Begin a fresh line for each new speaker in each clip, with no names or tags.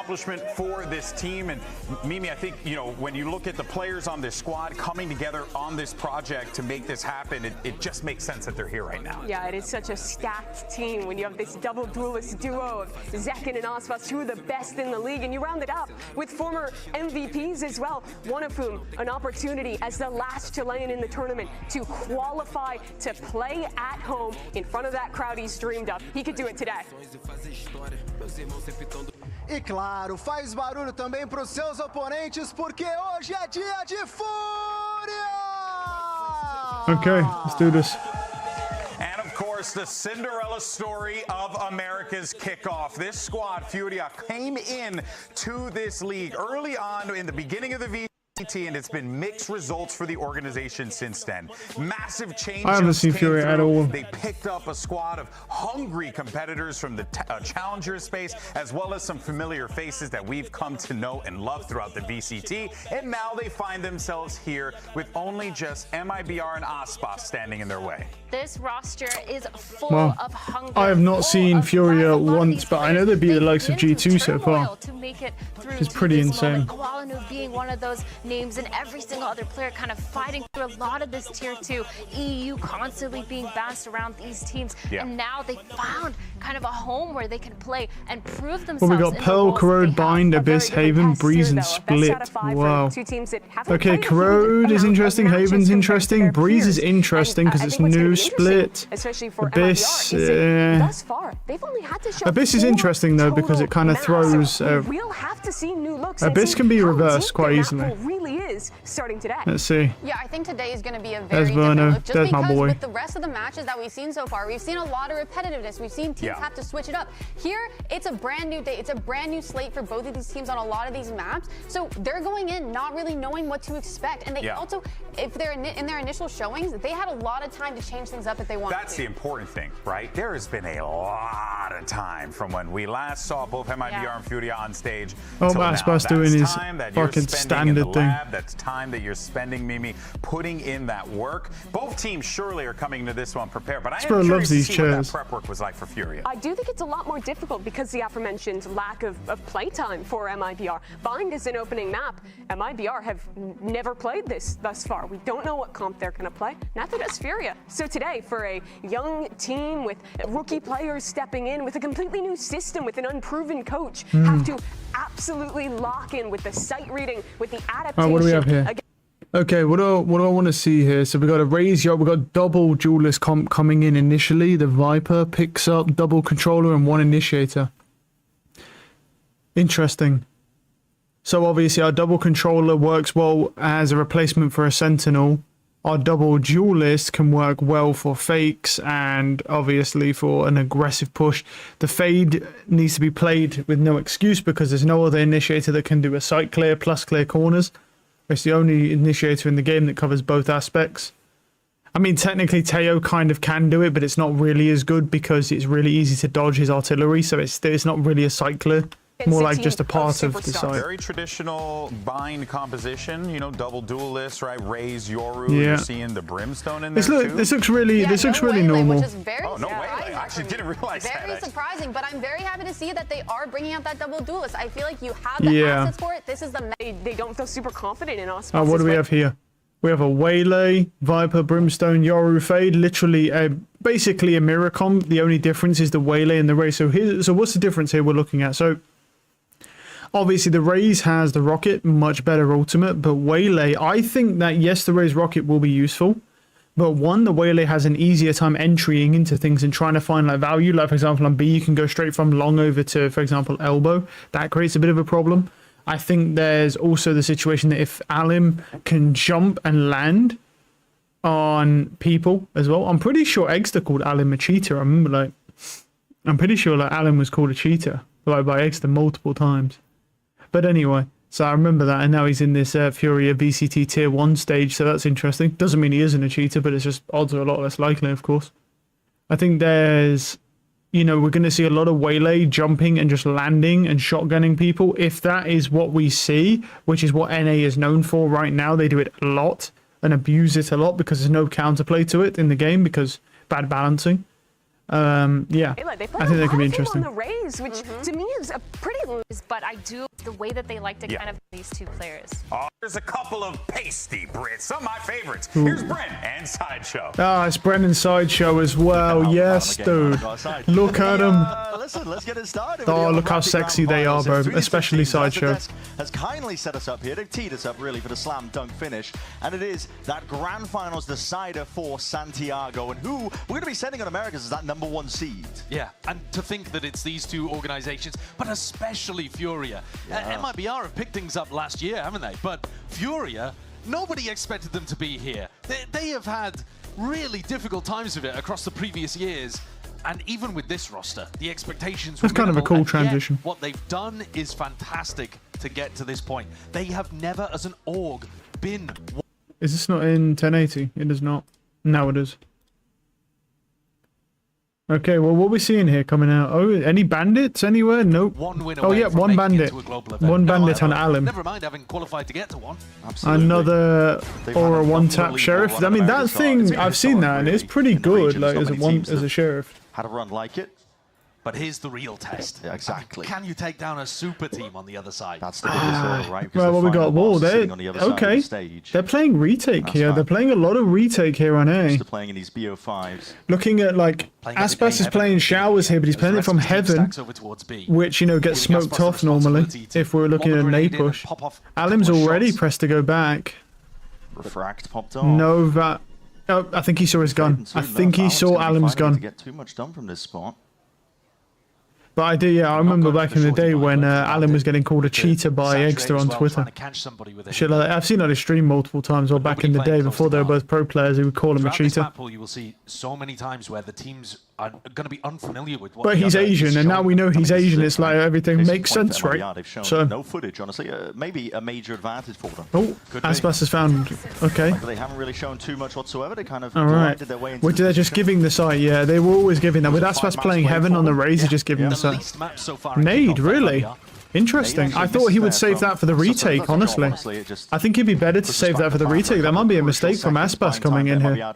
accomplishment for this team. And Mimi, I think, you know, when you look at the players on this squad coming together on this project to make this happen, it just makes sense that they're here right now.
Yeah, it is such a stacked team when you have this double duelist duo of Zekin and Aspas, two of the best in the league, and you round it up with former MVPs as well, one of whom an opportunity as the last Chilean in the tournament to qualify to play at home in front of that crowd he's dreamed of. He could do it today.
E claro, faz barulho também para os seus oponentes, porque hoje é dia de FURIA!
Okay, let's do this.
And of course, the Cinderella story of America's kickoff. This squad, FURIA, came in to this league early on in the beginning of the VCT, and it's been mixed results for the organization since then. Massive changes.
I haven't seen FURIA at all.
They picked up a squad of hungry competitors from the challenger space, as well as some familiar faces that we've come to know and love throughout the VCT. And now they find themselves here with only just MIBR and Aspas standing in their way.
This roster is full of hunger.
I have not seen FURIA once, but I know they beat the likes of G2 so far. It's pretty insane.
Kawalanu being one of those names, and every single other player kind of fighting through a lot of this tier 2. EU constantly being bounced around these teams, and now they found kind of a home where they can play and prove themselves.
Well, we got Pearl, Corrode, Bind, Abyss, Haven, Breeze, and Split. Wow. Okay, Corrode is interesting, Haven's interesting, Breeze is interesting because it's new. Split, Abyss, Abyss is interesting though because it kind of throws. Abyss can be reversed quite easily. Let's see.
Yeah, I think today is going to be a very different look, just because with the rest of the matches that we've seen so far, we've seen a lot of repetitiveness. We've seen teams have to switch it up. Here, it's a brand new day. It's a brand new slate for both of these teams on a lot of these maps. So they're going in not really knowing what to expect, and they also, if they're in their initial showings, they had a lot of time to change things up if they wanted.
That's the important thing, right? There has been a lot of time from when we last saw both MIBR and FURIA on stage.
Oh, Aspas doing his fucking standard thing.
That's time that you're spending, Mimi, putting in that work. Both teams surely are coming to this one prepared, but I am curious to see what that prep work was like for FURIA.
I do think it's a lot more difficult because the aforementioned lack of playtime for MIBR. Bind is an opening map. MIBR have never played this thus far. We don't know what comp they're going to play. Neither does FURIA. So today, for a young team with rookie players stepping in with a completely new system with an unproven coach, have to absolutely lock in with the sight reading, with the adaptation.
What do we have here? Okay, what do I want to see here? So we got a raise yacht, we got double duelist comp coming in initially. The Viper picks up double controller and one initiator. Interesting. So obviously our double controller works well as a replacement for a sentinel. Our double duelist can work well for fakes and obviously for an aggressive push. The fade needs to be played with no excuse because there's no other initiator that can do a sight clear plus clear corners. It's the only initiator in the game that covers both aspects. I mean, technically Teo kind of can do it, but it's not really as good because it's really easy to dodge his artillery, so it's not really a sight clear. More like just a part of the side.
Very traditional bind composition, you know, double duelist, right? Raise Yoru. You're seeing the brimstone in there too.
This looks really normal.
Which is very
no way. I actually didn't realize that.
Very surprising, but I'm very happy to see that they are bringing out that double duelist. I feel like you have the assets for it. This is the
they don't feel super confident in us.
What do we have here? We have a Waylay, Viper, Brimstone, Yoru Fade, literally basically a mirror comp. The only difference is the Waylay and the Raze. So what's the difference here we're looking at? So obviously the Raze has the rocket, much better ultimate, but Waylay, I think that yes, the Raze rocket will be useful, but one, the Waylay has an easier time entering into things and trying to find like value. Like for example on B, you can go straight from long over to, for example, elbow. That creates a bit of a problem. I think there's also the situation that if Alim can jump and land on people as well. I'm pretty sure Eggster called Alim a cheater. I remember I'm pretty sure Alim was called a cheater by Eggster multiple times. But anyway, so I remember that, and now he's in this FURIA VCT tier 1 stage, so that's interesting. Doesn't mean he isn't a cheater, but it's just odds are a lot less likely, of course. I think there's, you know, we're going to see a lot of Waylay jumping and just landing and shotgunning people. If that is what we see, which is what NA is known for right now, they do it a lot and abuse it a lot because there's no counterplay to it in the game because bad balancing.
They
Yeah,
play
I think
a
that
lot
could be
of him
interesting.
on the Rays, which to me is a pretty.
But I do the way that they like to kind of these two players.
Oh, there's a couple of pasty Brits, some of my favorites. Here's Brent and Sideshow.
Ah, it's Brennan's Sideshow as well. Yes, dude. Look at him.
Listen, let's get it started.
Oh, look how sexy they are, bro. Especially Sideshow.
Has kindly set us up here. They've teed us up really for the slam dunk finish. And it is that grand finals decider for Santiago. And who we're going to be sending on Americas as that #1 seed.
Yeah, and to think that it's these two organizations, but especially FURIA. MIBR have picked things up last year, haven't they? But FURIA, nobody expected them to be here. They have had really difficult times with it across the previous years. And even with this roster, the expectations were
That's kind of a
minimal,
cool
and yet
transition.
what they've done is fantastic to get to this point. They have never, as an org, been...
Is this not in 1080? It is not. No, it is. Okay, well, what are we seeing here coming out? Oh, any bandits anywhere? Nope.
One win
Oh,
away
yeah,
from
one
making it
bandit.
to a global event.
One bandit on
Never
Alim.
mind having qualified to get to one.
Absolutely.
Another Aura one-tap sheriff. I mean, that thing,
It's
I've seen that, and it's pretty
in the
good,
region.
like,
There's
as a
not many teams
as a
that
sheriff.
Had a run like it.
But here's the real test.
Yeah, exactly.
Can you take down a super team on the other side?
That's the biggest hurdle, right? Because
Well,
the
what we
final
got? Whoa,
boss is
they're
sitting on the other side of
okay.
the stage.
They're playing retake
That's
here.
fine.
They're playing a lot of retake here on A.
They're playing in these BO5s.
Looking at like
Playing
Aspas is
heaven.
playing showers here, but he's
As
playing
the
it from
rest of the team
heaven,
stacks over towards B.
which you know gets
Giving
smoked
Aspas the
off normally.
responsibility
If we're looking
to
at a
lob a
nade
grenade in and
push,
pop off a
Alim's
couple of
already
shots.
pressed to go back.
Refract popped off.
Nova. Oh, I think he saw his gun. I think he saw Alim's
To
gun.
get too much done from this spot.
But I do, yeah, I remember
going
back
for
in the
the shorty
day when
behind,
Alim was getting called a cheater by
Saturate
Eggster
as
on
well,
Twitter.
trying to catch somebody with a
Shit like that. I've seen on his stream multiple times, or back in the day before they were both pro players, he would call him a
Throughout this
cheater.
map pool, you will see so many times where the teams are going to be unfamiliar with what
But
the
he's
other is
Asian, and now
showing
we know
them.
he's Asian. It's like everything
Case in
makes
point
sense,
for
right?
MIBR, they've shown
So,
no footage, honestly. Maybe a major advantage for them.
oh,
Could be.
Aspas has found. Okay.
But they haven't really shown too much whatsoever. They kind of
All right.
blinded their way into
Well,
the
they're just
position.
giving the site, yeah. They were always giving that. With
Those are 5
Aspas
maps
playing
away
heaven on the
from-
Rays, he's just giving
yeah.
the
The
site.
least map so far in
Nade,
kickoff,
really?
MIBR.
Interesting. I thought he would save that for the retake, honestly. I think it'd be better to save that for the retake. That might be a mistake from Aspas coming in here.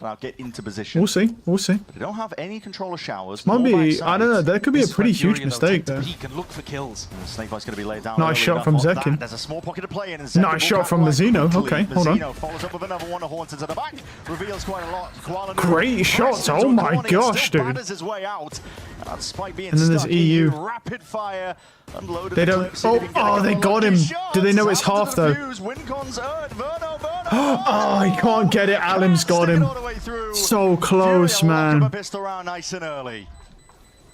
We'll see. We'll see.
They don't have any control of showers.
Might
nor
be,
backside.
I don't know, there could be a
This is
pretty
where
huge
Furia, though,
mistake
take the
there.
peek and look for kills.
The Snakebite's going to be laid down.
Nice
early
shot
enough
from
on that.
Zekin.
There's a small pocket to play in.
Nice shot from Mazino. Okay, hold on.
Mazino follows up with another one. Haunted to the back. Reveals quite a lot. Kuala Lumpur
Great shots.
presses
Oh
on
my
corner. He
gosh,
still
dude.
batters his way out. Despite being
And then there's
stuck,
EU.
Rapid fire. Unloaded
They
the
don't-
clip, see if he can get a
oh, they
couple
got
lucky
him.
shots.
Do they know it's
Out to
half,
the
though?
fuse. Wincon's earned. Verno.
Oh, he can't get it. Alim's got
Stick it
him.
all the way through.
So close,
Furia locked
man.
up a pistol round nice and early.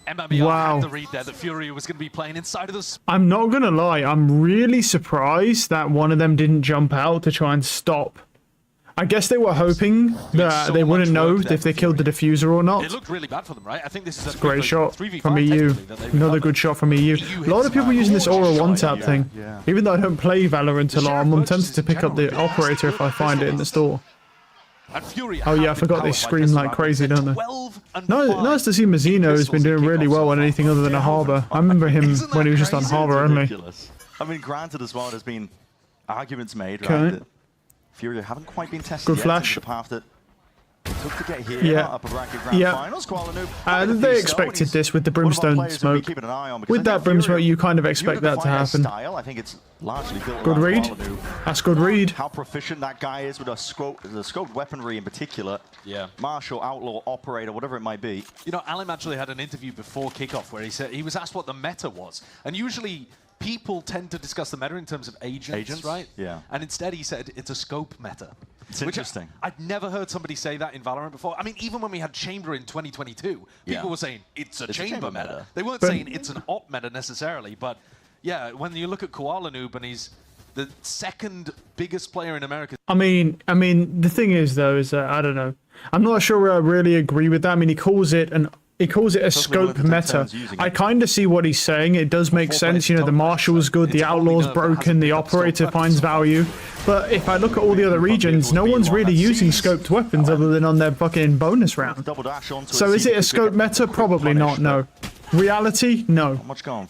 MIBR
Wow.
had the read there that Furia was going to be playing inside of the...
I'm not gonna lie, I'm really surprised that one of them didn't jump out to try and stop. I guess they were hoping that
so
they wouldn't
much
know
work there
if they
for
killed the diffuser or not.
It looked really bad for them, right? I think this is a
Great shot
3v5
from EU.
technically that they've
Another
recovered.
good shot from EU. A lot of people using this Aura one-tap thing.
Yeah.
Even though I don't play Valorant a lot, I'm tempted
purchases
to pick up the
in general.
operator if I find it in the store.
And Furia
Oh, yeah, I
have
forgot
been
they
powered by
scream
this
like
round.
crazy,
They're
don't they?
12 and
No,
5
nice to see Mazino has been doing really well on anything other than a Harbour. I remember him
Isn't
when he was
that
just on
crazy?
Harbour
It's
only.
ridiculous. I mean, granted as well, there's been arguments made, right?
Okay.
That Furia haven't quite been tested
Good
yet.
flash.
The path that it took to get here.
Yeah.
Upper bracket grand
Yeah.
finals. Kuala Lumpur,
They
Fisto,
expected
and he's
this with the
one of our
brimstone
players that we'll be
smoke.
keeping an eye on, because
With
I
that
think
brimstone,
Furia,
you kind of
if
expect
you were to
that to
find their
happen.
Style, I think it's largely built
Good
around
read.
Kuala Lumpur.
That's good read.
How proficient that guy is with the scoped weaponry in particular.
Yeah.
Martial, outlaw, operator, whatever it might be.
You know, Alim actually had an interview before kickoff where he said he was asked what the meta was. And usually people tend to discuss the meta in terms of agents, right?
Yeah.
And instead he said it's a scope meta.
It's interesting.
I'd never heard somebody say that in Valorant before. I mean, even when we had Chamber in 2022, people were saying it's a chamber meta. They weren't saying it's an op meta necessarily, but yeah, when you look at Kuala Lumpur and he's the second biggest player in America.
I mean, the thing is though, is that I don't know. I'm not sure I really agree with that. I mean, he calls it a scope meta. I kind of see what he's saying. It does make sense. You know, the Marshal's good, the Outlaw's broken, the Operator finds value. But if I look at all the other regions, no one's really using scoped weapons other than on their fucking bonus round. So is it a scope meta? Probably not, no. Reality? No.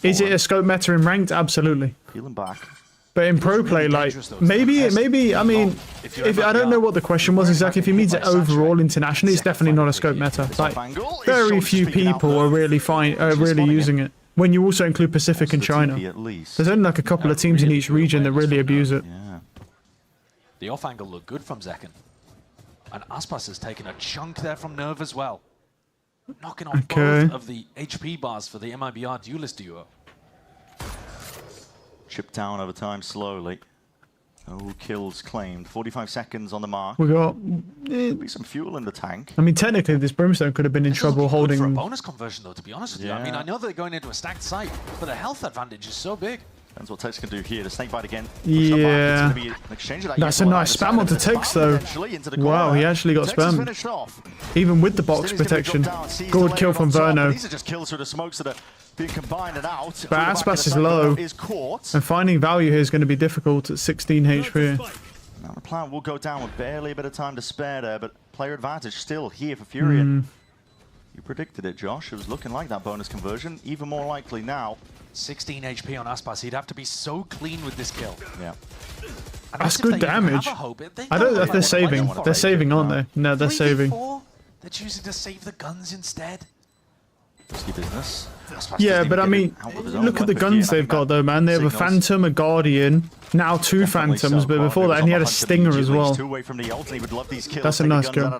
Is it a scope meta in ranked? Absolutely.
Peeling back.
But in pro play, like, maybe, I mean, if I don't know what the question was exactly. If he means it overall internationally, it's definitely not a scope meta. Like, very few people are really using it. When you also include Pacific and China, there's only like a couple of teams in each region that really abuse it.
The off angle looked good from Zekken. And Aspas has taken a chunk there from Nerve as well. Knocking off both of the HP bars for the MIBR duelist duo.
Chipped down over time slowly. No kills claimed. 45 seconds on the mark.
We got
be some fuel in the tank.
I mean, technically, this Brimstone could have been in trouble holding.
For a bonus conversion, though, to be honest with you. I mean, I know they're going into a stacked site, but the health advantage is so big.
Depends what Tex can do here. The snake bite again.
Yeah. That's a nice spam onto Tex, though. Wow, he actually got spammed. Even with the box protection. Good kill from Verno.
These are just kills through the smokes that are being combined and out.
But Aspas is low. And finding value here is going to be difficult at 16 HP.
Now the plant will go down with barely a bit of time to spare there, but player advantage still here for FURIA. You predicted it, Josh. It was looking like that bonus conversion. Even more likely now.
16 HP on Aspas. He'd have to be so clean with this kill.
Yeah.
That's good damage. I don't know if they're saving. They're saving, aren't they? No, they're saving.
They're choosing to save the guns instead.
Risky business.
Yeah, but I mean, look at the guns they've got though, man. They have a Phantom, a Guardian, now 2 Phantoms, but before that, and he had a Stinger as well. That's a nice kill.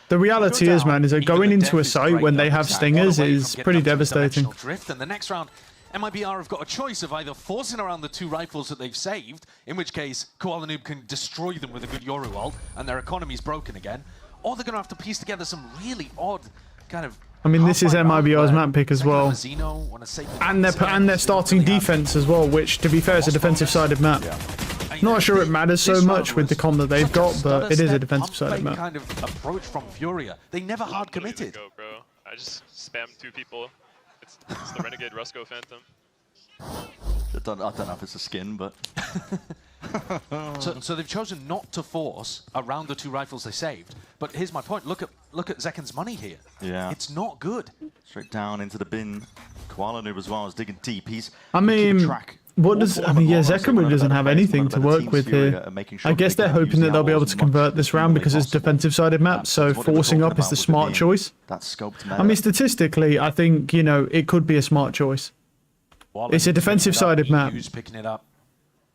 The reality is, man, is that going into a site when they have Stingers is pretty devastating.
And the next round, MIBR have got a choice of either forcing around the 2 rifles that they've saved, in which case Koala Noob can destroy them with a good Yoru ult, and their economy's broken again, or they're going to have to piece together some really odd kind of...
I mean, this is MIBR's map pick as well. And they're starting defense as well, which, to be fair, is a defensive-sided map. Not sure it matters so much with the comp that they've got, but it is a defensive-sided map.
Kind of approach from FURIA. They never hard committed.
Go, bro. I just spammed 2 people. It's the Renegade Rusco Phantom.
I don't know if it's a skin, but...
so they've chosen not to force around the 2 rifles they saved. But here's my point. Look at Zekken's money here.
Yeah.
It's not good.
Straight down into the bin. Koala Noob as well is digging deep.
I mean, what does... I mean, yeah, Zekken really doesn't have anything to work with here. I guess they're hoping that they'll be able to convert this round because it's defensive-sided map, so forcing up is the smart choice. I mean, statistically, I think, you know, it could be a smart choice. It's a defensive-sided map.
Picking it up.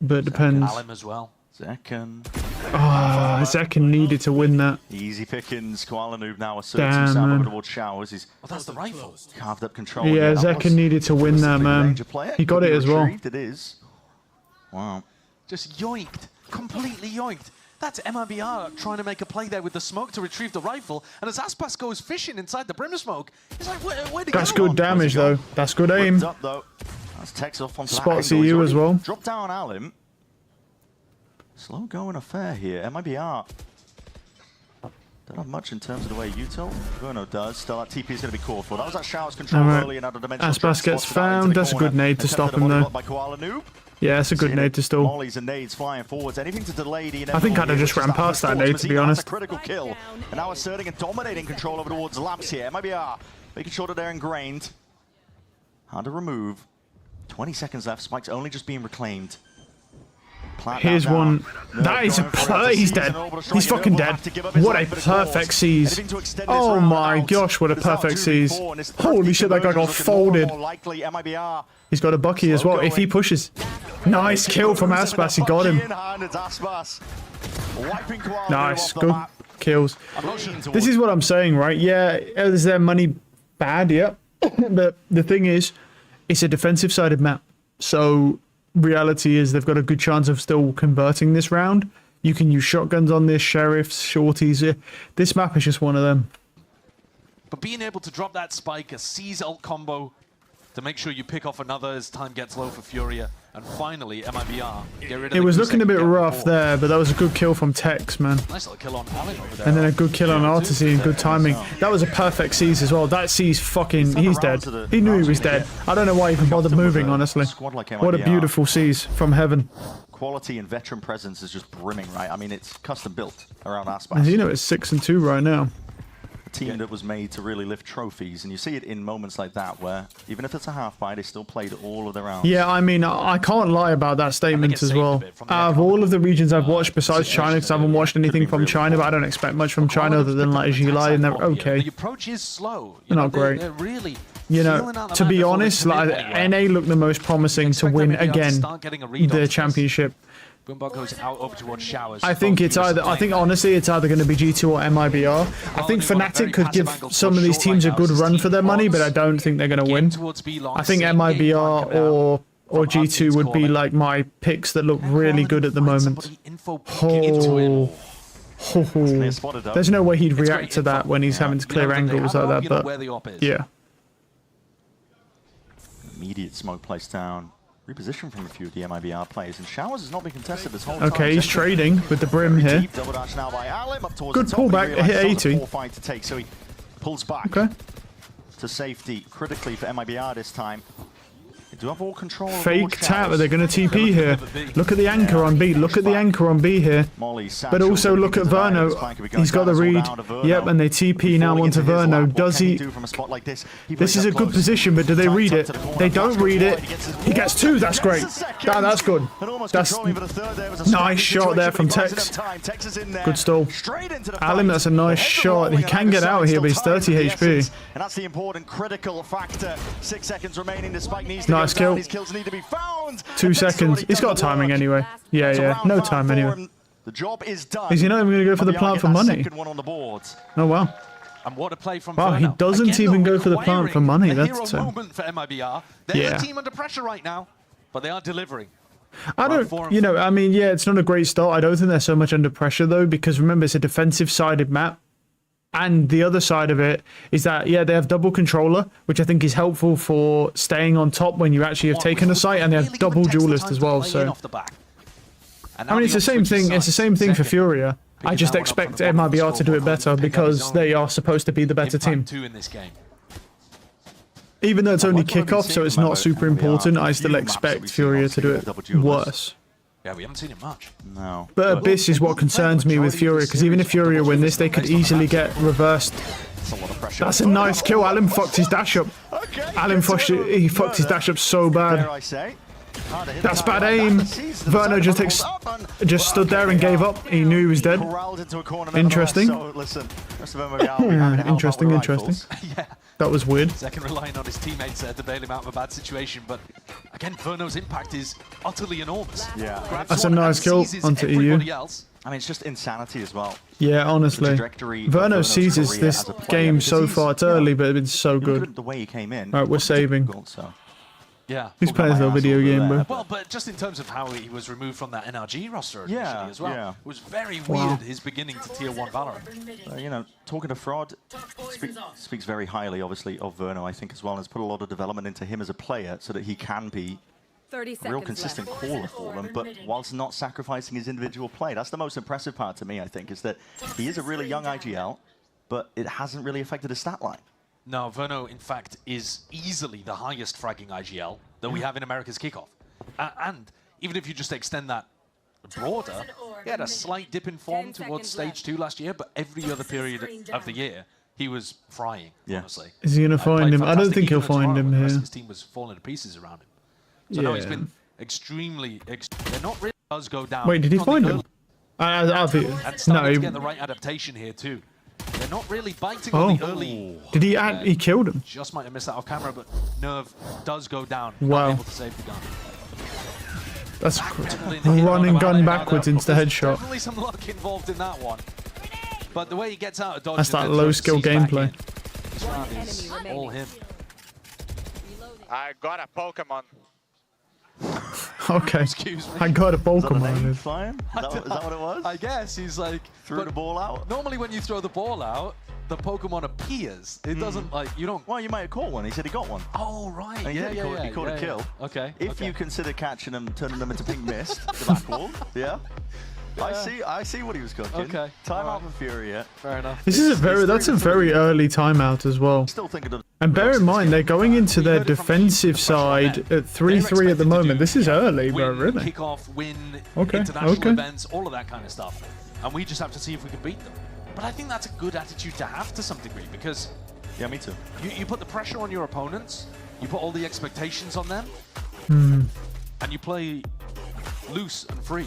But it depends.
Alim as well.
Zekken.
Oh, Zekken needed to win that.
Easy pickings. Koala Noob now asserts himself over towards Showers. He's
that's the rifle.
Carved up control.
Yeah, Zekken needed to win that, man. He got it as well.
It is. Wow.
Just yoinked. Completely yoinked. That's MIBR trying to make a play there with the smoke to retrieve the rifle. And as Aspas goes fishing inside the brim smoke, he's like, where'd it go?
That's good damage, though. That's good aim.
Up, though. That's Tex off onto
Spots EU as well.
Drop down Alim. Slow going affair here. MIBR don't have much in terms of the way Util. Verno does. Still, that TP is going to be called for. That was that Shower's control early and out of dimension.
Aspas gets found. That's a good nade to stop him, though. Yeah, that's a good nade to stall.
Mollies and nades flying forwards. Anything to delay the
I think I'd have just ran past that nade, to be honest.
A critical kill. And now asserting and dominating control over towards Labs here. MIBR making sure that they're ingrained. Hard to remove. 20 seconds left. Spike's only just being reclaimed.
Here's one. That is he's dead. He's fucking dead. What a perfect seize. Oh my gosh, what a perfect seize. Holy shit, that guy got folded. He's got a Bucky as well, if he pushes. Nice kill from Aspas, he got him. Nice, good kills. This is what I'm saying, right? Yeah, is their money bad? Yeah. But the thing is, it's a defensive-sided map. So reality is they've got a good chance of still converting this round. You can use shotguns on this, sheriffs, shorties. This map is just one of them.
But being able to drop that spike, a seize ult combo to make sure you pick off another as time gets low for FURIA. And finally, MIBR get rid of
it was looking a bit rough there, but that was a good kill from Tex, man.
Nice little kill on Alan over there.
And then a good kill on Artisy and good timing. That was a perfect seize as well. That seize fucking... He's dead. He knew he was dead. I don't know why he even bothered moving, honestly. What a beautiful seize from heaven.
Quality and veteran presence is just brimming, right? I mean, it's custom built around Aspas.
And you know it's 6-2 right now.
team that was made to really lift trophies, and you see it in moments like that where even if it's a half buy, they still played all of their rounds.
Yeah, I mean, I can't lie about that statement as well. Out of all of the regions I've watched besides China, because I haven't watched anything from China, but I don't expect much from China other than like Gilai, and they're okay.
The approach is slow.
They're not great.
They're really,
you know, to be honest, like NA looked the most promising to win again the championship.
Boombot goes out over towards Showers.
I think it's either. I think honestly, it's either going to be G2 or MIBR. I think Fnatic could give some of these teams a good run for their money, but I don't think they're going to win. I think MIBR or G2 would be like my picks that look really good at the moment. There's no way he'd react to that when he's having to clear angles like that, but yeah.
Immediate smoke placed down. Reposition from a few of the MIBR players, and Showers has not been contested this whole time.
Okay, he's trading with the Brim here. Good pullback, hit 80.
To take, so he pulls back to safety critically for MIBR this time. They do have all control.
Fake tap, but they're going to TP here. Look at the anchor on B. Look at the anchor on B here. But also look at Verno. He's got the read. Yep, and they TP now onto Verno. Does he? This is a good position, but do they read it? They don't read it. He gets 2. That's great. That's good. That's nice shot there from Tex. Good stall. Alim, that's a nice shot. He can get out here, but he's 30 HP.
And that's the important critical factor. 6 seconds remaining. The spike needs
Nice kill. 2 seconds. He's got timing anyway. Yeah. No time anyway.
The job is done.
Is he not even going to go for the plant for money? Oh wow.
And what a play from
wow, he doesn't even go for the plant for money. That's
moment for MIBR. They're the team under pressure right now, but they are delivering.
I don't, you know, I mean, yeah, it's not a great start. I don't think they're so much under pressure though, because remember, it's a defensive-sided map. And the other side of it is that, yeah, they have double controller, which I think is helpful for staying on top when you actually have taken a site, and they have double duelist as well. So, I mean, it's the same thing. It's the same thing for FURIA. I just expect MIBR to do it better because they are supposed to be the better team. Even though it's only kickoff, so it's not super important, I still expect FURIA to do it worse.
Yeah, we haven't seen it much.
No.
But Abyss is what concerns me with FURIA, because even if FURIA win this, they could easily get reversed. That's a nice kill. Alim fucked his dash up. Alim fucked his dash up so bad. That's bad aim. Verno just stood there and gave up. He knew he was dead. Interesting. Interesting.
Yeah.
That was weird.
Second relying on his teammates there to bail him out of a bad situation, but again, Verno's impact is utterly enormous.
Yeah.
That's a nice kill onto EU.
I mean, it's just insanity as well.
Yeah, honestly. Verno seizes this game so far. It's early, but it's been so good.
The way he came in.
Alright, we're saving.
Yeah.
He's playing his little video game, bro.
Well, but just in terms of how he was removed from that NRG roster initially as well. Yeah. It was very weird, his beginning to Tier 1 Valorant.
You know, talking to Fraud speaks very highly, obviously, of Verno, I think, as well, and has put a lot of development into him as a player so that he can be a real consistent caller for them, but whilst not sacrificing his individual play. That's the most impressive part to me, I think, is that he is a really young IGL, but it hasn't really affected his stat line.
No, Verno, in fact, is easily the highest fragging IGL that we have in America's kickoff. And even if you just extend that broader, he had a slight dip in form towards stage 2 last year, but every other period of the year, he was frying, honestly.
Is he going to find him? I don't think he'll find him here.
His team was falling to pieces around him. So no, he's been extremely... They're not really does go down.
Wait, did he find him?
And starting to get the right adaptation here, too. They're not really biting on the early...
Did he he killed him?
Just might have missed that off camera, but Nerve does go down.
Wow.
Not able to save the gun.
That's running gun backwards into the headshot.
Definitely some luck involved in that one. But the way he gets out of dodge...
That's that low skill gameplay.
This round is all him.
I got a Pokemon.
Okay.
Excuse me.
I got a Pokemon.
Is that what it was?
I guess he's like...
Threw the ball out?
Normally when you throw the ball out, the Pokemon appears. It doesn't like... You don't...
Well, you might have caught one. He said he got one.
Oh, right.
He caught a kill.
Okay.
If you consider catching them, turning them into pink mist, the back wall. Yeah. I see what he was cooking.
Okay.
Timeout for Furia.
Fair enough.
This is that's a very early timeout as well.
Still thinking of...
And bear in mind, they're going into their defensive side at 3-3 at the moment. This is early, bro, really.
Kickoff, win, international events, all of that kind of stuff. And we just have to see if we can beat them. But I think that's a good attitude to have to some degree, because
yeah, me too.
You put the pressure on your opponents, you put all the expectations on them, and you play loose and free.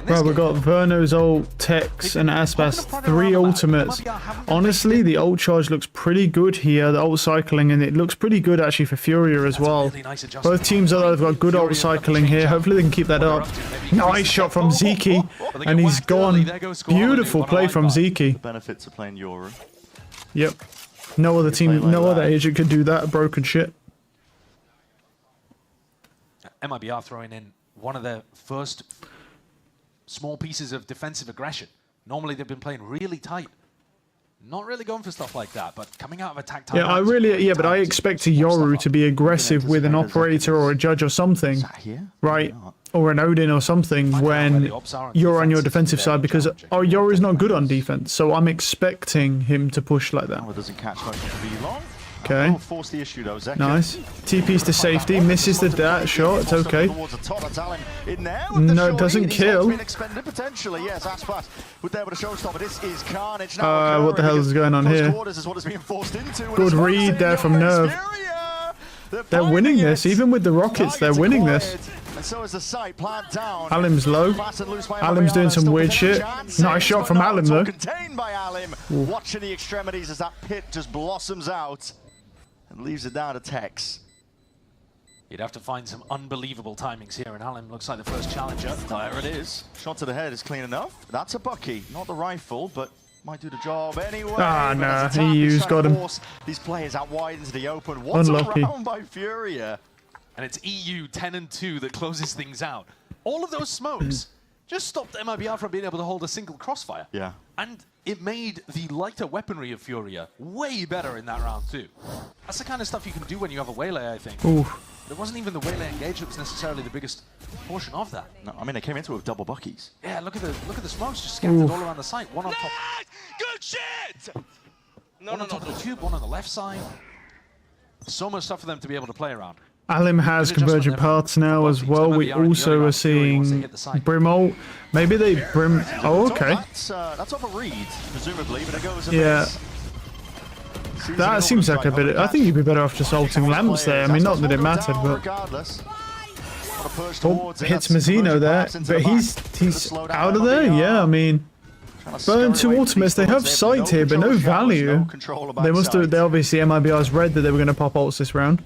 Right, we've got Verno's ult, Tex, and Aspas, 3 ultimates. Honestly, the ult charge looks pretty good here, the ult cycling, and it looks pretty good actually for FURIA as well. Both teams have got good ult cycling here. Hopefully they can keep that up. Nice shot from Zeke, and he's gone. Beautiful play from Zeke.
Benefits of playing Yoru.
Yep. No other team, no other agent could do that. Broken shit.
MIBR throwing in one of their first small pieces of defensive aggression. Normally they've been playing really tight. Not really going for stuff like that, but coming out of attack time.
Yeah, but I expect a Yoru to be aggressive with an operator or a judge or something, right? Or an Odin or something when you're on your defensive side, because Yoru's not good on defense, so I'm expecting him to push like that. Okay. Nice. TP's to safety, misses the dat shot, it's okay. No, it doesn't kill. What the hell is going on here? Good read there from Nerve. They're winning this, even with the rockets, they're winning this. Alim's low. Alim's doing some weird shit. Nice shot from Alim though.
Watching the extremities as that pit just blossoms out and leaves it down to Tex.
You'd have to find some unbelievable timings here, and Alim looks like the first challenger.
There it is. Shot to the head is clean enough. That's a Bucky, not the rifle, but might do the job anyway.
Ah, nah, EU's got him.
These players out wide into the open. What's a round by FURIA?
And it's EU 10-2 that closes things out. All of those smokes just stopped MIBR from being able to hold a single crossfire.
Yeah.
And it made the lighter weaponry of FURIA way better in that round too. That's the kind of stuff you can do when you have a Waylay, I think.
Ooh.
It wasn't even the Waylay engage that was necessarily the biggest portion of that.
No, I mean, they came into it with double Buckies.
Yeah, look at the smokes just scattered all around the site. One on top.
Good shit!
One on top of the tube, one on the left side. So much stuff for them to be able to play around.
Alim has convergent paths now as well. We also are seeing Brim ult. Maybe they Brim. Oh, okay.
That's off a read, presumably, but it goes.
Yeah. That seems like a bit. I think you'd be better off just ulting lamps there. I mean, not that it mattered, but. Oh, hits Mazzino there, but he's out of there. Yeah, I mean. Burn 2 ultimates. They have sight here, but no value. They must have. They obviously MIBR's read that they were going to pop ults this round.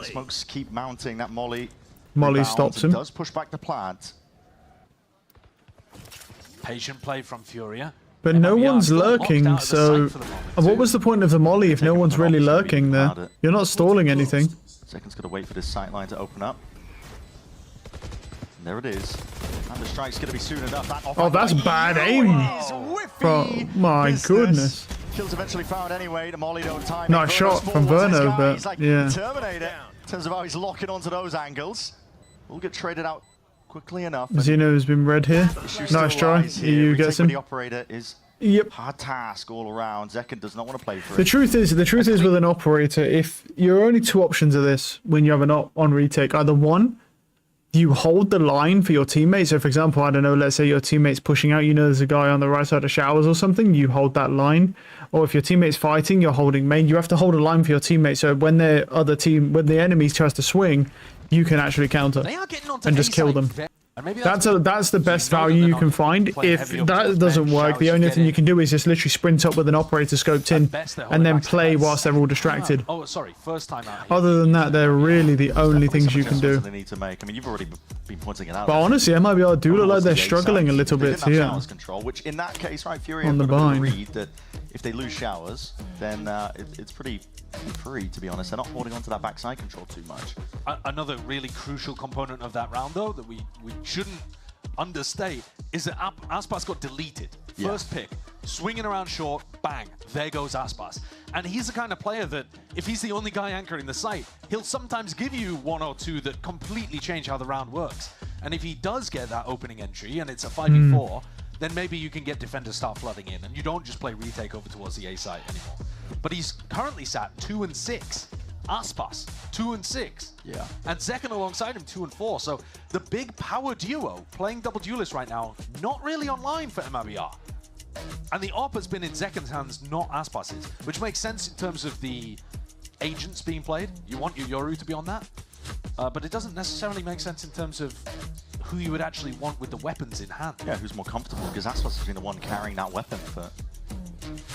Smokes keep mounting. That Molly
stops him.
Does push back the plant.
Patient play from FURIA.
But no one's lurking, so what was the point of the Molly if no one's really lurking there? You're not stalling anything.
Second's got to wait for this sight line to open up. And there it is. And the strike's going to be soon enough.
Oh, that's bad aim. Oh, my goodness.
Kills eventually found anyway. The Molly don't time.
Nice shot from Verno, but
like
yeah.
Terminator in terms of how he's locking onto those angles. We'll get traded out quickly enough.
Zeno's been red here. Nice try. EU gets him.
The operator is hard task all around. Zekken does not want to play for it.
The truth is with an operator, if you're only 2 options of this when you have an on retake, either one, you hold the line for your teammates. So for example, I don't know, let's say your teammate's pushing out, you know there's a guy on the right side of showers or something, you hold that line. Or if your teammate's fighting, you're holding main. You have to hold a line for your teammate, so when the enemy tries to swing, you can actually counter and just kill them. That's the best value you can find. If that doesn't work, the only thing you can do is just literally sprint up with an operator scoped in and then play whilst they're all distracted.
Oh, sorry, first time out.
Other than that, they're really the only things you can do.
They need to make. I mean, you've already been pointing it out.
But honestly, MIBR do look like they're struggling a little bit here.
Control, which in that case, right, FURIA
on the bind.
Read that if they lose showers, then it's pretty free, to be honest. They're not holding onto that backside control too much.
Another really crucial component of that round, though, that we shouldn't understate, is that Aspas got deleted. First pick, swinging around short, bang, there goes Aspas. And he's the kind of player that, if he's the only guy anchoring the site, he'll sometimes give you 1 or 2 that completely change how the round works. And if he does get that opening entry, and it's a 5v4, then maybe you can get defenders start flooding in, and you don't just play retake over towards the A site anymore. But he's currently sat 2 and 6. Aspas, 2 and 6.
Yeah.
And Zekken alongside him, 2 and 4. So the big power duo playing double duelist right now, not really online for MIBR. And the op has been in Zeken's hands, not Aspas's, which makes sense in terms of the agents being played. You want your Yoru to be on that, but it doesn't necessarily make sense in terms of who you would actually want with the weapons in hand.
Yeah, who's more comfortable, because Aspas has been the one carrying that weapon for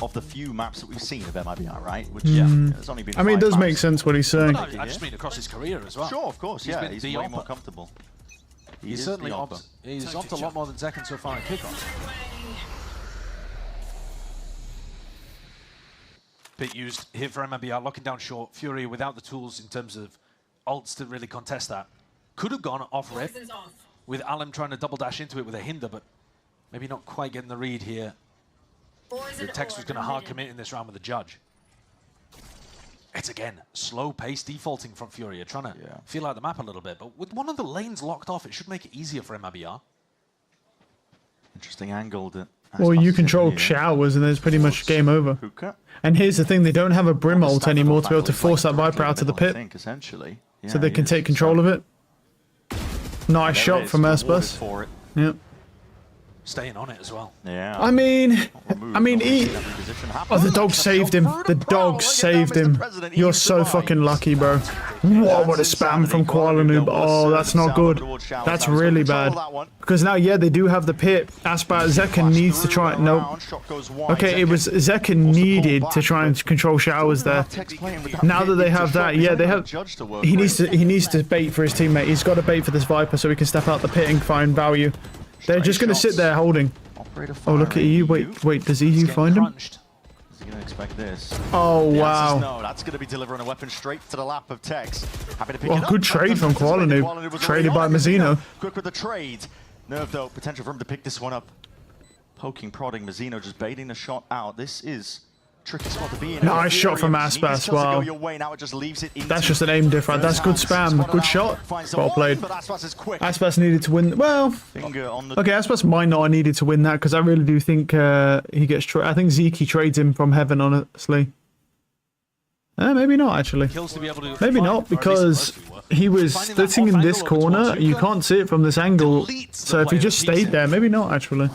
of the few maps that we've seen of MIBR, right? Which has only been
I mean, it does
maps.
make sense what he's saying.
No, I just mean across his career as well.
Sure, of course, yeah, he's way more
opper.
comfortable.
He's certainly opted a lot more than Zeken so far in kickoff. Bit used here for MIBR, locking down short. FURIA without the tools in terms of ults to really contest that. Could have gone off rip with Alem trying to double dash into it with a hinder, but maybe not quite getting the read here. The Tex was going to hard commit in this round with the judge. It's again slow pace defaulting from FURIA, trying to feel out the map a little bit, but with one of the lanes locked off, it should make it easier for MIBR.
Interesting angle.
Well, you control showers and there's pretty much game over.
Hookah.
And here's the thing, they don't have a Brim ult anymore to be able to force that Viper out of the pit.
Essentially. Yeah,
So they can take control of it. Nice shot from Aspas. Yep.
Staying on it as well.
Yeah.
I mean, the dog saved him. The dog saved him. You're so fucking lucky, bro. Whoa, what a spam from Kuala Noob. Oh, that's not good. That's really bad. Because now, yeah, they do have the pit. Aspas, Zeken needs to try. Nope. Okay, it was Zeken needed to try and control showers there. Now that they have that, yeah, they have. He needs to bait for his teammate. He's got to bait for this Viper so he can step out the pit and find value. They're just going to sit there holding. Oh, look at EU. Wait, does EU find him?
Is he going to expect this?
Oh, wow.
No, that's going to be delivering a weapon straight to the lap of Tex. Happy to pick it up.
Good trade from Kuala Noob. Traded by Mazzino.
Quick with the trade. Nerve, though, potential for him to pick this one up. Poking, prodding, Mazzino just baiting the shot out. This is tricky spot to be in.
Nice shot from Aspas. Wow. That's just an aim diff, right? That's good spam. Good shot. Well played. Aspas needed to win. Well, okay, Aspas might not have needed to win that because I really do think he gets. I think Zeke trades him from heaven, honestly. Maybe not, actually. Maybe not, because he was sitting in this corner. You can't see it from this angle. So if he just stayed there, maybe not, actually.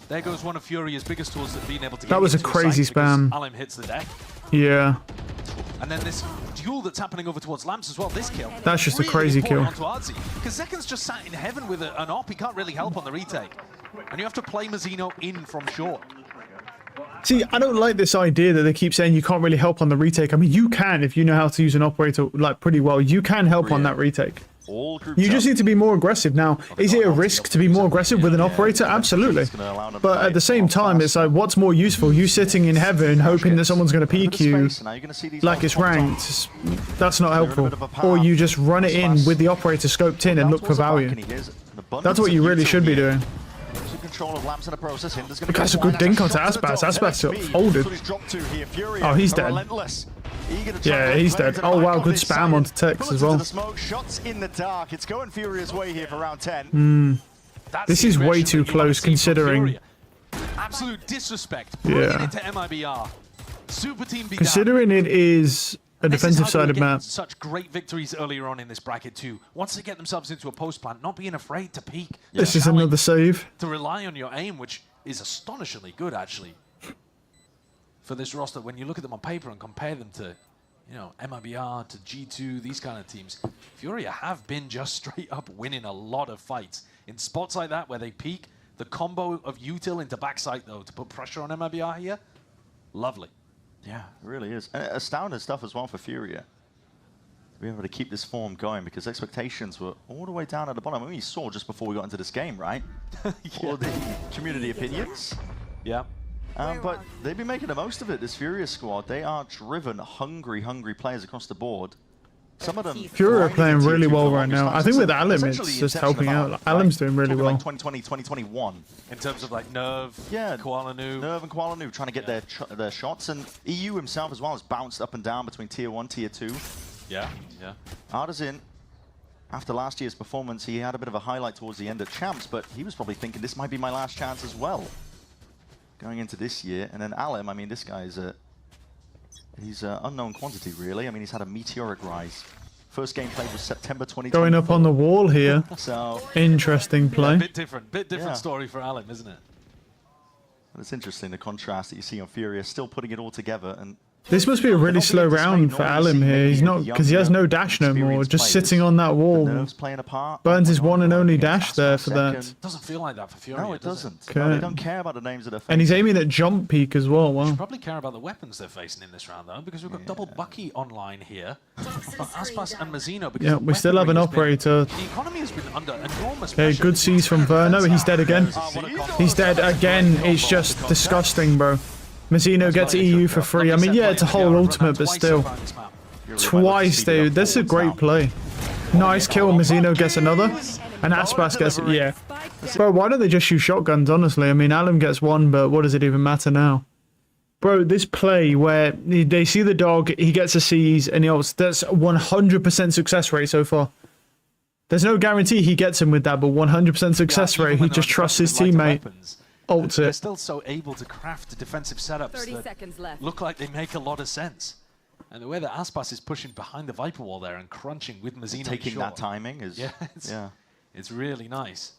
There goes one of FURIA's biggest tools at being able to get
that was a crazy spam.
Alem hits the deck.
Yeah.
And then this duel that's happening over towards Lamps as well, this kill.
That's just a crazy kill.
Because Zeken's just sat in heaven with an op, he can't really help on the retake. And you have to play Mazzino in from short.
See, I don't like this idea that they keep saying you can't really help on the retake. I mean, you can if you know how to use an operator like pretty well. You can help on that retake. You just need to be more aggressive. Now, is it a risk to be more aggressive with an operator? Absolutely. But at the same time, it's like, what's more useful? You sitting in heaven hoping that someone's going to peek you like it's ranked. That's not helpful. Or you just run it in with the operator scoped in and look for value. That's what you really should be doing. That's a good dink onto Aspas. Aspas got folded. Oh, he's dead. Yeah, he's dead. Oh wow, good spam onto Tex as well.
It's going FURIA's way here for round 10.
This is way too close considering.
Absolute disrespect. Yeah. Into MIBR. Super team beat
considering it is a defensive-sided map.
Such great victories earlier on in this bracket too. Once they get themselves into a post plant, not being afraid to peek.
This is another save.
To rely on your aim, which is astonishingly good actually. For this roster, when you look at them on paper and compare them to, you know, MIBR, to G2, these kind of teams, FURIA have been just straight up winning a lot of fights. In spots like that where they peak, the combo of util into backside though, to put pressure on MIBR here, lovely.
Yeah, it really is. And astounding stuff as well for FURIA. To be able to keep this form going because expectations were all the way down at the bottom. I mean, we saw just before we got into this game, right? All the community opinions.
Yeah.
But they've been making the most of it, this FURIA squad. They are driven, hungry players across the board. Some of them...
FURIA are playing really well right now. I think with Alem, it's just helping out. Alem's doing really well.
Like 2020, 2021.
In terms of like Nerve, Kuala Noob.
Nerve and Kuala Noob trying to get their shots. And EU himself as well has bounced up and down between Tier 1, Tier 2.
Yeah.
Artisan, after last year's performance, he had a bit of a highlight towards the end of Champs, but he was probably thinking this might be my last chance as well. Going into this year. And then Alem, I mean, this guy's he's an unknown quantity, really. I mean, he's had a meteoric rise. First game played was September 2020.
Going up on the wall here.
So
interesting play.
Yeah, bit different story for Alem, isn't it?
It's interesting, the contrast that you see on FURIA, still putting it all together. And
this must be a really slow round for Alim here. He's not, because he has no dash no more, just sitting on that wall. Burns his one and only dash there for that.
Doesn't feel like that for FURIA.
No, it doesn't.
Okay.
No, they don't care about the names of their faces.
And he's aiming at jump peak as well. Wow.
Should probably care about the weapons they're facing in this round, though, because we've got double Bucky online here. But Aspas and Mazino, because
yeah, we still have an operator.
The economy has been under enormous
Okay,
pressure.
good C's from Ver. No, he's dead again. He's dead again. It's just disgusting, bro. Mazino gets EU for free. I mean, yeah, it's a whole ultimate, but still. Twice, dude. That's a great play. Nice kill. Mazino gets another. And Aspas gets it. Yeah. Bro, why don't they just shoot shotguns, honestly? I mean, Alim gets one, but what does it even matter now? Bro, this play where they see the dog, he gets a C's, and he ults. That's 100% success rate so far. There's no guarantee he gets him with that, but 100% success rate. He just trusts his teammate. Ults
They're
it.
still so able to craft defensive setups that look like they make a lot of sense. And the way that Aspas is pushing behind the Viper wall there and crunching with Mazino
taking that timing is
it's really nice.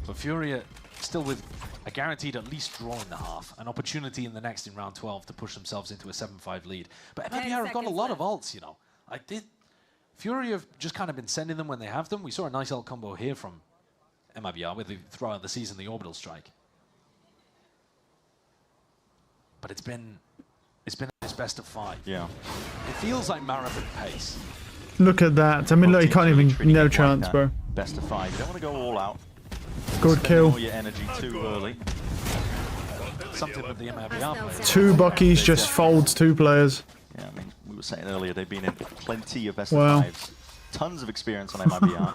But FURIA still with a guaranteed at least draw in the half, an opportunity in the next in round 12 to push themselves into a 7-5 lead. But MIBR have got a lot of ults, you know. FURIA have just kind of been sending them when they have them. We saw a nice ult combo here from MIBR with the throughout the season, the orbital strike. But it's been this best of 5.
Yeah.
It feels like marathon pace.
Look at that. I mean, look, he can't even, no chance, bro.
Best of 5. You don't want to go all out.
Good kill.
All your energy too early.
Something that the MIBR players.
2 Buckies just folds 2 players.
Yeah, I mean, we were saying earlier, they've been in plenty of best of 5s. Tons of experience on MIBR.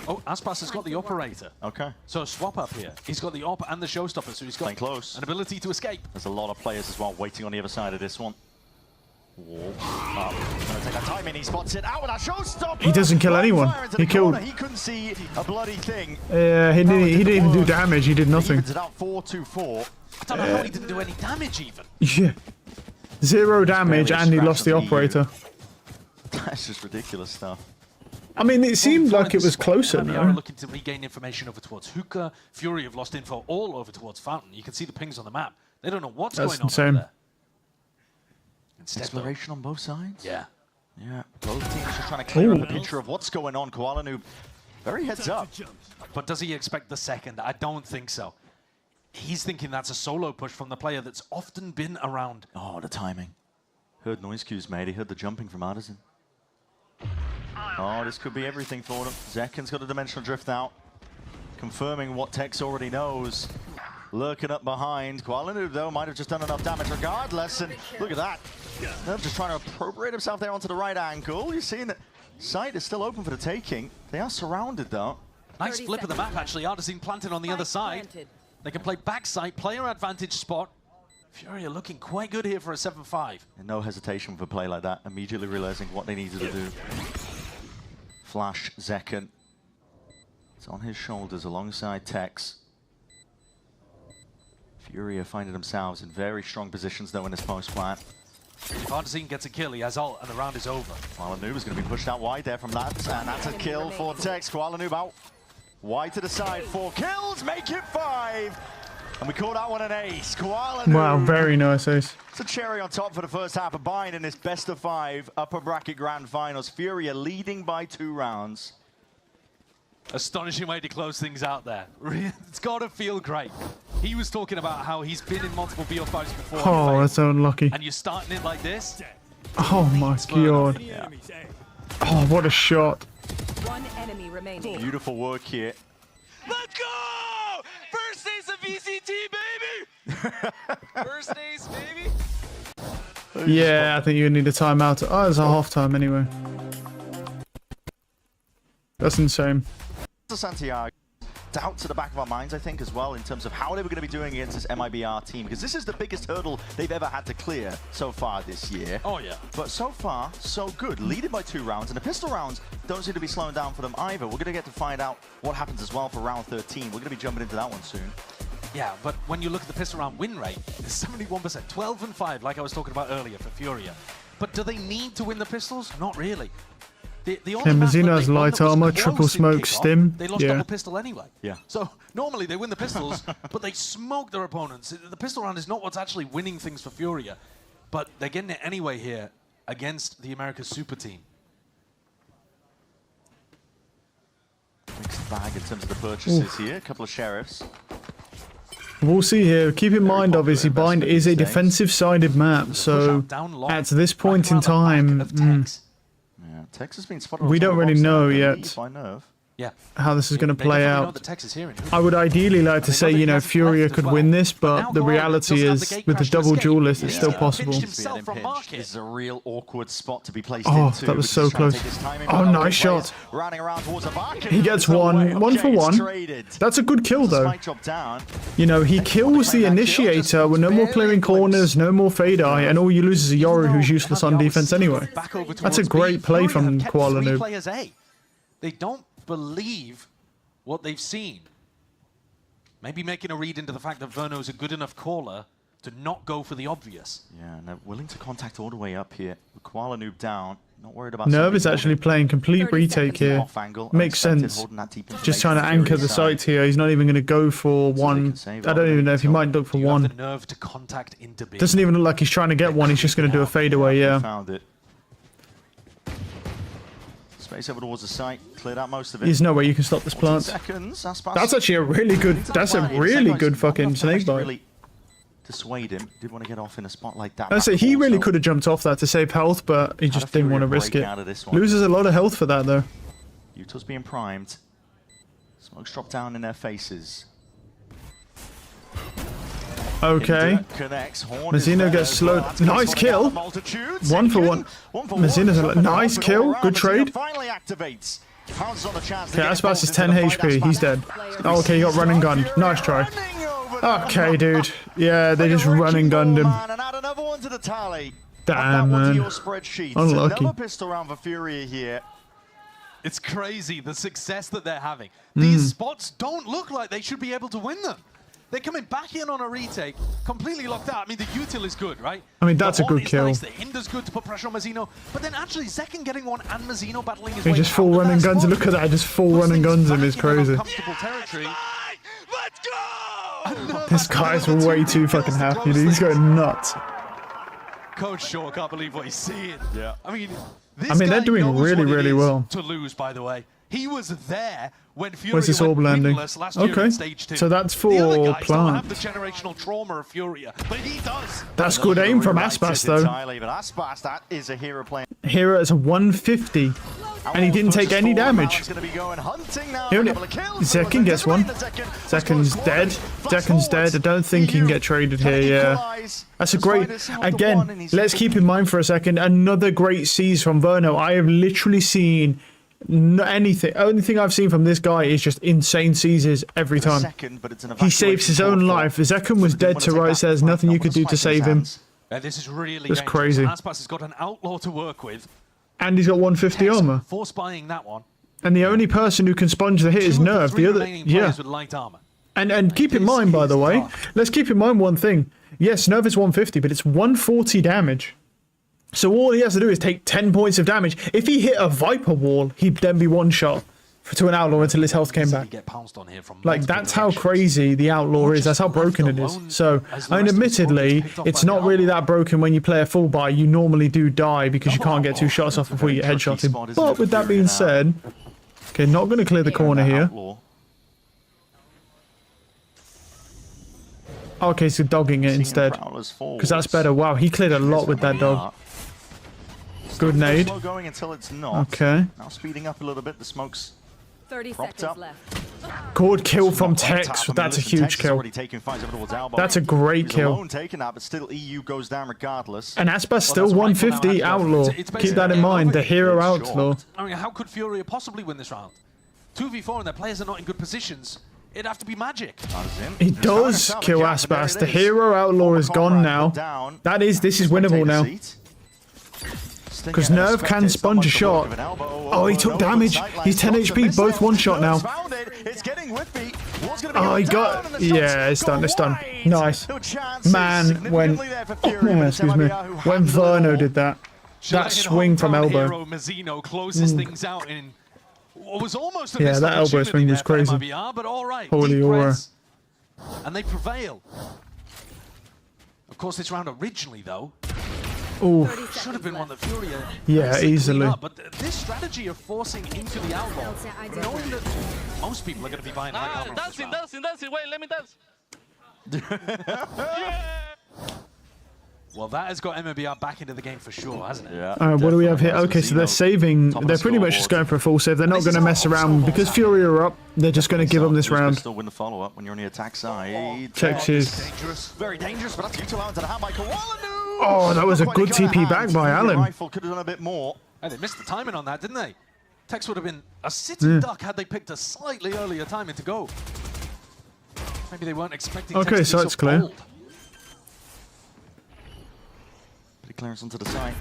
Oh, Aspas has got the operator.
Okay.
So swap up here. He's got the op and the showstopper, so he's got
close.
An ability to escape.
There's a lot of players as well waiting on the other side of this one. Wall up. Gonna take that time in. He spots it out with a showstopper.
He doesn't kill anyone. He killed.
He couldn't see a bloody thing.
Yeah, he didn't even do damage. He did nothing.
He out 4-2-4.
I don't know how he didn't do any damage even.
Yeah. 0 damage and he lost the operator.
That's just ridiculous stuff.
I mean, it seemed like it was closer,
MIBR
though.
are looking to regain information over towards Hookah. FURIA have lost info all over towards Fountain. You can see the pings on the map. They don't know what's going on over there. Instead,
exploration on both sides?
Yeah.
Yeah. Both teams just trying to clear up a picture of what's going on. Koala Noob, very heads up.
But does he expect the second? I don't think so. He's thinking that's a solo push from the player that's often been around.
Oh, the timing. Heard noise cues made. He heard the jumping from Artisan. Oh, this could be everything for them. Zekken's got a dimensional drift out. Confirming what Tex already knows. Lurking up behind. Koala Noob, though, might have just done enough damage regardless. And look at that. Nerve just trying to appropriate himself there onto the right ankle. You're seeing that site is still open for the taking. They are surrounded, though.
Nice flip of the map, actually. Artisan planted on the other side. They can play backside, player advantage spot. FURIA looking quite good here for a 7-5.
And no hesitation for a play like that. Immediately realizing what they needed to do. Flash Zekken. It's on his shoulders alongside Tex. FURIA finding themselves in very strong positions though in this post plant.
If Artisan gets a kill, he has ult and the round is over.
Koala Noob is going to be pushed out wide there from that, and that's a kill for Tex. Koala Noob out wide to the side. 4 kills, make it 5. And we call that one an ace. Koala Noob.
Wow, very nice ace.
It's a cherry on top for the first half of Bind in this best of 5 upper bracket grand finals. FURIA leading by 2 rounds.
Astonishing way to close things out there. It's got to feel great. He was talking about how he's been in multiple BO5s before.
Oh, that's so unlucky.
And you're starting it like this?
Oh my god.
Yeah.
Oh, what a shot.
One enemy remaining.
Beautiful work here.
Let's go! First ace of VCT, baby! First ace, baby!
Yeah, I think you need a timeout. Oh, it's a half time anyway. That's insane.
Santiago. Doubt to the back of our minds, I think, as well, in terms of how they were going to be doing against this MIBR team, because this is the biggest hurdle they've ever had to clear so far this year.
Oh, yeah.
But so far, so good. Leading by 2 rounds, and the pistol rounds don't seem to be slowing down for them either. We're going to get to find out what happens as well for round 13. We're going to be jumping into that one soon.
Yeah, but when you look at the pistol round win rate, it's 71%, 12-5, like I was talking about earlier for FURIA. But do they need to win the pistols? Not really. The only match
Mazino
that
has
they won
light
that was
armor,
close
triple
in
smoke,
kickoff,
stim.
They lost
Yeah.
double pistol anyway.
Yeah.
So normally they win the pistols, but they smoke their opponents. The pistol round is not what's actually winning things for Furia, but they're getting it anyway here against the America's super team.
Mixed bag in terms of the purchases here. A couple of sheriffs.
We'll see here. Keep in mind, obviously, Bind is a defensive-sided map, so at this point in time,
Yeah, Texas has been spotted.
we don't really know yet
By Nerve.
Yeah.
how this is going to play out. I would ideally like to say, you know, Furia could win this, but the reality is, with the double duelist, it's still possible.
This is a real awkward spot to be placed
Oh,
into.
that was so close. Oh, nice shot. He gets one for one. That's a good kill, though. You know, he kills the initiator with no more clearing corners, no more fade eye, and all you lose is a Yoru who's useless on defense anyway. That's a great play from Koala Noob.
They don't believe what they've seen. Maybe making a read into the fact that Verno's a good enough caller to not go for the obvious.
Yeah, and they're willing to contact all the way up here. With Koala Noob down, not worried about...
Nerve is actually playing complete retake here. Makes sense. Just trying to anchor the site here. He's not even going to go for one. I don't even know if he might look for one.
Nerve to contact into B.
Doesn't even look like he's trying to get one. He's just going to do a fadeaway, yeah.
Found it. Space over towards the site, cleared out most of it.
There's no way you can stop this plant. That's actually a really good. That's a really good fucking snake bite.
Really dissuade him. Did want to get off in a spot like that.
I say he really could have jumped off that to save health, but he just didn't want to risk it. Loses a lot of health for that though.
Utah's being primed. Smokes drop down in their faces.
Okay. Mazino gets slowed. Nice kill. 1 for 1. Mazino's a nice kill. Good trade. Okay, Aspas is 10 HP. He's dead. Oh, okay, you got run and gun. Nice try. Okay, dude. Yeah, they just run and gunned him. Damn, man. Unlucky.
Another pistol round for Furia here.
It's crazy, the success that they're having. These spots don't look like they should be able to win them. They're coming back in on a retake, completely locked out. I mean, the util is good, right?
I mean, that's a good kill.
Nice. The hinder's good to put pressure on Mazino, but then actually Zekken getting one and Mazino battling his
He
way
just full running guns. Look at that, just full running guns him is crazy.
Let's go!
This guy's way too fucking happy, dude. He's going nuts.
Coach Shaw can't believe what he's seeing.
Yeah.
I mean,
they're doing really, really well.
To lose, by the way. He was there when Furia
Where's this orb landing? Okay, so that's for plant.
The generational trauma of Furia, but he does.
That's good aim from Aspas though.
That is a hero playing.
Hero is a 150, and he didn't take any damage. Zekken gets one. Zekken's dead. Zekken's dead. I don't think he can get traded here. Yeah, that's a great. Again, let's keep in mind for a second another great seize from Verno. I have literally seen. Anything. Only thing I've seen from this guy is just insane seizes every time. He saves his own life. Zekken was dead to rights. There's nothing you could do to save him.
This is really
That's crazy.
Aspas has got an outlaw to work with.
And he's got 150 armor.
Force buying that one.
And the only person who can sponge the hit is Nerve. The other, yeah.
With light armor.
And keep in mind, by the way, let's keep in mind one thing. Yes, Nerve is 150, but it's 140 damage. So all he has to do is take 10 points of damage. If he hit a Viper wall, he'd then be one shot to an Outlaw until his health came back. Like, that's how crazy the Outlaw is. That's how broken it is. So, I mean, admittedly, it's not really that broken when you play a full buy. You normally do die because you can't get 2 shots off before you get headshotted. But with that being said, okay, not going to clear the corner here. Okay, so dogging it instead. Because that's better. Wow, he cleared a lot with that dog. Good nade. Okay.
Now speeding up a little bit. The smoke's
30 seconds left.
Good kill from Tex. That's a huge kill. That's a great kill. And Aspas still 150 Outlaw. Keep that in mind. The hero Outlaw.
I mean, how could Furia possibly win this round? 2v4 and their players are not in good positions. It'd have to be magic.
He does kill Aspas. The hero Outlaw is gone now. This is winnable now. Because Nerve can sponge a shot. Oh, he took damage. He's 10 HP, both one shot now. Oh, he got... Yeah, it's done, it's done. Nice. Man, when... excuse me. When Verno did that. That swing from elbow.
Hero Mazzino closes things out in what was almost a
that elbow swing was crazy.
MIBR, but all right,
Holy aura.
And they prevail. Of course, this round originally, though, should have been one that FURIA
easily.
Up, but this strategy of forcing into the outlaw, knowing that most people are going to be buying high armor.
Dancing, wait, let me dance.
Well, that has got MIBR back into the game for sure, hasn't it?
Yeah.
All right, what do we have here? Okay, so they're saving. They're pretty much just going for a full save. They're not going to mess around because FURIA are up. They're just going to give them this round.
Still win the follow-up when you're on the attack side.
Check shoes.
Dangerous, very dangerous, but that's you 2 hours and a half by Kawalanu.
Oh, that was a good TP back by Alan.
Rifle could have done a bit more.
Hey, they missed the timing on that, didn't they? Tex would have been a sitting duck had they picked a slightly earlier timing to go. Maybe they weren't expecting Tex to be
so it's clear.
Bold.
Bit of clearance onto the side.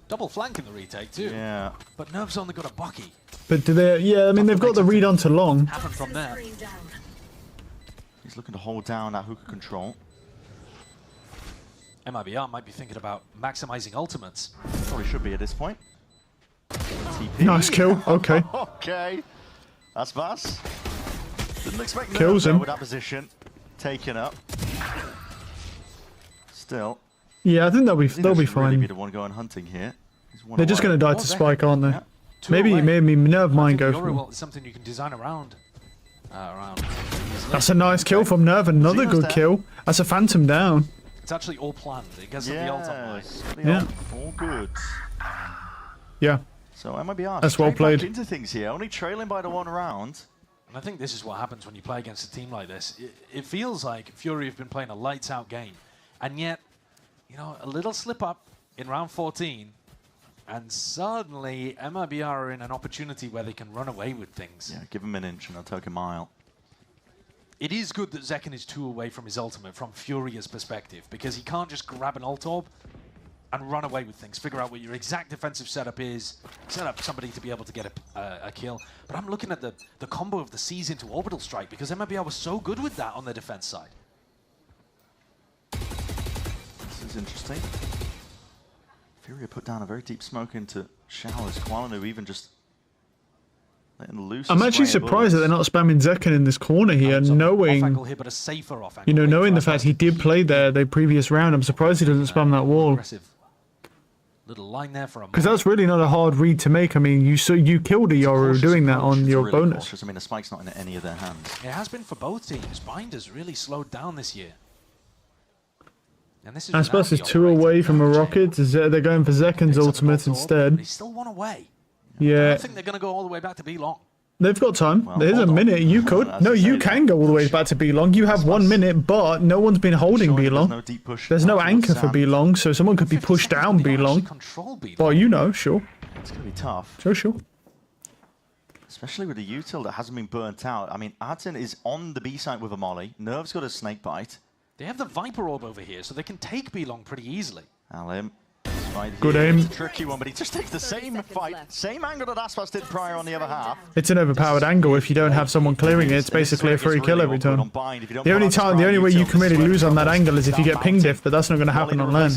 Double flank in the retake too.
Yeah.
But Nerve's only got a Bucky.
But do they? Yeah, I mean they've got the read onto long.
Happen from there.
He's looking to hold down that hookah control.
MIBR might be thinking about maximizing ultimates.
Probably should be at this point. TP.
Nice kill. Okay.
Okay. That's fast. Didn't expect
Kills him
with that position. Taken up. Still.
Yeah, I think they'll be fine.
Really be the one going hunting here.
They're just going to die to Spike, aren't they? Yeah. Maybe Nerve might go for it.
Something you can design around.
That's a nice kill from Nerve. Another good kill. That's a Phantom down.
It's actually all planned. It gets the ult online.
Yeah. All good.
Yeah.
So MIBR
that's well played.
Into things here, only trailing by the 1 round.
And I think this is what happens when you play against a team like this. It feels like FURIA have been playing a lights-out game, and yet, you know, a little slip-up in round 14, and suddenly MIBR are in an opportunity where they can run away with things.
Yeah, give them an inch and they'll take a mile.
It is good that Zekken is 2 away from his ultimate from FURIA's perspective, because he can't just grab an ult orb and run away with things, figure out what your exact defensive setup is, set up somebody to be able to get a kill. But I'm looking at the combo of the C's into orbital strike, because MIBR was so good with that on the defense side.
This is interesting. FURIA put down a very deep smoke into showers. Kawalanu even just letting loose.
I'm actually surprised that they're not spamming Zekken in this corner here, knowing, you know, knowing the fact he did play there the previous round. I'm surprised he doesn't spam that wall.
Little line there for a
because that's really not a hard read to make. I mean, you killed a Yoru doing that on your
really
bonus.
Cautious. I mean, the spike's not in any of their hands.
It has been for both teams. Bind has really slowed down this year. And this is
I suppose it's 2 away from a rocket. They're going for Zekken's ultimate instead.
He's still 1 away.
Yeah.
I don't think they're going to go all the way back to B-Long.
They've got time. Well, there's a minute. You could. No, you can go all the way back to B-Long. You have 1 minute, but no one's been holding B-Long. There's no anchor for B-Long, so someone could be pushed down B-Long. Well, you know, sure.
It's going to be tough.
Sure.
Especially with the util that hasn't been burnt out. I mean, Artin is on the B side with a molly. Nerve's got a snake bite.
They have the Viper Orb over here, so they can take B-Long pretty easily.
Alim.
Good aim.
It's a tricky one, but he just takes the same fight, same angle that Aspas did prior on the other half.
It's an overpowered angle. If you don't have someone clearing it, it's basically a free kill every time. The only way you can really lose on that angle is if you get ping diff, but that's not going to happen on land.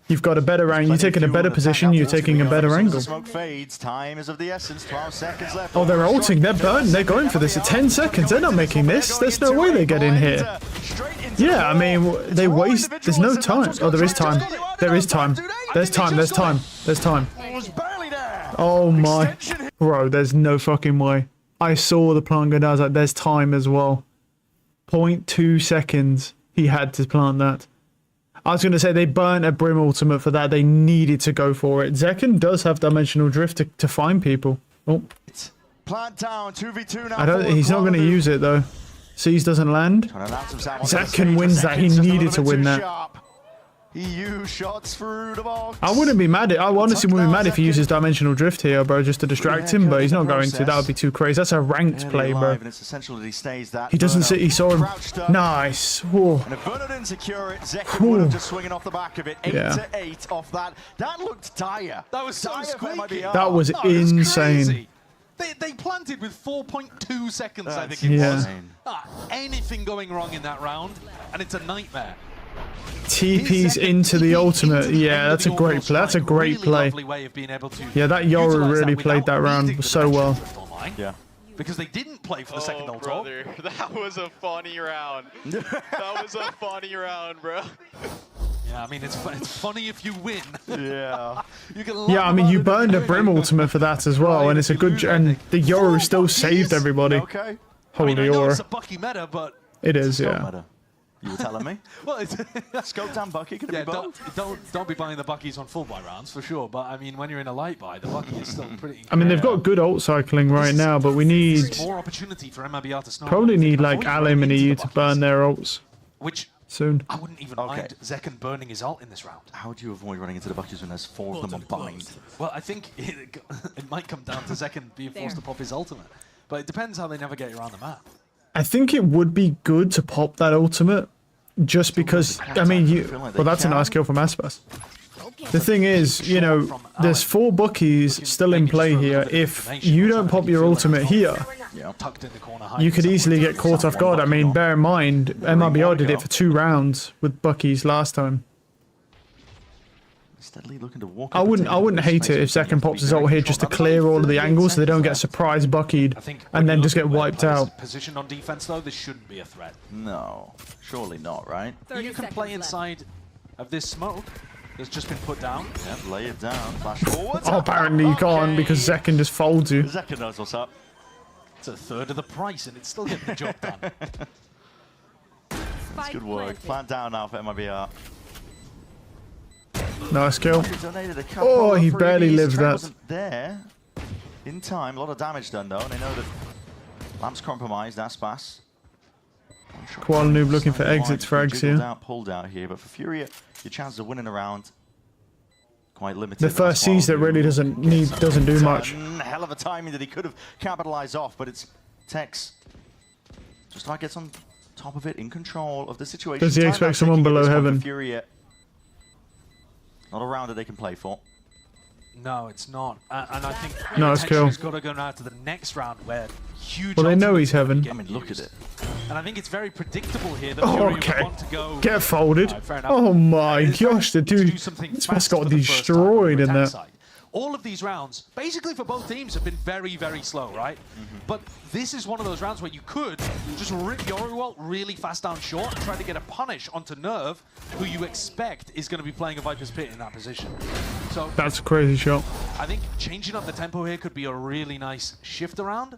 You've got a better angle. You're taking a better position. You're taking a better angle.
Smoke fades. Time is of the essence. 12 seconds left.
Oh, they're ulting. They're burning. They're going for this at 10 seconds. They're not making this. There's no way they get in here. Yeah, I mean, they waste. There's no time. Oh, there is time. There is time. There's time. There's time. There's time. Oh my. Bro, there's no fucking way. I saw the plant go down. I was like, there's time as well. 0.2 seconds. He had to plant that. I was going to say they burnt a Brim ultimate for that. They needed to go for it. Zekken does have dimensional drift to find people. Oh.
Plant down, 2v2 now.
He's not going to use it though. Seize doesn't land. Zekken wins that. He needed to win that.
EU shots through the box.
I wouldn't be mad. I honestly wouldn't be mad if he uses dimensional drift here, bro, just to distract him. But he's not going to. That would be too crazy. That's a ranked play, bro.
It's essential that he stays that.
He doesn't sit. He saw him. Nice. Whoa.
And if Bernard didn't secure it, Zekken would have just swinging off the back of it. 8-8 off that. That looked dire.
That was so squeaky.
That was insane.
They planted with 4.2 seconds, I think it was. Anything going wrong in that round, and it's a nightmare.
TPs into the ultimate. Yeah, that's a great play. That's a great play. Yeah, that Yoru really played that round so well.
Yeah.
Because they didn't play for the second ult.
Brother, that was a funny round. That was a funny round, bro.
Yeah, I mean, it's funny if you win.
Yeah.
Yeah, I mean, you burned a Brim ultimate for that as well, and it's a good... And the Yoru still saved everybody.
Okay.
Holy
I mean, I know
Aura.
it's a Bucky meta, but...
It is, yeah.
Meta. You were telling me?
Well, it's...
Scope down Bucky, could it be both?
Don't be buying the Buckies on full buy rounds, for sure. But, I mean, when you're in a light buy, the Bucky is still pretty...
I mean, they've got good ult cycling right now, but we need...
More opportunity for MIBR to snowball.
Probably need, like, Alim and EU to burn their ults.
Which...
Soon.
I wouldn't even mind Zekken burning his ult in this round.
How do you avoid running into the Buckies when there's 4 of them on bind?
Well, I think it might come down to Zekken being forced to pop his ultimate. But it depends how they navigate around the map.
I think it would be good to pop that ultimate, just because, I mean, well, that's a nice kill from Aspas. The thing is, you know, there's 4 Buckies still in play here. If you don't pop your ultimate here, you could easily get caught off guard. I mean, bear in mind, MIBR did it for 2 rounds with Buckies last time. I wouldn't hate it if Zekken pops his ult here just to clear all of the angles so they don't get surprise Buckied and then just get wiped out.
Position on defense though, this shouldn't be a threat.
No, surely not, right?
You can play inside of this smoke that's just been put down.
Yep, lay it down, flash forward.
Oh, apparently you can't because Zekken just folds you.
Zekken knows what's up.
It's a third of the price and it's still getting the job done.
That's good work. Plant down now for MIBR.
Nice kill. Oh, he barely lived that.
Wasn't there in time. A lot of damage done though, and they know that Lamp's compromised. Aspas.
Koala Noob looking for exits for eggs here.
Pulled out here, but for Furia, your chances of winning a round quite limited.
The first C's that really doesn't do much.
Hell of a timing that he could have capitalized off, but it's Tex. Just like gets on top of it, in control of the situation.
Does he expect someone below heaven?
Furia. Not a round that they can play for.
No, it's not. And I think
no, it's cool.
He's got to go now to the next round where huge.
Well, they know he's heaven.
I mean, look at it.
And I think it's very predictable here that Furia would want to go.
Get folded. Oh my gosh, the dude, this man's got destroyed in that.
All of these rounds, basically for both teams, have been very, very slow, right? But this is one of those rounds where you could just rip Yoru ult really fast down short and try to get a punish onto Nerve, who you expect is going to be playing a Viper's Pit in that position. So
that's a crazy shot.
I think changing up the tempo here could be a really nice shift around.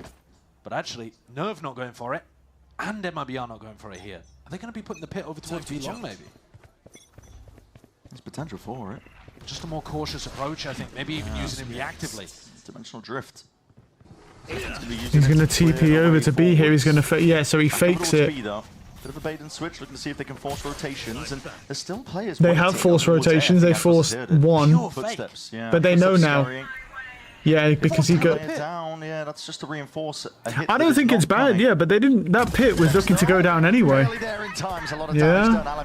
But actually, Nerve not going for it, and MIBR not going for it here. Are they going to be putting the pit over towards B-Long, maybe?
There's potential for it.
Just a more cautious approach, I think. Maybe even using it reactively.
Dimensional drift.
He's going to TP over to B here. He's going to yeah, so he fakes it.
Bit of a bait and switch, looking to see if they can force rotations, and there's still players.
They have forced rotations. They forced one, but they know now. Yeah, because he got.
Yeah, that's just to reinforce.
I don't think it's bad. Yeah, but they didn't. That pit was looking to go down anyway. Yeah,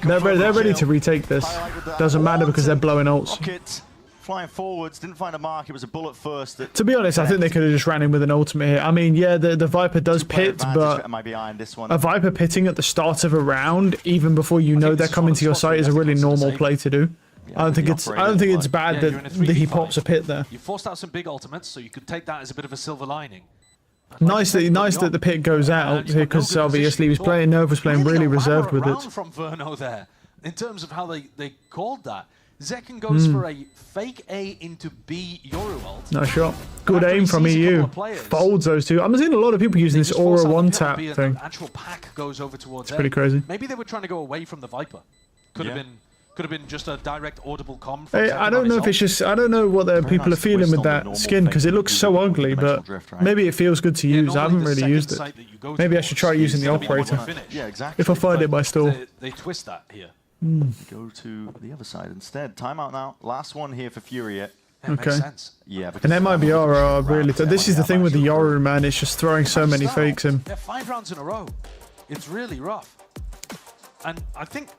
they're ready to retake this. Doesn't matter because they're blowing ults.
Flying forwards, didn't find a mark. It was a bullet first.
To be honest, I think they could have just ran in with an ultimate here. I mean, yeah, the Viper does pit, but a Viper pitting at the start of a round, even before you know they're coming to your site, is a really normal play to do. I don't think it's bad that he pops a pit there.
You forced out some big ultimates, so you could take that as a bit of a silver lining.
Nice that the pit goes out here, because obviously Nerve was playing really reserved with it.
From Verno there, in terms of how they called that. Zekken goes for a fake A into B Yoru ult.
Nice shot. Good aim from EU. Folds those two. I'm seeing a lot of people using this Aura one tap thing.
Actual pack goes over towards
it's pretty crazy.
Maybe they were trying to go away from the Viper. Could have been just a direct audible comm.
Hey, I don't know if it's just, I don't know what the people are feeling with that skin, because it looks so ugly, but maybe it feels good to use. I haven't really used it. Maybe I should try using the operator.
Yeah, exactly.
If I find it by stall.
They twist that here.
Go to the other side instead. Timeout now. Last one here for Furia.
Okay.
Yeah,
and MIBR are really. This is the thing with the Yoru, man. It's just throwing so many fakes in.
Yeah, 5 rounds in a row. It's really rough. And I think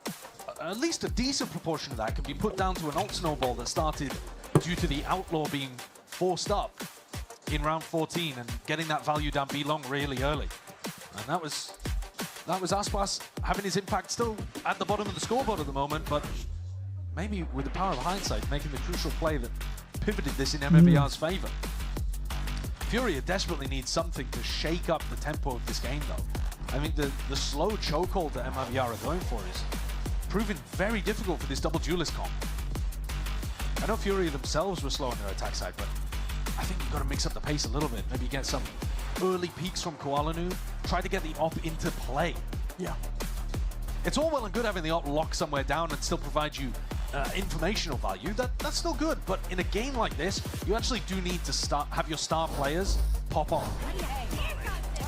at least a decent proportion of that can be put down to an ult snowball that started due to the Outlaw being forced up in round 14 and getting that value down B long really early. And that was That was Aspas having his impact still at the bottom of the scoreboard at the moment, but maybe with the power of hindsight, making the crucial play that pivoted this in MIBR's favor. FURIA desperately needs something to shake up the tempo of this game, though. I think the slow chokehold that MIBR are going for is proving very difficult for this double duelist comp. I know FURIA themselves were slow on their attack side, but I think you've got to mix up the pace a little bit. Maybe get some early peaks from Koalanu. Try to get the op into play.
Yeah.
It's all well and good having the op lock somewhere down and still provide you informational value. That's still good, but in a game like this, you actually do need to have your star players pop on.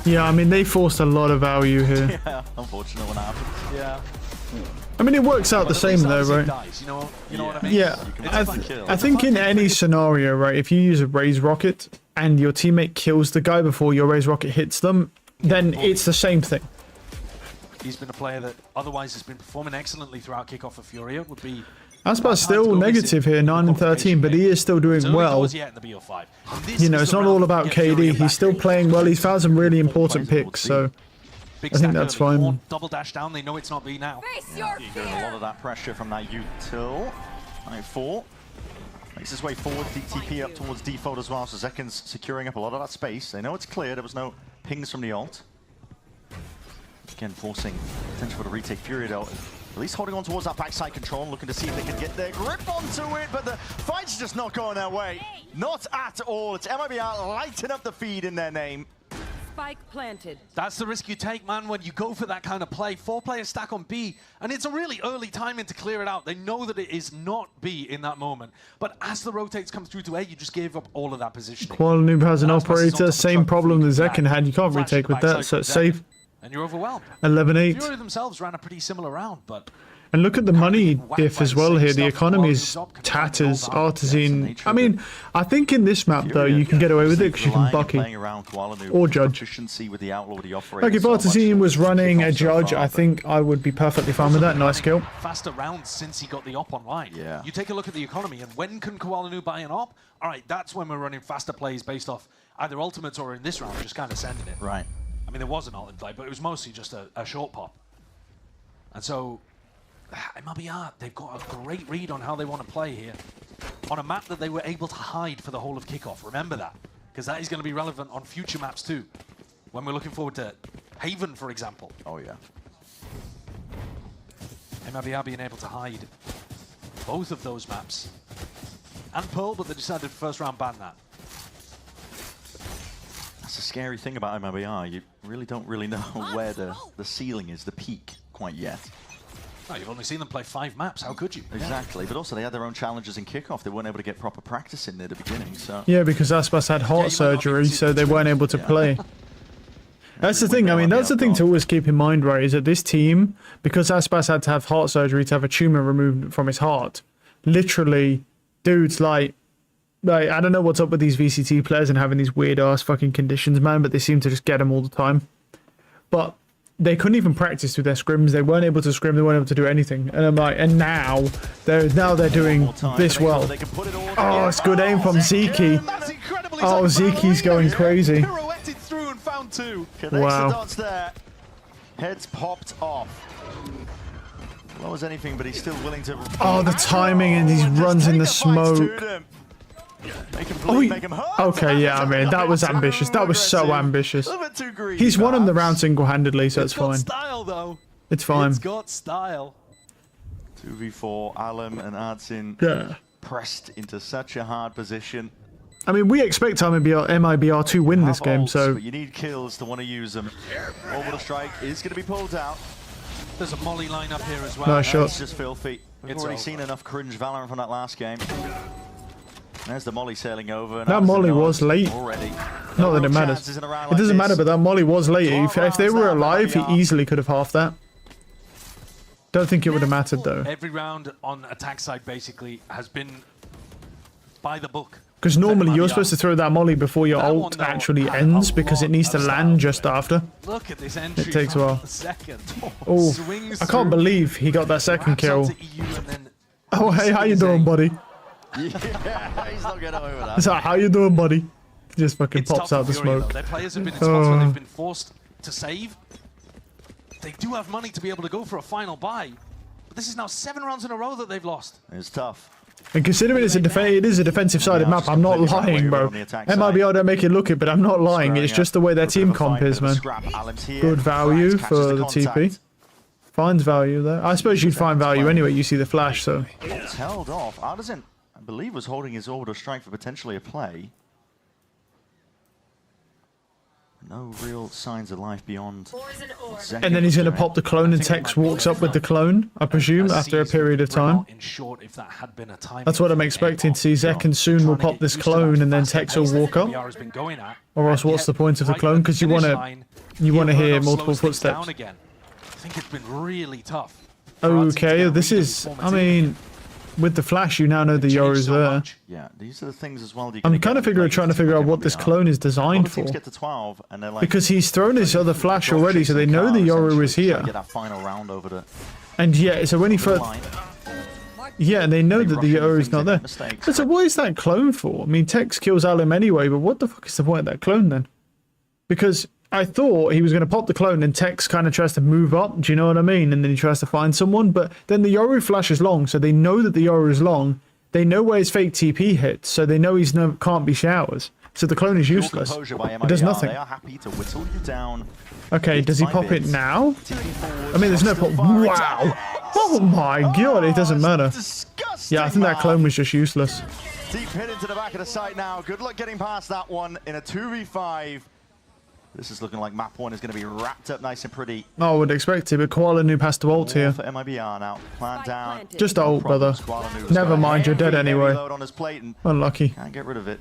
Yeah, I mean, they forced a lot of value here.
Yeah, unfortunate when that happens. Yeah.
I mean, it works out the same though, right?
You know what I mean?
Yeah, I think in any scenario, right, if you use a raise rocket and your teammate kills the guy before your raise rocket hits them, then it's the same thing.
He's been a player that otherwise has been performing excellently throughout kickoff for FURIA. Would be
Aspas still negative here, 9 and 13, but he is still doing well. You know, it's not all about KD. He's still playing well. He's found some really important picks, so I think that's fine.
Double dash down. They know it's not B now.
A lot of that pressure from that util. 9-4 makes his way forward. DTP up towards default as well. So Zekin's securing up a lot of that space. They know it's clear. There was no pings from the ult. Again, forcing potential for the retake. FURIA though, at least holding on towards that backside control and looking to see if they can get their grip onto it, but the fight's just not going their way. Not at all. It's MIBR lighting up the feed in their name.
Spike planted.
That's the risk you take, man, when you go for that kind of play. 4-player stack on B, and it's a really early timing to clear it out. They know that it is not B in that moment, but as the rotates come through to A, you just gave up all of that positioning.
Koalanu has an operator, same problem that Zekin had. You can't retake with that, so it's safe.
And you're overwhelmed.
11-8.
FURIA themselves ran a pretty similar round, but...
And look at the money diff as well here. The economy is tatters, Artisan. I mean, I think in this map, though, you can get away with it because you can bucky or judge. Like if Artisan was running a judge, I think I would be perfectly fine with that. Nice kill.
Faster rounds since he got the op online.
Yeah.
You take a look at the economy, and when can Koalanu buy an op? All right, that's when we're running faster plays based off either ultimates or in this round, just kind of sending it.
Right.
I mean, there was an ult in play, but it was mostly just a short pop. And so, MIBR, they've got a great read on how they want to play here. On a map that they were able to hide for the whole of kickoff. Remember that, because that is going to be relevant on future maps too. When we're looking forward to Haven, for example.
Oh, yeah.
MIBR being able to hide both of those maps. And Pearl, but they decided first round ban that.
That's the scary thing about MIBR. You really don't know where the ceiling is, the peak, quite yet.
No, you've only seen them play 5 maps. How could you?
Exactly, but also they had their own challenges in kickoff. They weren't able to get proper practice in there at the beginning. So
yeah, because Aspas had heart surgery, so they weren't able to play. That's the thing. I mean, that's the thing to always keep in mind, right? Is that this team, because Aspas had to have heart surgery to have a tumor removed from his heart, literally, dudes like I don't know what's up with these VCT players and having these weird ass fucking conditions, man, but they seem to just get them all the time. But they couldn't even practice through their scrims. They weren't able to scrim. They weren't able to do anything. And I'm like, and now they're doing this well. Oh, it's good aim from Zeki. Oh, Zeki's going crazy.
Through and found 2.
Wow.
Heads popped off. Well, was anything, but he's still willing to.
Oh, the timing and these runs in the smoke. Okay, yeah, I mean, that was ambitious. That was so ambitious. He's won him the round single-handedly, so it's fine.
Style, though.
It's fine.
It's got style.
2v4, Alum and Artsin pressed into such a hard position.
I mean, we expect MIBR to win this game, so...
But you need kills to want to use them. Orbital Strike is going to be pulled out.
There's a molly line up here as well.
Nice shot.
It's just filthy. We've already seen enough cringe Valorant from that last game. There's the molly sailing over. And
that molly was late.
Already.
Not that it matters. It doesn't matter, but that molly was late. If they were alive, he easily could have halved that. Don't think it would have mattered, though.
Every round on attack side, basically, has been by the book.
Because normally you're supposed to throw that molly before your ult actually ends, because it needs to land just after.
Look at this entry.
It takes a while.
Second.
Oh, I can't believe he got that second kill. Oh, hey, how you doing, buddy?
Yeah, he's not getting away with that.
It's like, how you doing, buddy? He just fucking pops out the smoke.
Their players have been in spots where they've been forced to save. They do have money to be able to go for a final buy. But this is now 7 rounds in a row that they've lost.
It's tough.
And considering it is a defensive-sided map, I'm not lying, bro. MIBR don't make it look it, but I'm not lying. It's just the way their team comp is, man. Good value for the TP. Finds value there. I suppose you'd find value anyway. You see the flash, so.
It's held off. Artisan, I believe, was holding his orbital strike for potentially a play. No real signs of life beyond.
And then he's going to pop the clone, and Tex walks up with the clone, I presume, after a period of time. That's what I'm expecting to see. Zekken soon will pop this clone, and then Tex will walk up. Or else, what's the point of the clone? Because you want to hear multiple footsteps.
I think it's been really tough.
Okay, this is. I mean, with the flash, you now know the Yoru's there.
Yeah, these are the things as well.
I'm kind of trying to figure out what this clone is designed for.
Get to 12 and they're like,
because he's thrown his other flash already, so they know the Yoru is here.
Get that final round over to
and yeah, so when he first, yeah, and they know that the Yoru is not there. But so what is that clone for? I mean, Tex kills Alim anyway, but what the fuck is the point of that clone then? Because I thought he was going to pop the clone and Tex kind of tries to move up, do you know what I mean? And then he tries to find someone, but then the Yoru flash is long, so they know that the Yoru is long. They know where his fake TP hits, so they know he's can't be showers. So the clone is useless. It does nothing.
They are happy to whittle you down.
Okay, does he pop it now? I mean, there's no pop. Wow! Oh my god, it doesn't matter. Yeah, I think that clone was just useless.
Deep hit into the back of the site now. Good luck getting past that one in a 2v5. This is looking like map 1 is going to be wrapped up nice and pretty.
I would expect it, but Koala Nu passed to ult here.
For MIBR now. Plant down.
Just ult, brother. Never mind, you're dead anyway. Unlucky.
Can't get rid of it.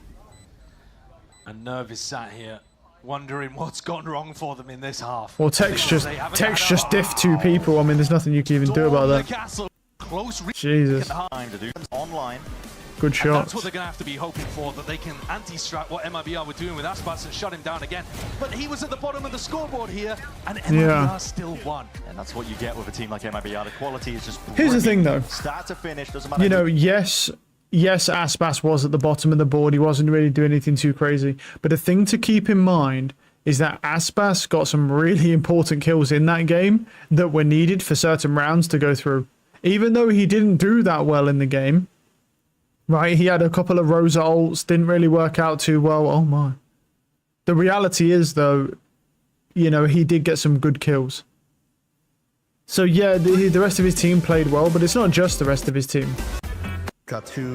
And Nerve is sat here wondering what's gone wrong for them in this half.
Well, Tex just diffed 2 people. I mean, there's nothing you can even do about that. Jesus.
Online.
Good shot.
That's what they're going to have to be hoping for, that they can anti-strat what MIBR were doing with Aspas and shut him down again. But he was at the bottom of the scoreboard here, and MIBR still won.
And that's what you get with a team like MIBR. The quality is just brilliant.
Here's the thing, though.
Start to finish, doesn't matter.
You know, yes, Aspas was at the bottom of the board. He wasn't really doing anything too crazy. But the thing to keep in mind is that Aspas got some really important kills in that game that were needed for certain rounds to go through. Even though he didn't do that well in the game, right, he had a couple of Rosa ults, didn't really work out too well. Oh my. The reality is, though, you know, he did get some good kills. So yeah, the rest of his team played well, but it's not just the rest of his team.
Got 2.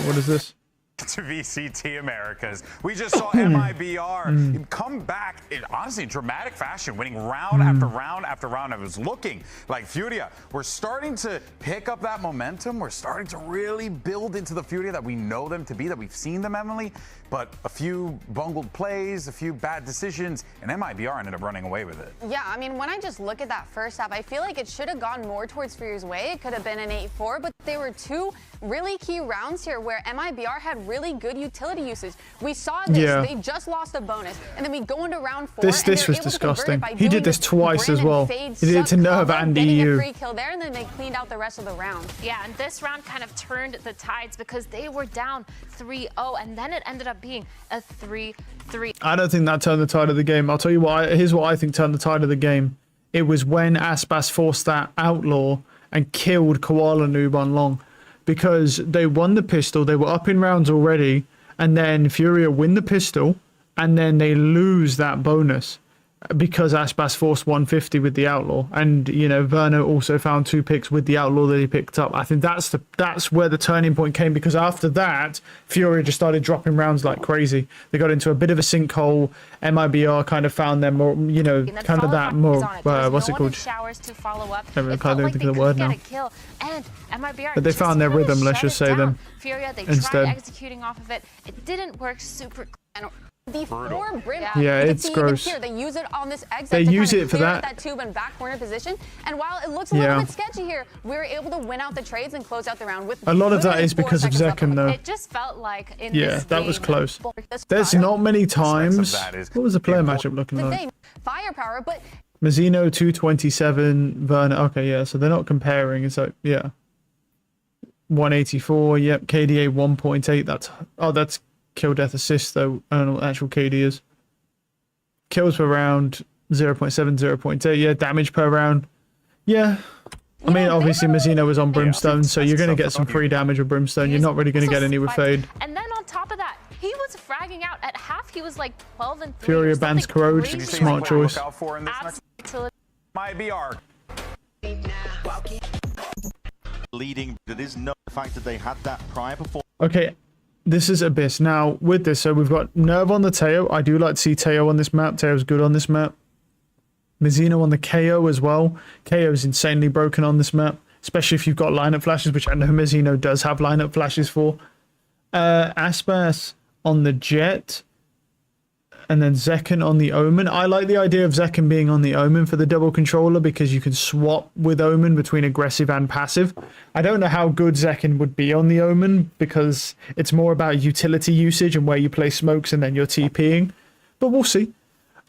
What is this?
To VCT Americas. We just saw MIBR come back in honestly dramatic fashion, winning round after round after round. It was looking like FURIA. We're starting to pick up that momentum. We're starting to really build into the FURIA that we know them to be, that we've seen them, Emily. But a few bungled plays, a few bad decisions, and MIBR ended up running away with it.
Yeah, I mean, when I just look at that first half, I feel like it should have gone more towards FURIA's way. It could have been an 8-4, but there were 2 really key rounds here where MIBR had really good utility usage. We saw this.
Yeah.
They just lost a bonus, and then we go into round 4.
This was disgusting. He did this twice as well. He did it to Nerve and EU.
A free kill there, and then they cleaned out the rest of the round.
Yeah, and this round kind of turned the tides because they were down 3-0, and then it ended up being a 3-3.
I don't think that turned the tide of the game. I'll tell you what. Here's what I think turned the tide of the game. It was when Aspas forced that outlaw and killed Koala Noob on long. Because they won the pistol, they were up in rounds already, and then FURIA win the pistol, and then they lose that bonus because Aspas forced 150 with the outlaw, and you know Verno also found 2 picks with the outlaw that he picked up. I think that's where the turning point came, because after that FURIA just started dropping rounds like crazy. They got into a bit of a sinkhole. MIBR kind of found them more, you know, kind of that more what's it called?
Showers to follow up.
I can't think of the word now.
And MIBR
but they found their rhythm. Let's just say them.
FURIA, they
instead
tried executing off of it. It didn't work super.
The 4 brim.
Yeah, it's gross.
Here, they use it on this exit.
They use it for that
tube and back corner position. And while it looks a little bit sketchy here, we were able to win out the trades and close out the round with.
A lot of that is because of Zekken, though.
It just felt like in this
that was close. There's not many times. What was the player matchup looking like?
Firepower, but
Mazzino 227, Verna. Okay, yeah. So they're not comparing. It's like 184. Yep. KDA 1.8. That's kill death assist though. I don't know what actual KD is. Kills per round 0.7, 0.8. Yeah, damage per round. Yeah. I mean, obviously Mazzino was on Brimstone, so you're going to get some free damage with Brimstone. You're not really going to get any with Fade.
And then on top of that, he was fragging out at half. He was like 12 and 3.
Furia bans Corrode. Smart choice.
MIBR.
Leading, but it is no the fact that they had that prior performance.
Okay, this is Abyss. Now, with this, so we've got Nerve on the Teo. I do like to see Teo on this map. Teo's good on this map. Mizzino on the KO as well. KO is insanely broken on this map, especially if you've got lineup flashes, which I know Mizzino does have lineup flashes for. Aspas on the Jet. And then Zekken on the Omen. I like the idea of Zekken being on the Omen for the double controller because you can swap with Omen between aggressive and passive. I don't know how good Zekken would be on the Omen because it's more about utility usage and where you play smokes and then you're TPing. But we'll see.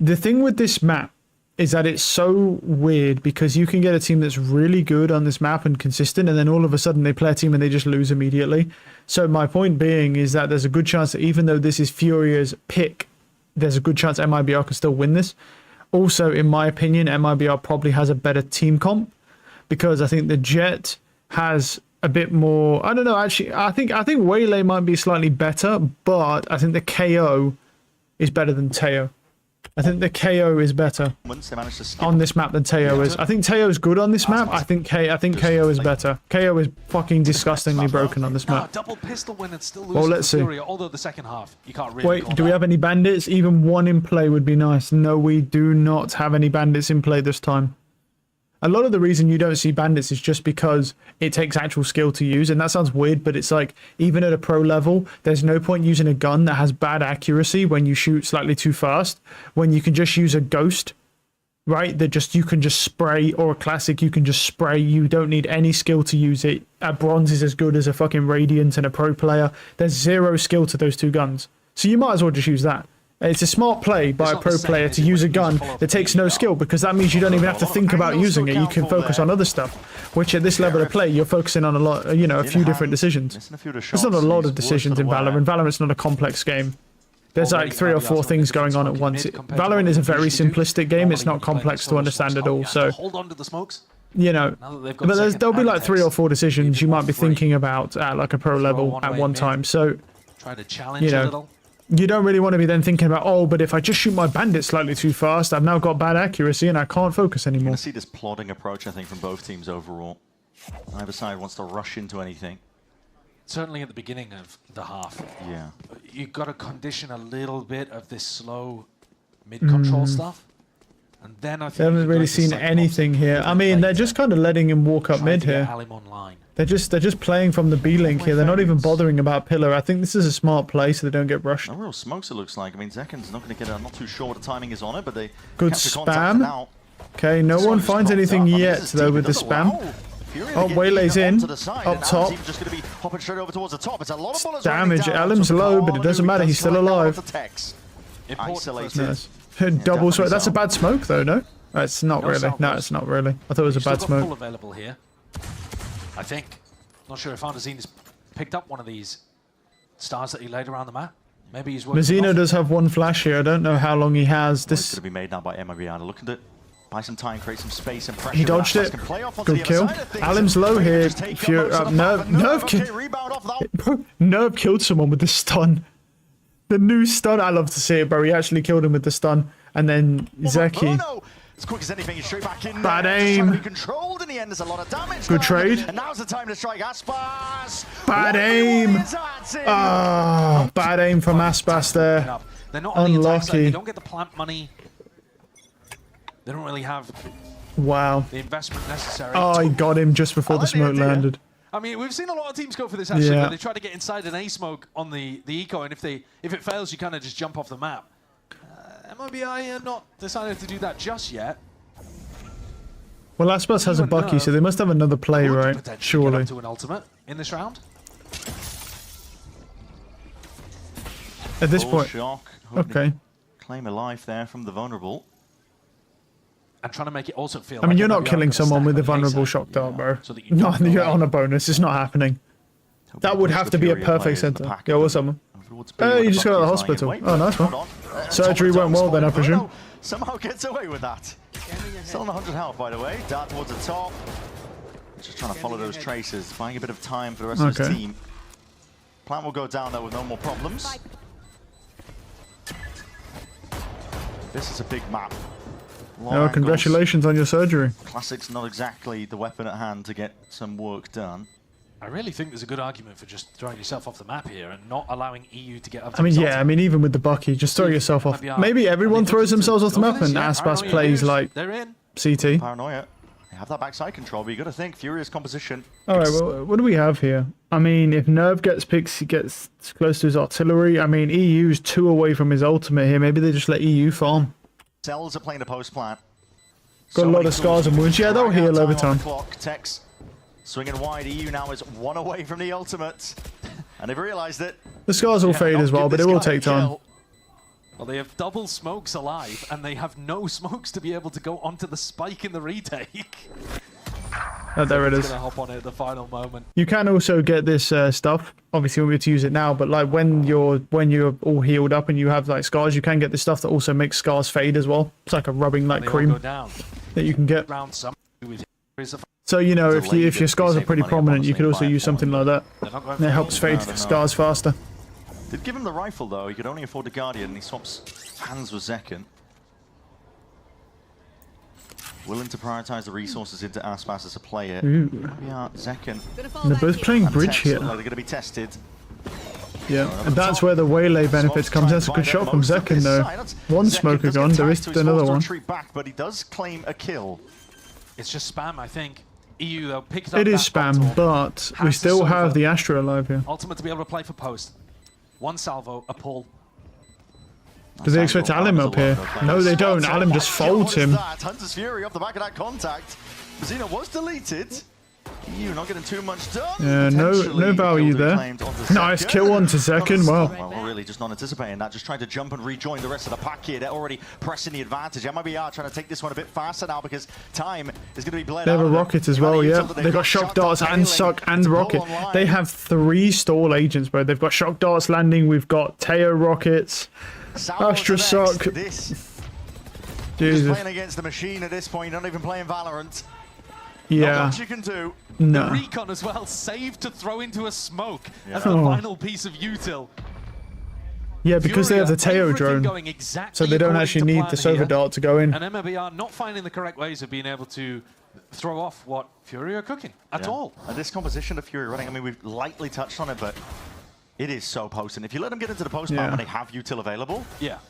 The thing with this map is that it's so weird because you can get a team that's really good on this map and consistent, and then all of a sudden they play a team and they just lose immediately. So my point being is that there's a good chance that even though this is Furia's pick, there's a good chance MIBR can still win this. Also, in my opinion, MIBR probably has a better team comp because I think the Jet has a bit more. I don't know. Actually, I think Waylay might be slightly better, but I think the KO is better than Teo. I think the KO is better on this map than Teo is. I think Teo is good on this map. I think KO is better. KO is fucking disgustingly broken on this map.
Double pistol win and still lose.
Well, let's see.
Although the second half, you can't really.
Wait, do we have any bandits? Even one in play would be nice. No, we do not have any bandits in play this time. A lot of the reason you don't see bandits is just because it takes actual skill to use, and that sounds weird, but it's like, even at a pro level, there's no point using a gun that has bad accuracy when you shoot slightly too fast, when you can just use a ghost, right, that you can just spray, or a classic, you can just spray, you don't need any skill to use it. A bronze is as good as a fucking Radiant and a pro player. There's zero skill to those two guns, so you might as well just use that. It's a smart play by a pro player to use a gun that takes no skill, because that means you don't even have to think about using it. You can focus on other stuff, which at this level of play, you're focusing on a lot, you know, a few different decisions. There's not a lot of decisions in Valorant. Valorant's not a complex game. There's like 3 or 4 things going on at once. Valorant is a very simplistic game. It's not complex to understand at all. So, you know, but there'll be like 3 or 4 decisions you might be thinking about at like a pro level at one time. So, you know, you don't really want to be then thinking about, oh, but if I just shoot my bandit slightly too fast, I've now got bad accuracy and I can't focus anymore.
You're going to see this plodding approach, I think, from both teams overall. Neither side wants to rush into anything.
Certainly at the beginning of the half.
Yeah.
You've got to condition a little bit of this slow mid-control stuff. And then I think
they haven't really seen anything here. I mean, they're just kind of letting him walk up mid here. They're just playing from the B-link here. They're not even bothering about pillar. I think this is a smart play so they don't get rushed.
No real smokes, it looks like. I mean, Zekken's not going to get it. I'm not too sure what the timing is on it, but they
good spam. Okay, no one finds anything yet though with the spam. Oh, Waylay's in up top. Damage. Alim's low, but it doesn't matter. He's still alive. Nice. Double smoke. That's a bad smoke though, no? It's not really. No, it's not really. I thought it was a bad smoke.
Available here. I think. Not sure if Andazine has picked up one of these stars that he laid around the map. Maybe he's working.
Mazzino does have one flash here. I don't know how long he has. This
could be made now by MIBR. Look at it. Buy some time, create some space and pressure.
He dodged it. Good kill. Alim's low here. Nerve killed someone with the stun. The new stun. I love to see it, bro. He actually killed him with the stun. And then Zeki.
As quick as anything, he's straight back in.
Bad aim.
Controlled in the end. There's a lot of damage.
Good trade.
And now's the time to strike Aspas.
Bad aim. Ah, bad aim from Aspas there.
They're not
unlucky.
They don't get the plant money. They don't really have
the
investment necessary.
Oh, he got him just before the smoke landed.
I mean, we've seen a lot of teams go for this actually, where they try to get inside an A smoke on the eco, and if it fails, you kind of just jump off the map. MIBR have not decided to do that just yet.
Well, Aspas has a Bucky, so they must have another play, right? Surely.
To an ultimate in this round.
At this point, okay.
Claim a life there from the vulnerable.
And trying to make it also feel.
I mean, you're not killing someone with a vulnerable shock dart, bro. So not on a bonus. It's not happening. That would have to be a perfect center. Yeah, what's up, man?
towards B.
You just got out of the hospital. Oh, nice one. Surgery went well then, I presume.
Somehow gets away with that. Still on 100 health, by the way. Dart towards the top. Just trying to follow those traces, buying a bit of time for the rest of his team. Plant will go down there with no more problems. This is a big map.
Oh, congratulations on your surgery.
Classic's not exactly the weapon at hand to get some work done.
I really think there's a good argument for just throwing yourself off the map here and not allowing EU to get up to
I mean, yeah, I mean, even with the Bucky, just throw yourself off. Maybe everyone throws themselves off the map and Aspas plays like CT.
Paranoia. They have that backside control, but you got to think Furia's composition.
All right, well, what do we have here? I mean, if Nerve gets picks, he gets close to his artillery. I mean, EU's 2 away from his ultimate here. Maybe they just let EU farm.
Cells are playing the post plant.
Got a lot of scars and wounds. Yeah, they'll heal over time.
Tex swinging wide. EU now is 1 away from the ultimate, and they've realised it.
The scars will fade as well, but it will take time.
Well, they have double smokes alive, and they have no smokes to be able to go onto the spike in the retake.
Oh, there it is.
Gonna hop on it at the final moment.
You can also get this stuff. Obviously, we won't be able to use it now, but like when you're all healed up and you have like scars, you can get this stuff that also makes scars fade as well. It's like a rubbing like cream that you can get. So you know, if your scars are pretty prominent, you could also use something like that. And it helps fade scars faster.
Did give him the rifle though. He could only afford the Guardian, and he swaps hands with Zekken. Willing to prioritize the resources into Aspas as a player. Yeah, Zekken.
And they're both playing bridge here.
Like they're going to be tested.
Yeah, and that's where the waylay benefits comes. That's a good shot from Zekken though. One smoker gone. There is another one.
Back, but he does claim a kill.
It's just spam, I think. EU though picked up.
It is spam, but we still have the Astra alive here.
Ultimate to be able to play for post. 1 salvo, a pull.
Do they expect Alim up here? No, they don't. Alim just folds him.
Hunter's Fury off the back of that contact. Mazino was deleted. EU not getting too much done.
Yeah, no value there. Nice kill on to Zekken. Wow.
Well, really just not anticipating that. Just trying to jump and rejoin the rest of the pack here. They're already pressing the advantage. MIBR trying to take this one a bit faster now because time is going to be bled
out. They have a
of
rocket as well, yeah. They've got shock darts and suck and rocket. They have 3 stall agents, bro. They've got shock darts landing. We've got Teo rockets. Astra suck.
Jesus. Playing against the machine at this point. Not even playing Valorant.
Yeah.
Not much you can do.
No.
The recon as well, saved to throw into a smoke as the final piece of util.
Yeah, because they have the Teo drone, so they don't actually need the Sova dart to go in.
And MIBR not finding the correct ways of being able to throw off what FURIA are cooking at all.
And this composition of FURIA running, I mean, we've lightly touched on it, but it is so potent. If you let them get into the post map and they have util available,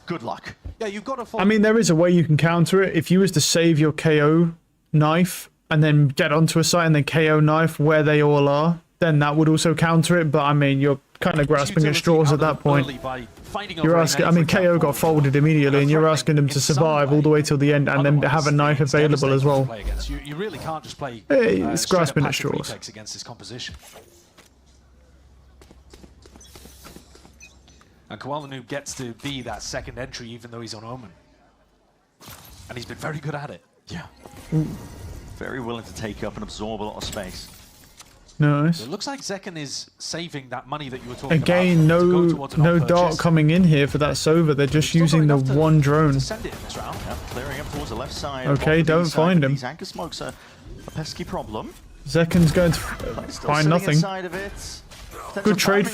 good luck.
Yeah, you've got to.
I mean, there is a way you can counter it. If you was to save your KO knife and then get onto a site and then KO knife where they all are, then that would also counter it. But I mean, you're kind of grasping at straws at that point. You're asking, I mean, KO got folded immediately, and you're asking them to survive all the way till the end and then have a knife available as well.
You really can't just play.
It's grasping at straws.
Against this composition. And Koala Noob gets to be that second entry even though he's on Omen. And he's been very good at it.
Yeah. Very willing to take up and absorb a lot of space.
Nice.
It looks like Zekken is saving that money that you were talking
again,
about.
no dart coming in here for that Sova. They're just using the one drone.
Send it in this round.
Clearing up towards the left side.
Okay, don't find him.
These anchor smokes are a pesky problem.
Zekken's going to find nothing. Good trade.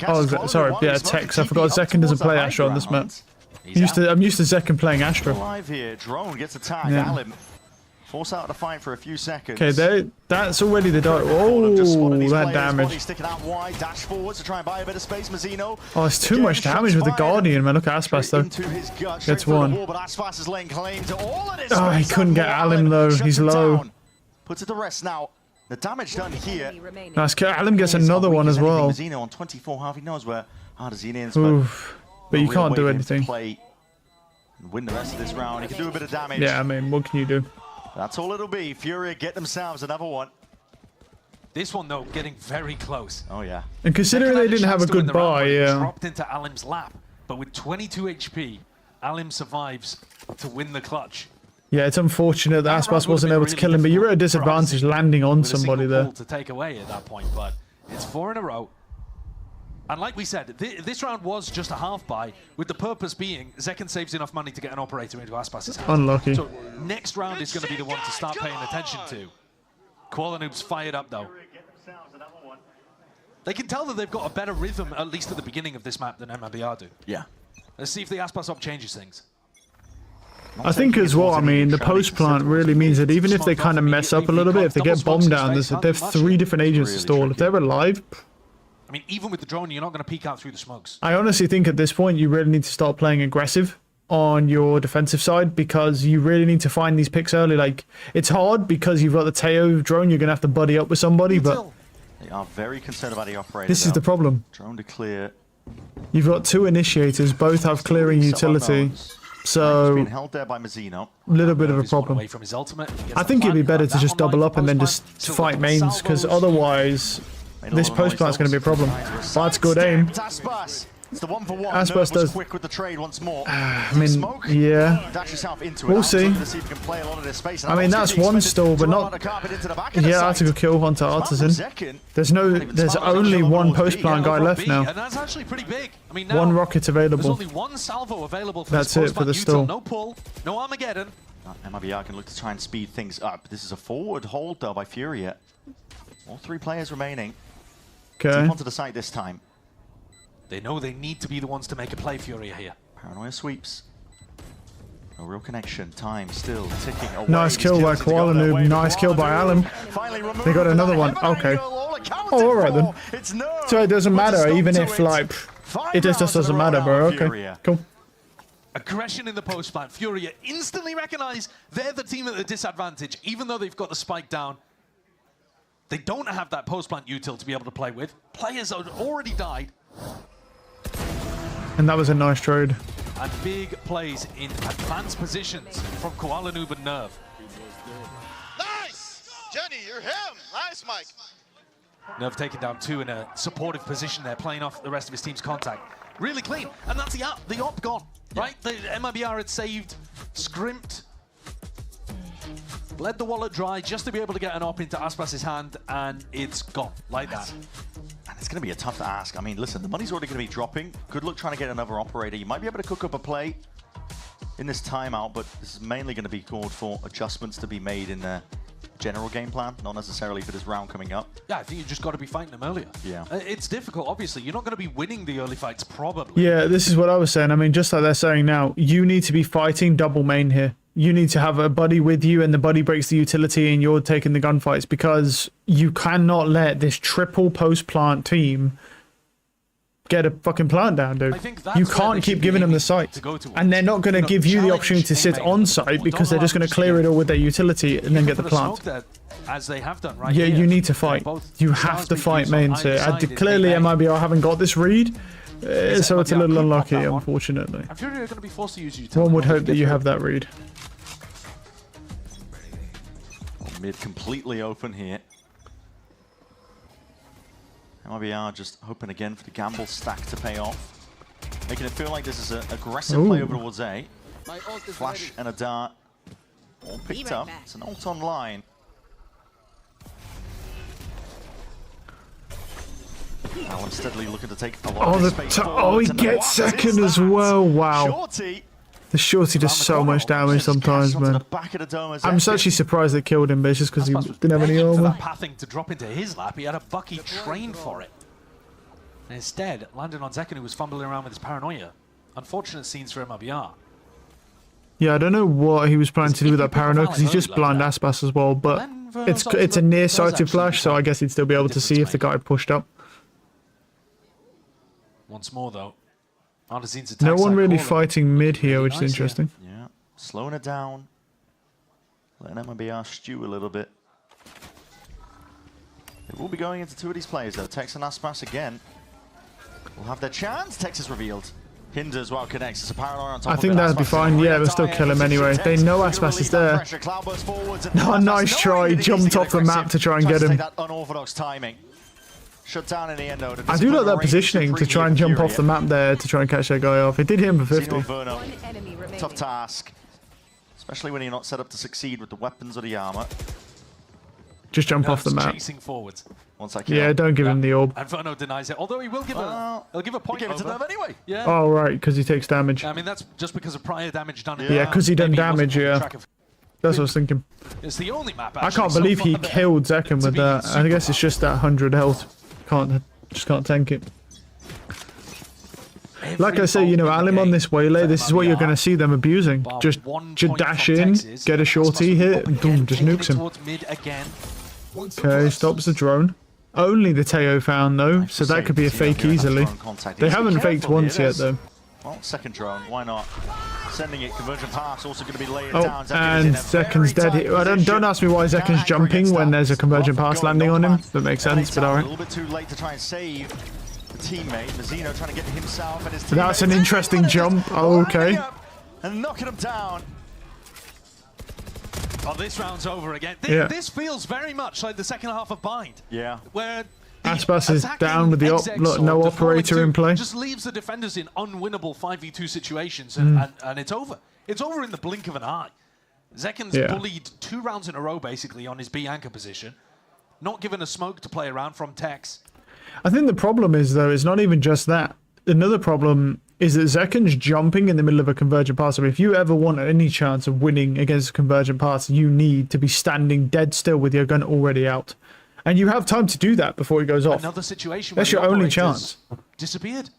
Oh, sorry. Yeah, Tex. I forgot Zekken doesn't play Astra on this map. I'm used to Zekken playing Astra.
Live here. Drone gets attacked. Alim force out the fight for a few seconds.
Okay, that's already the dart. Oh, that damage.
Sticking out wide, dash forwards to try and buy a bit of space. Mazino.
Oh, it's too much damage with the Guardian, man. Look at Aspas though. Gets one. Oh, he couldn't get Alim though. He's low.
Puts it to rest now. The damage done here.
Nice. Alim gets another one as well.
Mazino on 24 half. He knows where Hardazine is,
but you can't do anything.
Win the rest of this round. He can do a bit of damage.
Yeah, I mean, what can you do?
That's all it'll be. Furia get themselves another one.
This one, though, getting very close.
Oh, yeah.
And considering they didn't have a good buy,
dropped into Alim's lap, but with 22 HP, Alim survives to win the clutch.
Yeah, it's unfortunate that Aspas wasn't able to kill him, but you're at a disadvantage landing on somebody there.
To take away at that point, but it's 4 in a row. And like we said, this round was just a half buy, with the purpose being Zekken saves enough money to get an operator into Aspas's hand.
Unlucky.
So next round is going to be the one to start paying attention to. Koala Noob's fired up though. They can tell that they've got a better rhythm, at least at the beginning of this map, than MIBR do.
Yeah.
Let's see if the Aspas op changes things.
I think as well, I mean, the post plant really means that even if they kind of mess up a little bit, if they get bombed down, there's 3 different agents to stall. If they're alive...
I mean, even with the drone, you're not going to peek out through the smokes.
I honestly think at this point, you really need to start playing aggressive on your defensive side, because you really need to find these picks early. Like, it's hard because you've got the Teo drone, you're going to have to buddy up with somebody, but...
They are very concerned about the operator.
This is the problem.
Drone to clear.
You've got 2 initiators, both have clearing utility. So,
being held there by Mazzino.
A little bit of a problem. I think it'd be better to just double up and then just fight mains, because otherwise this post plant's going to be a problem. That's good aim.
It's the 1-for-1.
Aspas does
quick with the trade once more.
I mean, yeah. We'll see. I mean, that's one stall, but not... Yeah, that's a good kill onto Artisan. There's only one post plant guy left now.
And that's actually pretty big. I mean,
one rocket available.
There's only one salvo available for
that's it for the stall.
No pull, no Armageddon.
MIBR can look to try and speed things up. This is a forward hold though by FURIA. All 3 players remaining.
Okay.
Deep onto the site this time.
They know they need to be the ones to make a play, FURIA here.
Paranoia sweeps. No real connection. Time still ticking away.
Nice kill by Koala Noob. Nice kill by Alan. They got another one. Okay. Oh, alright then. So it doesn't matter, even if, like, it just doesn't matter, bro. Okay. Cool.
Aggression in the post plant. FURIA instantly recognize they're the team at the disadvantage, even though they've got the spike down. They don't have that post plant util to be able to play with. Players have already died.
And that was a nice trade.
And big plays in advanced positions from Koala Noob and Nerve.
Nice! Jenny, you're him! Nice, Mike!
Nerve taken down 2 in a supportive position there, playing off the rest of his team's contact. Really clean. And that's the op gone, right? The MIBR had saved, scrimped, bled the wallet dry just to be able to get an op into Aspas's hand, and it's gone like that.
And it's going to be a tough ask. I mean, listen, the money's already going to be dropping. Good luck trying to get another operator. You might be able to cook up a play in this timeout, but this is mainly going to be called for adjustments to be made in the general game plan, not necessarily for this round coming up.
Yeah, I think you just got to be fighting them earlier.
Yeah.
It's difficult, obviously. You're not going to be winning the early fights, probably.
Yeah, this is what I was saying. I mean, just like they're saying now, you need to be fighting double main here. You need to have a buddy with you, and the buddy breaks the utility, and you're taking the gunfights, because you cannot let this triple post plant team get a fucking plant down, dude. You can't keep giving them the site, and they're not going to give you the opportunity to sit on site, because they're just going to clear it all with their utility and then get the plant.
As they have done right
yeah,
here.
You need to fight. You have to fight mains here. Clearly, MIBR haven't got this read. So it's a little unlucky, unfortunately. One would hope that you have that read.
Mid completely open here. MIBR just hoping again for the gamble stack to pay off. Making it feel like this is an aggressive play over towards A. Flash and a dart. All picked up. It's an ult online. Alan steadily looking to take a lot of space forward.
He gets second as well. Wow.
Shorty.
The Shorty does so much damage sometimes, man. I'm actually surprised they killed him, but it's just because he didn't have any armor.
Pathing to drop into his lap, he had a Bucky trained for it. And instead, landed on Zekken, who was fumbling around with his paranoia. Unfortunate scenes for MIBR.
Yeah, I don't know what he was planning to do with that paranoia, because he's just blind Aspas as well, but it's a near-sighted flash, so I guess he'd still be able to see if the guy pushed up.
Once more, though.
No one really fighting mid here, which is interesting.
Yeah, slowing it down. Letting MIBR stew a little bit. They will be going into 2 of these players, though. Tex and Aspas again will have their chance. Tex is revealed. Hinders while connects. It's a paranoia on top.
I think that'd be fine. Yeah, they'll still kill him anyway. They know Aspas is there. No, nice try. Jumped off the map to try and get him.
That unorthodox timing. Shut down in the end, though.
I do like that positioning to try and jump off the map there to try and catch that guy off. It did hit him for 50.
Tough task. Especially when you're not set up to succeed with the weapons or the armor.
Just jump off the map.
Chasing forwards.
Yeah, don't give him the orb.
And Verno denies it, although he will give he'll give a point.
Give it to them anyway.
Yeah.
Oh, right, because he takes damage.
I mean, that's just because of prior damage done.
Yeah, because he done damage, yeah. That's what I was thinking.
It's the only map,
I can't believe he killed Zekken with that. I guess it's just that 100 health. Just can't tank it. Like I say, you know, Alim on this waylay, this is what you're going to see them abusing. Just dash in, get a shorty hit, and boom, just nukes him. Okay, stops the drone. Only the Teo found, though, so that could be a fake easily. They haven't faked once yet, though.
Well, second drone, why not? Sending it, conversion pass, also going to be laid down.
And Zekken's dead. Don't ask me why Zekken's jumping when there's a conversion pass landing on him. That makes sense, but alright.
A little bit too late to try and save the teammate. Mazzino trying to get himself and his teammate.
That's an interesting jump. Oh, okay.
And knocking him down.
Oh, this round's over again. This feels very much like the second half of Bind.
Yeah.
Where
Aspas is down with the look, no operator in play.
Just leaves the defenders in unwinnable 5v2 situations, and it's over. It's over in the blink of an eye. Zekken's bullied 2 rounds in a row, basically, on his B anchor position. Not given a smoke to play around from Tex.
I think the problem is, though, it's not even just that. Another problem is that Zekken's jumping in the middle of a convergent pass. I mean, if you ever want any chance of winning against a convergent pass, you need to be standing dead still with your gun already out. And you have time to do that before he goes off.
Another situation
That's your only chance.
Disappeared.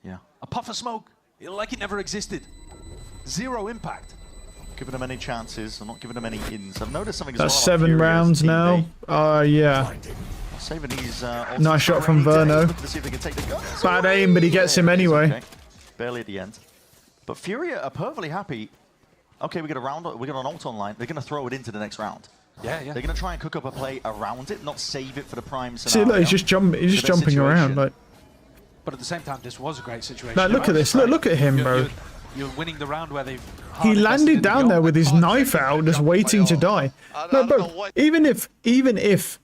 Yeah.
A puff of smoke, like it never existed. 0 impact.
Giving them any chances. I'm not giving them any ins. I've noticed something as
That's
well.
7 rounds now. Yeah.
Saving his,
nice shot from Verno. Bad aim, but he gets him anyway.
Okay. Barely at the end. But FURIA are perfectly happy. Okay, we got an ult online. They're going to throw it into the next round.
Yeah.
They're going to try and cook up a play around it, not save it for the prime
See,
scenario.
look, he's just jumping around. Like.
But at the same time, this was a great situation.
Like, look at this. Look at him, bro.
You're winning the round where they've...
He landed down there with his knife out, just waiting to die. No, bro, even if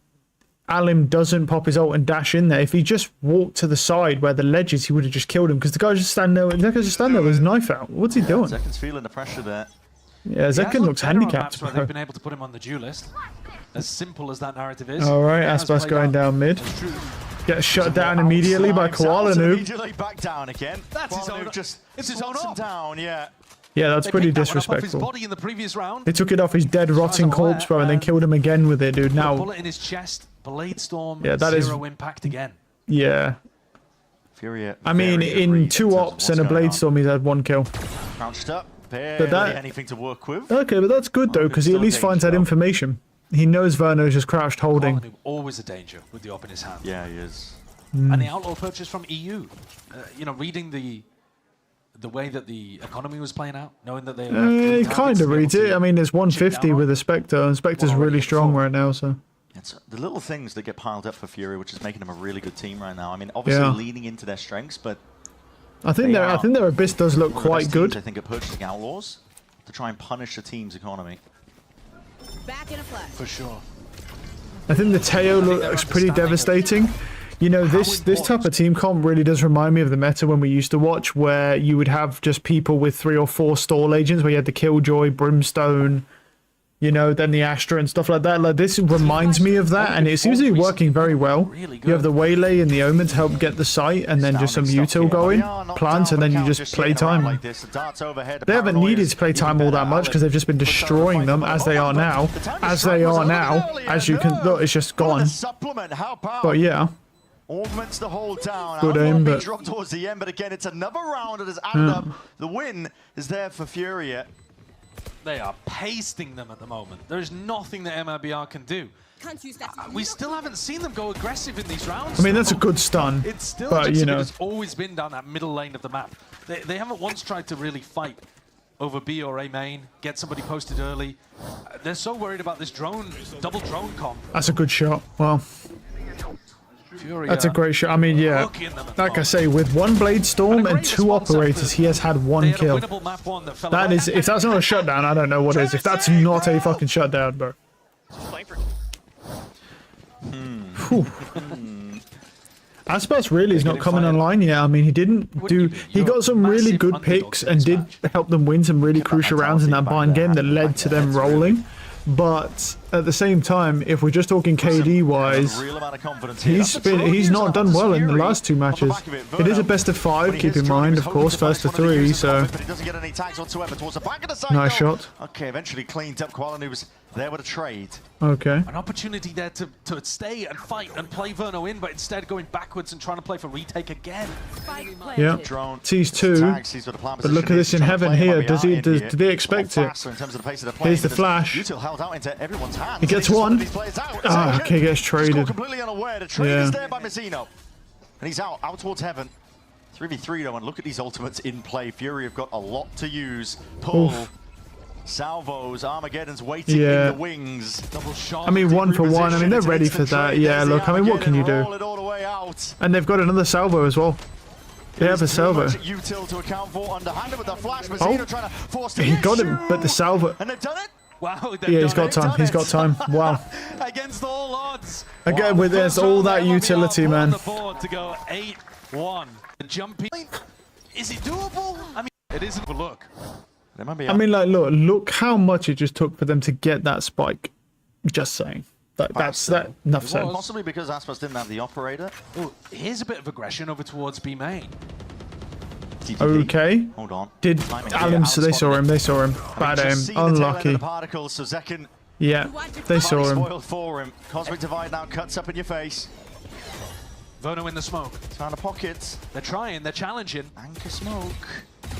Alim doesn't pop his ult and dash in there, if he just walked to the side where the ledge is, he would have just killed him, because the guy just stand there with his knife out. What's he doing?
Zekken's feeling the pressure there.
Yeah, Zekken looks handicapped, bro.
They've been able to put him on the duel list. As simple as that narrative is.
Alright, Aspas going down mid. Gets shut down immediately by Koala Noob.
Immediately back down again.
That's his own. It's his own op.
Down, yeah.
Yeah, that's pretty disrespectful.
Body in the previous round.
They took it off his dead, rotting corpse, bro, and then killed him again with it, dude. Now,
bullet in his chest, Blade Storm,
yeah, that
0 impact again.
Yeah.
FURIA.
I mean, in 2 ops and a Blade Storm, he's had 1 kill.
Crouched up. Barely anything to work with.
Okay, but that's good though, because he at least finds that information. He knows Verno's just crouched holding.
Always a danger with the op in his hand.
Yeah, he is.
And the outlaw purchase from EU. You know, reading the way that the economy was playing out, knowing that they were...
He kind of reads it. I mean, it's 150 with a Spectre, and Spectre's really strong right now, so...
It's the little things that get piled up for FURIA, which is making them a really good team right now. I mean, obviously leaning into their strengths, but...
I think their Abyss does look quite good.
I think at purchasing outlaws to try and punish the team's economy.
Back in a flash.
For sure.
I think the Teo looks pretty devastating. You know, this type of team comp really does remind me of the meta when we used to watch, where you would have just people with 3 or 4 stall agents, where you had the Killjoy, Brimstone, you know, then the Astra and stuff like that. Like, this reminds me of that, and it seems to be working very well. You have the Waylay and the Omen to help get the site, and then just some util going, plants, and then you just play time. They haven't needed to play time all that much, because they've just been destroying them as they are now. As you can look, it's just gone. But yeah.
Augments the hold down.
Good aim, but
drop towards the end, but again, it's another round that has added up. The win is there for FURIA.
They are pasting them at the moment. There's nothing that MIBR can do. We still haven't seen them go aggressive in these rounds.
I mean, that's a good stun.
It's still,
but you know,
it's always been down that middle lane of the map. They haven't once tried to really fight over B or A main, get somebody posted early. They're so worried about this double drone comp.
That's a good shot. Well, that's a great shot. I mean, yeah, like I say, with 1 Blade Storm and 2 operators, he has had 1 kill. That is, if that's not a shutdown, I don't know what is. If that's not a fucking shutdown, bro. Aspas really is not coming online yet. I mean, he got some really good picks and did help them win some really crucial rounds in that bind game that led to them rolling. But at the same time, if we're just talking KD wise, he's not done well in the last 2 matches. It is a best of 5, keep in mind, of course, first to 3, so nice shot.
Okay, eventually cleaned up. Quality was there with a trade.
Okay.
An opportunity there to stay and fight and play Verno in, but instead going backwards and trying to play for retake again.
Yeah, sees 2, but look at this in heaven here. Does they expect it? Here's the flash. He gets 1. Ah, okay, gets traded.
Completely unaware. The trade is there by Mazzino. And he's out towards heaven. 3v3 though, and look at these ultimates in play. Fury have got a lot to use. Pull. Salvos, Armageddon's waiting in the wings.
I mean, 1 for 1. I mean, they're ready for that. Yeah, look, I mean, what can you do? And they've got another salvo as well. They have a salvo. Oh, he got him, but the salvo.
And they've done it?
Wow,
yeah, he's got time. He's got time. Wow.
Against all odds.
Again, with there's all that utility, man.
To go 8-1. The jumping. Is it doable? I mean, it isn't a look.
I mean, like, look how much it just took for them to get that spike. Just saying. That's enough said.
Possibly because Aspas didn't have the operator.
Oh, here's a bit of aggression over towards B main.
Okay.
Hold on.
Did Alim? So they saw him. They saw him. Bad aim. Unlucky. Yeah, they saw him.
For him. Cosmic Divide now cuts up in your face.
Verno in the smoke.
Trying to pockets.
They're trying. They're challenging.
Anchor smoke.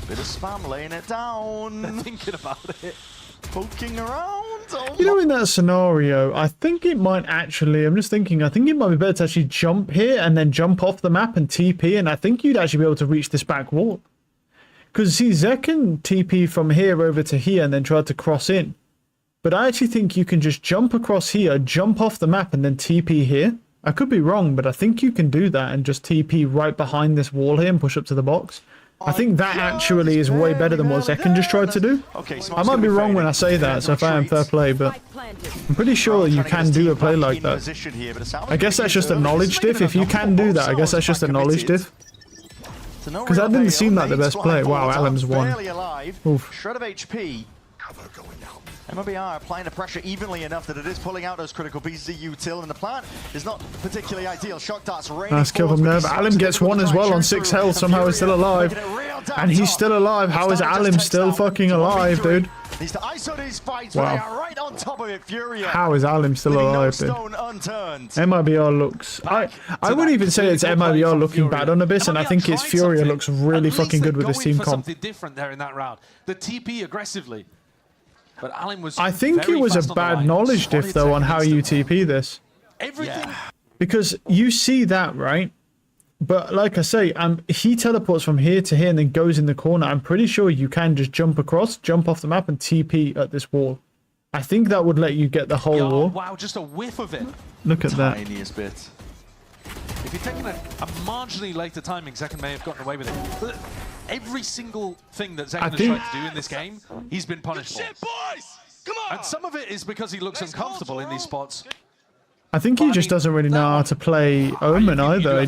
Bit of spam laying it down.
They're thinking about it.
Poking around. Oh,
you know, in that scenario, I think it might actually, I'm just thinking, I think it might be better to actually jump here and then jump off the map and TP, and I think you'd actually be able to reach this back wall. Because, see, Zek can TP from here over to here and then try to cross in. But I actually think you can just jump across here, jump off the map, and then TP here. I could be wrong, but I think you can do that and just TP right behind this wall here and push up to the box. I think that actually is way better than what Zekken just tried to do. I might be wrong when I say that, so if I am, fair play, but I'm pretty sure you can do a play like that. I guess that's just a knowledge diff. If you can do that, I guess that's just a knowledge diff. Because that didn't seem like the best play. Wow, Alam's won. Oof.
Shred of HP. MIBR applying the pressure evenly enough that it is pulling out those critical pieces of util, and the plant is not particularly ideal. Shock darts raining.
Nice kill from there, but Alim gets 1 as well on 6 health. Somehow he's still alive. And he's still alive. How is Alim still fucking alive, dude?
Needs to ISO these fights,
wow.
They are right on top of it. FURIA.
How is Alim still alive, dude? MIBR looks... I wouldn't even say it's MIBR looking bad on Abyss, and I think it's FURIA looks really fucking good with this team comp.
Something different there in that round. The TP aggressively. But Alim was
I think it was a bad knowledge diff, though, on how you TP this.
Everything.
Because you see that, right? But like I say, he teleports from here to here and then goes in the corner. I'm pretty sure you can just jump across, jump off the map, and TP at this wall. I think that would let you get the whole wall.
Wow, just a whiff of it.
Look at that.
Tiniest bit.
If you're taking a marginally later timing, Zekken may have gotten away with it. But every single thing that Zekken has tried to do in this game, he's been punished for.
Come on.
And some of it is because he looks uncomfortable in these spots.
I think he just doesn't really know how to play Omen either. He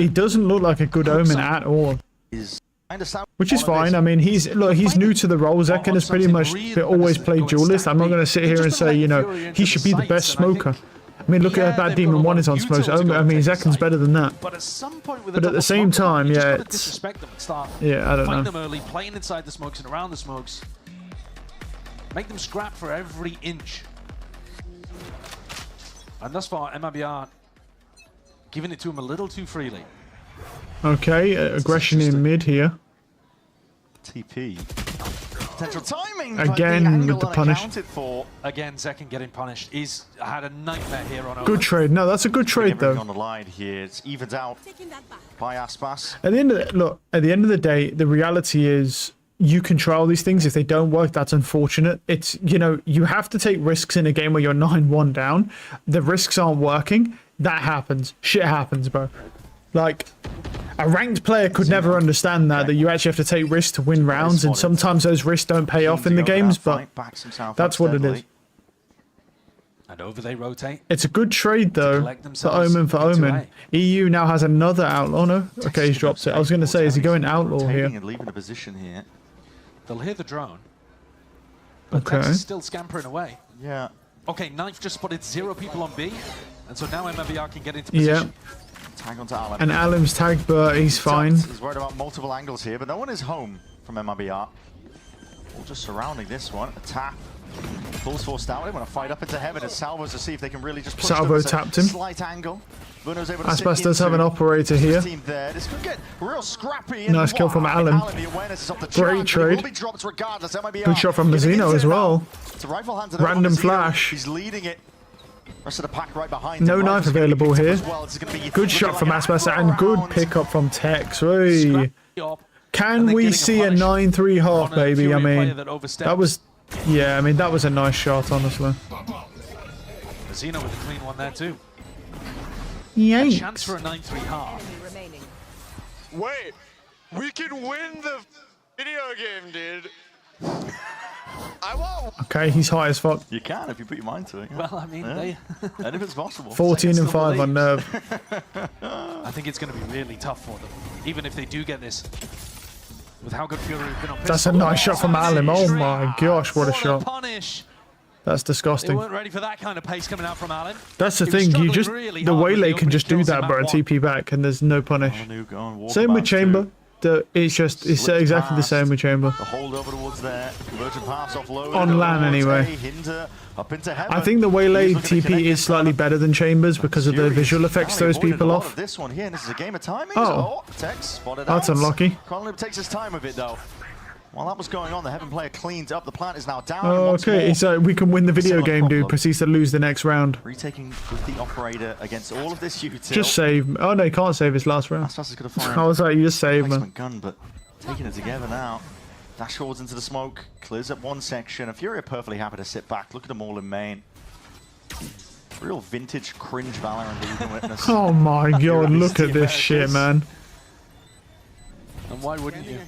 doesn't look like a good Omen at all. Which is fine. I mean, he's new to the role. Zekken has pretty much always played duelist. I'm not going to sit here and say, you know, he should be the best smoker. I mean, look at how bad Demon 1 is on smokes. I mean, Zekken's better than that. But at the same time, yeah, it's... Yeah, I don't know.
Find them early, playing inside the smokes and around the smokes. Make them scrap for every inch. And thus far, MIBR giving it to him a little too freely.
Okay, aggression in mid here.
TP. Potential timing.
Again with the punish.
Again, Zekken getting punished. He's had a nightmare here on.
Good trade. No, that's a good trade though.
On the line here, it's evened out by Aspas.
At the end of at the end of the day, the reality is you control these things. If they don't work, that's unfortunate. It's, you know, you have to take risks in a game where you're 9-1 down. The risks aren't working. That happens. Shit happens, bro. Like, a ranked player could never understand that you actually have to take risks to win rounds, and sometimes those risks don't pay off in the games, but that's what it is.
And over they rotate.
It's a good trade, though, for Omen. EU now has another outlaw. No? Okay, he's dropped it. I was going to say, is he going outlaw here?
And leaving a position here.
They'll hear the drone. But
okay.
Texas still scampering away.
Yeah.
Okay, Knife just spotted 0 people on B, and so now MIBR can get into position.
Tag onto Alan.
And Alan's tagged, but he's fine.
He's worried about multiple angles here, but no one is home from MIBR. All just surrounding this one. A tap. Pulls forced out. They want to fight up into heaven as Salvo's to see if they can really just push
Salvo tapped him.
Slight angle.
Aspas does have an operator here.
This could get real scrappy.
Nice kill from Alan. Great trade. Good shot from Mazzino as well. Random flash.
He's leading it. Rest of the pack right behind
no knife available here. Good shot from Aspas and good pickup from Tex. Can we see a 9-3 half, baby? I mean, that was, yeah, I mean, that was a nice shot, honestly.
Mazzino with a clean one there too.
Yikes.
A chance for a 9-3 half.
Wait, we can win the video game, dude. I won't.
Okay, he's high as fuck.
You can if you put your mind to it. Yeah.
Well, I mean,
and if it's possible.
14 and 5 on nerve.
I think it's going to be really tough for them, even if they do get this. With how good Furia has been on pistol.
That's a nice shot from Alim. Oh my gosh, what a shot. That's disgusting.
They weren't ready for that kind of pace coming out from Alan.
That's the thing, you just, the Waylay can just do that, bro, TP back, and there's no punish. Same with Chamber. It's exactly the same with Chamber.
The hold over towards there. Conversion pass offload.
On LAN anyway. I think the Waylay TP is slightly better than Chambers because of the visual effects throws people off.
This one here, this is a game of timing.
Oh,
Tex spotted
that's unlucky.
Conlib takes his time with it though. While that was going on, the Heaven player cleaned up. The plant is now down.
Oh, okay, so we can win the video game, dude. Proceeds to lose the next round.
Retaking with the operator against all of this util.
Just save. Oh no, he can't save his last round. I was like, you just save, man.
Gun, but taking it together now. Dash forwards into the smoke, clears up one section. And Furia perfectly happy to sit back. Look at them all in main. Real vintage cringe Valorant that you can witness.
Oh my god, look at this shit, man.
And why wouldn't you?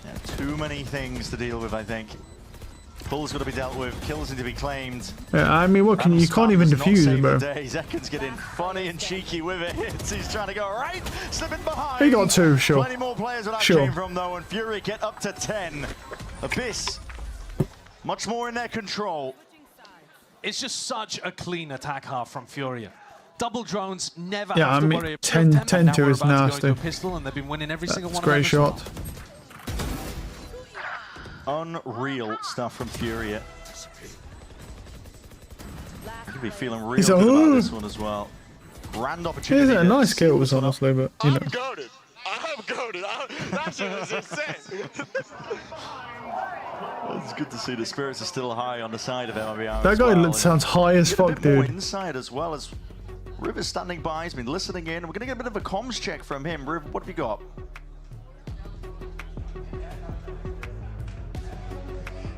Yeah, too many things to deal with, I think. Pulls got to be dealt with, kills need to be claimed.
Yeah, I mean, what can you can't even defuse it, bro.
Zekken's getting funny and cheeky with it. He's trying to go right, slipping behind.
He got 2, sure.
Plenty more players where that came from though, and Fury get up to 10. Abyss, much more in their control.
It's just such a clean attack half from Furia. Double drones never
yeah,
have
I
to
mean,
worry about
10-2 is nasty.
Pistol, and they've been winning every single one
great
of
shot.
Unreal stuff from Furia. You could be feeling real
good
about this one as well. Grand opportunity.
Yeah, nice kills, honestly, but you know.
I'm goated. I'm goated. That shit was insane.
It's good to see the spirits are still high on the side of MIBR.
That guy sounds high as fuck, dude.
Inside as well as Riv is standing by. He's been listening in. We're gonna get a bit of a comms check from him. Riv, what have you got?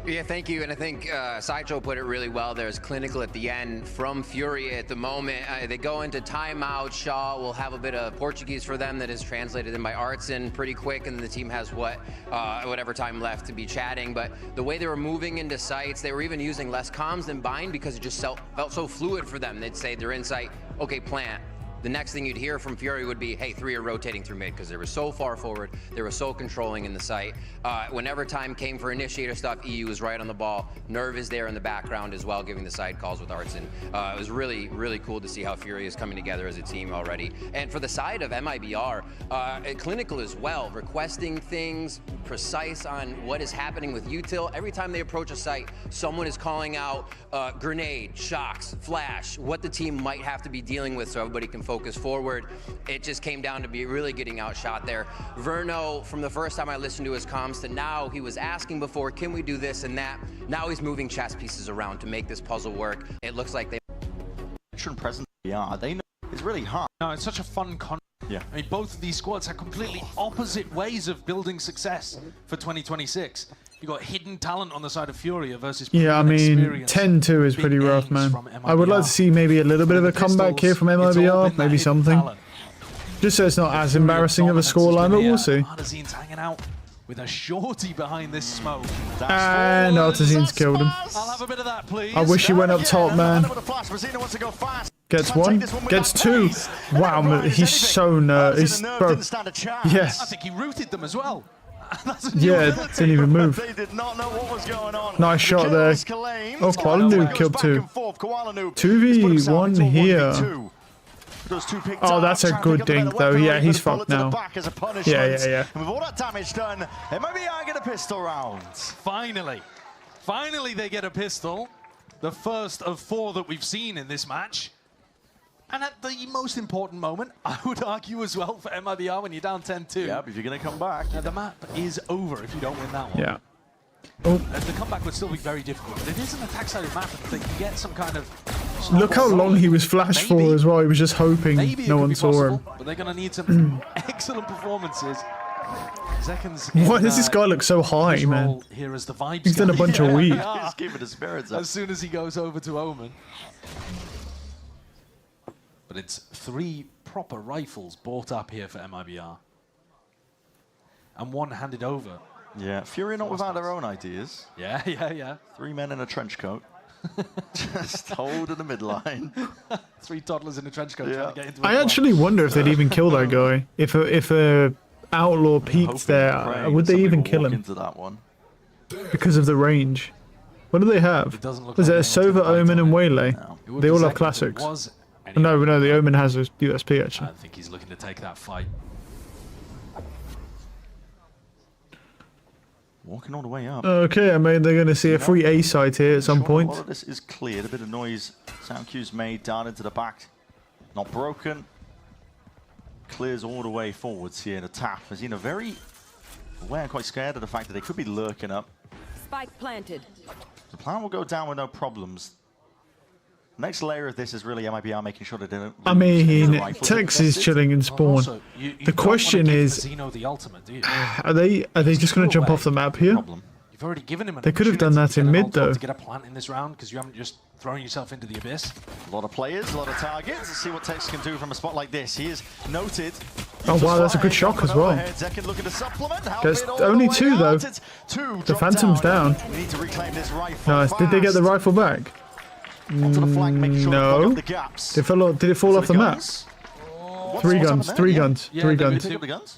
Yeah, thank you. And I think Sideshow put it really well. There's clinical at the end from Furia at the moment. They go into timeout. Shaw will have a bit of Portuguese for them that is translated in by Artson pretty quick, and the team has whatever time left to be chatting. But the way they were moving into sites, they were even using less comms than bind because it just felt so fluid for them. They'd say they're in sight, okay, plant. The next thing you'd hear from Fury would be, hey, 3 are rotating through mid, because they were so far forward, they were so controlling in the site. Whenever time came for initiator stuff, EU was right on the ball. Nerve is there in the background as well, giving the side calls with Artson. It was really, really cool to see how Fury is coming together as a team already. And for the side of MIBR, clinical as well, requesting things, precise on what is happening with util. Every time they approach a site, someone is calling out grenade, shocks, flash, what the team might have to be dealing with so everybody can focus forward. It just came down to be really getting outshot there. Verno, from the first time I listened to his comms to now, he was asking before, can we do this and that? Now he's moving chess pieces around to make this puzzle work. It looks like they...
Present, yeah, they know it's really hard.
No, it's such a fun concept.
Yeah.
I mean, both of these squads have completely opposite ways of building success for 2026. You got hidden talent on the side of Furia versus
yeah, I mean, 10-2 is pretty rough, man. I would like to see maybe a little bit of a comeback here from MIBR, maybe something. Just so it's not as embarrassing of a scoreline, but we'll see.
Artisan's hanging out with a shorty behind this smoke.
And Artisan's killed him.
I'll have a bit of that, please.
I wish he went up top, man. Gets 1, gets 2. Wow, he's so nervous. Bro,
yes. I think he rooted them as well.
Yeah, didn't even move.
They did not know what was going on.
Nice shot there. Oh, Koalanu killed 2. 2v1 here. Oh, that's a good dink, though. Yeah, he's fucked now. Yeah.
And with all that damage done, MIBR get a pistol round.
Finally they get a pistol. The first of 4 that we've seen in this match. And at the most important moment, I would argue as well for MIBR when you're down 10-2.
Yeah, but if you're going to come back.
The map is over if you don't win that one.
Yeah. Oh.
The comeback would still be very difficult. But it is an attack-sided map, and they can get some kind of...
Look how long he was flashed for as well. He was just hoping no one saw him.
But they're going to need some excellent performances.
Why does this guy look so high, man?
Here as the vibes
He's done a bunch of weed.
He's keeping his spirits up.
As soon as he goes over to Omen. But it's 3 proper rifles bought up here for MIBR. And 1 handed over.
Yeah, FURIA not without their own ideas.
Yeah.
3 men in a trench coat. Just hold in the midline.
3 toddlers in a trench coat trying to get into
I actually wonder if they'd even kill that guy. If a outlaw peeked there, would they even kill him?
Into that one.
Because of the range. What do they have? Is it a Sova, Omen, and Waylay?
No.
They all have classics. No, the Omen has a USP actually.
I think he's looking to take that fight.
Walking all the way up.
Okay, I mean they're going to see a free A side here at some point.
A lot of this is cleared. A bit of noise. Sound cues made. Down into the back. Not broken. Clears all the way forwards here in the tap. Azina very aware and quite scared of the fact that they could be lurking up.
Spike planted.
The plan will go down with no problems. Next layer of this is really MIBR making sure that they don't.
I mean, Tex is chilling in spawn.
Also,
the question is,
the ultimate, do you?
are they just going to jump off the map here?
You've already given him an
They could have done that in mid though.
To get a plant in this round because you haven't just thrown yourself into the abyss.
A lot of players, a lot of targets. Let's see what Tex can do from a spot like this. He is noted.
Oh wow, that's a good shock as well. There's only 2 though. The Phantom's down. Nice. Did they get the rifle back? No. Did it fall off the map? 3 guns. 3 guns.
Yeah,
3 guns.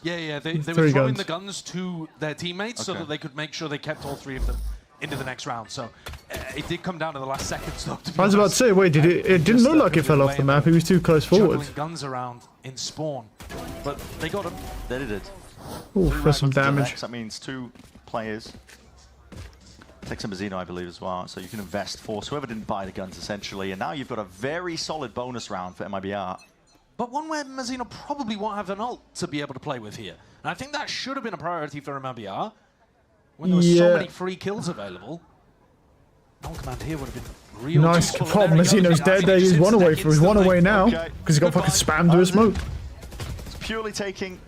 Yeah. They were throwing the guns to their teammates so that they could make sure they kept all 3 of them into the next round. So it did come down to the last seconds though.
I was about to say, wait, it didn't look like it fell off the map. It was too close forward.
Guns around in spawn, but they got him.
They did.
Ooh, for some damage.
That means 2 players. Tex and Mazzino, I believe, as well. So you can invest force whoever didn't buy the guns, essentially. And now you've got a very solid bonus round for MIBR.
But one where Mazzino probably won't have an ult to be able to play with here. And I think that should have been a priority for MIBR. When there were so many free kills available. Non-command here would have been real.
Nice. Oh, Mazzino's dead there. He's 1 away from his 1 away now. Because he got fucking spammed to a smoke.
It's purely taking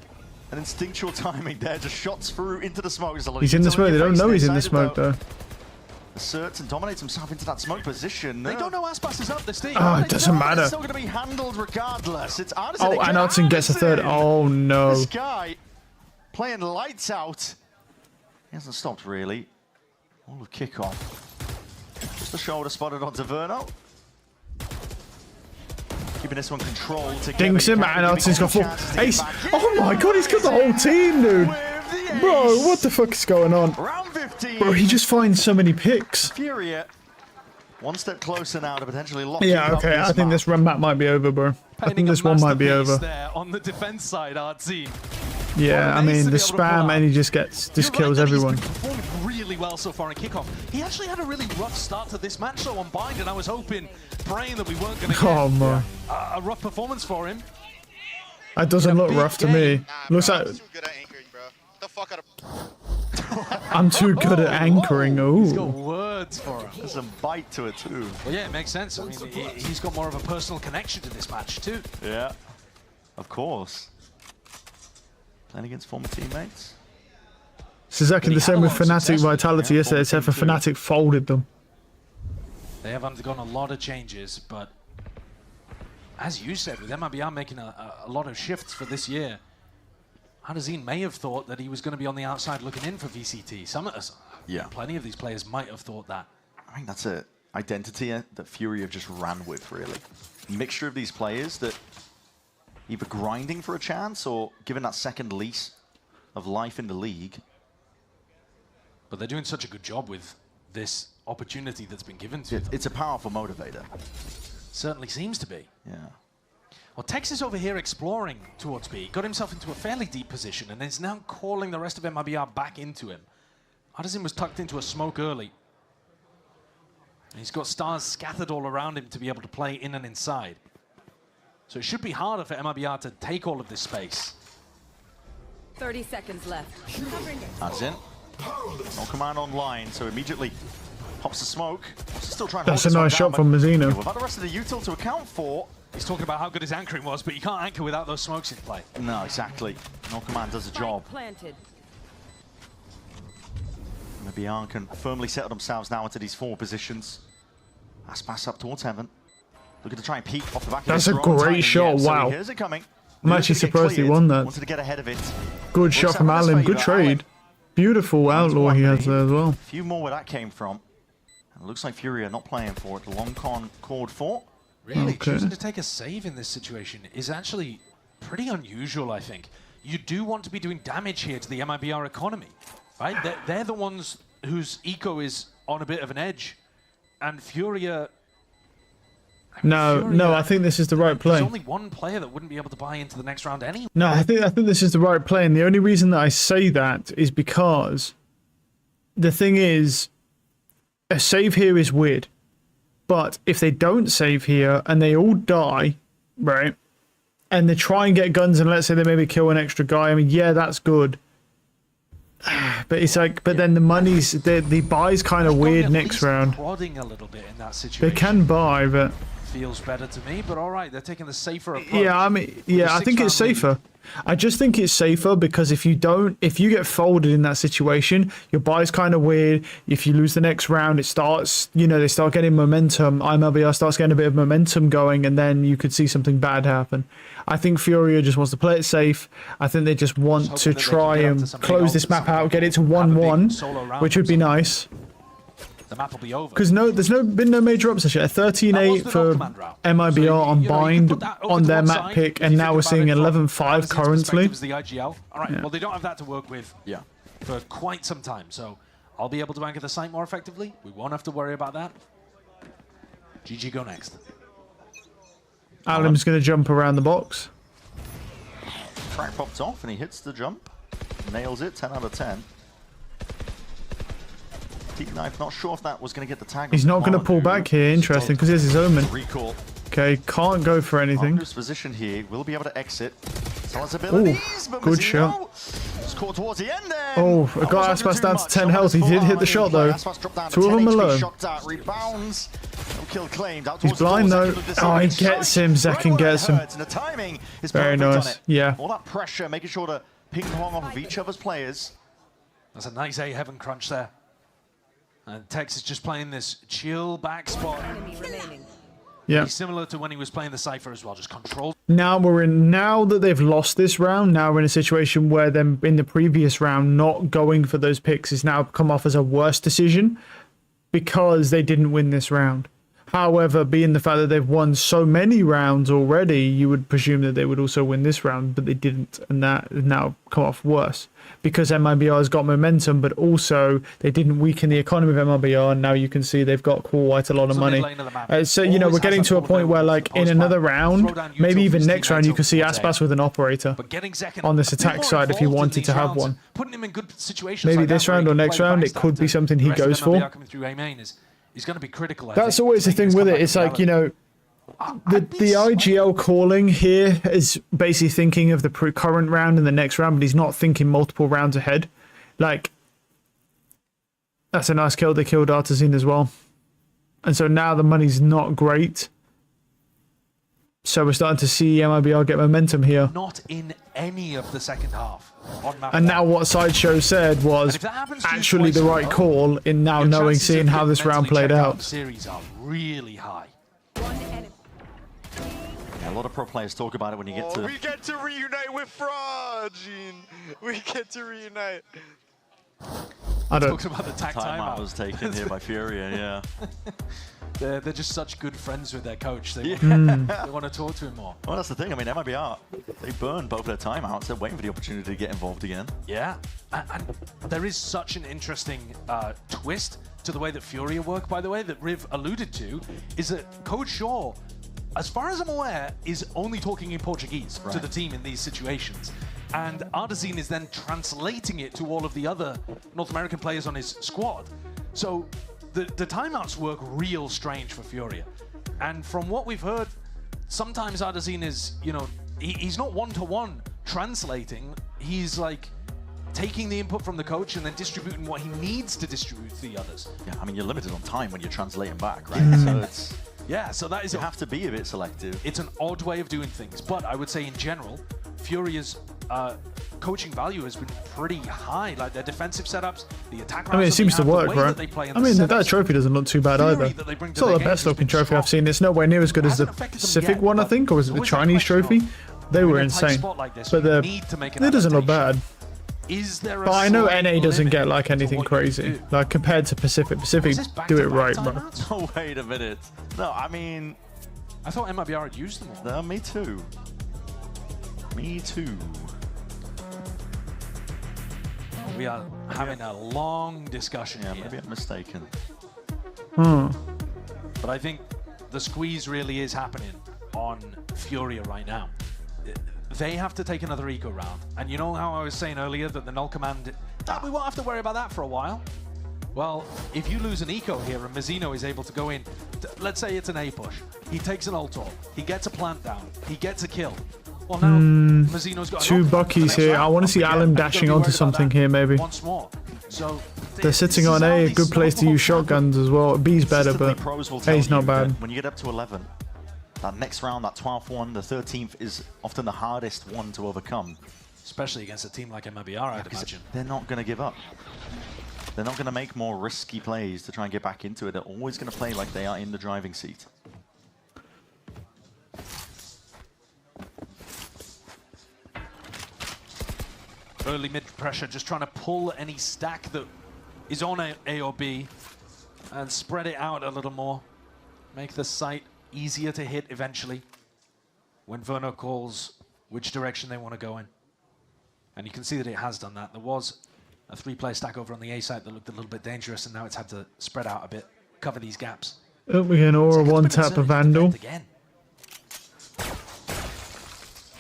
an instinctual timing there. Just shots through into the smoke.
He's in the smoke. They don't know he's in the smoke though.
Asserts and dominates himself into that smoke position.
They don't know Aspas is up this team.
Oh, it doesn't matter.
It's still going to be handled regardless. It's Anderson.
Oh, and Anderson gets a 3rd. Oh no.
This guy playing lights out. He hasn't stopped really. All of kickoff. Just a shoulder spotted onto Verno. Keeping this one controlled.
Dings him, and Anderson's got 4. Ace. Oh my god, he's got the whole team, dude. Bro, what the fuck is going on?
Round 15.
Bro, he just finds so many picks.
FURIA, 1 step closer now to potentially lock.
Yeah, okay, I think this run map might be over, bro. I think this one might be over.
There on the defense side, Artsy.
Yeah, I mean, the spam and he just kills everyone.
He's been performing really well so far in kickoff. He actually had a really rough start to this match though on Bind, and I was hoping, praying that we weren't going to get a rough performance for him.
That doesn't look rough to me. Looks like... I'm too good at anchoring. Ooh.
He's got words for him.
There's some bite to it too.
Well, yeah, it makes sense. I mean, he's got more of a personal connection to this match too.
Yeah, of course. Playing against former teammates.
It's exactly the same with Fnatic Vitality yesterday, except for Fnatic folded them.
They have undergone a lot of changes, but as you said, with MIBR making a lot of shifts for this year, Hadazine may have thought that he was going to be on the outside looking in for VCT. Some of us, plenty of these players might have thought that.
I think that's an identity that FURIA have just ran with, really. A mixture of these players that either grinding for a chance or given that second lease of life in the league,
But they're doing such a good job with this opportunity that's been given to them.
It's a powerful motivator.
Certainly seems to be.
Yeah.
Well, Tex is over here exploring towards B. Got himself into a fairly deep position and is now calling the rest of MIBR back into him. Artisan was tucked into a smoke early. And he's got stars scattered all around him to be able to play in and inside. So it should be harder for MIBR to take all of this space.
30 seconds left.
Artisan. No command online, so immediately pops the smoke. Still trying to
That's a nice shot from Mazzino.
We've had the rest of the util to account for.
He's talking about how good his anchoring was, but you can't anchor without those smokes in play.
No, exactly. No command does the job.
Planted.
MIBR can firmly settle themselves now into these 4 positions. Aspas up towards heaven. Looking to try and peek off the back
That's
of
a great shot,
so
wow.
here's it coming.
I'm actually surprised he won that.
Wanted to get ahead of it.
Good shot from Alan, good trade. Beautiful outlaw he has there as well.
A few more where that came from. And it looks like FURIA not playing for it. The long con called for.
Really, choosing to take a save in this situation is actually pretty unusual, I think. You do want to be doing damage here to the MIBR economy, right? They're the ones whose eco is on a bit of an edge. And FURIA...
No, I think this is the right play.
There's only one player that wouldn't be able to buy into the next round anyway.
No, I think this is the right play, and the only reason that I say that is because the thing is, a save here is weird. But if they don't save here and they all die, right, and they try and get guns and let's say they maybe kill an extra guy, I mean, yeah, that's good. But it's like, but then the money's, the buy's kind of weird next round.
Prodding a little bit in that situation.
They can buy, but...
Feels better to me, but all right, they're taking the safer approach.
Yeah, I mean, yeah, I think it's safer. I just think it's safer because if you get folded in that situation, your buy's kind of weird. If you lose the next round, it starts, you know, they start getting momentum. MIBR starts getting a bit of momentum going, and then you could see something bad happen. I think FURIA just wants to play it safe. I think they just want to try and close this map out, get it to 1-1, which would be nice.
The map will be over.
Because there's been no major upsets yet. 13-8 for MIBR on Bind on their map pick, and now we're seeing 11-5 currently.
All right, well, they don't have that to work with for quite some time, so I'll be able to anchor the site more effectively. We won't have to worry about that. GG go next.
Alam's going to jump around the box.
Track popped off, and he hits the jump. Nails it, 10 out of 10. Deep Knife, not sure if that was going to get the tag.
He's not going to pull back here. Interesting, because here's his Omen.
Recall.
Okay, can't go for anything.
Position here, will be able to exit. Abilities,
ooh, good shot.
Scored towards the end there.
Oh, I got Aspas down to 10 health. He did hit the shot though. 2 of them alone.
Rebounds. No kill claimed.
He's blind though. Oh, he gets him. Zekin gets him. Very nice. Yeah.
All that pressure, making sure to ping pong off of each other's players.
That's a nice A heaven crunch there. And Tex is just playing this chill back spot.
Yeah.
Similar to when he was playing the Cypher as well, just control.
Now that they've lost this round, now we're in a situation where them in the previous round not going for those picks has now come off as a worse decision because they didn't win this round. However, being the fact that they've won so many rounds already, you would presume that they would also win this round, but they didn't, and that has now come off worse. Because MIBR has got momentum, but also they didn't weaken the economy of MIBR, and now you can see they've got quite a lot of money. So, you know, we're getting to a point where, like, in another round, maybe even next round, you can see Aspas with an operator on this attack side if he wanted to have one. Maybe this round or next round, it could be something he goes for.
He's going to be critical.
That's always the thing with it. It's like, you know, the IGL calling here is basically thinking of the current round and the next round, but he's not thinking multiple rounds ahead. Like, that's a nice kill. They killed Artisan as well. And so now the money's not great. So we're starting to see MIBR get momentum here.
Not in any of the second half.
And now what Sideshow said was actually the right call in now knowing, seeing how this round played out.
Series are really high.
Yeah, a lot of pro players talk about it when you get to...
We get to reunite with Fraud, Gene. We get to reunite.
I don't...
Talks about the
timeout was taken here by FURIA, yeah.
They're just such good friends with their coach. They want to talk to him more.
Well, that's the thing. I mean, MIBR, they burned both their timeouts. They're waiting for the opportunity to get involved again.
Yeah, and there is such an interesting twist to the way that FURIA work, by the way, that Riv alluded to, is that Coach Shaw, as far as I'm aware, is only talking in Portuguese to the team in these situations. And Ardazine is then translating it to all of the other North American players on his squad. So the timeouts work real strange for FURIA. And from what we've heard, sometimes Ardazine is, you know, he's not one-to-one translating. He's like taking the input from the coach and then distributing what he needs to distribute to the others.
Yeah, I mean, you're limited on time when you're translating back, right? So it's...
Yeah, so that is...
You have to be a bit selective.
It's an odd way of doing things, but I would say in general, FURIA's coaching value has been pretty high. Like their defensive setups, the attack.
I mean, it seems to work, right? I mean, that trophy doesn't look too bad either. It's not the best looking trophy I've seen. It's nowhere near as good as the Pacific one, I think, or was it the Chinese trophy? They were insane, but it doesn't look bad. But I know NA doesn't get like anything crazy, like compared to Pacific. Pacific do it right, bro.
Oh, wait a minute. No, I mean...
I thought MIBR had used them all.
No, me too. Me too.
We are having a long discussion here.
Maybe I'm mistaken.
But I think the squeeze really is happening on FURIA right now. They have to take another eco round. And you know how I was saying earlier that the null command, we won't have to worry about that for a while. Well, if you lose an eco here and Mazzino is able to go in, let's say it's an A push. He takes an ult, he gets a plant down, he gets a kill. Well, now Mazzino's got
two Buckies here. I want to see Alan dashing onto something here, maybe.
Once more. So
they're sitting on A, a good place to use shotguns as well. B's better, but A's not bad.
When you get up to 11, that next round, that 12th one, the 13th is often the hardest one to overcome.
Especially against a team like MIBR, I'd imagine.
They're not going to give up. They're not going to make more risky plays to try and get back into it. They're always going to play like they are in the driving seat.
Early mid pressure, just trying to pull any stack that is on A or B and spread it out a little more. Make the site easier to hit eventually when Verno calls which direction they want to go in. And you can see that it has done that. There was a 3-player stack over on the A site that looked a little bit dangerous, and now it's had to spread out a bit, cover these gaps.
Oh, we can Aura one-tap a Vandal.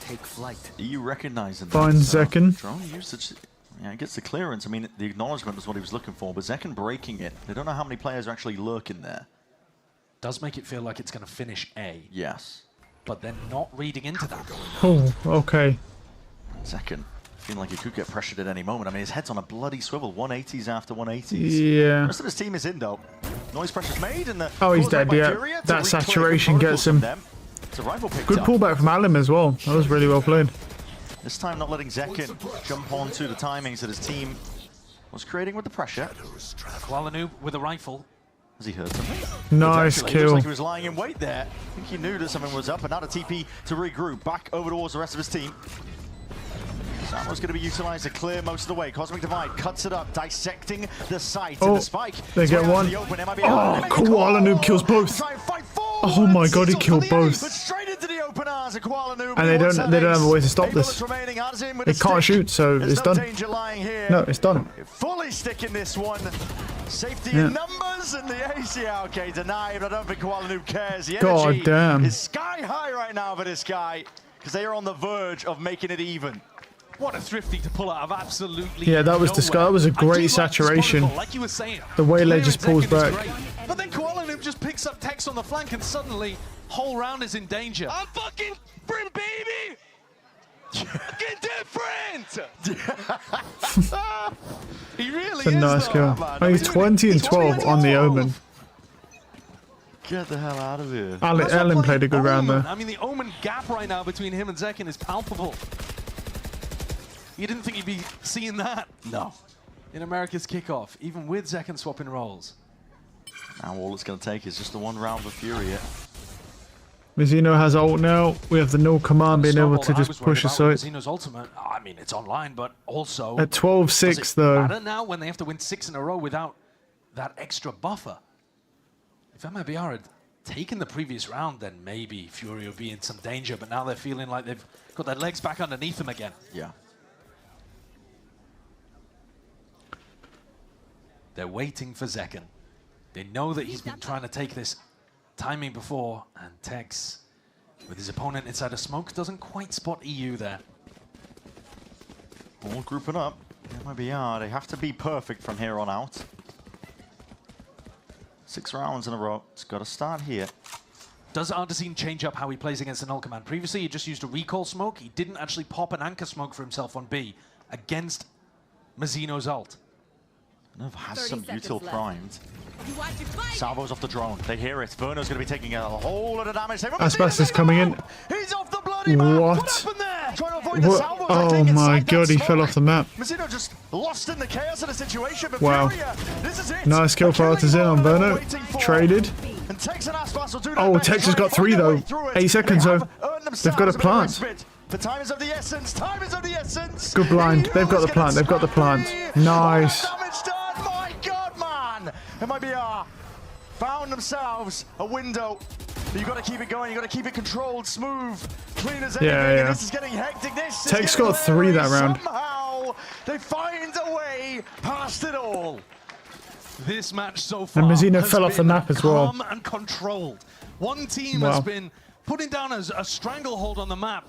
Take flight. Are you recognizing that?
Find Zekken.
Drone usage. Yeah, he gets the clearance. I mean, the acknowledgement was what he was looking for, but Zekken breaking it. They don't know how many players are actually lurking there.
Does make it feel like it's going to finish A.
Yes.
But they're not reading into that.
Oh, okay.
Zekken, feeling like he could get pressured at any moment. I mean, his head's on a bloody swivel. 180s after 180s.
Yeah.
The rest of his team is in, though. Noise pressure's made, and the...
Oh, he's dead, yeah. That saturation gets him. Good pullback from Alim as well. That was really well played.
This time not letting Zekken jump onto the timings that his team was creating with the pressure.
Kuala Noob with a rifle.
Has he heard something?
Nice kill.
Looks like he was lying in wait there. I think he knew that something was up, and now the TP to regroup. Back over towards the rest of his team. Samo's going to be utilized to clear most of the way. Cosmic Divide cuts it up, dissecting the site.
Oh,
and the spike.
They get one. Oh, Kuala Noob kills both. Oh my god, he killed both. And they don't have a way to stop this. They can't shoot, so it's done. No, it's done.
Fully sticking this one. Safety in numbers, and the ACLK denied. I don't think Kuala Noob cares. The energy is sky high right now for this guy, because they are on the verge of making it even.
What a thrifty to pull out of absolutely
that was that was a great saturation.
Like you were saying,
the Waylay just pulls back.
But then Kuala Noob just picks up Tex on the flank, and suddenly whole round is in danger.
I'm fucking different, baby! Fucking different!
He really
is a nice kill. Oh, he's 20 and 12 on the Omen.
Get the hell out of here.
Ellen played a good round there.
I mean, the Omen gap right now between him and Zekken is palpable. You didn't think you'd be seeing that?
No.
In America's kickoff, even with Zekken swapping roles.
Now all it's going to take is just the one round for FURIA.
Mazzino has ult now. We have the null command being able to just push aside.
Mazzino's ultimate, I mean, it's online, but also...
At 12-6 though.
Matter now when they have to win 6 in a row without that extra buffer? If MIBR had taken the previous round, then maybe FURIA would be in some danger, but now they're feeling like they've got their legs back underneath them again.
Yeah.
They're waiting for Zekken. They know that he's been trying to take this timing before, and Tex, with his opponent inside a smoke, doesn't quite spot EU there.
All grouping up. MIBR, they have to be perfect from here on out. 6 rounds in a row. It's got to start here.
Does Ardesine change up how he plays against an Null Command? Previously, he just used a recall smoke. He didn't actually pop an anchor smoke for himself on B against Mazzino's ult.
Nov has some util primed. Salvo's off the drone. They hear it. Verno's going to be taking a whole lot of damage.
Aspas is coming in.
He's off the bloody map.
What?
Happened there? Trying to avoid the salvos.
Oh my god, he fell off the map.
Mazzino just lost in the chaos of the situation. But
Wow.
FURIA, this is it.
Nice kill for Artisan on Verno. Traded.
And Tex and Aspas will do
Oh, Tex has got 3 though. 8 seconds though. They've got a plant.
The time is of the essence. Time is of the essence.
Good blind. They've got the plant. They've got the plant. Nice.
My God, man! MIBR found themselves a window. But you got to keep it going. You got to keep it controlled, smooth, clean as anything.
Yeah.
This is getting hectic. This
Tex got 3 that round.
Somehow they find a way past it all.
This match so far
And Mazzino fell off the map as well.
Calm and controlled. One team has been putting down a stranglehold on the map,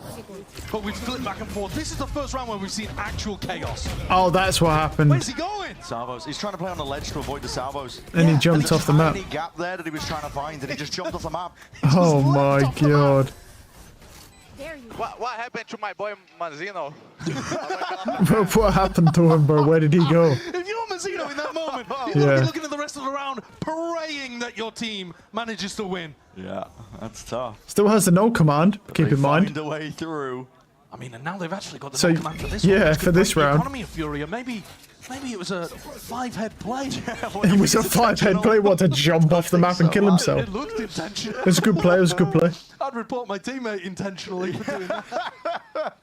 but we've flipped back and forth. This is the first round where we've seen actual chaos.
Oh, that's what happened.
Where's he going?
Salvos. He's trying to play on the ledge to avoid the salvos.
And he jumped off the map.
There's a tiny gap there that he was trying to find, and he just jumped off the map.
Oh my god.
What happened to my boy Mazzino?
What happened to him, bro? Where did he go?
If you're Mazzino in that moment, you're looking at the rest of the round, praying that your team manages to win.
Yeah, that's tough.
Still has the no command, keep in mind.
Find a way through.
I mean, and now they've actually got the no command for this
yeah,
one.
for this round.
Economy of FURIA, maybe it was a 5-head play.
It was a 5-head play, what, to jump off the map and kill himself?
It looked intentional.
It was a good play, it was a good play.
I'd report my teammate intentionally for doing that.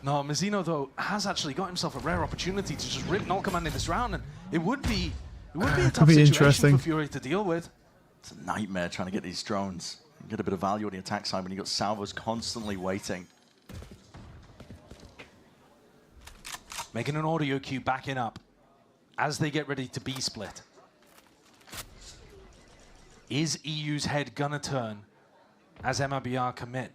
No, Mazzino, though, has actually got himself a rare opportunity to just rip null command in this round, and it would be a tough situation for FURIA to deal with.
It's a nightmare trying to get these drones. You get a bit of value on the attack side when you've got salvos constantly waiting.
Making an audio cue, backing up as they get ready to be split. Is EU's head gonna turn as MIBR commit?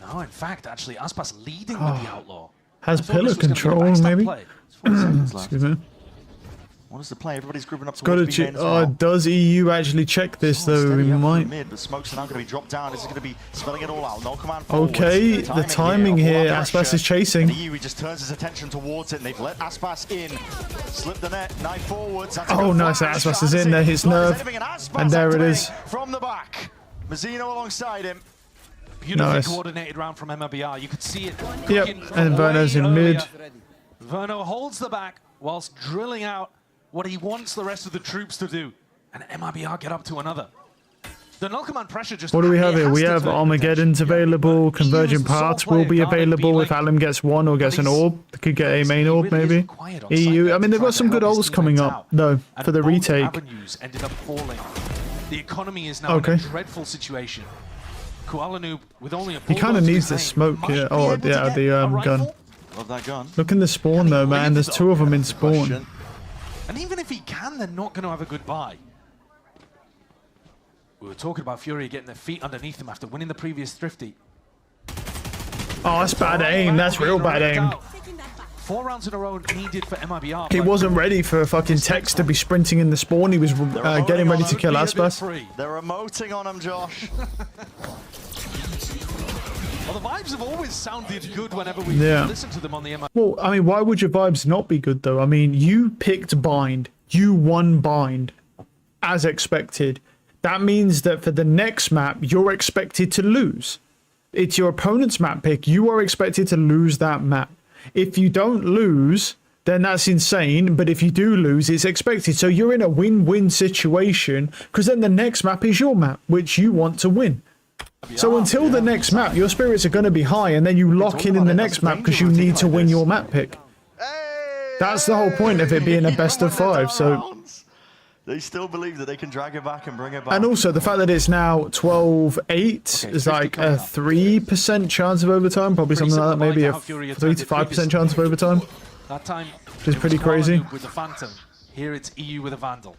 No, in fact, actually, Aspas leading with the Outlaw.
Has pillar control, maybe? Excuse me.
What is the play? Everybody's grouping up
Got to check. Does EU actually check this though? We might.
Mid, but smokes are now going to be dropped down. This is going to be spelling it all out. No command
okay, the timing here. Aspas is chasing.
EU, he just turns his attention towards it, and they've let Aspas in. Slip the net, knife forwards.
Oh, nice. Aspas is in there. His nerve, and there it is.
From the back, Mazzino alongside him.
Beautifully coordinated round from MIBR. You could see it.
Yep, and Verno's in mid.
Verno holds the back whilst drilling out what he wants the rest of the troops to do. And MIBR get up to another. The null command pressure just...
What do we have here? We have Armageddon's available. Convergent parts will be available if Alim gets 1 or gets an orb. They could get a main orb, maybe. EU. I mean, they've got some good ults coming up, though, for the retake.
Avenues ended up falling. The economy is now in a dreadful situation. Kuala Noob, with only a
he kind of needs the smoke here. Oh, yeah, the gun.
Love that gun.
Look in the spawn, though, man. There's 2 of them in spawn.
And even if he can, they're not going to have a good buy. We were talking about FURIA getting their feet underneath them after winning the previous Thrifty.
Oh, that's bad aim. That's real bad aim.
4 rounds in a row needed for MIBR.
He wasn't ready for fucking Tex to be sprinting in the spawn. He was getting ready to kill Aspas.
They're emoting on him, Josh.
Well, the vibes have always sounded good whenever we listen to them on the MIBR.
Well, I mean, why would your vibes not be good, though? I mean, you picked Bind. You won Bind, as expected. That means that for the next map, you're expected to lose. It's your opponent's map pick. You are expected to lose that map. If you don't lose, then that's insane. But if you do lose, it's expected. So you're in a win-win situation, because then the next map is your map, which you want to win. So until the next map, your spirits are going to be high, and then you lock in the next map because you need to win your map pick. That's the whole point of it being a best of 5. So
They still believe that they can drag it back and bring it back.
And also the fact that it's now 12-8 is like a 3% chance of overtime, probably something like that, maybe a 3 to 5% chance of overtime.
That time,
which is pretty crazy.
With the Phantom. Here it's EU with a Vandal.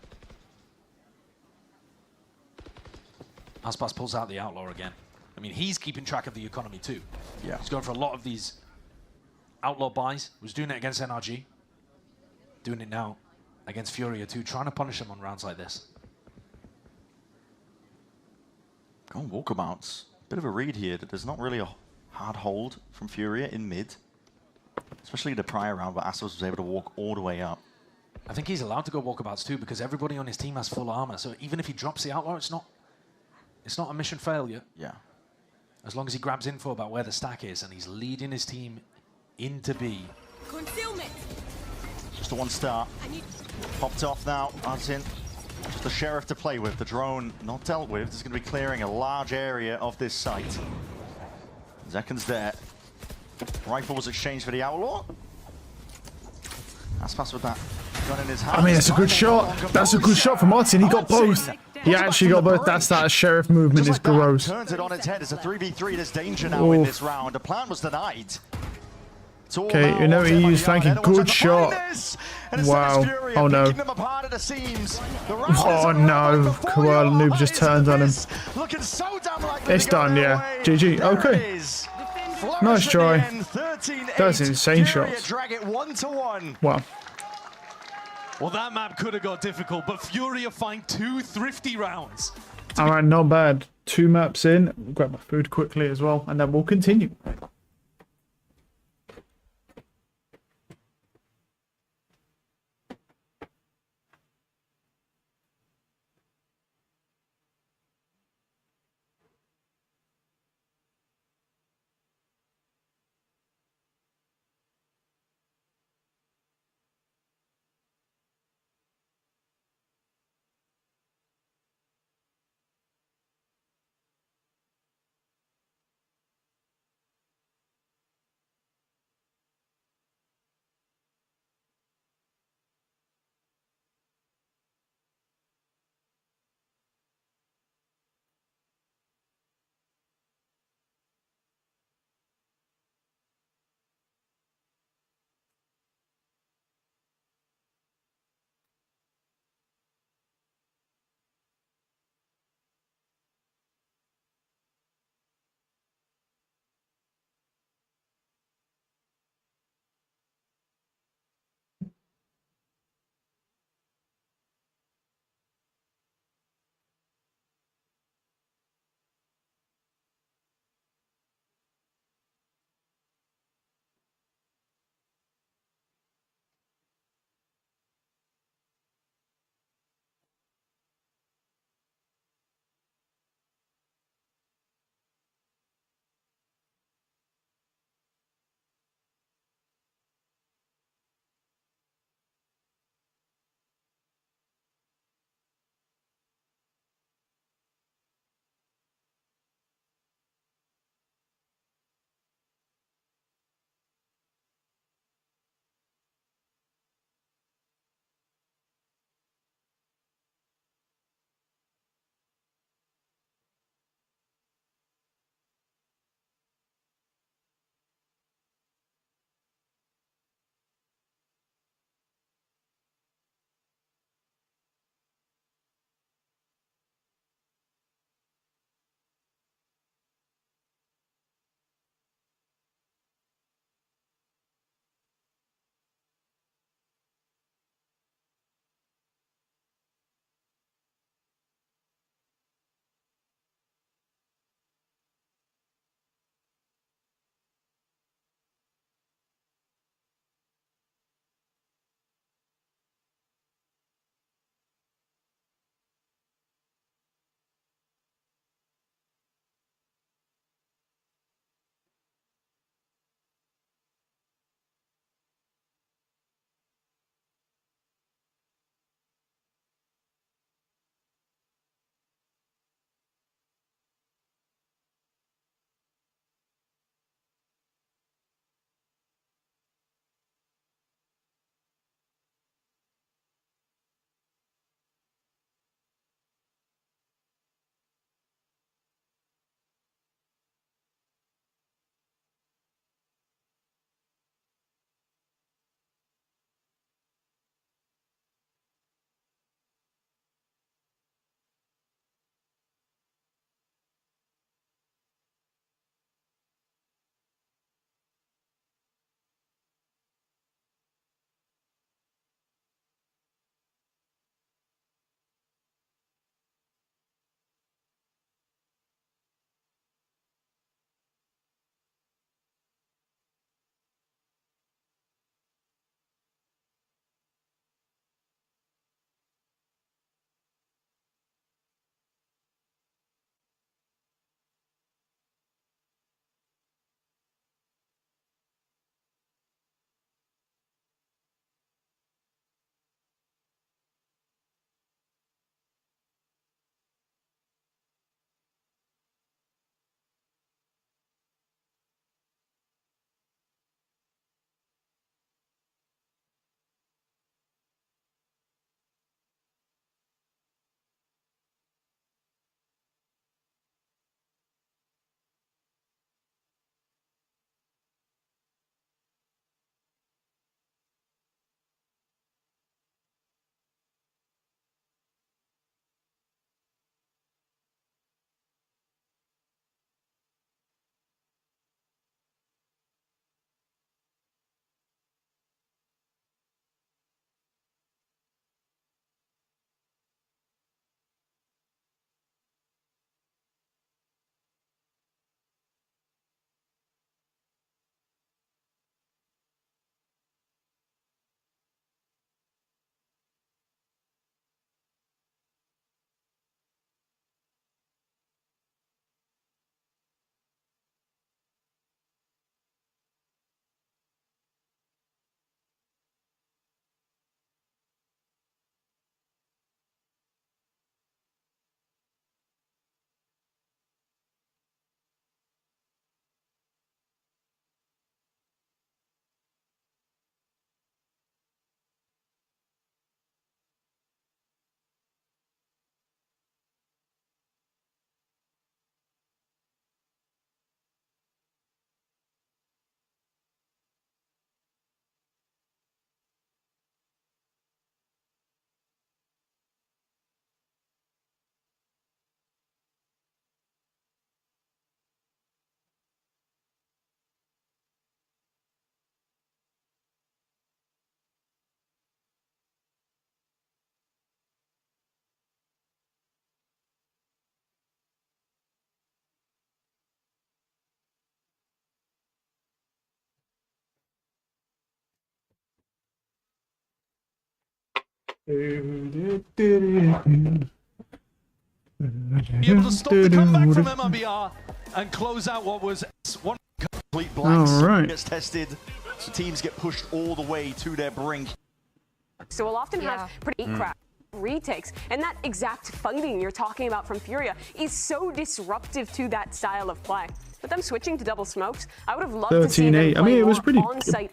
Aspas pulls out the Outlaw again. I mean, he's keeping track of the economy too.
Yeah.
He's going for a lot of these Outlaw buys. Was doing it against NRG. Doing it now against Furia too, trying to punish him on rounds like this.
Go on walkabouts. Bit of a read here that there's not really a hard hold from Furia in mid. Especially the prior round where Aspas was able to walk all the way up.
I think he's allowed to go walkabouts too because everybody on his team has full armor. So even if he drops the Outlaw, it's not a mission failure.
Yeah.
As long as he grabs info about where the stack is and he's leading his team into B.
Concealment.
Just a one star. Popped off now. Martin. Just the Sheriff to play with. The drone not dealt with. It's going to be clearing a large area of this site. Zekan's there. Rifle was exchanged for the Outlaw. Aspas with that gun in his hand.
I mean, it's a good shot. That's a good shot for Martin. He got both. He actually got both. That Sheriff movement is gross.
Turns it on its head. It's a 3v3. There's danger now in this round. The plan was denied.
Okay, you know he used flanking. Good shot. Wow. Oh no. Oh no. Koala Noob just turns on him. It's done, yeah. GG. Okay. Nice try. That's insane shots. Wow.
Well, that map could have got difficult, but Furia find 2 thrifty rounds.
Alright, not bad. 2 maps in. Grab my food quickly as well, and then we'll continue.
Be able to stop the comeback from MIBR and close out what was one
complete blank.
All right.
Gets tested, so teams get pushed all the way to their brink.
So we'll often have pretty crap retakes, and that exact fighting you're talking about from FURIA is so disruptive to that style of play. With them switching to double smokes, I would have loved to see them
13-8. I mean, it was pretty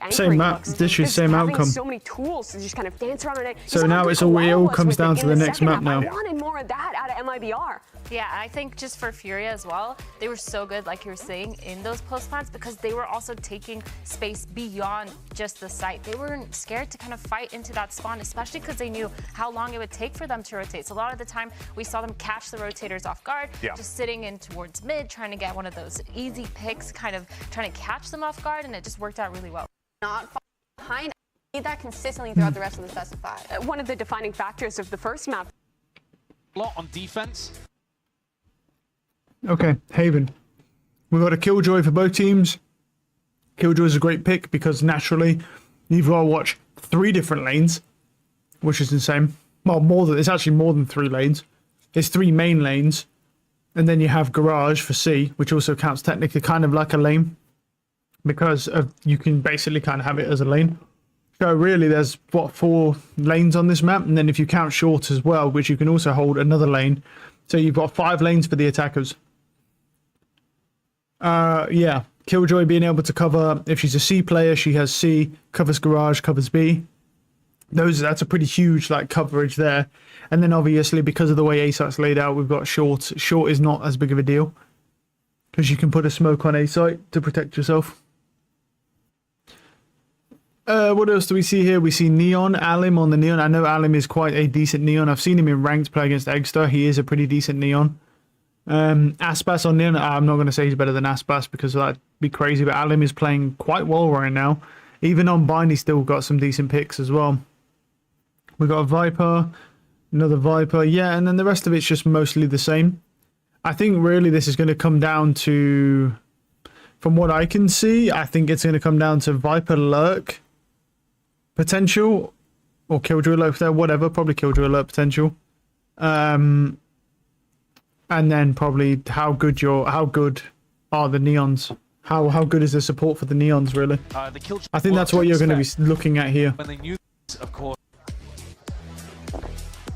same map,
looks.
same outcome.
So many tools to just kind of dance around it.
So now it all comes down to the next map now.
I wanted more of that out of MIBR.
Yeah, I think just for FURIA as well, they were so good, like you were saying, in those post plants because they were also taking space beyond just the site. They weren't scared to kind of fight into that spawn, especially because they knew how long it would take for them to rotate. So a lot of the time, we saw them catch the rotators off guard, just sitting in towards mid, trying to get one of those easy picks, kind of trying to catch them off guard, and it just worked out really well.
Not behind. I need that consistently throughout the rest of the specified.
One of the defining factors of the first map.
A lot on defense.
Okay, Haven. We've got a Killjoy for both teams. Killjoy is a great pick because naturally you've got to watch 3 different lanes, which is insane. Well, it's actually more than 3 lanes. It's 3 main lanes, and then you have Garage for C, which also counts technically kind of like a lane because you can basically kind of have it as a lane. So really, there's 4 lanes on this map, and then if you count short as well, which you can also hold another lane, so you've got 5 lanes for the attackers. Yeah, Killjoy being able to cover, if she's a C player, she has C, covers Garage, covers B. That's a pretty huge like coverage there. And then obviously because of the way A-site's laid out, we've got short. Short is not as big of a deal because you can put a smoke on A-site to protect yourself. What else do we see here? We see Neon, Alim on the Neon. I know Alim is quite a decent Neon. I've seen him in ranked play against Eggstar. He is a pretty decent Neon. Aspas on Neon, I'm not going to say he's better than Aspas because that'd be crazy, but Alim is playing quite well right now. Even on Bind, he's still got some decent picks as well. We've got a Viper, another Viper, yeah, and then the rest of it's just mostly the same. I think really this is going to come down to, from what I can see, I think it's going to come down to Viper Lurk potential, or Killjoy Lurk, whatever, probably Killjoy Lurk potential. And then probably how good are the Neons? How good is the support for the Neons really? I think that's what you're going to be looking at here.
When they knew this, of course,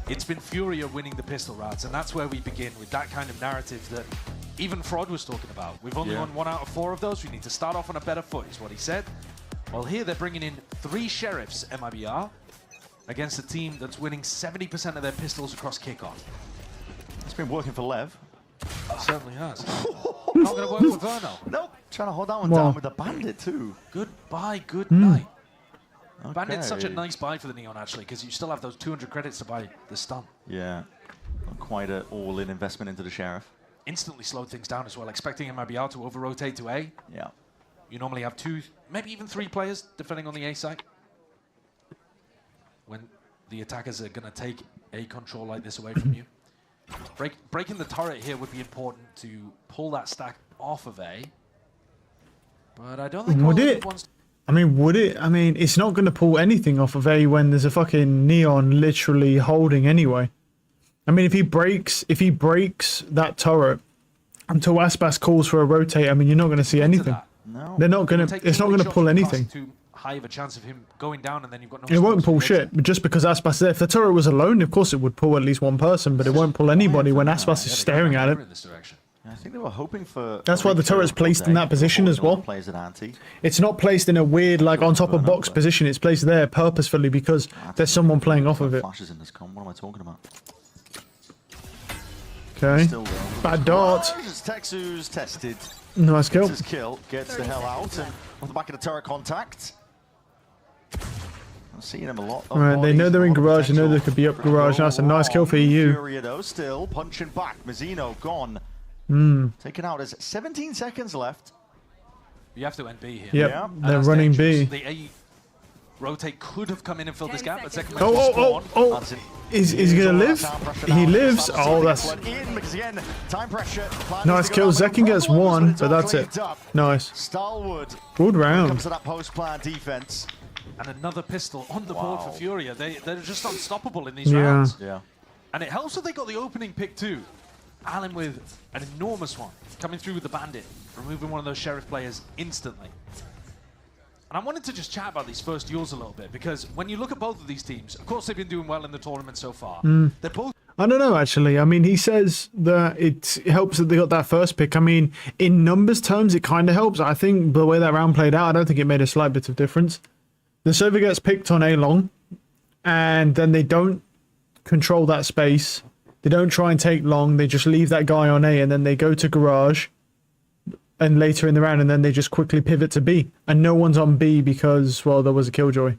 it's been FURIA winning the pistol rounds, and that's where we begin with that kind of narrative that even Fraud was talking about. We've only won 1 out of 4 of those. We need to start off on a better foot, is what he said. Well, here they're bringing in 3 Sheriffs, MIBR, against a team that's winning 70% of their pistols across kickoff.
It's been working for Lev.
It certainly has. Not going to work for Verno.
Nope. Trying to hold that one down with the Bandit too.
Goodbye, good night. Okay. Bandit's such a nice buy for the Neon actually, because you still have those 200 credits to buy the stun.
Yeah. Quite an all-in investment into the Sheriff.
Instantly slowed things down as well, expecting MIBR to over-rotate to A.
Yeah.
You normally have 2, maybe even 3 players defending on the A side. When the attackers are going to take A control like this away from you. Breaking the turret here would be important to pull that stack off of A. But I don't think
would it? I mean, would it? I mean, it's not going to pull anything off of A when there's a fucking Neon literally holding anyway. I mean, if he breaks that turret until Aspas calls for a rotate, I mean, you're not going to see anything.
No.
They're not going to. It's not going to pull anything.
Too high of a chance of him going down, and then you've got no.
It won't pull shit, but just because Aspas is there. If the turret was alone, of course it would pull at least one person, but it won't pull anybody when Aspas is staring at it.
I think they were hoping for.
That's why the turret's placed in that position as well. It's not placed in a weird, like on top of box position. It's placed there purposefully because there's someone playing off of it.
Flashes in this con. What am I talking about?
Okay. Bad dart.
Texu's tested.
Nice kill.
His kill gets the hell out and on the back of the turret contact. I'm seeing him a lot.
Right, they know they're in garage. They know they could be up garage. That's a nice kill for EU.
FURIA though, still punching back. Mazzino gone. Taken out. There's 17 seconds left.
You have to end B here.
Yep, yeah, they're running
dangerous.
B.
The A rotate could have come in and filled this gap. But
Oh. Is he gonna live? He lives. Oh, that's nice kill. Zekin gets 1, but that's it. Nice.
Starwood
good round.
comes to that post plan defense.
and another pistol on the board for FURIA. They're just unstoppable in these rounds.
Yeah.
And it helps that they got the opening pick too. Allen with an enormous one, coming through with the bandit, removing one of those sheriff players instantly. And I wanted to just chat about these first duels a little bit, because when you look at both of these teams, of course they've been doing well in the tournament so far. They're both...
I don't know, actually. I mean, he says that it helps that they got that first pick. I mean, in numbers terms, it kind of helps. I think the way that round played out, I don't think it made a slight bit of difference. The server gets picked on A long, and then they don't control that space. They don't try and take long. They just leave that guy on A, and then they go to garage and later in the round, and then they just quickly pivot to B. And no one's on B because, well, there was a killjoy.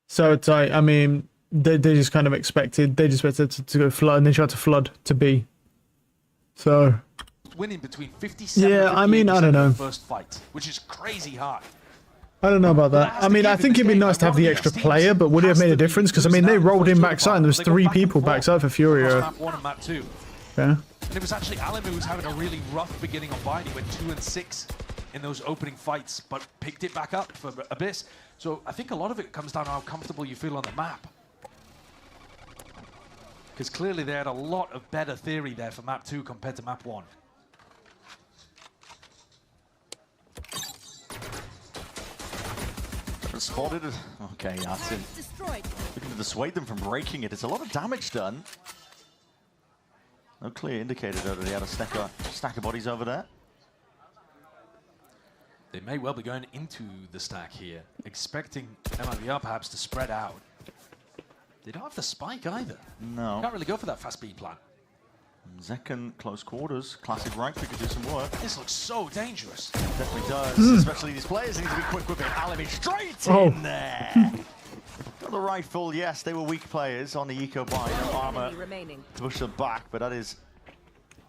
So it's like, I mean, they just kind of expected, they just expected to go flood, and they tried to flood to B. So...
winning between 57
yeah, I mean, I don't know.
First fight, which is crazy hard.
I don't know about that. I mean, I think it'd be nice to have the extra player, but would it have made a difference? Because, I mean, they rolled in backside, and there was 3 people backside for FURIA.
Map 1 and map 2.
Yeah.
And it was actually Allen who was having a really rough beginning on Biden. He went 2 and 6 in those opening fights, but picked it back up for Abyss. So I think a lot of it comes down to how comfortable you feel on the map. Because clearly they had a lot of better theory there for map 2 compared to map 1.
Spotted it. Okay, that's it. Looking to dissuade them from breaking it. It's a lot of damage done. No clear indicator though that he had a stack of bodies over there.
They may well be going into the stack here, expecting MIBR perhaps to spread out. They don't have the spike either.
No.
Can't really go for that fast B plan.
Zekken, close quarters. Classic right click could do some work.
This looks so dangerous.
It definitely does, especially these players need to be quick whipping Alimi straight in there. Got the rifle, yes, they were weak players on the eco buy, no armor to push them back, but that is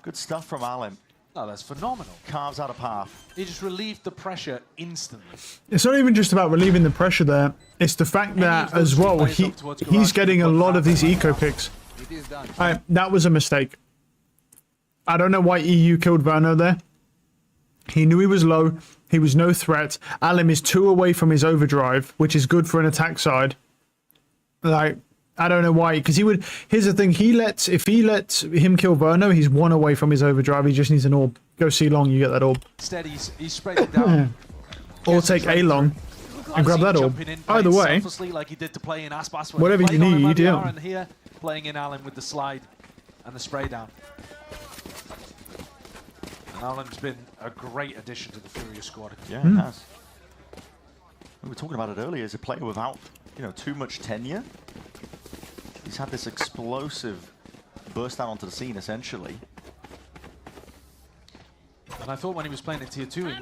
good stuff from Alim.
Oh, that's phenomenal.
Carves out a path.
He just relieved the pressure instantly.
It's not even just about relieving the pressure there. It's the fact that, as well, he's getting a lot of these eco picks. That was a mistake. I don't know why EU killed Verno there. He knew he was low. He was no threat. Alim is 2 away from his overdrive, which is good for an attack side. Like, I don't know why, because he would... Here's the thing. If he lets him kill Verno, he's 1 away from his overdrive. He just needs an orb. Go C long, you get that orb.
Instead, he's sprayed it down.
Or take A long and grab that orb. Either way,
like he did to play in Aspas,
whatever you need, yeah.
And here, playing in Alim with the slide and the spray down. And Alan's been a great addition to the FURIA squad.
Yeah, it has. We were talking about it earlier as a player without, you know, too much tenure. He's had this explosive burst out onto the scene, essentially.
And I thought when he was playing in Tier 2,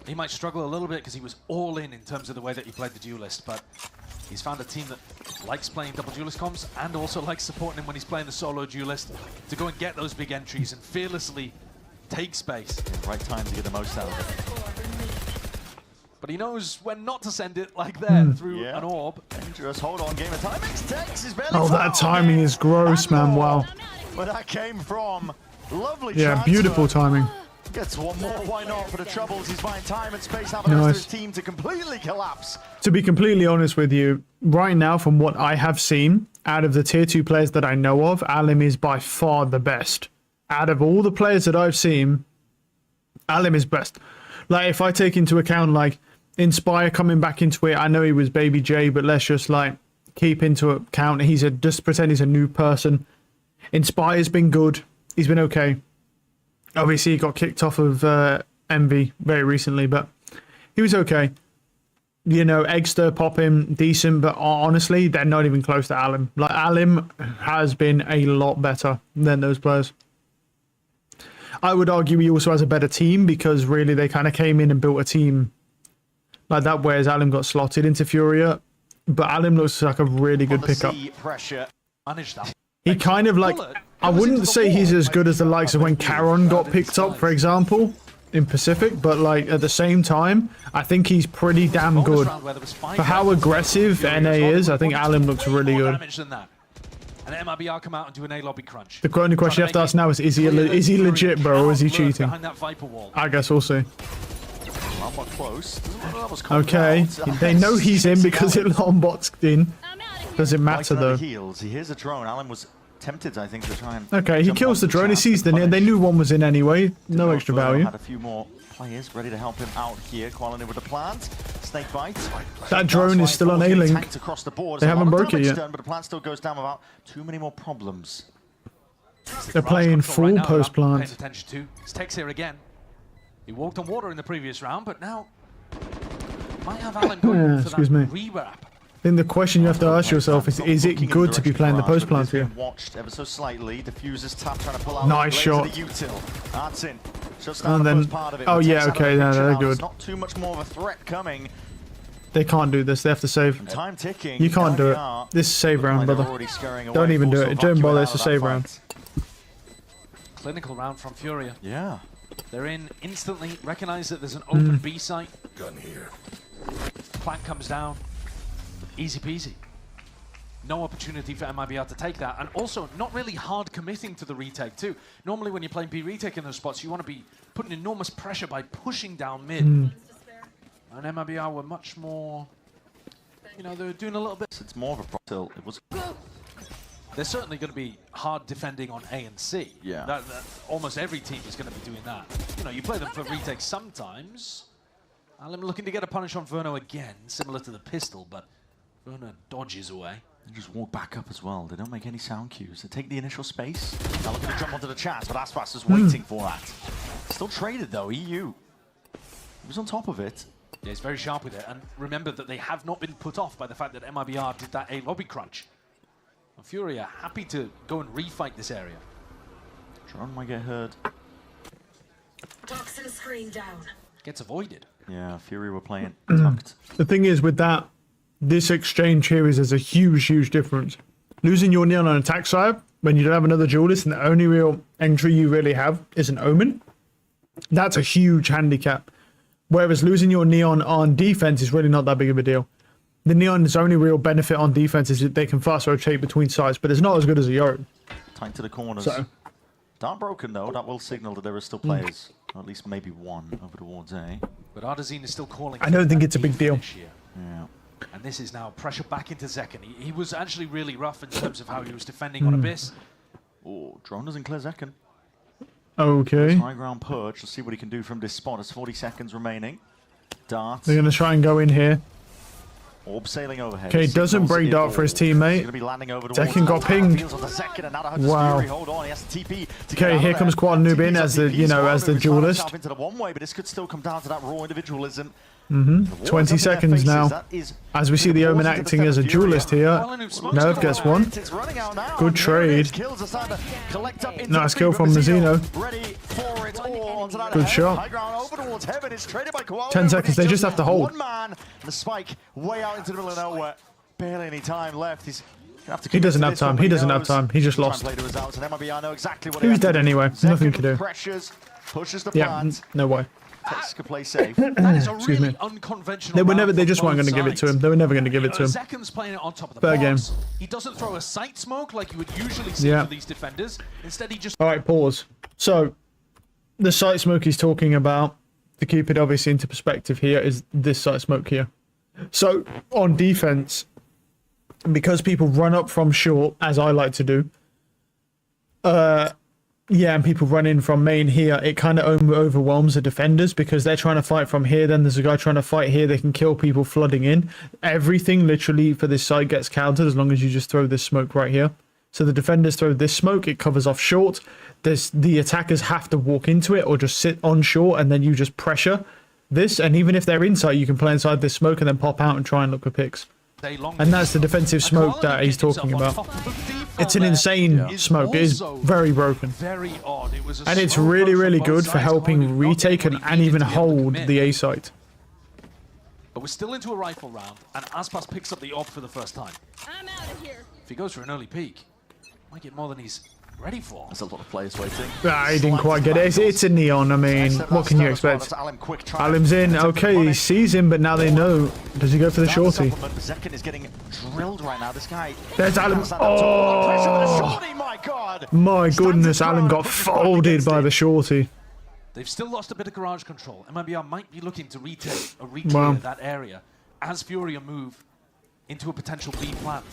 he might struggle a little bit because he was all in terms of the way that he played the duelist. But he's found a team that likes playing double duelist comps and also likes supporting him when he's playing the solo duelist to go and get those big entries and fearlessly take space.
Yeah, right time to get the most out of it.
But he knows when not to send it like that through an orb.
Dangerous. Hold on, game of timing. Tex is barely
that timing is gross, man. Wow.
Where that came from. Lovely
transfer. Beautiful timing.
Gets one more, why not? For the troubles, he's buying time and space, having the rest of his team to completely collapse.
To be completely honest with you, right now, from what I have seen, out of the Tier 2 players that I know of, Alim is by far the best. Out of all the players that I've seen, Alim is best. Like, if I take into account, like, Inspire coming back into it, I know he was Baby J, but let's just, like, keep into account. Just pretend he's a new person. Inspire's been good. He's been okay. Obviously, he got kicked off of Envy very recently, but he was okay. You know, Eggster, Poppin, decent, but honestly, they're not even close to Alim. Like, Alim has been a lot better than those players. I would argue he also has a better team because really they kind of came in and built a team like that, whereas Alim got slotted into FURIA. But Alim looks like a really good pickup. He kind of like, I wouldn't say he's as good as the likes of when Caron got picked up, for example, in Pacific, but like at the same time, I think he's pretty damn good. For how aggressive NA is, I think Alim looks really good.
And MIBR come out and do an A lobby crunch.
The only question you have to ask now is he legit, bro, or is he cheating? I guess we'll see.
close. That was called
Okay,
out.
they know he's in because it long-bots in. Does it matter though?
Heals. He hears a drone. Alan was tempted, I think, to try and.
Okay, he kills the drone. He sees the near. They knew one was in anyway. No extra value.
Had a few more players ready to help him out here. Quality with the plant. Snake bite.
That drone is still on A-Link. They haven't broke it yet.
But the plant still goes down without too many more problems.
They're playing full post plant.
Paying attention to. It's Tex here again. He walked on water in the previous round, but now might have Alan going for
excuse
that
me.
rewrap.
Then the question you have to ask yourself is it good to be playing the post plant here?
Watched ever so slightly. Diffuser's tap trying to pull out.
Nice shot.
That's in.
And then, oh yeah, okay, no, they're good.
Not too much more of a threat coming.
They can't do this. They have to save.
Time ticking.
You can't do it. This is save round, brother. Don't even do it. Don't bother. It's a save round.
Clinical round from FURIA.
Yeah.
They're in instantly. Recognize that there's an open B site.
Gun here.
Plant comes down. Easy peasy. No opportunity for MIBR to take that, and also not really hard committing to the retake too. Normally when you're playing B retake in those spots, you want to be putting enormous pressure by pushing down mid. And MIBR were much more, you know, they were doing a little bit.
It's more of a tilt. It was.
They're certainly going to be hard defending on A and C.
Yeah.
That almost every team is going to be doing that. You know, you play them for retakes sometimes. I'm looking to get a punish on Verno again, similar to the pistol, but Verno dodges away.
They just walk back up as well. They don't make any sound cues. They take the initial space. Now looking to jump onto the chance, but Aspas is waiting for that. Still traded though, EU. He was on top of it.
Yeah, he's very sharp with it. And remember that they have not been put off by the fact that MIBR did that A lobby crunch. And FURIA happy to go and refight this area.
Drone might get heard.
Toxin screen down.
Gets avoided.
Yeah, FURIA were playing tucked.
The thing is with that, this exchange here is there's a huge, huge difference. Losing your Neon on attack side, when you don't have another duelist and the only real entry you really have is an Omen, that's a huge handicap. Whereas losing your Neon on defense is really not that big of a deal. The Neon's only real benefit on defense is that they can fast rotate between sides, but it's not as good as a Yoru.
Tight to the corners.
So.
Dark broken though, that will signal that there are still players. Or at least maybe one over towards A.
But Ardazine is still calling.
I don't think it's a big deal.
Yeah.
And this is now pressure back into Zekken. He was actually really rough in terms of how he was defending on Abyss.
Oh, drone doesn't clear Zekken.
Okay.
High ground perch. Let's see what he can do from this spot. There's 40 seconds remaining. Dart.
They're going to try and go in here.
Orb sailing overhead.
Okay, doesn't break Dart for his teammate. Zekken got pinged. Wow. Okay, here comes Quad Noob in as the, you know, as the duelist.
But this could still come down to that raw individualism.
20 seconds now. As we see the Omen acting as a duelist here. Nerve gets one. Good trade. Nice kill from Mazzino. Good shot. 10 seconds, they just have to hold.
The spike way out into the middle of nowhere. Barely any time left.
He doesn't have time. He doesn't have time. He just lost. He was dead anyway. Nothing to do. Yeah, no way.
Could play safe.
That is a
Excuse
really
me.
unconventional
They were never.
round
They
from
just weren't
both
going to give it to him.
sides.
They were never going to give it to him.
Zekken's playing it on top of the
Fair game.
box. He doesn't throw a sight smoke like you would usually see for these defenders. Instead, he just.
All right, pause. So, the sight smoke he's talking about, to keep it obviously into perspective here, is this sight smoke here. So, on defense, because people run up from short, as I like to do, yeah, and people run in from main here, it kind of overwhelms the defenders because they're trying to fight from here, then there's a guy trying to fight here, they can kill people flooding in. Everything literally for this side gets countered as long as you just throw this smoke right here. So the defenders throw this smoke, it covers off short. The attackers have to walk into it or just sit on short, and then you just pressure this, and even if they're inside, you can play inside this smoke and then pop out and try and look for picks. And that's the defensive smoke that he's talking about. It's an insane smoke. It is very broken.
Very odd. It was
and it's really, really good for helping retake and even hold the A site.
But we're still into a rifle round, and Aspas picks up the orb for the first time.
I'm out of here.
If he goes for an early peek, might get more than he's ready for.
There's a lot of players waiting.
He didn't quite get it. It's a Neon. I mean, what can you expect? Alim's in. Okay, he sees him, but now they know. Does he go for the shorty?
Zekken is getting drilled right now. This guy.
There's Alim. Oh! My goodness, Alim got folded by the shorty.
They've still lost a bit of garage control. MIBR might be looking to retake or re-clear that area as FURIA move into a potential B plant.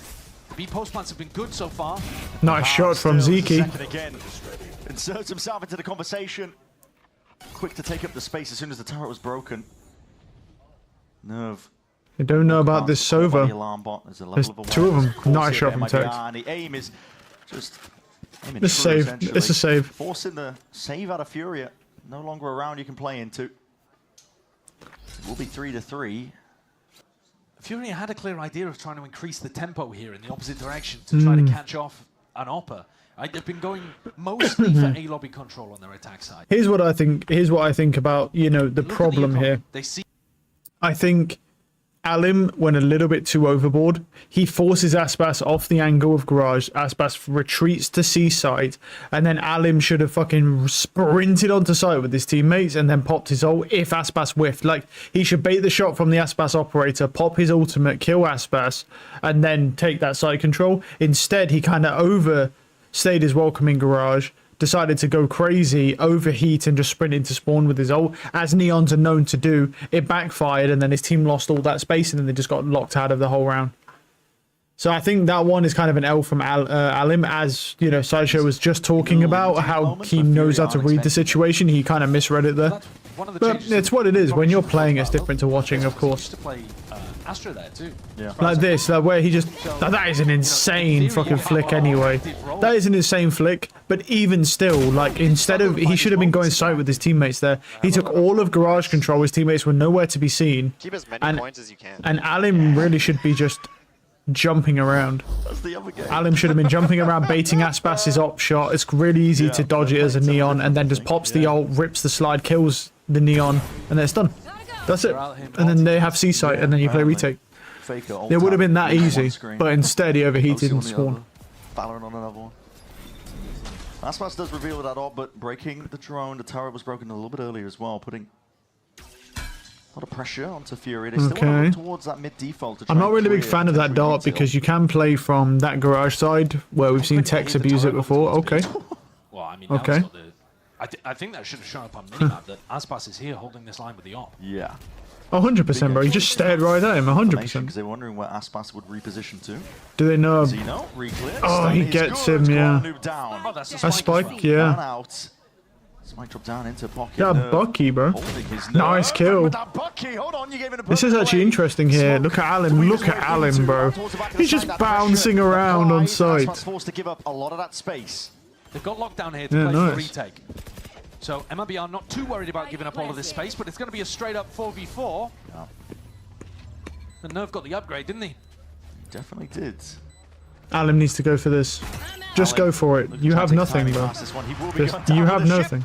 The B post plants have been good so far.
Nice shot from Zeke.
Again, inserts himself into the conversation. Quick to take up the space as soon as the turret was broken. Nerve.
I don't know about this Sova. There's two of them. Nice shot from Tex.
And the aim is just
this save. This is save.
Forcing the save out of FURIA. No longer a round you can play into. It will be 3-3.
FURIA had a clear idea of trying to increase the tempo here in the opposite direction to try to catch off an Oppa. They've been going mostly for A lobby control on their attack side.
Here's what I think about, you know, the problem here. I think Alim went a little bit too overboard. He forces Aspas off the angle of garage. Aspas retreats to C side, and then Alim should have fucking sprinted onto site with his teammates and then popped his ult if Aspas whiffed. Like, he should bait the shot from the Aspas operator, pop his ultimate, kill Aspas, and then take that side control. Instead, he kind of overstayed his welcome in garage, decided to go crazy, overheat, and just sprint into spawn with his ult, as Neons are known to do. It backfired, and then his team lost all that space, and then they just got locked out of the whole round. So I think that one is kind of an L from Alim, as, you know, Sideshow was just talking about how he knows how to read the situation. He kind of misread it there. But it's what it is. When you're playing, it's different to watching, of course.
Astra there too. Yeah.
Like this, like where he just... That is an insane fucking flick anyway. That is an insane flick, but even still, like, instead of... He should have been going sight with his teammates there. He took all of garage control. His teammates were nowhere to be seen.
Keep as many points as you can.
And Alim really should be just jumping around. Alim should have been jumping around, baiting Aspas's op shot. It's really easy to dodge it as a Neon, and then just pops the ult, rips the slide, kills the Neon, and then it's done. That's it. And then they have C-site, and then you play retake. It would have been that easy, but instead he overheated and spawned.
Valorant on another one. Aspas does reveal that op, but breaking the drone, the turret was broken a little bit earlier as well, putting a lot of pressure onto FURIA. They still want to look towards that mid default.
I'm not really a big fan of that dart because you can play from that garage side where we've seen Tex abuse it before. Okay.
Well, I mean,
okay.
I think that should have shown up on minimap that Aspas is here holding this line with the op.
Yeah.
100%, bro. He just stared right at him. 100%.
Because they're wondering where Aspas would reposition to.
Do they know? Oh, he gets him. Yeah. A spike. Yeah.
Might drop down into pocket.
Yeah, Bucky, bro. Nice kill. This is actually interesting here. Look at Alan. Look at Alan, bro. He's just bouncing around on site.
Forced to give up a lot of that space.
They've got locked down here to play for the retake. So MIBR not too worried about giving up all of this space, but it's going to be a straight up 4v4. Yeah. And Nerve got the upgrade, didn't he?
Definitely did.
Alan needs to go for this. Just go for it. You have nothing, bro. You have nothing.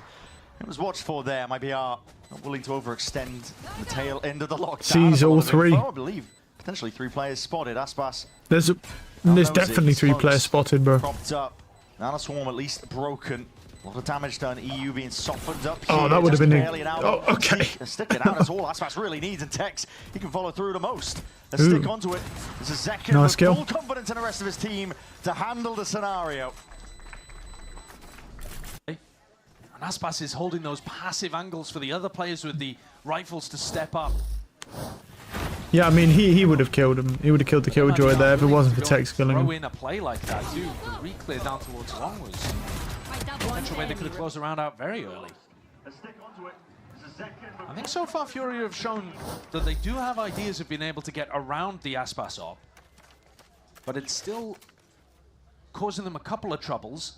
It was watched for there. MIBR not willing to overextend the tail end of the lockdown.
Sees all three.
I believe potentially 3 players spotted. Aspas.
There's definitely 3 players spotted, bro.
Propped up. Nano Swarm at least broken. A lot of damage done. EU being softened up.
Oh, that would have been okay.
Stick it out. That's all Aspas really needs. And Tex, he can follow through the most. Let's stick onto it. This is Zekin with full confidence in the rest of his team to handle the scenario.
And Aspas is holding those passive angles for the other players with the rifles to step up.
Yeah, I mean, he would have killed him. He would have killed the Killjoy there if it wasn't for Tex killing him.
Throw in a play like that too. The re-clear down towards long was a potential way they could have closed the round out very early. I think so far FURIA have shown that they do have ideas of being able to get around the Aspas op, but it's still causing them a couple of troubles.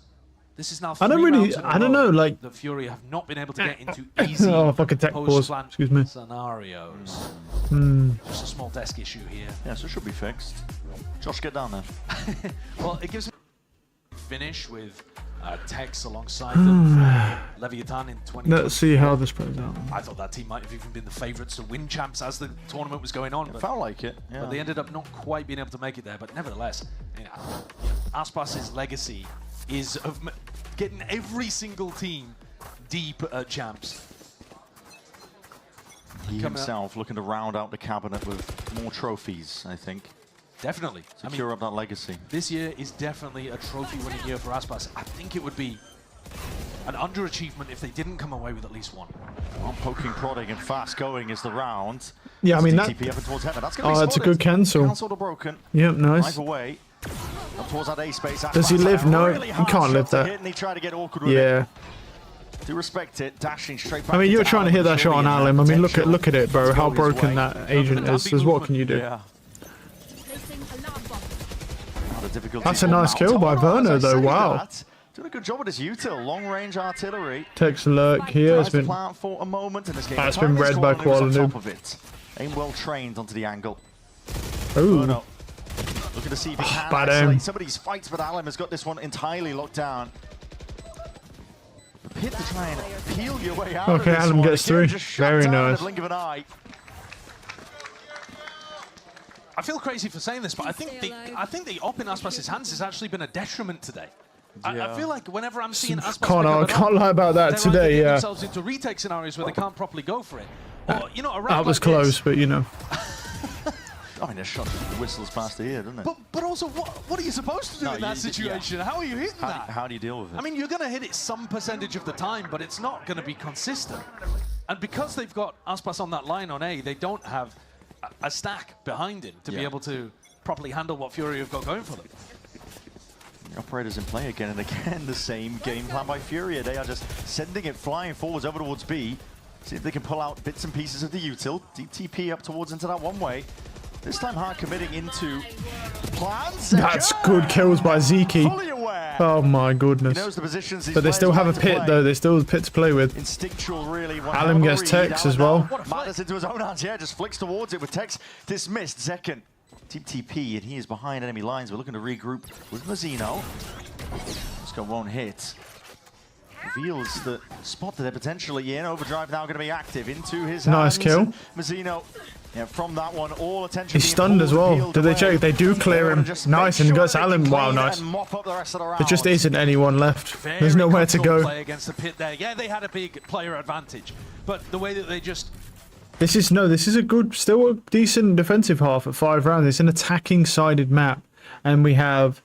This is now 3 rounds in a row.
I don't know, like
the FURIA have not been able to get into easy
post-plant
scenarios. Just a small desk issue here.
Yeah, so it should be fixed. Josh, get down there.
Well, it gives him a finish with Tex alongside them for Leviathan in 2020.
Let's see how this plays out.
I thought that team might have even been the favourites to win champs as the tournament was going on.
It felt like it, yeah.
But they ended up not quite being able to make it there. But nevertheless, Aspas's legacy is of getting every single team deep at champs.
He himself looking to round out the cabinet with more trophies, I think.
Definitely.
Secure up that legacy.
This year is definitely a trophy-winning year for Aspas. I think it would be an underachievement if they didn't come away with at least one.
Well, poking, prodding, and fast going is the round.
Yeah, I mean that.
DTP up towards heaven. That's gonna be
That's a good cancel.
Cancelled or broken.
Yep, nice.
Drive away. Up towards that A space.
Does he live? No,
really
he can't live that.
And he tried to get awkward with
Yeah.
it. Do respect it. Dashing straight back.
I mean, you're
into
trying to hit that shot on
Alim.
Alim. I mean, look at it, bro. How broken that agent is. So what can you do?
Yeah.
That's a nice kill by Verno, though. Wow.
Doing a good job with his util. Long-range artillery.
Text alert here has been.
For a moment in this game.
That's been read by Kuala
Noob. Aim well trained onto the angle.
Ooh.
Verno looking to see if he can
bad
isolate
aim.
some of these fights, but Alim has got this one entirely locked down. The pit to try and peel your way out.
Okay,
of this
Alim
one.
gets through. Very nice.
Blink of an eye.
I feel crazy for saying this, but I think the op in Aspas's hands has actually been a detriment today. I feel like whenever I'm seeing Aspas
Can't lie about that today. Yeah.
themselves into retake scenarios where they can't properly go for it. Or, you know, a
That was close, but you know.
I mean, a shot whistles past the ear, doesn't it?
But also, what are you supposed to do in that situation? How are you hitting that?
How do you deal with it?
I mean, you're going to hit it some percentage of the time, but it's not going to be consistent. And because they've got Aspas on that line on A, they don't have a stack behind him to be able to properly handle what Furia have got going for them.
The operators in play again and again. The same game plan by Furia. They are just sending it flying forwards over towards B. See if they can pull out bits and pieces of the util. Deep TP up towards into that one way. This time hard committing into the plans.
That's good kills by Zeke. Oh my goodness.
He knows the positions
But they still have a pit though. They still have a pit to play with.
Instinctual, really.
Alim gets Tex as well.
Matters into his own hands. Yeah, just flicks towards it with Tex dismissed. Zekken. Deep TP, and he is behind enemy lines. We're looking to regroup with Mazzino. Just got one hit. Reveals the spot that they're potentially in. Overdrive now going to be active into his hands.
Nice kill.
Mazzino, yeah, from that one, all attention.
He's stunned as well. Did they check? They do clear him. Nice, and gets Alim. Wow, nice. There just isn't anyone left. There's nowhere to go.
Play against the pit there. Yeah, they had a big player advantage, but the way that they just.
This is a good, still a decent defensive half at 5 rounds. It's an attacking sided map, and we have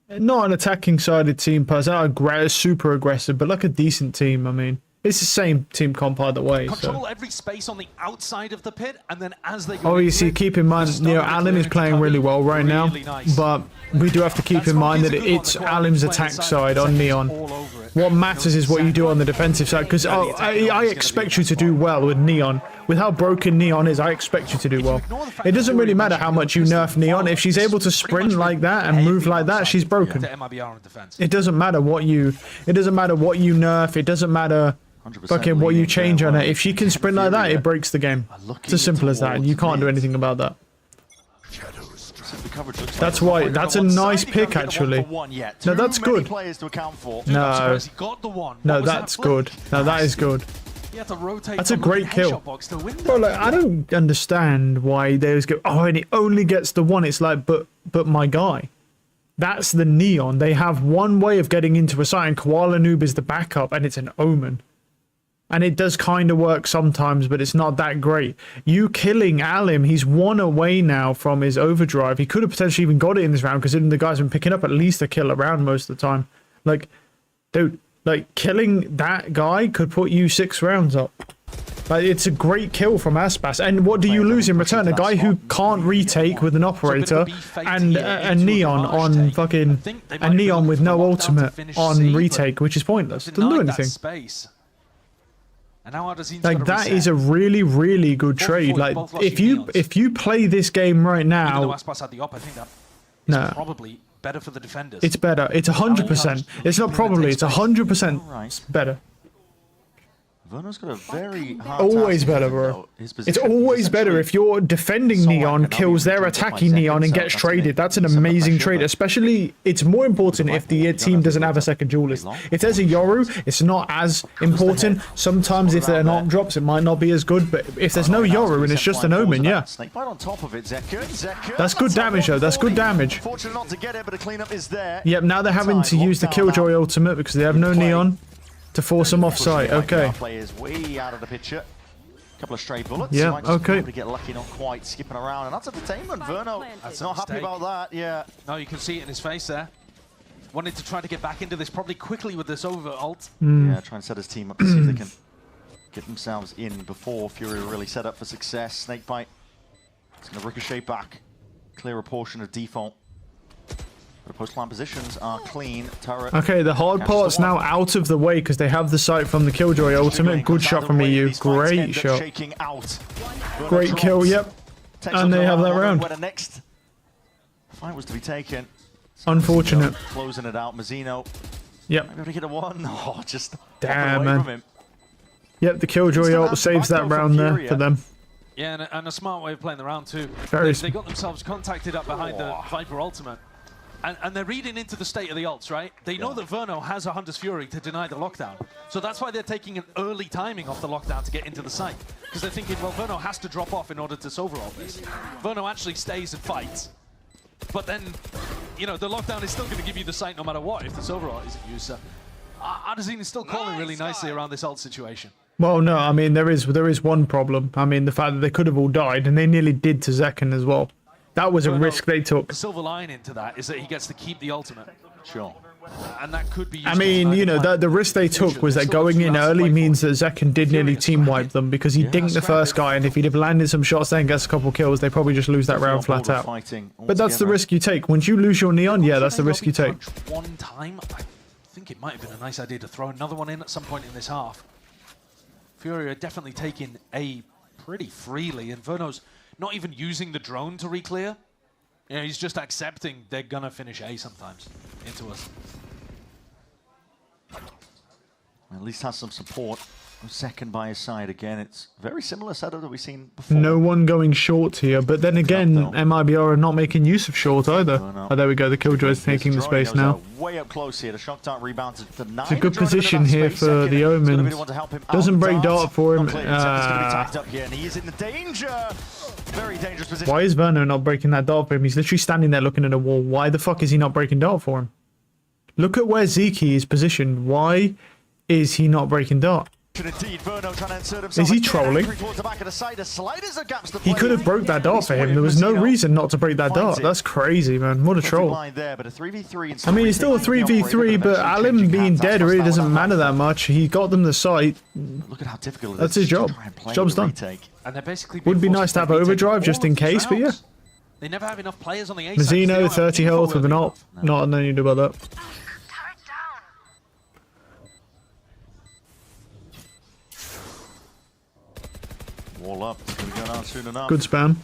not an attacking sided team per se, not super aggressive, but like a decent team. I mean, it's the same team comp either way.
Control every space on the outside of the pit, and then as they go
obviously keep in mind, you know, Alim is playing really well right now, but we do have to keep in mind that it's Alim's attack side on Neon. What matters is what you do on the defensive side, because I expect you to do well with Neon. With how broken Neon is, I expect you to do well. It doesn't really matter how much you nerf Neon. If she's able to sprint like that and move like that, she's broken. It doesn't matter what you nerf. It doesn't matter fucking what you change on it. If she can sprint like that, it breaks the game. It's as simple as that, and you can't do anything about that. That's why. That's a nice pick, actually. No, that's good. No, that's good. No, that is good. That's a great kill. Bro, like, I don't understand why they always go, oh, and it only gets the one. It's like, but my guy. That's the Neon. They have one way of getting into a site, and Kuala Noob is the backup, and it's an Omen. And it does kind of work sometimes, but it's not that great. You killing Alim, he's 1 away now from his overdrive. He could have potentially even got it in this round, because the guy's been picking up at least a kill around most of the time. Like, dude, like, killing that guy could put you 6 rounds up. Like, it's a great kill from Aspas. And what do you lose in return? A guy who can't retake with an operator, and a Neon on fucking... a Neon with no ultimate on retake, which is pointless. Doesn't do anything.
And now
like, that is a really, really good trade. Like, if you play this game right now, no,
probably better for the defenders.
It's better. It's 100%. It's not probably. It's 100% better.
Verno's got a very hard
always better, bro. It's always better if you're defending Neon, kills their attacking Neon, and gets traded. That's an amazing trade. Especially, it's more important if the team doesn't have a second duelist. If there's a Yoru, it's not as important. Sometimes if there are not drops, it might not be as good. But if there's no Yoru and it's just an Omen, yeah. That's good damage, though. That's good damage. Yep, now they're having to use the Killjoy ultimate because they have no Neon. To force him off site, okay.
Players way out of the picture. Couple of stray bullets.
Yeah, okay.
To get lucky, not quite skipping around, and that's entertainment. Verno, not happy about that. Yeah.
No, you can see it in his face there. wanted to try to get back into this probably quickly with this over ult.
Yeah, try and set his team up to see if they can get themselves in before FURIA really set up for success. Snakebite. It's going to ricochet back. Clear a portion of default. The post-plant positions are clean. Turret.
Okay, the hard part's now out of the way because they have the sight from the Killjoy ultimate. Good shot from EU. Great shot. Great kill, yep. And they have that round.
Where the next fight was to be taken.
Unfortunate.
Closing it out. Mazzino.
Yep.
Maybe able to get a one. Oh, just
damn, man. Yep, the Killjoy ult saves that round there for them.
Yeah, and a smart way of playing the round too.
Very
they got themselves contacted up behind the Viper ultimate. And they're reading into the state of the ults, right? They know that Verno has a Hunter's Fury to deny the lockdown. So that's why they're taking an early timing off the lockdown to get into the site. Because they're thinking, well, Verno has to drop off in order to overall this. Verno actually stays and fights. But then, you know, the lockdown is still going to give you the site no matter what if the overall isn't used. So Adazine is still calling really nicely around this ult situation.
Well, no, I mean, there is one problem. I mean, the fact that they could have all died, and they nearly did to Zekken as well. That was a risk they took.
The silver line into that is that he gets to keep the ultimate. Sure. And that could be used.
I mean, you know, the risk they took was that going in early means that Zekken did nearly team wipe them because he dinked the first guy, and if he'd have landed some shots there and gets a couple kills, they probably just lose that round flat out. But that's the risk you take. Once you lose your Neon, yeah, that's the risk you take.
One time, I think it might have been a nice idea to throw another one in at some point in this half. FURIA definitely taking A pretty freely, and Verno's not even using the drone to re-clear. You know, he's just accepting they're gonna finish A sometimes into us.
At least has some support. Second by his side again. It's very similar setup that we've seen before.
No one going short here, but then again, MIBR are not making use of short either. Oh, there we go. The Killjoy is taking the space now.
Way up close here. The shock dart rebounds to 9.
It's a good position here for the Omen. Doesn't break dart for him.
Very dangerous position.
Why is Verno not breaking that dart for him? He's literally standing there looking at a wall. Why the fuck is he not breaking dart for him? Look at where Zeke is positioned. Why is he not breaking dart? Is he trolling? He could have broke that dart for him. There was no reason not to break that dart. That's crazy, man. What a troll. I mean, it's still a 3v3, but Alim being dead really doesn't matter that much. He got them the site.
Look at how difficult
that's his job. His job's done.
And they're basically
would be nice to have overdrive just in case, but yeah.
They never have enough players on the A
Mazzino, 30 health with an ult. Not nothing you do about that.
Wall up. It's going to go down soon enough.
Good spam.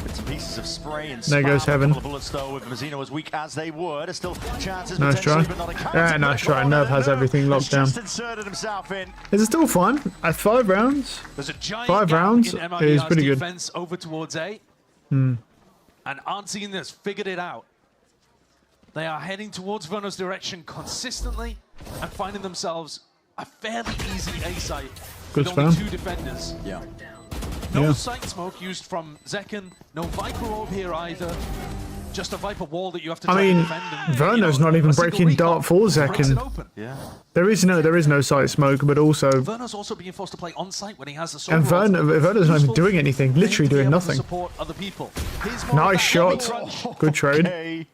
Bits and pieces of spray and
there goes Heaven.
Bullets though, with Mazzino as weak as they were. There's still chances.
Nice try. Yeah, nice try. Nerve has everything locked down. Is it still fun? At 5 rounds?
There's a giant
5 rounds is pretty good.
Defense over towards A. And Artsy has figured it out. They are heading towards Verno's direction consistently and finding themselves a fairly easy A site.
Good
with
spam.
Only 2 defenders. Yeah. No sight smoke used from Zekken. No Viper orb here either. Just a Viper wall that you have to try and defend. And,
Verno's not even breaking dart for Zekken.
Yeah.
There is no sight smoke, but also
Verno's also being forced to play on site when he has the
and Verno's not even doing anything. Literally doing nothing. Nice shot. Good trade.
And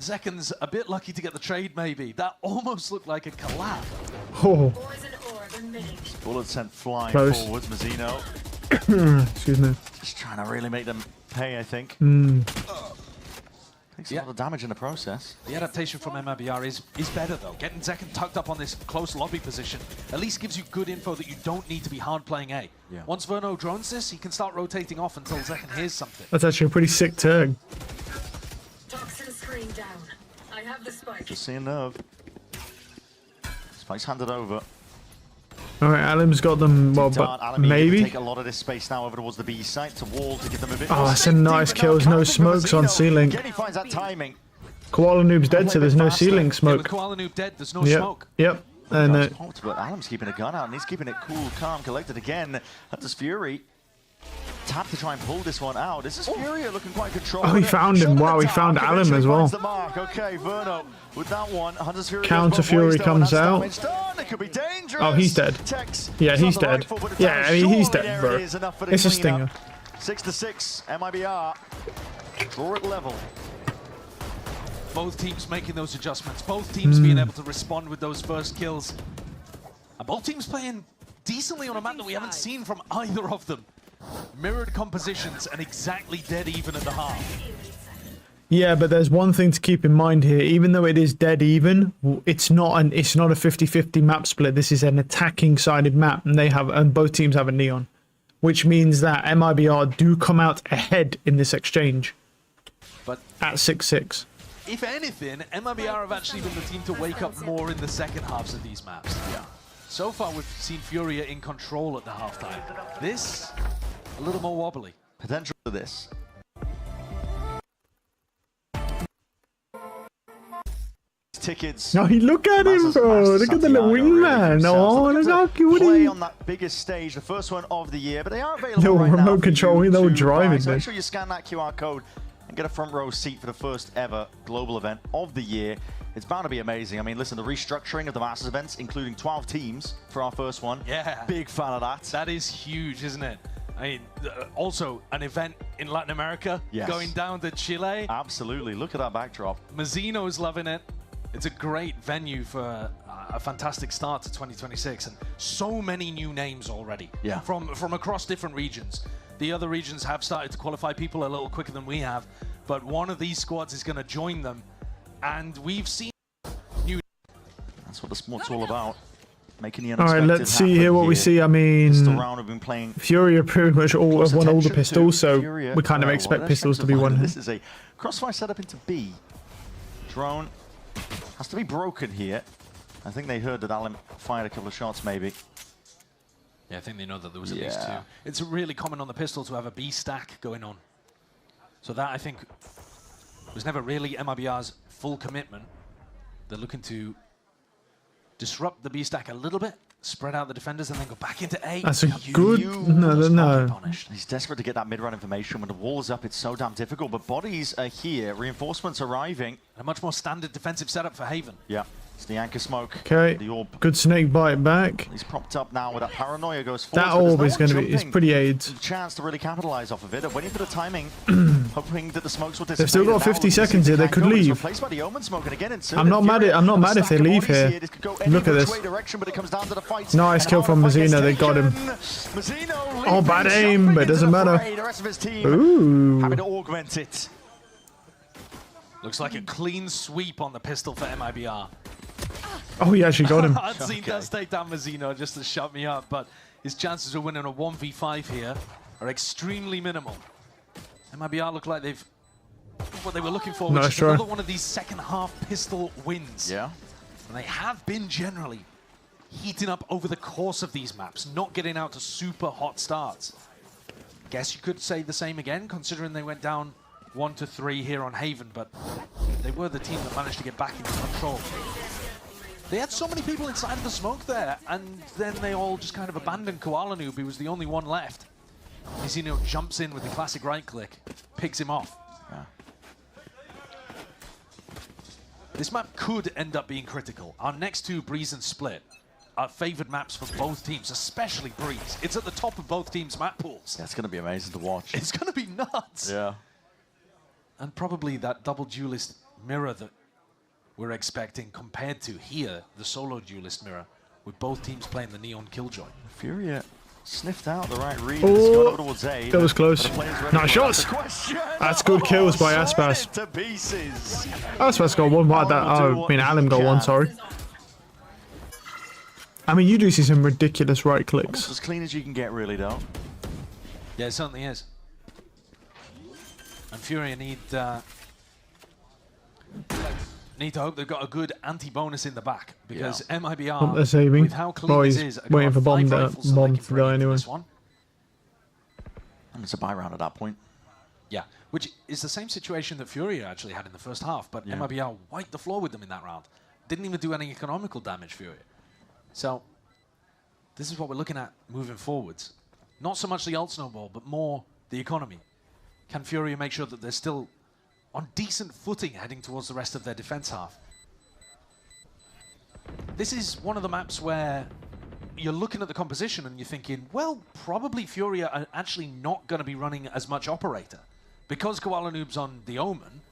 Zekken's a bit lucky to get the trade, maybe. That almost looked like a collab.
Oh.
Bullet sent flying forwards, Mazzino.
Excuse me.
Just trying to really make them pay, I think. Takes a lot of damage in the process.
The adaptation from MIBR is better, though. Getting Zekken tucked up on this close lobby position at least gives you good info that you don't need to be hard playing A. Yeah. Once Verno drones this, he can start rotating off until Zekken hears something.
That's actually a pretty sick turn.
Just seeing nerve. Spike's handed over.
Alright, Alim's got them, well, but maybe.
Take a lot of this space now over towards the B site to wall to give them a bit
oh, that's a nice kill. There's no smokes on C-Link.
Finds that timing.
Koala Noob's dead, so there's no C-Link smoke.
Yeah, with Koala Noob dead, there's no smoke.
Yep. And
but Alim's keeping a gun out, and he's keeping it cool, calm, collected again. That's Fury. Tap to try and pull this one out. This is FURIA looking quite controlled.
Oh, he found him. Wow, he found Alim as well.
Okay, Verno with that one.
Counter Fury comes out. Oh, he's dead. Yeah, he's dead. Yeah, I mean, he's dead, bro. It's a stinger.
6-6, MIBR. Draw it level.
Both teams making those adjustments. Both teams being able to respond with those first kills. And both teams playing decently on a map that we haven't seen from either of them. Mirrored compositions and exactly dead even at the half.
Yeah, but there's one thing to keep in mind here. Even though it is dead even, it's not a 50-50 map split. This is an attacking sided map, and both teams have a neon, which means that MIBR do come out ahead in this exchange. But at 6-6.
If anything, MIBR have actually been the team to wake up more in the second halves of these maps. Yeah. So far, we've seen FURIA in control at the halftime. This, a little more wobbly.
Potential for this. Tickets.
No, look at him, bro. Look at the little wingman. Oh, look how cute he
play
is.
on that biggest stage, the first one of the year, but they are available
Little
right
remote
now
control,
for you
little
to
driving
buy. So make
this.
sure you scan that QR code and get a front row seat for the first ever global event of the year. It's bound to be amazing. I mean, listen, the restructuring of the Masters events, including 12 teams for our first one.
Yeah.
Big fan of that.
That is huge, isn't it? I mean, also an event in Latin America, going down to Chile.
Absolutely. Look at that backdrop.
Mazzino's loving it. It's a great venue for a fantastic start to 2026, and so many new names already from across different regions. The other regions have started to qualify people a little quicker than we have, but one of these squads is going to join them, and we've seen new.
That's what the sport's all about. Making the
All right, let's see here what we see. I mean, FURIA pretty much have won all the pistols, so we kind of expect pistols to be won.
This is a crossfire setup into B. Drone has to be broken here. I think they heard that Alan fired a couple of shots, maybe.
Yeah, I think they know that there was at least two. It's really common on the pistol to have a B stack going on. So that, I think, was never really MIBR's full commitment. They're looking to disrupt the B stack a little bit, spread out the defenders, and then go back into A.
That's a good... No.
He's desperate to get that mid-run information. When the wall's up, it's so damn difficult. But bodies are here, reinforcements arriving.
A much more standard defensive setup for Haven.
Yeah, it's the anchor smoke.
Okay,
the orb.
good snake bite back.
He's propped up now with that paranoia goes forward.
That orb is going to be... It's pretty AIDS.
Chance to really capitalize off of it. Waiting for the timing, hoping that the smokes will dissipate.
They've still got 50 seconds here. They could leave.
By the Omen smoke, and again,
I'm not mad if they leave here. Look at this. Nice kill from Mazzino. They got him. Oh, bad aim, but it doesn't matter. Ooh.
Having to augment it.
Looks like a clean sweep on the pistol for MIBR.
Oh, he actually got him.
Unseen does take down Mazzino just to shut me up, but his chances of winning a 1v5 here are extremely minimal. MIBR look like they've what they were looking for, which is another one of these second half pistol wins.
Yeah.
And they have been generally heating up over the course of these maps, not getting out to super hot starts. Guess you could say the same again, considering they went down 1-3 here on Haven, but they were the team that managed to get back into control. They had so many people inside of the smoke there, and then they all just kind of abandoned Koala Noob. He was the only one left. Mazzino jumps in with the classic right click, picks him off.
Yeah.
This map could end up being critical. Our next two, Breeze and Split, are favored maps for both teams, especially Breeze. It's at the top of both teams' map pools.
Yeah, it's going to be amazing to watch.
It's going to be nuts.
Yeah.
And probably that double duelist mirror that we're expecting compared to here, the solo duelist mirror, with both teams playing the Neon Killjoy.
FURIA sniffed out the right read.
Oh, that was close. Nice shots. That's good kills by Aspas. Aspas got one. What that? Oh, I mean, Alim got one. Sorry. I mean, you do see some ridiculous right clicks.
Almost as clean as you can get, really, though.
Yeah, it certainly is. And FURIA need to hope they've got a good anti-bonus in the back, because MIBR,
they're saving.
with how clean this is,
waiting for bomb to go anyway.
And it's a buy round at that point.
Yeah, which is the same situation that FURIA actually had in the first half, but MIBR wiped the floor with them in that round. Didn't even do any economical damage, FURIA. So this is what we're looking at moving forwards. Not so much the ult snowball, but more the economy. Can FURIA make sure that they're still on decent footing heading towards the rest of their defense half? This is one of the maps where you're looking at the composition and you're thinking, well, probably FURIA are actually not going to be running as much operator. Because Koala Noob's on the Omen,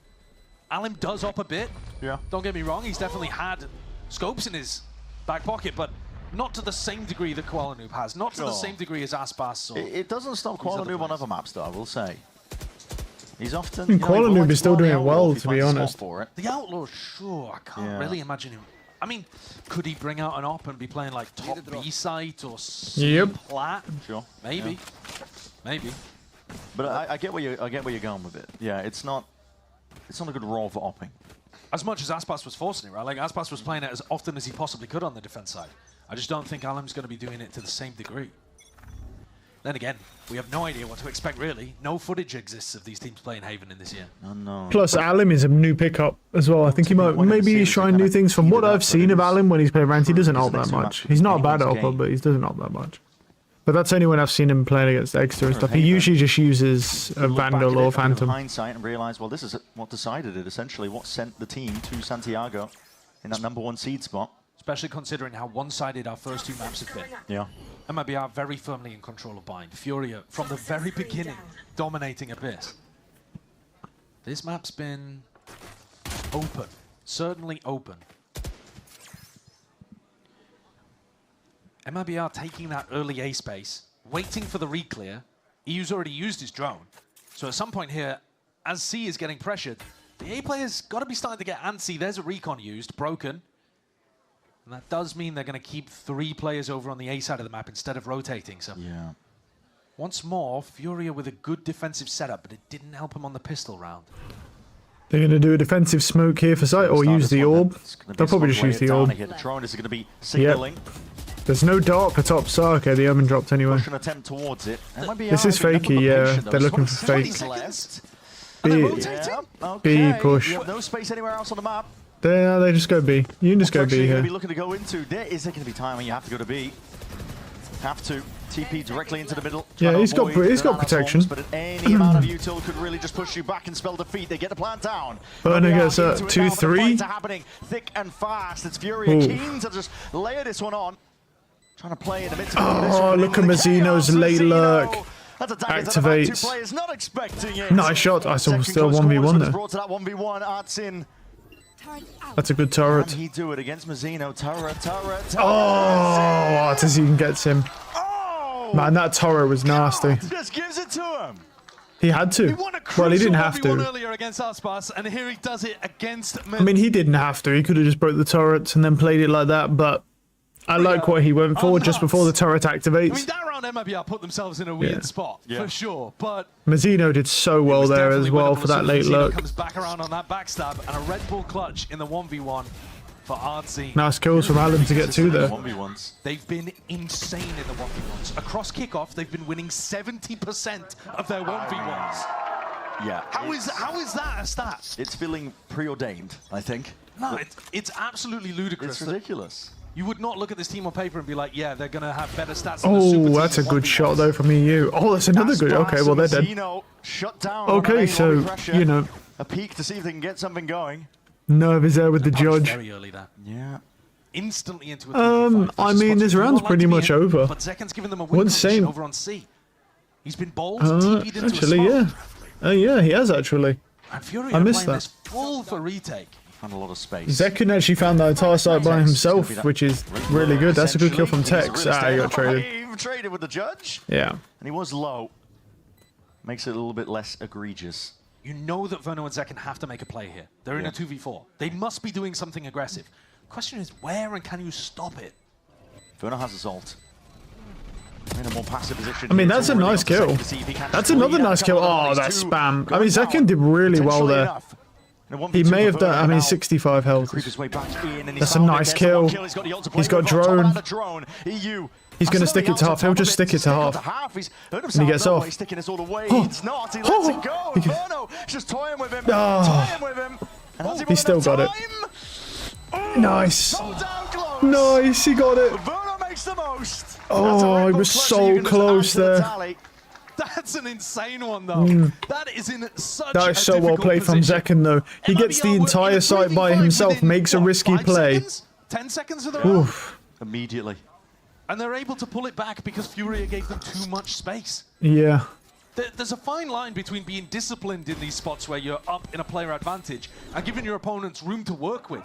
Alim does up a bit.
Yeah.
Don't get me wrong, he's definitely had scopes in his back pocket, but not to the same degree that Koala Noob has. Not to the same degree as Aspas. Or
it doesn't stop Koala Noob on other maps, though, I will say. He's often...
Koala Noob is still doing it well, to be honest.
The Outlaw, sure, I can't really imagine him. I mean, could he bring out an op and be playing like top B site or plat?
Sure.
Maybe. Maybe.
But I get where you're going with it. Yeah, it's not a good role for opping.
As much as Aspas was forcing it, right? Like Aspas was playing it as often as he possibly could on the defense side. I just don't think Alim's going to be doing it to the same degree. Then again, we have no idea what to expect, really. No footage exists of these teams playing Haven in this year.
Oh, no.
Plus, Alim is a new pickup as well. I think he might maybe try new things. From what I've seen of Alim when he's played ranked, he doesn't ult that much. He's not a bad ulter, but he doesn't ult that much. But that's only when I've seen him playing against Exeter and stuff. He usually just uses a Vandal or Phantom.
Hindsight and realize, well, this is what decided it, essentially. What sent the team to Santiago in that #1 seed spot.
Especially considering how one-sided our first two maps have been.
Yeah.
MIBR very firmly in control of Bind. FURIA, from the very beginning, dominating Abyss. This map's been open. Certainly open. MIBR taking that early A space, waiting for the reclear. EU's already used his drone. So at some point here, as C is getting pressured, the A player's got to be starting to get antsy. There's a recon used, broken. And that does mean they're going to keep 3 players over on the A side of the map instead of rotating. So
yeah.
Once more, FURIA with a good defensive setup, but it didn't help him on the pistol round.
They're going to do a defensive smoke here for sight, or use the orb. They'll probably just use the orb.
The drone is going to be signaling.
There's no dart for top, so okay, the omen dropped anyway.
Push an attempt towards it.
This is fakey, yeah. They're looking for fake. B push.
You have no space anywhere else on the map.
They just go B. You can just go B here.
Be looking to go into. There is going to be time when you have to go to B. Have to TP directly into the middle.
Yeah, he's got protection.
But any amount of util could really just push you back and spell defeat. They get the plant down.
Burner gets 2-3.
Happening thick and fast. It's FURIA keen to just layer this one on. Trying to play in the midst of
oh, look at Mazzino's late lurk.
Activates.
Nice shot. I saw still 1v1 there.
Brought to that 1v1. Arts in.
That's a good turret.
Can he do it against Mazzino? Turret.
Oh, Artesian gets him.
Oh,
man, that turret was nasty.
Just gives it to him.
He had to. Well, he didn't have to.
Earlier against Aspas, and here he does it against.
I mean, he didn't have to. He could have just broke the turrets and then played it like that, but I like what he went for just before the turret activates.
I mean, that round MIBR put themselves in a weird spot, for sure, but...
Mazzino did so well there as well for that late look.
Comes back around on that backstab, and a Red Bull clutch in the 1v1 for Artsy.
Nice kills from Alan to get 2 there.
1v1s.
They've been insane in the 1v1s. Across kickoff, they've been winning 70% of their 1v1s.
Yeah.
How is that a stat?
It's feeling preordained, I think.
No, it's absolutely ludicrous.
It's ridiculous.
You would not look at this team on paper and be like, yeah, they're going to have better stats than the super team.
Oh, that's a good shot, though, from EU. Oh, that's another good. Okay, well, they're dead.
Shut down
okay, so, you know.
A peek to see if they can get something going.
Nerve is there with the judge.
Very early there.
Yeah.
Instantly into a
I mean, this round's pretty much over.
But Zekan's given them a win position over on C. He's been bold, TP'd into
actually,
a smoke.
yeah. Yeah, he has, actually.
And FURIA
I missed that.
This full for retake.
Found a lot of space.
Zekan actually found the entire site by himself, which is really good. That's a good kill from Tex. He got traded.
He traded with the judge.
Yeah.
And he was low. Makes it a little bit less egregious.
You know that Verno and Zekan have to make a play here. They're in a 2v4. They must be doing something aggressive. The question is, where and can you stop it?
Verno has his ult. In a more passive position.
I mean, that's a nice kill. That's another nice kill. Oh, that spam. I mean, Zekan did really well there. He may have done, I mean, 65 health. That's a nice kill. He's got drone. He's going to stick it to half. He'll just stick it to half. And he gets off. Oh, he still got it. Nice. Nice, he got it. Oh, he was so close there.
That's an insane one, though. That is in such
That is so well played from Zekan, though. He gets the entire site by himself, makes a risky play.
10 seconds of the round.
Immediately.
And they're able to pull it back because FURIA gave them too much space.
Yeah.
There's a fine line between being disciplined in these spots where you're up in a player advantage and giving your opponents room to work with.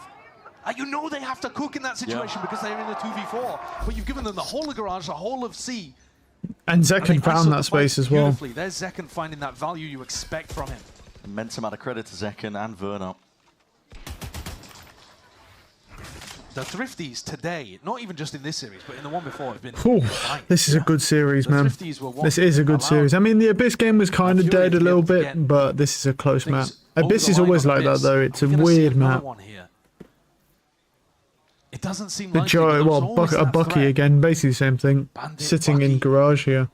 You know they have to cook in that situation because they're in a 2v4, but you've given them the whole of garage, the whole of C.
And Zekken found that space as well.
There's Zekken finding that value you expect from him.
Immense amount of credit to Zekken and Verno.
The Thrifties today, not even just in this series, but in the one before, have been...
This is a good series, man. This is a good series. I mean, the Abyss game was kind of dead a little bit, but this is a close map. Abyss is always like that, though. It's a weird map.
It doesn't seem
like a Bucky again, basically the same thing. Sitting in garage here.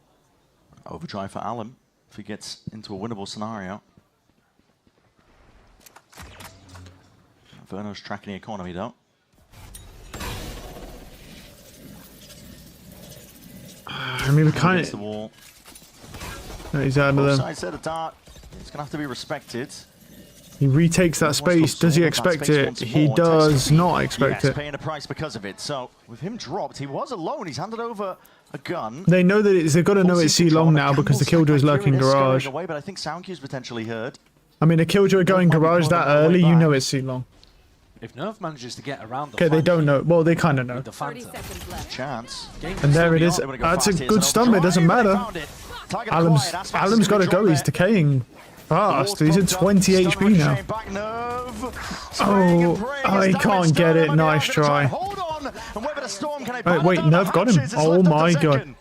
Overdrive for Alum if he gets into a winnable scenario. Verno's tracking the economy, though.
I mean, we kind of...
No,
he's out of them.
It's going to have to be respected.
He retakes that space. Does he expect it? He does not expect it.
Paying a price because of it. So with him dropped, he was alone. He's handed over a gun.
They know that they've got to know it's C-long now because the Killjoy is lurking garage.
Away, but I think Soundcue's potentially heard.
I mean, a Killjoy going garage that early, you know it's C-long.
If Nerf manages to get around the
okay, they don't know. Well, they kind of know.
Chance.
And there it is. That's a good stun. It doesn't matter. Alum's got to go. He's decaying fast. He's at 20 HP now. Oh, I can't get it. Nice try. Wait, Nerf got him. Oh my god.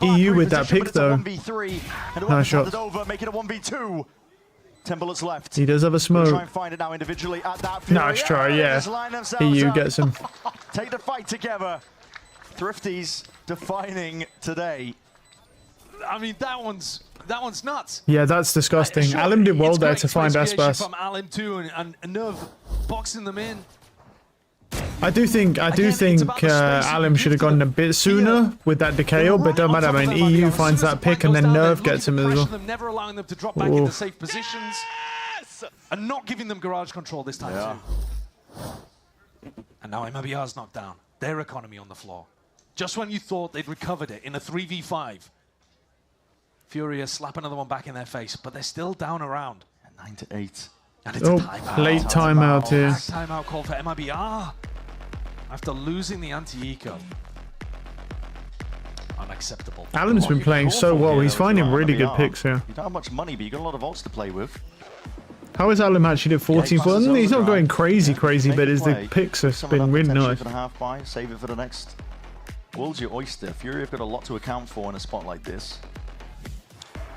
EU with that pick though. Nice shot.
10 bullets left.
He does have a smoke.
Try and find it now individually at that
nice try, yeah. EU gets him.
Take the fight together. Thrifties defining today.
I mean, that one's nuts.
Yeah, that's disgusting. Alum did well there to find Aspas.
From Alum too, and Nerv boxing them in.
I do think Alum should have gone a bit sooner with that Decayal, but don't matter. I mean, EU finds that pick and then Nerv gets him as well.
Never allowing them to drop back into safe positions and not giving them garage control this time too. And now MIBR's knocked down. Their economy on the floor. Just when you thought they'd recovered it in a 3v5, FURIA slap another one back in their face, but they're still down around.
9-8.
And it's a timeout.
Late timeout here.
Timeout call for MIBR after losing the anti-eco. Unacceptable.
Alum's been playing so well. He's finding really good picks here.
You don't have much money, but you got a lot of ults to play with.
How is Alum actually at 14? Well, he's not going crazy, but the picks have been really nice.
Save it for the next. World's your oyster. FURIA have got a lot to account for in a spot like this.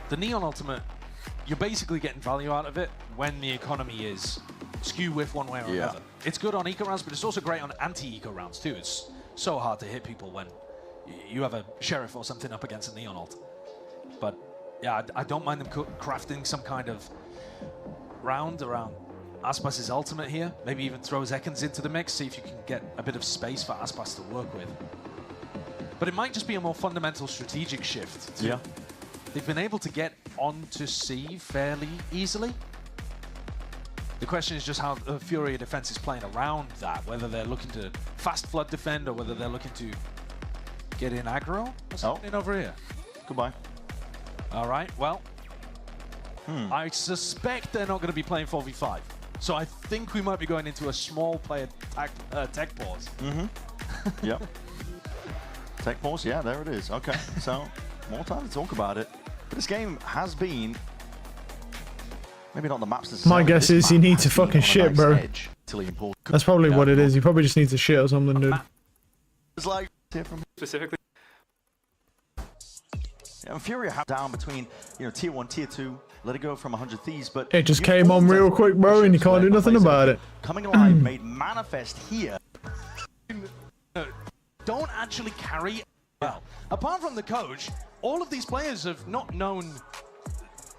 The Neon Ultimate, you're basically getting value out of it when the economy is skew with one way or another. It's good on eco rounds, but it's also great on anti-eco rounds too. It's so hard to hit people when you have a Sheriff or something up against a Neon ult. But yeah, I don't mind them crafting some kind of round around Aspas' ultimate here. Maybe even throw Zekken's into the mix, see if you can get a bit of space for Aspas to work with. But it might just be a more fundamental strategic shift too. They've been able to get onto C fairly easily. The question is just how the FURIA defense is playing around that, whether they're looking to fast flood defend or whether they're looking to get in aggro. What's happening over here?
Goodbye. All
right, well, I suspect they're not going to be playing 4v5. So I think we might be going into a small player tech pause.
Yep. Tech pause, yeah, there it is. Okay, so more time to talk about it. But this game has been, maybe not the maps.
My guess is he needs to fucking shit, bro. That's probably what it is. He probably just needs to shit or something, dude.
It's like specifically. Yeah, and FURIA have down between tier 1, tier 2. Let it go from 100 Thieves, but
it just came on real quick, bro, and you can't do nothing about it.
Coming alive made manifest here.
Don't actually carry well. Apart from the coach, all of these players have not known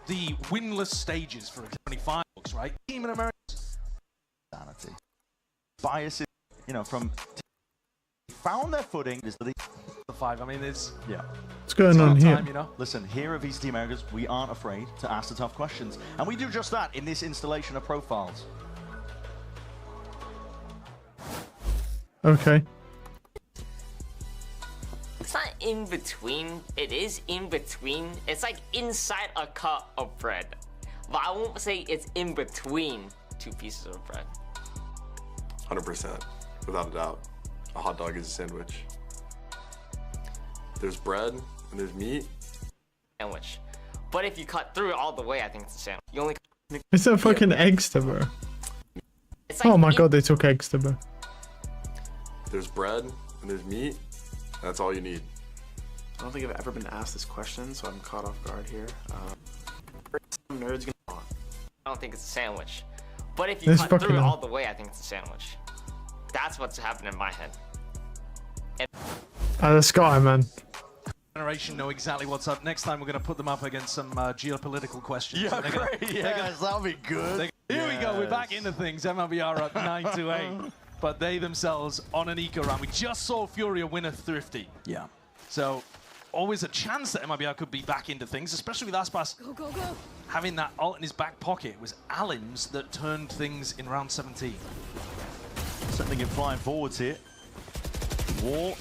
the winless stages for 25 books, right? Team in America.
Sanity. Biases, from found their footing. Is the
5. I mean, it's
what's going on here?
Listen, here at VCT Americas, we aren't afraid to ask the tough questions, and we do just that in this installation of profiles.
Okay.
in between. It is in between. It's like inside a cup of bread. But I won't say it's in between two pieces of bread.
100%, without a doubt. A hot dog is a sandwich. There's bread and there's meat.
Sandwich. But if you cut through it all the way, I think it's a sandwich. You only.
It's a fucking Eggster, bro.
It's like
oh my god, they took Eggster, bro.
There's bread and there's meat. That's all you need.
I don't think I've ever been asked this question, so I'm caught off guard here. Some nerds gonna.
I don't think it's a sandwich. But if you cut through it all the way, I think it's a sandwich. That's what's happening in my head.
The Sky, man.
Generation know exactly what's up. Next time we're going to put them up against some geopolitical questions.
Yeah, great. Yes, that'll be good.
Here we go. We're back into things. MIBR up 9-8. But they themselves on an eco round. We just saw FURIA win a Thrifty.
Yeah.
So always a chance that MIBR could be back into things, especially with Aspas having that ult in his back pocket. It was Alims that turned things in round 17.
Something in flying forwards here. Wall.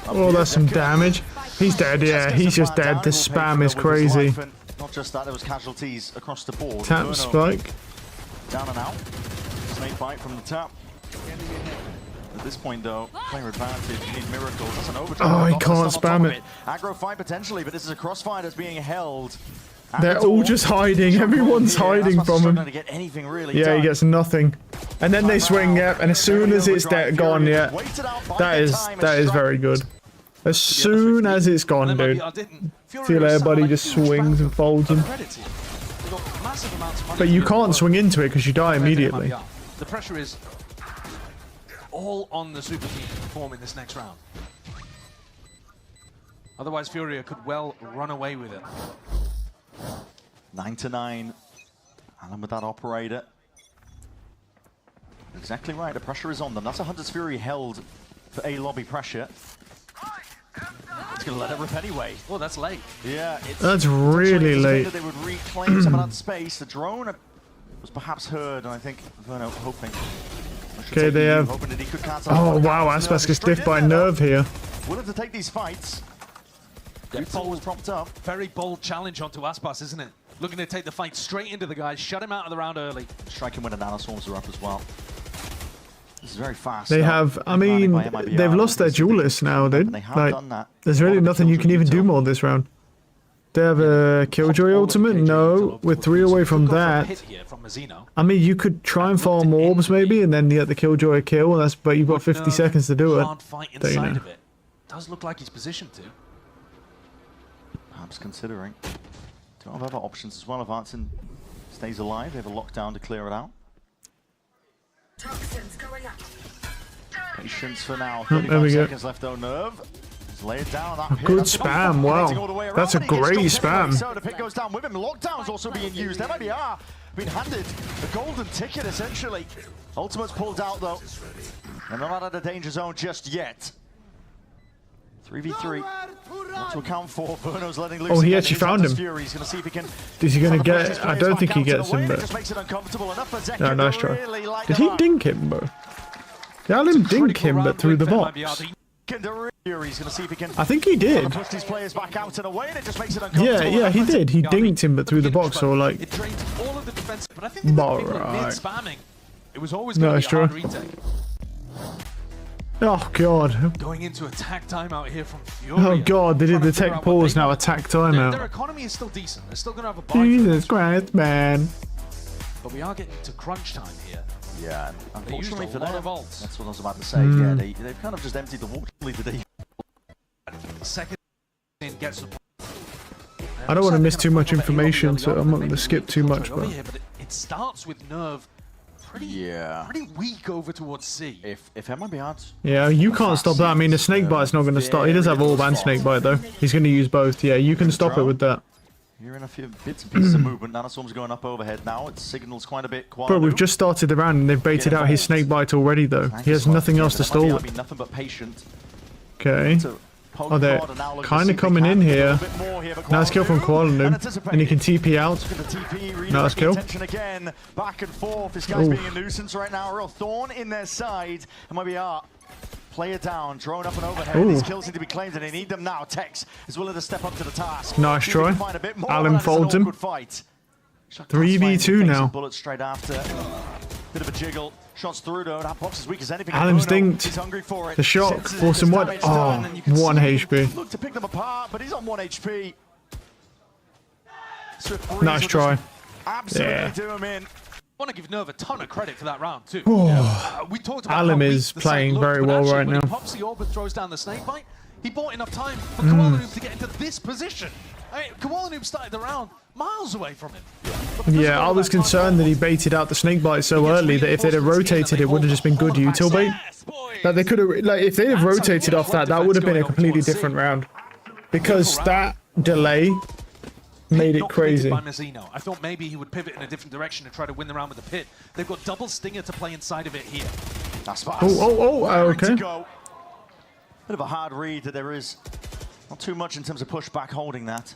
Oh, that's some damage. He's dead, yeah, he's just dead. The spam is crazy.
Not just that, there was casualties across the board.
Tap spike.
Down and out. Snake bite from the tap. At this point, though, player advantage, you need miracles. That's an overdrive.
Oh, he can't spam it.
Aggro fight potentially, but this is a crossfire that's being held.
They're all just hiding. Everyone's hiding from him.
To get anything really
yeah, he gets nothing. And then they swing, yep, and as soon as it's gone, yeah, that is very good. As soon as it's gone, dude. See you later, buddy. Just swings and folds him. But you can't swing into it because you die immediately.
The pressure is all on the super team to perform in this next round. Otherwise, FURIA could well run away with it.
9-9. Alan with that operator. Exactly right, the pressure is on them. That's a Hunter's Fury held for A lobby pressure. It's going to let it rip anyway.
Oh, that's late.
Yeah,
that's really late.
They would reclaim some of that space. The drone was perhaps heard, and I think Verno hoping.
Okay, they have. Oh wow, Aspas gets stiffed by Nerve here.
Willing to take these fights. Was propped up.
Very bold challenge onto Aspas, isn't it? Looking to take the fight straight into the guys, shut him out of the round early.
Striking when the nanoswarms are up as well. This is very fast.
They have, I mean, they've lost their duelist now, dude. Like, there's really nothing you can even do more this round. They have a Killjoy ultimate? No, we're 3 away from that. I mean, you could try and farm orbs maybe, and then get the Killjoy kill, but you've got 50 seconds to do it.
Does look like he's positioned to.
Perhaps considering. Don't have other options as well. If Artson stays alive, they have a lockdown to clear it out. Patience for now. 35 seconds left though, Nerve. Lay it down.
Good spam, wow. That's a great spam.
So the pick goes down with him. Lockdown's also being used. MIBR been handed the golden ticket essentially. Ultimate's pulled out though. And they're not out of the danger zone just yet. 3v3. Not to account for. Verno's letting loose.
Oh, he actually found him.
He's gonna see if he can.
Is he gonna get? I don't think he gets him, but. No, nice try. Did he dink him, bro? Alan dink him, but through the box. I think he did. Yeah, he did. He dinked him, but through the box, or like.
Spamming. It was always going to be a hard retake.
Oh god.
Going into attack timeout here from FURIA.
Oh god, they did the tech pause, now attack timeout.
Their economy is still decent. They're still going to have a buy.
Jesus Christ, man.
But we are getting to crunch time here.
Yeah, and unfortunately for them, that's what I was about to say.
Mm.
Yeah, they've kind of just emptied the water today.
Second gets.
I don't want to miss too much information, so I'm not going to skip too much. But
it starts with Nerve. Pretty weak over towards C.
If MIBR.
Yeah, you can't stop that. I mean, the snake bite's not going to stop. He does have orb and snake bite though. He's going to use both. Yeah, you can stop it with that.
You're in a few bits and pieces of movement. Nanoswarm's going up overhead now. It signals quite a bit.
Bro, we've just started the round and they've baited out his snake bite already though. He has nothing else to stall it.
Nothing but patient.
Okay. Oh, they're kind of coming in here. Nice kill from Kuala, and he can TP out. Nice kill.
Back and forth. This guy's being a nuisance right now. Real thorn in their side. MIBR Player down, drone up and overhead. These kills need to be claimed, and they need them now. Tex is willing to step up to the task.
Nice try. Alan folds him. 3v2 now.
Bullets straight after. Bit of a jiggle. Shots through though. That box as weak as anything.
Alan's dinked.
He's hungry for it.
The shock. Force him what? Oh, 1 HP.
Look to pick them apart, but he's on 1 HP.
Nice try.
Absolutely do him in.
I want to give Nerve a ton of credit for that round too. We talked about
Alan is playing very well right now.
When he pops the orb and throws down the snake bite, he bought enough time for Koala Noob to get into this position. I mean, Koala Noob started the round miles away from him.
Yeah, I was concerned that he baited out the snake bite so early that if they'd have rotated, it would have just been good util bait. Like they could have, like if they'd have rotated off that, that would have been a completely different round. Because that delay made it crazy.
By Mazzino. I thought maybe he would pivot in a different direction and try to win the round with the pit. They've got double stinger to play inside of it here.
That's fast.
Okay.
Bit of a hard read that there is not too much in terms of pushback holding that.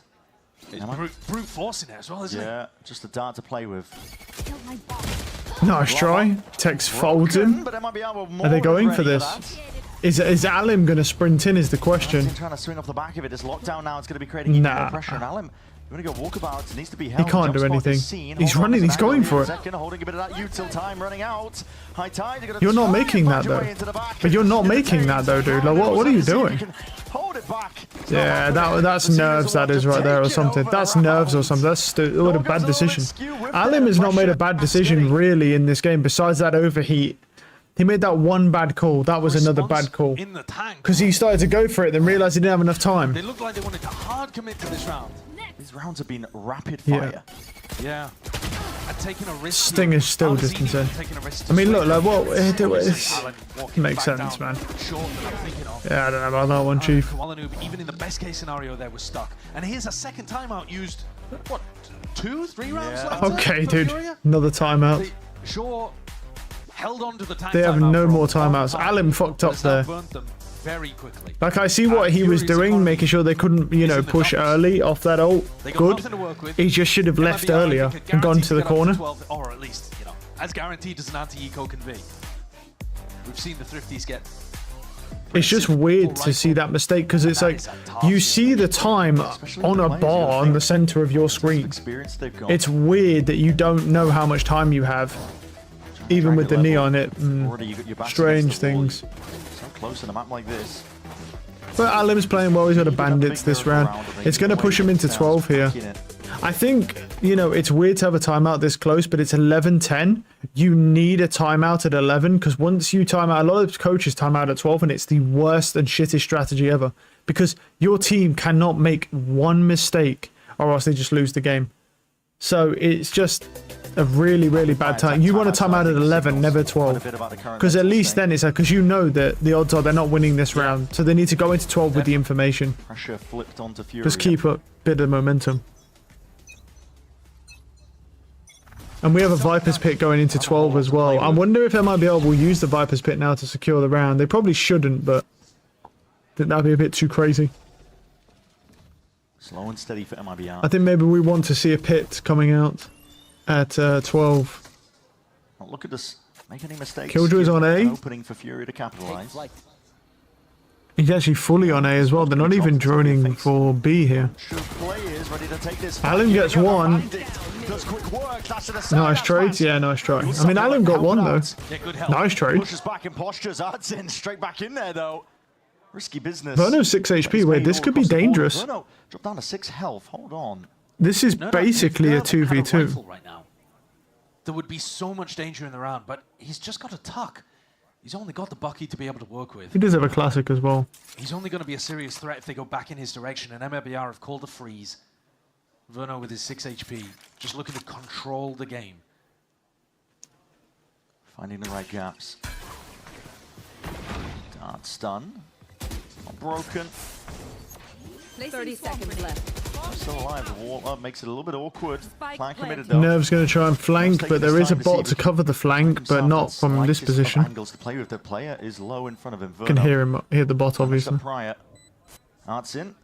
It's brute forcing it as well, isn't it?
Yeah, just a dart to play with.
Nice try. Tex folds him. Are they going for this? Is Alim going to sprint in is the question.
Trying to swing off the back of it. This lockdown now is going to be creating even more pressure on Alim. We're going to go walkabouts. It needs to be held.
He can't do anything. He's running. He's going for it.
Holding a bit of that util time running out. High tide.
You're not making that though. But you're not making that though, dude. Like what are you doing?
Hold it back.
Yeah, that's nerves. That is right there or something. That's nerves or something. That's what a bad decision. Alim has not made a bad decision really in this game. Besides that overheat. He made that one bad call. That was another bad call. Because he started to go for it, then realized he didn't have enough time.
They looked like they wanted to hard commit to this round.
These rounds have been rapid fire.
Yeah. And taking a risk.
Sting is still just insane. I mean, look, like what? It makes sense, man. Yeah, I don't know about that one, Chief.
Koala Noob, even in the best case scenario, there was stuck. And here's a second timeout used. What? 2-3 rounds left?
Okay, dude. Another timeout.
Sure. Held on to the
they have no more timeouts. Alim fucked up there.
Very quickly.
Like I see what he was doing, making sure they couldn't, you know, push early off that ult. Good. He just should have left earlier and gone to the corner.
Or at least, you know, as guaranteed as an anti-eco can be. We've seen the Thrifties get.
It's just weird to see that mistake because it's like you see the time on a bar on the center of your screen. It's weird that you don't know how much time you have. Even with the knee on it, strange things.
So close in a map like this.
But Alim's playing well. He's got a bandits this round. It's going to push him into 12 here. I think, you know, it's weird to have a timeout this close, but it's 11-10. You need a timeout at 11 because once you time out, a lot of coaches time out at 12, and it's the worst and shittest strategy ever because your team cannot make one mistake or else they just lose the game. So it's just a really, really bad time. You want to time out at 11, never 12. Because at least then it's like, because you know that the odds are they're not winning this round. So they need to go into 12 with the information.
Pressure flipped onto FURIA.
Just keep a bit of momentum. And we have a Viper's Pit going into 12 as well. I wonder if MIBR will use the Viper's Pit now to secure the round. They probably shouldn't, but I think that'd be a bit too crazy.
Slow and steady for MIBR.
I think maybe we want to see a pit coming out at 12.
Don't look at this. Make any mistakes.
Killjoy's on A.
Opening for FURIA to capitalize.
He's actually fully on A as well. They're not even droning for B here. Alan gets one. Nice trade. Yeah, nice try. I mean, Alan got one though. Nice trade.
Pushes back in postures. Arts in straight back in there though. Risky business.
Verno's 6 HP. Wait, this could be dangerous.
Verno dropped down to 6 health. Hold on.
This is basically a 2v2.
Right now. There would be so much danger in the round, but he's just got a tuck. He's only got the Bucky to be able to work with.
He does have a classic as well.
He's only going to be a serious threat if they go back in his direction, and MIBR have called a freeze. Verno with his 6 HP, just looking to control the game.
Finding the right gaps. Dart stun. Not broken.
30 seconds left.
Still alive. The wall up makes it a little bit awkward. Flank committed though.
Nerve's going to try and flank, but there is a bot to cover the flank, but not from this position.
Angles to play with. The player is low in front of him.
You can hear the bot obviously.
Arts in.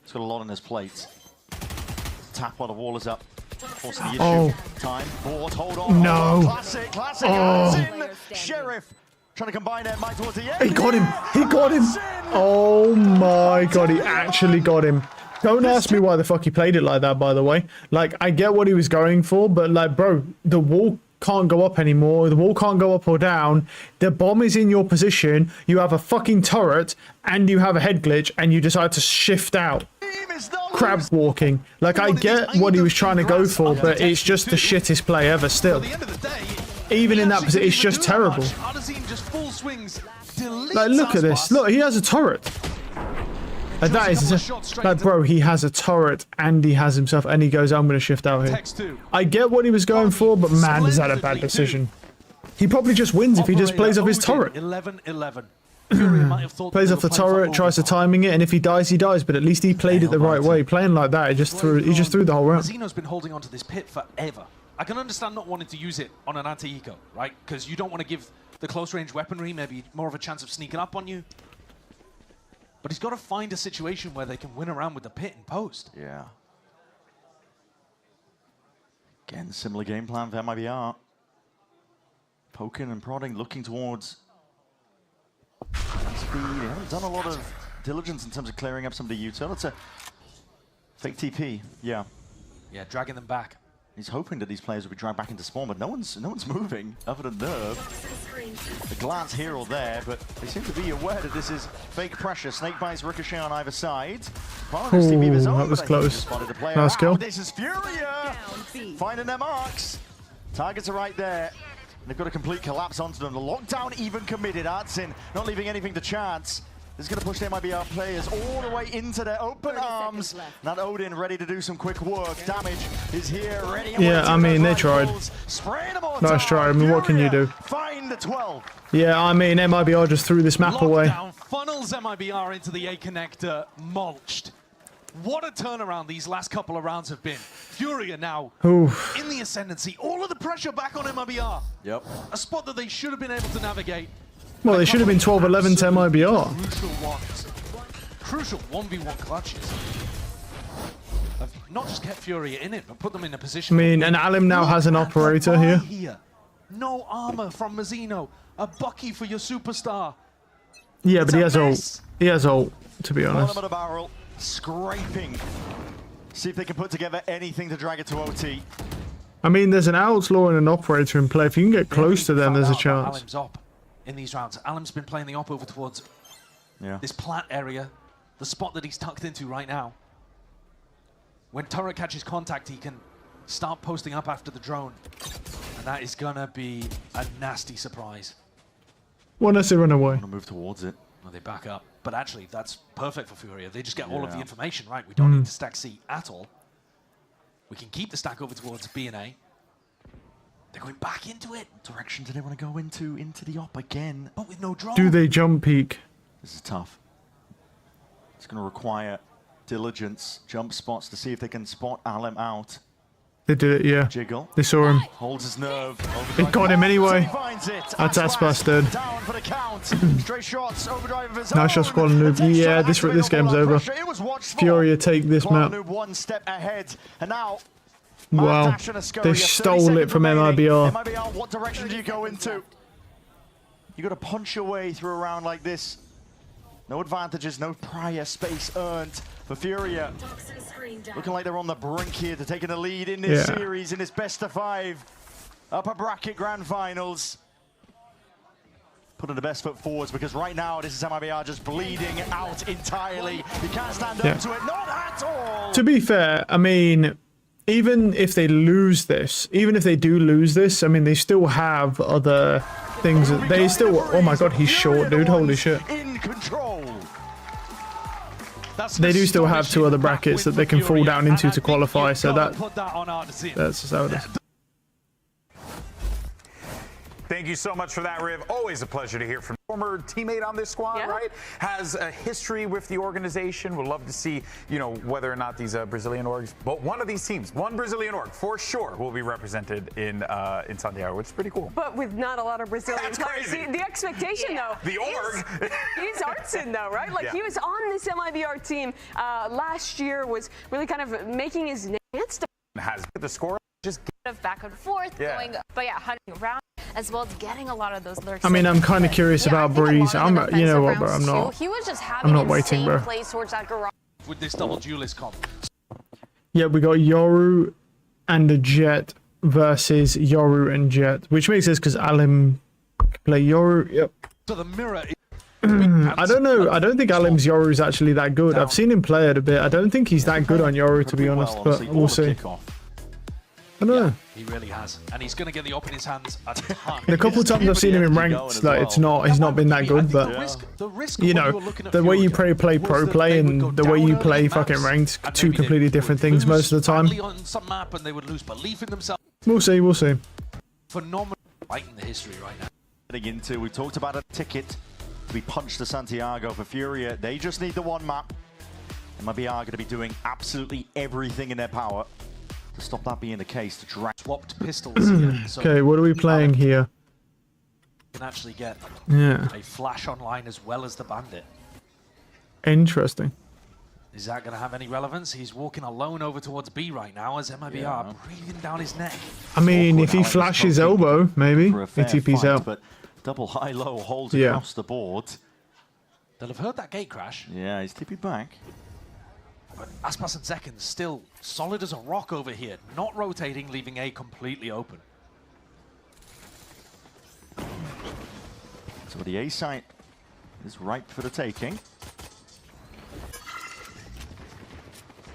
He's got a lot on his plate. Tap while the wall is up. Forcing the issue. Time. Board. Hold on.
No.
Classic. Arts in. Sheriff. Trying to combine their mind towards the end.
He got him. He got him. Oh my god, he actually got him. Don't ask me why the fuck he played it like that, by the way. Like, I get what he was going for, but like, bro, the wall can't go up anymore. The wall can't go up or down. The bomb is in your position. You have a fucking turret and you have a head glitch and you decide to shift out. Crab walking. Like, I get what he was trying to go for, but it's just the shittest play ever still. Even in that position, it's just terrible. Like, look at this. Look, he has a turret. Like, that is like, bro, he has a turret and he has himself, and he goes, I'm going to shift out here. I get what he was going for, but man, is that a bad decision. He probably just wins if he just plays off his turret.
11-11.
Plays off the turret, tries to timing it, and if he dies, he dies. But at least he played it the right way. Playing like that, he just threw the whole round.
Zeno's been holding onto this pit forever. I can understand not wanting to use it on an anti-eco, right? Because you don't want to give the close-range weaponry maybe more of a chance of sneaking up on you. But he's got to find a situation where they can win around with the pit and post.
Yeah. Again, similar game plan for MIBR. Poking and prodding, looking towards speed. They haven't done a lot of diligence in terms of clearing up some of the util. It's a fake TP. Yeah.
Yeah, dragging them back.
He's hoping that these players will be dragged back into spawn, but no one's moving other than Nerve. A glance here or there, but they seem to be aware that this is fake pressure. Snake bites ricochet on either side.
Ooh, that was close. Nice kill.
This is FURIA finding their marks. Targets are right there. They've got a complete collapse onto them. The lockdown even committed. Artsin not leaving anything to chance. This is going to push the MIBR players all the way into their open arms. Now Odin ready to do some quick work. Damage is here, ready.
Yeah, I mean, they tried. Nice try. I mean, what can you do?
Find the 12.
Yeah, I mean, MIBR just threw this map away.
Lockdown funnels MIBR into the A connector, mulched. What a turnaround these last couple of rounds have been. FURIA now in the ascendancy. All of the pressure back on MIBR.
Yep.
A spot that they should have been able to navigate.
Well, they should have been 12-11 to MIBR.
Crucial 1v1 clutches. Have not just kept FURIA in it, but put them in a position.
I mean, and Alim now has an operator here.
No armor from Mazzino. A Bucky for your superstar.
Yeah, but he has ult. He has ult, to be honest.
Bottom of the barrel, scraping. See if they can put together anything to drag it to OT.
I mean, there's an outlaw and an operator in play. If you can get close to them, there's a chance.
Alim's op in these rounds. Alim's been playing the op over towards this plant area, the spot that he's tucked into right now. When turret catches contact, he can start posting up after the drone. And that is gonna be a nasty surprise.
Well, unless they run away.
Want to move towards it.
Well, they back up. But actually, that's perfect for FURIA. They just get all of the information, right? We don't need to stack C at all. We can keep the stack over towards B and A. They're going back into it.
What direction do they want to go into? Into the op again.
But with no drone.
Do they jump peek?
This is tough. It's going to require diligence, jump spots to see if they can spot Alim out.
They did it, yeah.
Jiggle.
They saw him.
Holds his nerve.
It got him anyway. That's bastard.
Down for the count. Straight shots. Overdrive of his
Nice shot, Squad Noob. Yeah, this game's over. FURIA take this map.
One step ahead. And now
wow, they stole it from MIBR.
MIBR, what direction do you go into? You got to punch your way through a round like this. No advantages, no prior space earned for FURIA. Looking like they're on the brink here to taking the lead in this series, in this best of 5 upper bracket grand finals. Putting the best foot forwards because right now this is MIBR just bleeding out entirely. You can't stand up to it, not at all.
To be fair, I mean, even if they lose this, even if they do lose this, I mean, they still have other things. They still, oh my god, he's short, dude. Holy shit.
In control.
They do still have 2 other brackets that they can fall down into to qualify, so that's just how it is.
Thank you so much for that, Riv. Always a pleasure to hear from former teammate on this squad, right? Has a history with the organization. Would love to see, you know, whether or not these Brazilian orgs, but one of these teams, one Brazilian org for sure, will be represented in Santiago, which is pretty cool.
But with not a lot of Brazilians.
That's crazy.
The expectation, though,
the org.
He's Artsin, though, right? Like he was on this MIBR team last year, was really kind of making his name.
Has the score just
back and forth going, but yeah, hunting around. as well as getting a lot of those lurks.
I mean, I'm kind of curious about Breeze. You know what, bro? I'm not.
He was just
I'm not waiting, bro.
With this double duelist comp.
Yeah, we got Yoru and a Jet versus Yoru and Jet, which makes sense because Alim can play Yoru. Yep.
So the mirror.
I don't know. I don't think Alim's Yoru is actually that good. I've seen him play it a bit. I don't think he's that good on Yoru, to be honest, but we'll see. I don't know.
He really has, and he's going to get the op in his hands a ton.
The couple times I've seen him in ranked, like he's not been that good, but you know, the way you play pro play and the way you play fucking ranked, two completely different things most of the time.
On some map and they would lose belief in themselves.
We'll see. We'll see.
Phenomenal fight in the history right now.
Getting into, we talked about a ticket to be punched to Santiago for Furia. They just need the one map. MIBR are going to be doing absolutely everything in their power to stop that being the case. To drag
swapped pistols here. So
okay, what are we playing here?
Can actually get
a
flash online as well as the bandit.
Interesting.
Is that going to have any relevance? He's walking alone over towards B right now as MIBR breathing down his neck.
I mean, if he flashes elbow, maybe he TP's out.
But double high-low holds across the board.
They'll have heard that gate crash.
Yeah, he's TP'd back.
But Aspas and Seconds still solid as a rock over here, not rotating, leaving A completely open.
So the A site is ripe for the taking.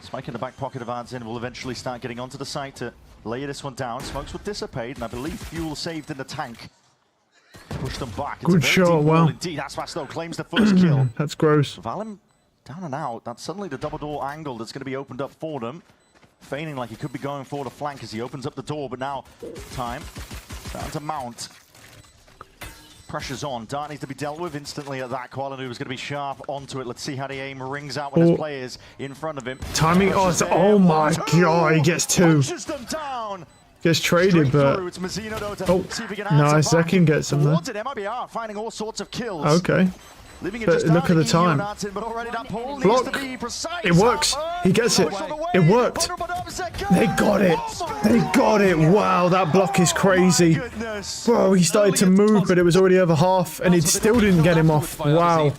Spike in the back pocket of Ardzen will eventually start getting onto the site to lay this one down. Smokes will dissipate, and I believe fuel saved in the tank. Push them back. It's
good shot, wow.
Indeed, Aspas though claims the first kill.
That's gross.
Valim down and out. That's suddenly the double door angle that's going to be opened up for them. Feigning like he could be going for the flank as he opens up the door, but now time down to mount. Pressure's on. Dart needs to be dealt with instantly at that. Qualanu is going to be sharp onto it. Let's see how the aim rings out when his players in front of him.
Timing. Oh my god, he gets two. Gets traded, but no, Zekin gets him there.
MIBR finding all sorts of kills.
Okay. But look at the time. Block. It works. He gets it. It worked. They got it. They got it. Wow, that block is crazy. Bro, he started to move, but it was already over half, and it still didn't get him off. Wow.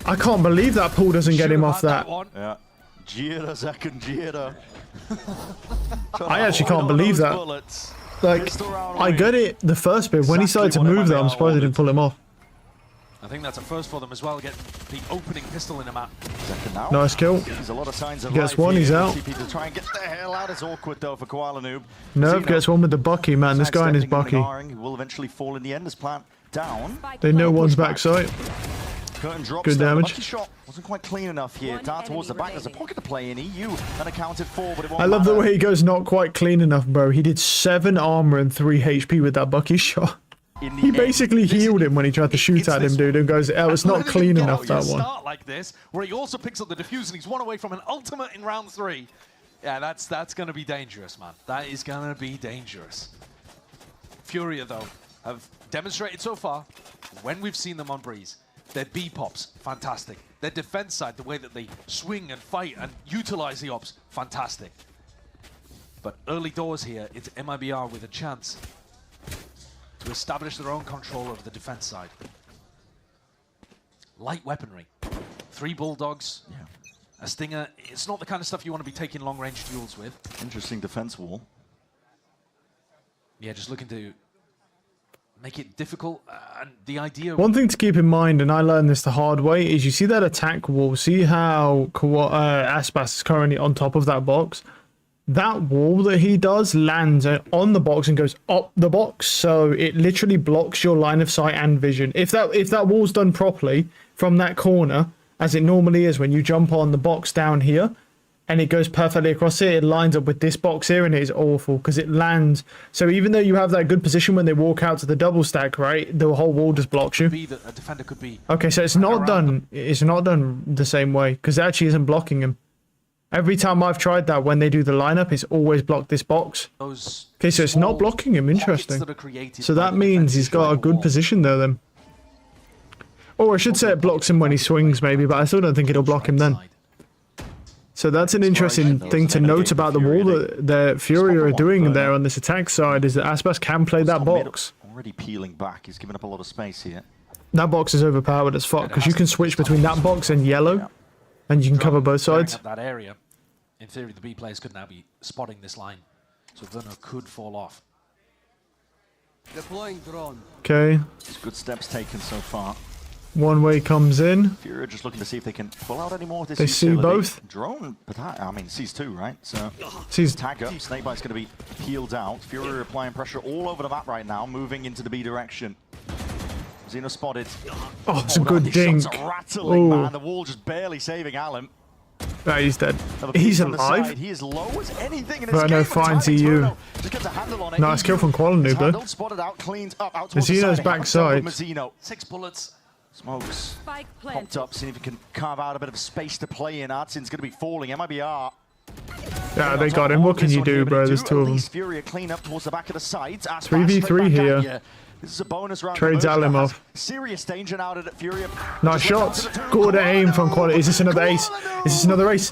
I can't believe that pull doesn't get him off that.
Yeah. Jira, second Jira.
I actually can't believe that. Like, I get it the first bit. When he started to move, though, I'm surprised they didn't pull him off.
I think that's a first for them as well, getting the opening pistol in the map.
Nice kill.
There's a lot of signs of
gets one, he's out.
To try and get the hell out is awkward though for Qualanu.
Nerve gets one with the Bucky, man. This guy and his Bucky.
Will eventually fall in the end as plant down.
They know one's backside. Good damage.
Lucky shot wasn't quite clean enough here. Dart towards the back. There's a pocket to play in. EU unaccounted for, but it won't
I love the way he goes not quite clean enough, bro. He did 7 armor and 3 HP with that Bucky shot. He basically healed him when he tried to shoot at him, dude, and goes, oh, it's not clean enough, that one.
Start like this, where he also picks up the defuse, and he's one away from an ultimate in round 3. Yeah, that's going to be dangerous, man. That is going to be dangerous. Furia, though, have demonstrated so far, when we've seen them on Breeze, their B pops, fantastic. Their defense side, the way that they swing and fight and utilize the ops, fantastic. But early doors here, it's MIBR with a chance to establish their own control over the defense side. Light weaponry. 3 bulldogs, a stinger. It's not the kind of stuff you want to be taking long-range duels with.
Interesting defense wall.
Yeah, just looking to make it difficult. And the idea...
One thing to keep in mind, and I learned this the hard way, is you see that attack wall. See how Aspas is currently on top of that box? That wall that he does lands on the box and goes up the box, so it literally blocks your line of sight and vision. If that wall's done properly from that corner, as it normally is when you jump on the box down here, and it goes perfectly across it, it lines up with this box here, and it is awful because it lands. So even though you have that good position when they walk out to the double stack, right, the whole wall just blocks you.
A defender could be.
Okay, so it's not done. It's not done the same way because it actually isn't blocking him. Every time I've tried that, when they do the lineup, it's always blocked this box. Okay, so it's not blocking him. Interesting. So that means he's got a good position there then. Or I should say it blocks him when he swings maybe, but I still don't think it'll block him then. So that's an interesting thing to note about the wall that the Furia are doing there on this attack side, is that Aspas can play that box.
already peeling back. He's giving up a lot of space here.
That box is overpowered as fuck because you can switch between that box and yellow, and you can cover both sides.
Up that area. In theory, the B players could now be spotting this line, so Verno could fall off.
Deploying drone.
Okay.
Good steps taken so far.
One way comes in.
FURIA just looking to see if they can pull out any more of this.
They see both.
Drone, but I mean, sees two, right? So
sees
tag up. Snakebite's going to be peeled out. FURIA applying pressure all over the map right now, moving into the B direction. Xeno spotted.
Oh, it's a good dink.
Rattling, man. The wall just barely saving Allen.
No, he's dead. He's alive.
He is low as anything in this
Verno
game.
finds EU. Nice kill from Qualanoob though. Xeno's backside.
6 bullets.
Smokes popped up, seeing if he can carve out a bit of space to play in. Artsin's going to be falling. MIBR.
Yeah, they got him. What can you do, bro? There's two of them.
FURIA clean up towards the back of the sides.
3v3 here.
This is a bonus round.
Trades Alim off.
Serious danger now at FURIA.
Nice shot. Good aim from Quality. Is this another ace? Is this another ace?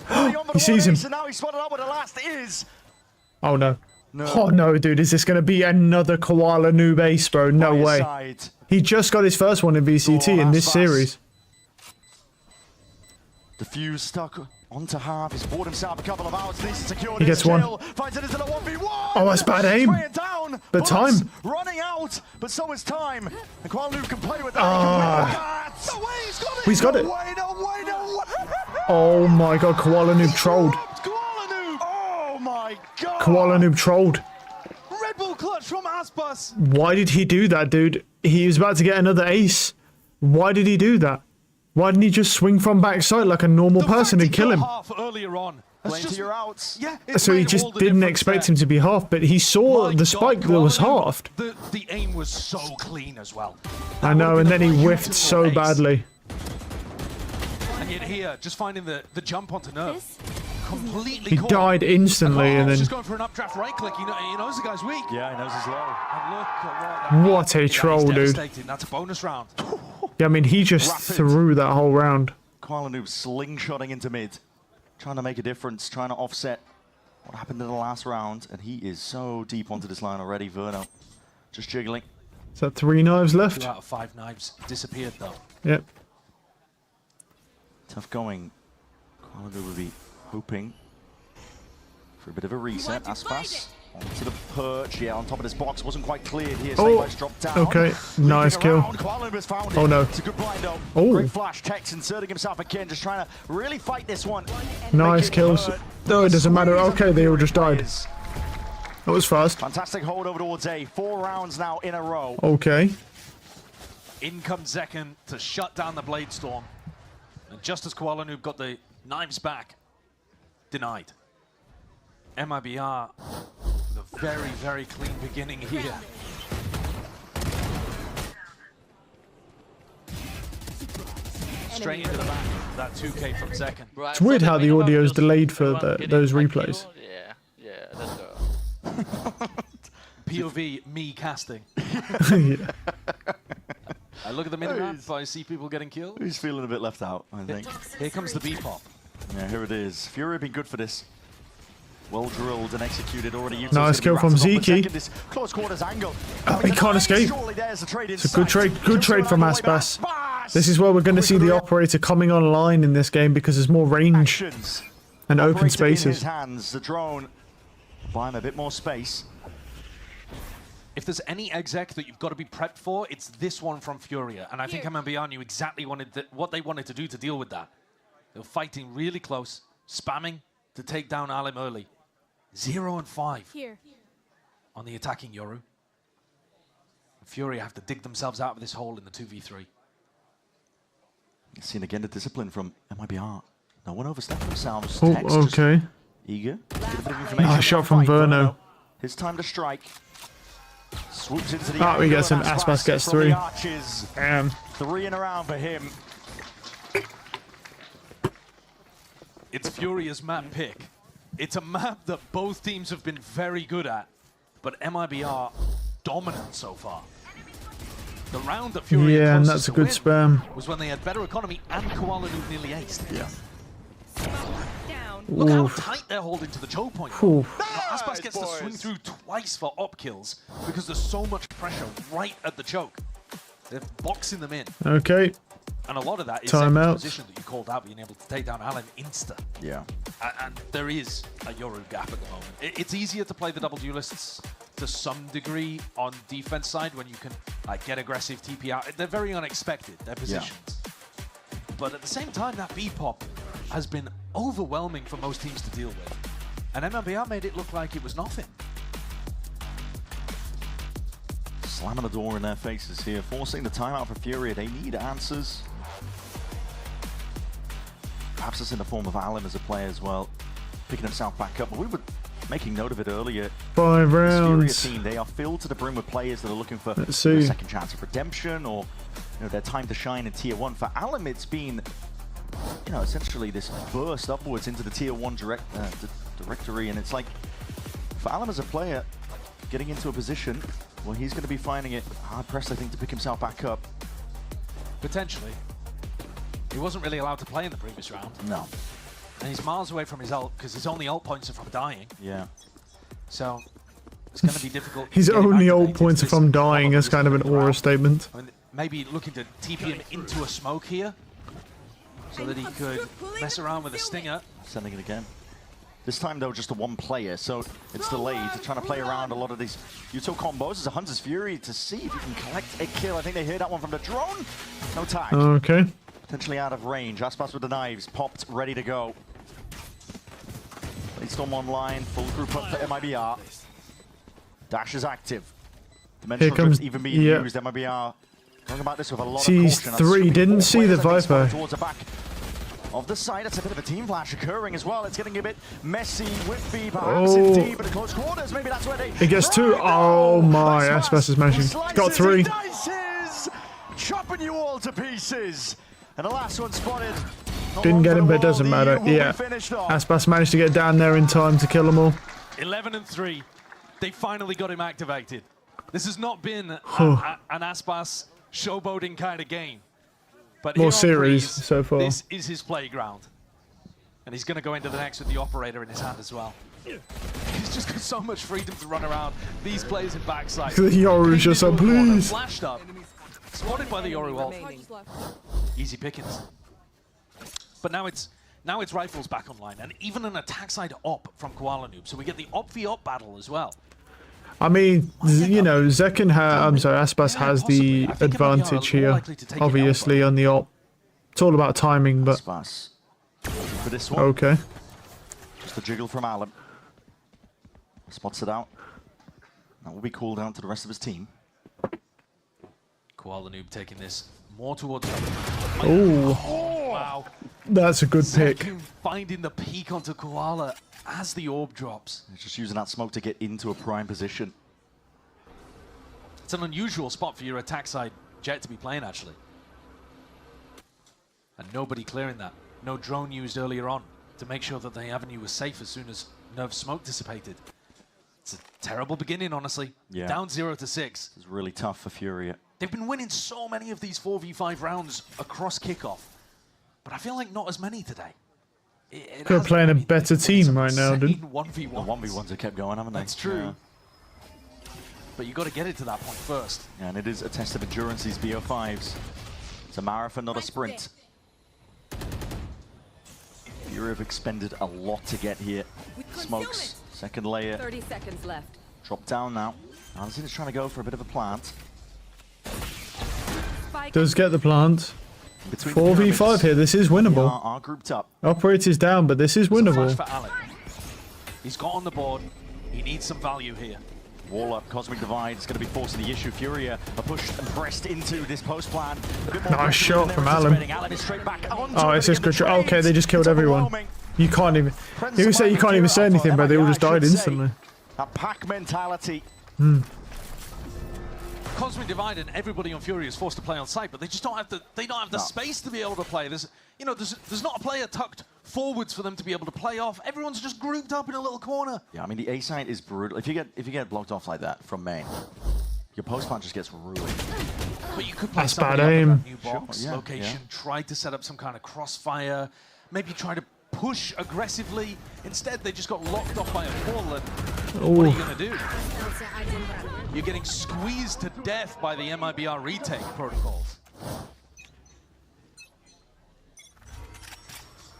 He sees him.
Now he's spotted up with the last is.
Oh no. Oh no, dude. Is this going to be another Qualanoob ace, bro? No way. He just got his first one in VCT in this series.
The fuse stuck onto half. He's bought himself a couple of hours.
He gets one. Oh, that's bad aim. The time.
Running out, but so is time. And Qualanoob can play with that.
He's got it. Oh my god, Qualanoob trolled.
Oh my god.
Qualanoob trolled.
Red Bull clutch from Aspas.
Why did he do that, dude? He was about to get another ace. Why did he do that? Why didn't he just swing from backside like a normal person and kill him?
Half earlier on.
Yeah,
so he just didn't expect him to be half, but he saw the spike that was halved.
The aim was so clean as well.
I know, and then he whiffed so badly.
And yet here, just finding the jump onto Nerf. Completely
he died instantly, and then
just going for an updraft right click. He knows the guy's weak.
Yeah, he knows he's low.
And look at
what a troll, dude.
That's a bonus round.
Yeah, I mean, he just threw that whole round.
Qualanoob slingshotting into mid, trying to make a difference, trying to offset what happened in the last round, and he is so deep onto this line already. Verno just jiggling.
Is that 3 knives left?
2 out of 5 knives disappeared though.
Yep.
Tough going. Qualanoob will be hoping for a bit of a reset. Aspas onto the perch. Yeah, on top of this box. Wasn't quite cleared here. Snakebite's dropped down.
Okay, nice kill. Oh no.
It's a good blind though.
Oh.
Great flash. Tex inserting himself again, just trying to really fight this one.
Nice kills. No, it doesn't matter. Okay, they all just died. That was fast.
Fantastic hold over towards A. 4 rounds now in a row.
Okay.
In comes Zekken to shut down the Blade Storm. And just as Qualanoob got the knives back, denied. MIBR with a very, very clean beginning here. Straight into the back. That 2K from Zekken.
It's weird how the audio is delayed for those replays.
Yeah, let's go.
POV, me casting.
Yeah.
I look at the minimap, I see people getting killed.
He's feeling a bit left out, I think.
Here comes the B-pop.
Yeah, here it is. FURIA been good for this. Well drilled and executed already.
Nice kill from Zeke.
Close quarters angle.
Oh, he can't escape. It's a good trade. Good trade from Aspas. This is where we're going to see the operator coming online in this game because there's more range and open spaces.
In his hands, the drone buy him a bit more space.
If there's any exec that you've got to be prepped for, it's this one from FURIA. And I think MIBR knew exactly what they wanted to do to deal with that. They were fighting really close, spamming to take down Alim early. 0 and 5
here
on the attacking Yoru. FURIA have to dig themselves out of this hole in the 2v3.
Seen again the discipline from MIBR. No one overstepped themselves.
Oh,
Tex
okay.
Eager.
Nice shot from Verno.
His time to strike. Swoops into the
we get some. Aspas gets 3.
3 in a round for him.
It's FURIA's map pick. It's a map that both teams have been very good at, but MIBR dominant so far. The round that FURIA
yeah, and that's a good spam.
Was when they had better economy and Qualanoob nearly aced.
Yeah.
Look how tight they're holding to the choke point. Aspas gets to swing through twice for op kills because there's so much pressure right at the choke. They're boxing them in.
Okay.
And a lot of that is
Timeout.
position that you called out, being able to take down Alan insta.
Yeah.
And there is a Yoru gap at the moment. It's easier to play the double duelists to some degree on defense side when you can like get aggressive TP out. They're very unexpected, their positions. But at the same time, that B-pop has been overwhelming for most teams to deal with. And MIBR made it look like it was nothing.
Slamming the door in their faces here, forcing the timeout for FURIA. They need answers. Perhaps it's in the form of Alan as a player as well, picking himself back up. But we were making note of it earlier.
5 rounds.
This FURIA team, they are filled to the brim with players that are looking for a second chance of redemption or their time to shine in Tier 1. For Alan, it's been essentially this burst upwards into the Tier 1 directory, and it's like, for Alan as a player, getting into a position where he's going to be finding it hard-pressed, I think, to pick himself back up.
Potentially. He wasn't really allowed to play in the previous round.
No.
And he's miles away from his ult, because his only ult points are from dying.
Yeah.
So, it's going to be difficult.
His only ult points are from dying is kind of an aura statement.
I mean, maybe looking to TP him into a smoke here, so that he could mess around with a stinger.
Sending it again. This time, though, just the one player, so it's delayed. They're trying to play around a lot of these Util combos. It's a Hunter's Fury to see if he can collect a kill. I think they hear that one from the drone. No tag.
Okay.
Potentially out of range. Aspas with the knives, popped, ready to go. Storm online, full group up for MIBR. Dash is active. Dimensional
Here comes,
even being used. MIBR talking about this with a lot of
Sees
caution.
3, didn't see the Viper.
Towards the back of the side, it's a bit of a team flash occurring as well. It's getting a bit messy with B, perhaps in D, but at close quarters, maybe that's where they...
He gets 2. Oh my, Aspas is managing. He's got 3.
Chopping you all to pieces. And the last one spotted.
Didn't get him, but it doesn't matter. Yeah. Aspas managed to get down there in time to kill them all.
11-3. They finally got him activated. This has not been an Aspas showboating kind of game. But
more series so far.
This is his playground. And he's going to go into the next with the operator in his hand as well. He's just got so much freedom to run around. These players in backside.
The Yoru's just like, please.
Flashed up. Spotted by the Yoru ult. Easy pickings. But now it's Rifles back online, and even an attack side op from Koala Noob. So we get the op v op battle as well.
I mean, Zekken Aspas has the advantage here, obviously, on the op. It's all about timing, but...
Aspas for this one.
Okay.
Just a jiggle from Alan. Spots it out. That will be called down to the rest of his team.
Koala Noob taking this more towards...
Oh,
wow.
That's a good pick.
Zekken finding the peek onto Koala as the orb drops.
He's just using that smoke to get into a prime position.
It's an unusual spot for your attack side Jet to be playing, actually. And nobody clearing that. No drone used earlier on to make sure that the avenue was safe as soon as Nerve's smoke dissipated. It's a terrible beginning, honestly.
Yeah.
Down 0-6.
It's really tough for FURIA.
They've been winning so many of these 4v5 rounds across kickoff, but I feel like not as many today.
They're playing a better team right now, dude.
1v1s.
The 1v1s have kept going, haven't they?
That's true.
Yeah.
But you got to get it to that point first.
Yeah, and it is a test of endurance, these BO5s. It's a marathon, not a sprint. FURIA have expended a lot to get here. Smokes, second layer.
30 seconds left.
Drop down now. Alcina's trying to go for a bit of a plant.
Does get the plant. 4v5 here, this is winnable.
Are grouped up.
Operator's down, but this is winnable.
For Alec. He's got on the board. He needs some value here.
Wall up, Cosmic Divide is going to be forcing the issue. FURIA are pushed and pressed into this post plan.
Nice shot from Alan. Oh, it's just good. Okay, they just killed everyone. You can't even. You say you can't even say anything, but they all just died instantly.
A pack mentality.
Cosmic Divide and everybody on FURIA is forced to play on site, but they just don't have the space to be able to play. There's not a player tucked forwards for them to be able to play off. Everyone's just grouped up in a little corner.
Yeah, I mean the A side is brutal. If you get blocked off like that from main, your post plan just gets ruined.
But you could play
bad aim.
New box location. Try to set up some kind of crossfire. Maybe try to push aggressively. Instead, they just got locked off by a pull, and what are you going to do? You're getting squeezed to death by the MIBR retake protocols.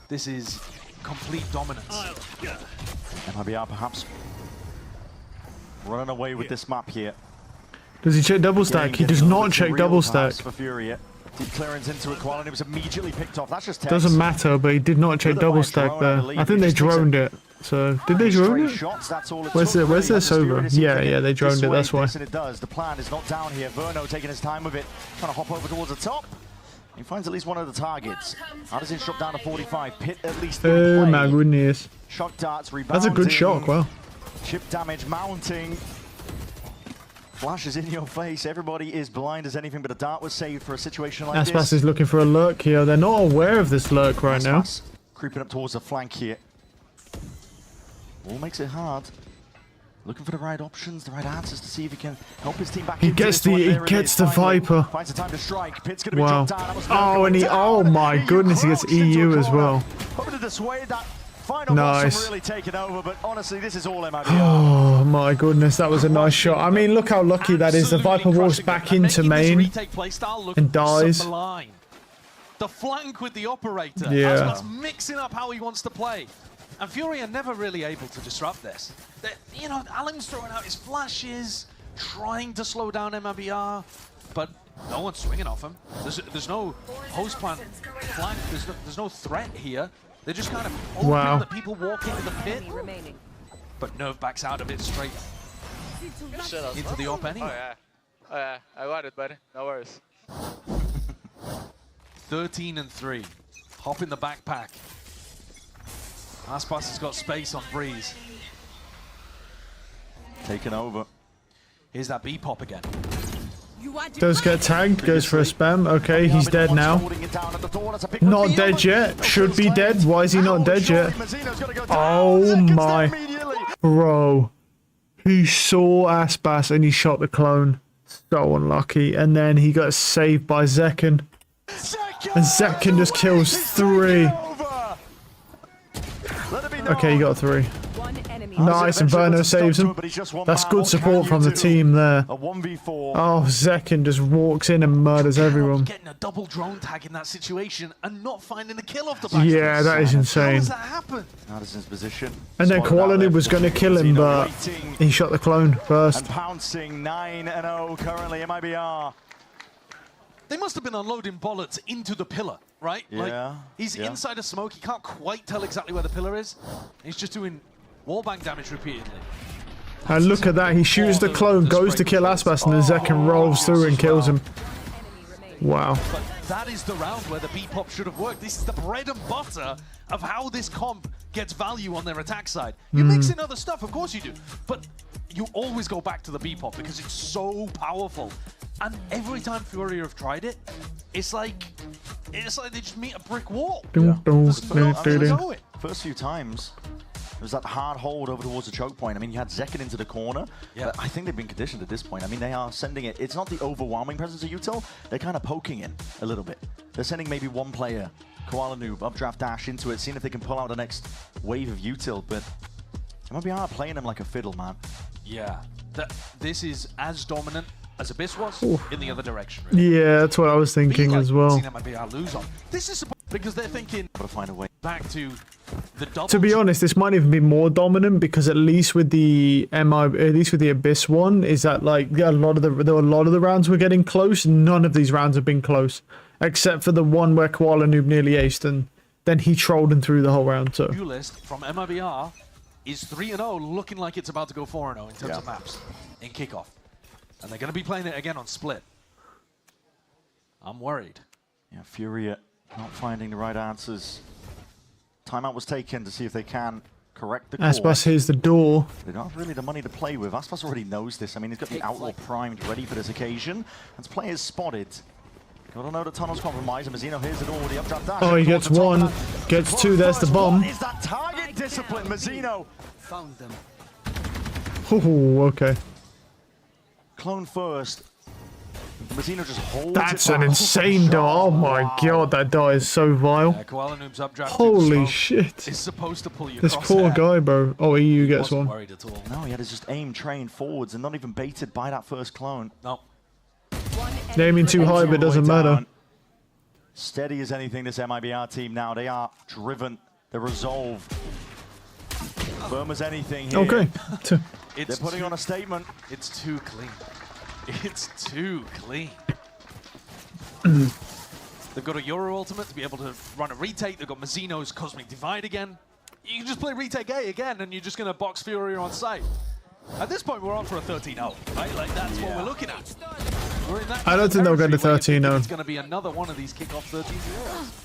This is complete dominance.
MIBR perhaps running away with this map here.
Does he check double stack? He does not check double stack.
For FURIA. Deep clearance into a qual, and it was immediately picked off. That's just text.
Doesn't matter, but he did not check double stack there. I think they droned it. So did they drone it? Where's their Sova? Yeah, they droned it. That's why.
And it does. The plan is not down here. Verno taking his time with it, trying to hop over towards the top. He finds at least one of the targets. How does it drop down to 45? Pit at least.
Oh my goodness.
Shock darts rebounding.
That's a good shock. Wow.
Chip damage mounting. Flashes in your face. Everybody is blind as anything, but a dart was saved for a situation like this.
Aspas is looking for a lurk here. They're not aware of this lurk right now.
Creeping up towards the flank here. All makes it hard. Looking for the right options, the right answers to see if he can help his team back.
He gets the Viper.
Finds the time to strike. Pit's gonna be
wow. Oh, and oh my goodness, he gets EU as well.
Hoping to dissuade that final boss from really taking over, but honestly, this is all MIBR.
Oh my goodness, that was a nice shot. I mean, look how lucky that is. The Viper walks back into main and dies.
The flank with the operator.
Yeah.
That's mixing up how he wants to play. And FURIA are never really able to disrupt this. You know, Alan's throwing out his flashes, trying to slow down MIBR, but no one's swinging off him. There's no post plant flank. There's no threat here. They're just kind of hoping that people walk into the pit. But Nerve backs out of it straight into the op anyway.
Oh yeah, I got it, buddy. No worries.
13 and 3. Hop in the backpack. Aspas has got space on Breeze.
Taken over.
Here's that B-pop again.
Does get tagged, goes for a spam. Okay, he's dead now. Not dead yet. Should be dead. Why is he not dead yet? Oh my. Bro. He saw Aspas and he shot the clone. So unlucky. And then he got saved by Zekken. And Zekken just kills 3. Okay, he got 3. Nice, and Verno saves him. That's good support from the team there. Oh, Zekken just walks in and murders everyone.
Getting a double drone tag in that situation and not finding the kill off the back.
Yeah, that is insane.
How does that happen?
Madison's position.
And then Koalanu was going to kill him, but he shot the clone first.
And pouncing 9-0 currently MIBR.
They must have been unloading bullets into the pillar, right?
Yeah.
Like, he's inside a smoke. He can't quite tell exactly where the pillar is. He's just doing wallbang damage repeatedly.
And look at that. He shoots the clone, goes to kill Aspas, and then Zekken rolls through and kills him. Wow.
But that is the round where the B-pop should have worked. This is the bread and butter of how this comp gets value on their attack side. You mix in other stuff, of course you do. But you always go back to the B-pop because it's so powerful. And every time FURIA have tried it, it's like they just meet a brick wall.
First few times, there was that hard hold over towards the choke point. I mean, you had Zekken into the corner. Yeah. But I think they've been conditioned at this point. I mean, they are sending it. It's not the overwhelming presence of util. They're kind of poking in a little bit. They're sending maybe one player, Koalanu, updraft dash into it, seeing if they can pull out the next wave of util. But MIBR playing them like a fiddle, man.
Yeah. This is as dominant as Abyss was in the other direction. Really.
Yeah, that's what I was thinking as well.
Lose on. This is because they're thinking
gotta find a way
back to the double.
To be honest, this might even be more dominant because at least with the Abyss one, is that like there were a lot of the rounds were getting close. None of these rounds have been close, except for the one where Koalanu nearly aced, and then he trolled him through the whole round. So
view list from MIBR is 3-0, looking like it's about to go 4-0 in terms of maps in kickoff. And they're going to be playing it again on Split. I'm worried.
Yeah, FURIA not finding the right answers. Timeout was taken to see if they can correct the course.
Aspas here's the door.
They don't have really the money to play with. Aspas already knows this. I mean, he's got the Outlaw primed ready for this occasion. As players spotted. Gotta know the tunnel's compromised. And Mazzino here's the door with the updraft dash.
Oh, he gets one. Gets two. There's the bomb.
What is that target discipline, Mazzino?
Found them.
Oh, okay.
Clone first. Mazino just holds
That's
it
an
back.
insane dart. Oh my god, that dart is so vile.
Koala Noob's updraft
Holy shit.
is supposed to pull you
This poor guy, bro. Oh, EU gets one.
Worried at all.
No, he had his just aim trained forwards and not even baited by that first clone.
No.
They're aiming too high, but it doesn't matter.
Steady as anything, this MIBR team now. They are driven. They're resolved. Firm as anything here.
Okay.
They're putting on a statement.
It's too clean. It's too clean. They've got a Euro ultimate to be able to run a retake. They've got Mazino's Cosmic Divide again. You can just play retake A again, and you're just going to box Furia on site. At this point, we're on for a 13-0, right? Like, that's what we're looking at. We're in that
I don't think they'll get to 13-0.
It's going to be another one of these kickoff 13-0s.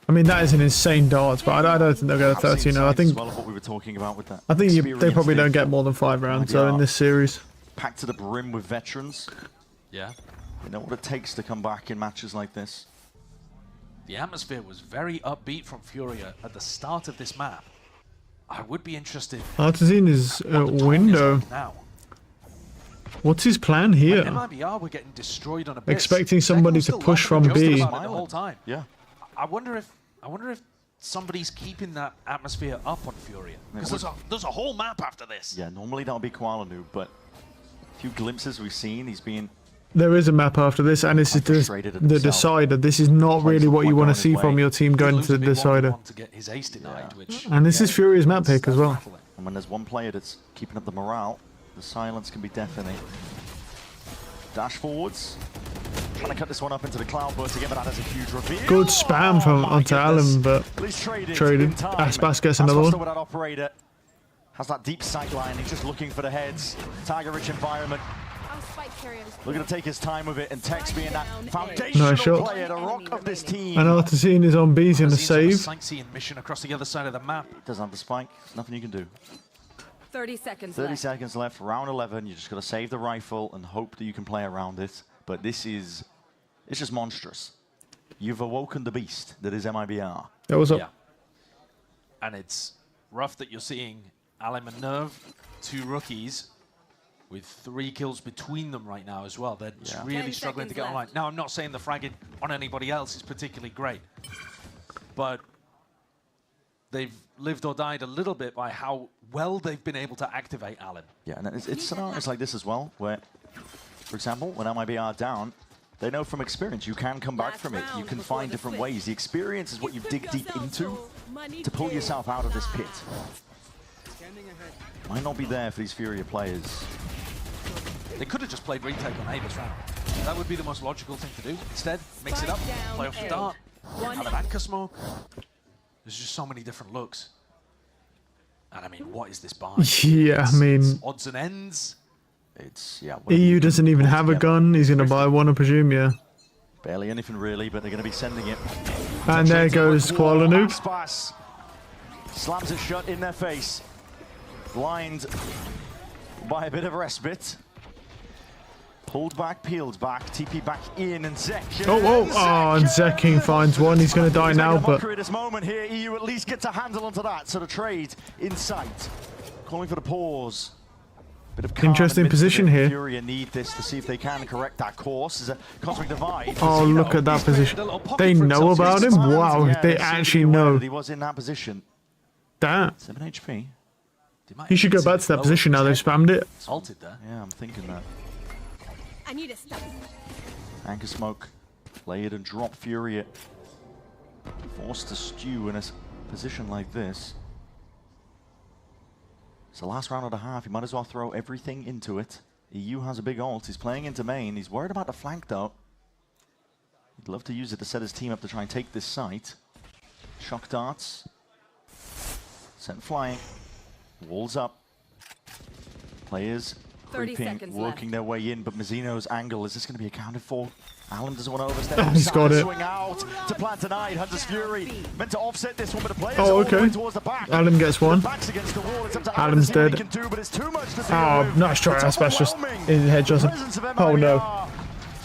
I mean, that is an insane dart, but I don't think they'll get a 13-0. I think.
Well, of what we were talking about with that.
I think they probably don't get more than 5 rounds though in this series.
Packed to the brim with veterans.
Yeah.
They know what it takes to come back in matches like this.
The atmosphere was very upbeat from Furia at the start of this map. I would be interested.
Artisan is window.
Now.
What's his plan here?
MIBR were getting destroyed on a bit.
Expecting somebody to push from B.
The whole time.
Yeah.
I wonder if somebody's keeping that atmosphere up on Furia, because there's a whole map after this.
Yeah, normally that'll be Koala Noob, but a few glimpses we've seen, he's been.
There is a map after this, and this is the decider. This is not really what you want to see from your team going to the decider. And this is Furia's map pick as well.
And when there's one player that's keeping up the morale, the silence can be deafening. Dash forwards. Trying to cut this one up into the cloud burst again, but that has a huge reveal.
Good spam from onto Alan, but traded. Aspas gets another one.
That operator has that deep sight line. He's just looking for the heads. Target-rich environment. Looking to take his time with it, and Tex being that foundational player, the rock of this team.
And Artisan is on B's in the save.
Sightseeing mission across the other side of the map.
Doesn't have the spike. There's nothing you can do.
30 seconds
30
left.
seconds left. Round 11. You just got to save the rifle and hope that you can play around it. But it's just monstrous. You've awoken the beast that is MIBR.
That was up.
Yeah. And it's rough that you're seeing Alan and Nerve, 2 rookies, with 3 kills between them right now as well. They're just really struggling to get online. Now, I'm not saying the fragging on anybody else is particularly great, but they've lived or died a little bit by how well they've been able to activate Alan.
Yeah, and it's scenarios like this as well, where, for example, when MIBR down, they know from experience you can come back from it. You can find different ways. The experience is what you dig deep into to pull yourself out of this pit. Might not be there for these Furia players.
They could have just played retake on A this round. That would be the most logical thing to do. Instead, mix it up, play off the dart, have an anchor smoke. There's just so many different looks. And I mean, what is this buy?
Yeah, I mean,
odds and ends.
It's, yeah.
EU doesn't even have a gun. He's going to buy one, I presume, yeah.
Barely anything really, but they're going to be sending it.
And there goes Koala Noob.
Slams it shut in their face. Blind by a bit of respite. Pulled back, peeled back, TP back in, and Zek.
And Zeking finds one. He's going to die now, but
at this moment here, EU at least gets a handle onto that. So the trade in sight, calling for the pause. Bit of
interesting position here.
Furia need this to see if they can correct that course. There's a cosmic divide.
Oh, look at that position. They know about him. Wow, they actually know.
He was in that position.
Damn.
7 HP.
He should go back to that position now. They've spammed it.
Salted there.
Yeah, I'm thinking that.
I need a stop.
Anchor smoke, play it and drop Furia. Forced to stew in a position like this. It's the last round of the half. He might as well throw everything into it. EU has a big ult. He's playing into main. He's worried about the flank though. He'd love to use it to set his team up to try and take this site. Shock darts. Sent flying. Walls up. Players creeping, working their way in, but Mazino's angle, is this going to be accounted for? Alan doesn't want to overstep.
He's got it.
Swing out to plant tonight. Hunter's Fury meant to offset this one, but the players
okay.
towards the back.
Alan gets one. Alan's dead. Nice try. That's just in the head, Justin. Oh no.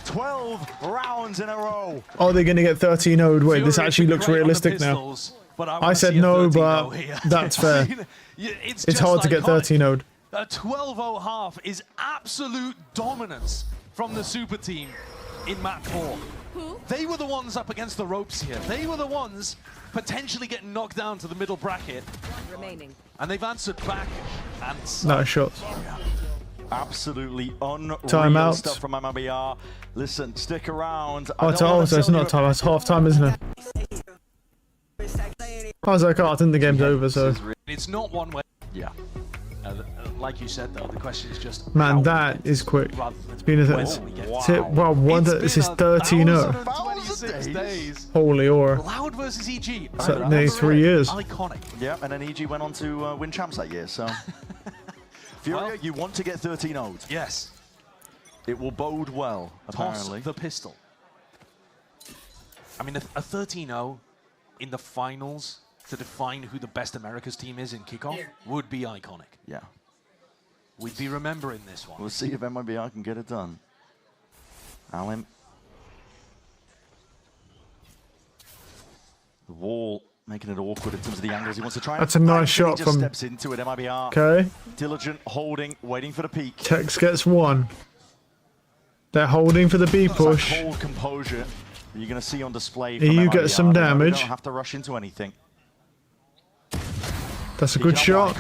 12 rounds in a row.
Oh, they're going to get 13-0'd. Wait, this actually looks realistic now. I said no, but that's fair. It's hard to get 13-0'd.
A 12-0 half is absolute dominance from the super team in map 4. They were the ones up against the ropes here. They were the ones potentially getting knocked down to the middle bracket.
Remaining.
And they've answered back. And
Nice shots.
Absolutely unreal
Timeout.
stuff from MIBR. Listen, stick around.
Oh, it's not time. It's half time, isn't it? I was like, oh, I think the game's over, so.
It's not one way.
Yeah.
Like you said, though, the question is just.
Man, that is quick. It's been a. This is 13-0.
days.
Holy aura.
Loud versus EG.
So, next 3 years.
Iconic.
Yeah, and then EG went on to win champs that year, so. Furia, you want to get 13-0'd.
Yes.
It will bode well, apparently.
Toss the pistol. I mean, a 13-0 in the finals to define who the best Americas team is in kickoff would be iconic.
Yeah.
We'd be remembering this one.
We'll see if MIBR can get it done. Alim. The wall making it awkward in terms of the angles he wants to try.
That's a nice shot
he just
from.
Steps into it. MIBR.
Okay.
Diligent, holding, waiting for the peak.
Tex gets one. They're holding for the B push.
That cold composure that you're going to see on display.
You get some damage.
You don't have to rush into anything.
That's a good shot.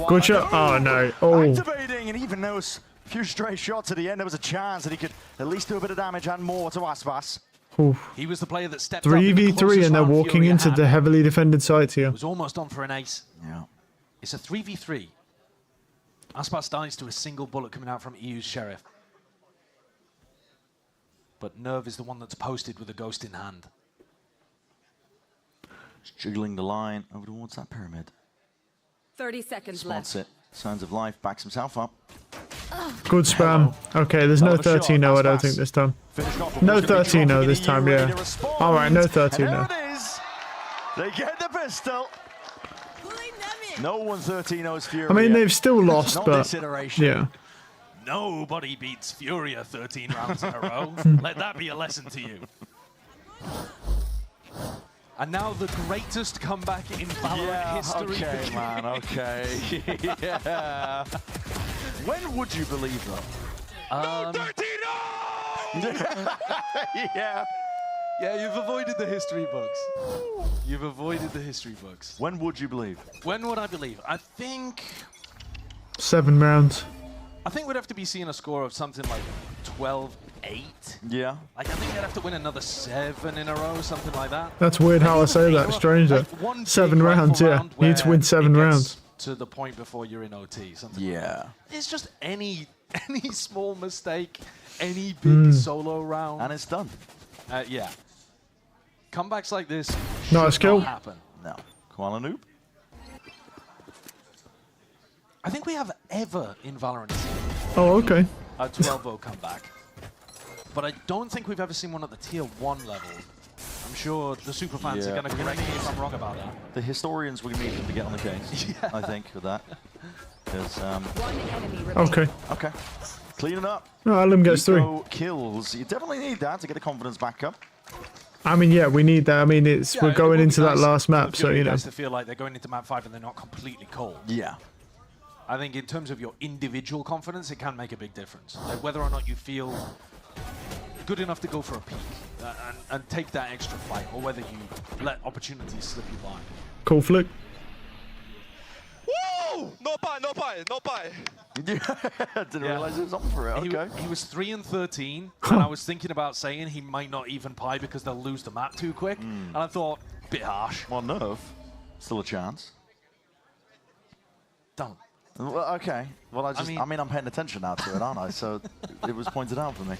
Good shot. Oh no. Oh.
Activating, and even those few stray shots at the end, there was a chance that he could at least do a bit of damage and more to Aspas.
He was the player that stepped up.
3v3 and they're walking into the heavily defended sites here.
It was almost on for an ace.
Yeah.
It's a 3v3. Aspas dies to a single bullet coming out from EU's Sheriff. But Nerve is the one that's posted with a ghost in hand.
Just jiggling the line over towards that pyramid.
30 seconds
Spots
left.
it. Signs of life. Backs himself up.
Good spam. Okay, there's no 13-0, I don't think, this time. No 13-0 this time, yeah. Alright, no 13-0.
There it is. They get the pistol. No one 13-0's Furia.
I mean, they've still lost,
Not
but
this iteration.
yeah.
Nobody beats Furia 13 rounds in a row. Let that be a lesson to you. And now the greatest comeback in Valorant history.
Okay, man, okay. Yeah. When would you believe that? Yeah.
Yeah, you've avoided the history books. You've avoided the history books.
When would you believe?
When would I believe? I think
7 rounds.
we'd have to be seeing a score of something like 12-8.
Yeah.
Like, I think they'd have to win another 7 in a row, something like that.
That's weird how I say that. Strange that. 7 rounds, yeah. You need to win 7 rounds.
To the point before you're in OT, something
Yeah.
like that. It's just any small mistake, any big solo round.
And it's done.
Yeah. Comebacks like this
Nice
should
kill.
not happen.
No. Koala Noob.
I think we have ever in Valorant seen
Oh, okay.
a 12-0 comeback. But I don't think we've ever seen one at the tier 1 level. I'm sure the super fans are going to correct me if I'm wrong about that.
The historians, we need them to get on the case, I think, with that. Because,
Okay.
Okay. Clean it up.
No, Alim gets 3.
Kills. You definitely need that to get the confidence back up.
I mean, yeah, we need that. I mean, we're going into that last map, so, you know.
To feel like they're going into map 5 and they're not completely cold.
Yeah.
I think in terms of your individual confidence, it can make a big difference. Like whether or not you feel good enough to go for a peek and take that extra fight, or whether you let opportunities slip you by.
Cool flick.
Woo! No buy, no buy, no buy.
Didn't realize it was on for it. Okay.
He was 3-13, and I was thinking about saying he might not even pie because they'll lose the map too quick. And I thought, bit harsh.
Well, Nerve, still a chance.
Don't.
Well, okay. Well, I mean, I'm paying attention now to it, aren't I? So it was pointed out for me.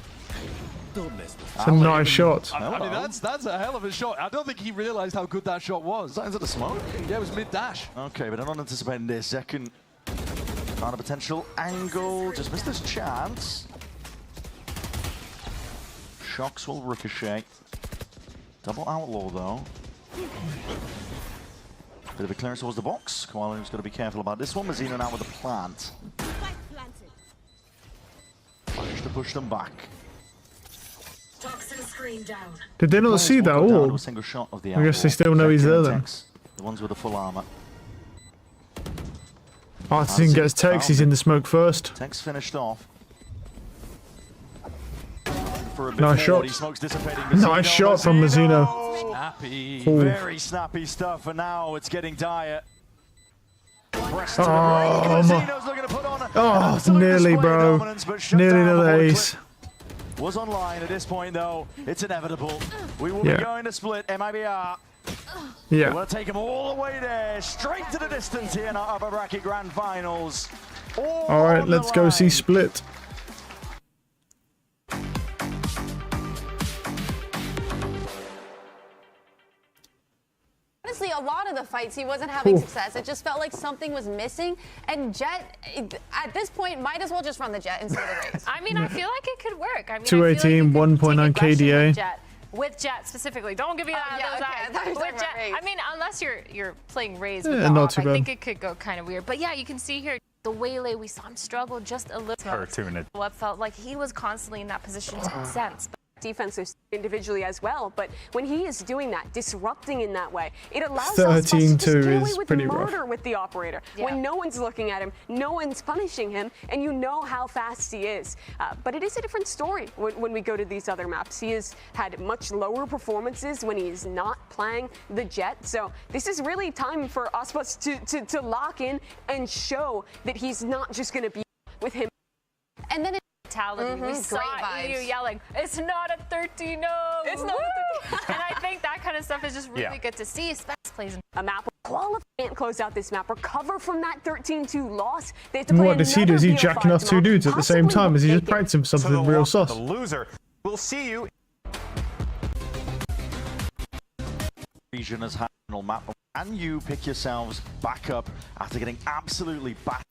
It's a nice shot.
I mean, that's a hell of a shot. I don't think he realized how good that shot was.
Is that into the smoke?
Yeah, it was mid-dash.
Okay, but I'm not anticipating this. Second kind of potential angle. Just missed this chance. Shocks will ricochet. Double outlaw, though. Bit of a clearance towards the box. Koala's got to be careful about this one. Mazzino now with the plant. Managed to push them back.
Did they not see that orb? I guess they still know he's there then.
The ones with the full armor.
Artisan gets Tex, he's in the smoke first.
Tex finished off. for a bit
Nice
more.
shot.
Smokes dissipating.
Nice shot from Mazzino.
Snappy.
Ooh.
Very snappy stuff, and now it's getting dire.
Oh, nearly, bro. Nearly another ace.
Was online at this point, though. It's inevitable. We will be going to split MIBR.
Yeah.
We'll take them all the way there, straight to the distance here in our upper bracket grand finals.
All right, let's go see split.
Honestly, a lot of the fights he wasn't having success. It just felt like something was missing. And Jett, at this point, might as well just run the Jett instead of the Raze.
I mean, I feel like it could work. I mean,
218, 1.9 KDA.
With Jett specifically, don't give me those eyes. With Jett, I mean, unless you're playing Raze with
not
off,
too
I
bad.
think it could go kind of weird. But yeah, you can see here the waylay. We saw him struggle just a little. What felt like he was constantly in that position to sense.
Defenses individually as well, but when he is doing that, disrupting in that way, it allows
13-2
us to just get away
is
with
pretty
murder
rough.
with the operator. When no one's looking at him, no one's punishing him, and you know how fast he is. But it is a different story when we go to these other maps. He has had much lower performances when he's not playing the Jett, so this is really time for Aspas to lock in and show that he's not just going to be with him.
And then
We saw you yelling, "It's not a 13-0! It's not a 13-0!" And I think that kind of stuff is just really good to see. Specs plays
a map. Qualify and close out this map. Recover from that 13-2 loss. They have to play
What does he do? Is he jacking off two dudes at the same time? Is he just practicing for something real sauce?
The loser. We'll see you.
Region has had a map. Can you pick yourselves back up after getting absolutely battered?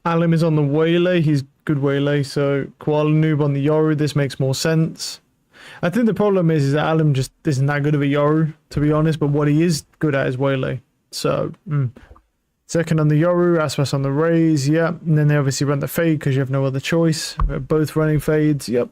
Alim is on the Waylay. He's good Waylay. So Koala Noob on the Yoru. This makes more sense. I think the problem is that Alim just isn't that good of a Yoru, to be honest. But what he is good at is Waylay. So second on the Yoru, Aspas on the Raze. Yep. And then they obviously run the Fade because you have no other choice. We're both running Fades. Yep.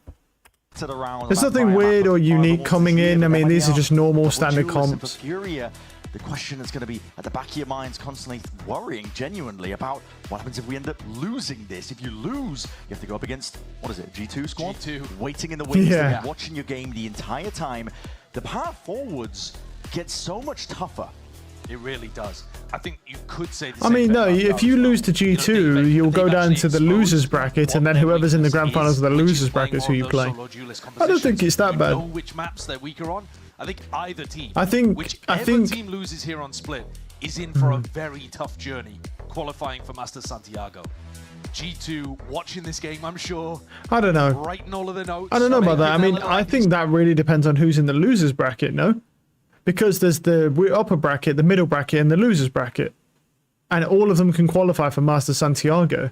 There's nothing weird or unique coming in. I mean, these are just normal standard comps.
FURIA, the question is going to be at the back of your minds, constantly worrying genuinely about what happens if we end up losing this. If you lose, you have to go up against, what is it, G2 squad?
G2.
Waiting in the wings, watching your game the entire time. The path forwards gets so much tougher.
It really does. I think you could say the
I mean, no, if you lose to G2, you'll go down to the losers bracket, and then whoever's in the grand finals of the losers bracket is who you play. I don't think it's that bad.
Know which maps they're weaker on. I think either team,
whichever
team loses here on Split, is in for a very tough journey qualifying for Masters Santiago. G2 watching this game, I'm sure.
I don't know.
Writing all of the notes.
I don't know about that. I mean, I think that really depends on who's in the losers bracket, no? Because there's the upper bracket, the middle bracket, and the losers bracket. And all of them can qualify for Master Santiago.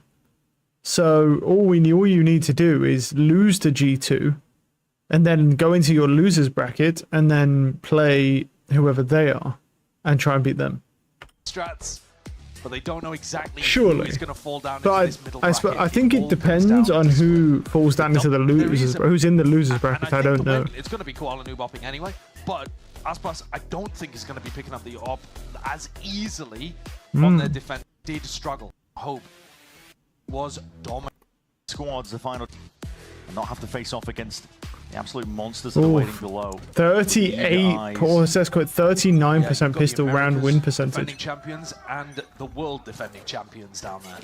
So all you need to do is lose to G2, and then go into your losers bracket, and then play whoever they are, and try and beat them.
Strats, but they don't know exactly
Surely.
who is going to fall down
But
into this middle bracket.
I think it depends on who falls down into the losers, who's in the losers bracket. I don't know.
It's going to be Koala Noob opping anyway, but Aspas, I don't think is going to be picking up the op as easily from their defense. Did struggle. Hope was dominant.
Squads, the final, and not have to face off against the absolute monsters that are waiting below.
38, Paul says, 39% pistol round win percentage.
Defending champions and the world defending champions down there.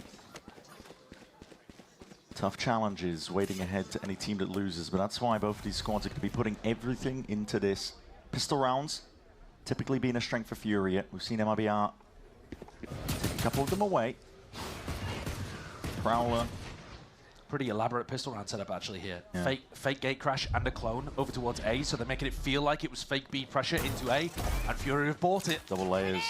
Tough challenges waiting ahead to any team that loses, but that's why both of these squads are going to be putting everything into this. Pistol rounds, typically being a strength for FURIA. We've seen MIBR take a couple of them away. Prowler.
Pretty elaborate pistol round setup actually here.
Yeah.
Fake gate crash and a clone over towards A, so they're making it feel like it was fake B pressure into A, and FURIA have bought it.
Double layers.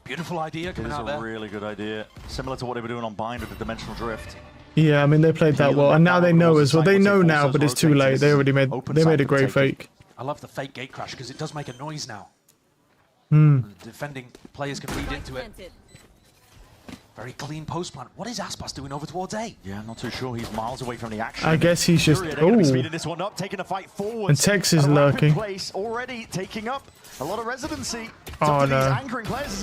Beautiful idea coming out there.
It is a really good idea. Similar to what they were doing on Bind with the Dimensional Drift.
Yeah, I mean, they played that well, and now they know as well. They know now, but it's too late. They already made a great fake.
I love the fake gate crash because it does make a noise now. Defending players can read into it. Very clean post plant. What is Aspas doing over towards A?
Yeah, I'm not too sure. He's miles away from the action.
I guess he's just
speeding this one up, taking a fight forward.
And Tex is lurking.
Already taking up a lot of residency.
Oh no.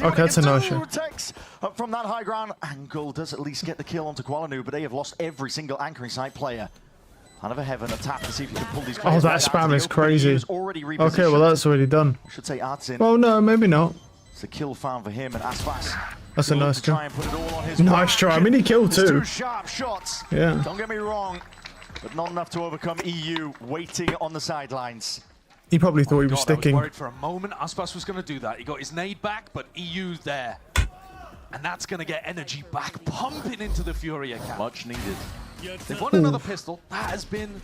Okay, that's a no shot.
Tex up from that high ground angle does at least get the kill onto Koala Noob, but they have lost every single anchoring site player. Kind of a heaven attack to see if you can pull these
Oh,
players
that
right
spam
out.
is crazy. Okay, well that's already done.
I should say Artsin.
Oh no, maybe not.
It's a kill found for him, and Aspas.
That's a nice
try
try.
and put it all on his
Nice try. I mean, he killed
It's
too.
2 sharp shots.
Yeah.
Don't get me wrong, but not enough to overcome EU waiting on the sidelines.
He probably thought he was
I was
sticking.
worried for a moment Aspas was going to do that. He got his nade back, but EU's there. And that's going to get energy back, pumping into the FURIA camp.
Much needed.
They've won another pistol. That has been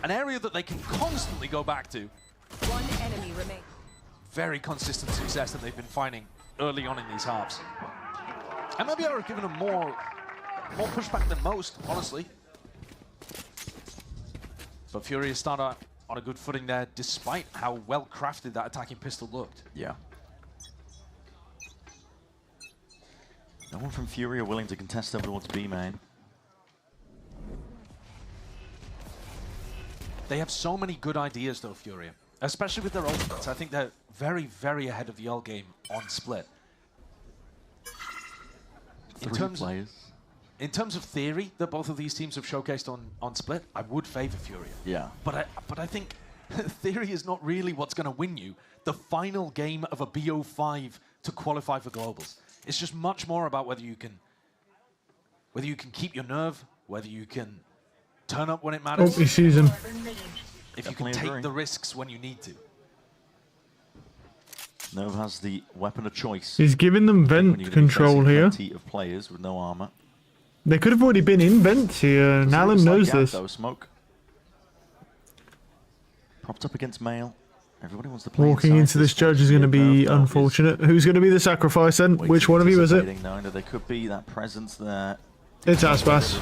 an area that they can constantly go back to.
One enemy remains.
Very consistent success that they've been finding early on in these halves. MIBR have given them more pushback than most, honestly. But FURIA start out on a good footing there, despite how well crafted that attacking pistol looked.
Yeah. No one from FURIA willing to contest over towards B main.
They have so many good ideas, though, FURIA. Especially with their ultimates. I think they're very, very ahead of the old game on Split. In terms of theory that both of these teams have showcased on Split, I would favor FURIA.
Yeah.
But I think theory is not really what's going to win you the final game of a BO5 to qualify for globals. It's just much more about whether you can keep your nerve, whether you can turn up when it matters.
Oh, he sees him.
If you can take the risks when you need to.
Nerve has the weapon of choice.
He's giving them vent control here.
Of players with no armor.
They could have already been in vents here, and Alan knows this.
Though, smoke. Propped up against Male. Everybody wants to play.
Walking into this judge is going to be unfortunate. Who's going to be the sacrifice then? Which one of you is it?
Knowing that there could be that presence there.
It's Aspas.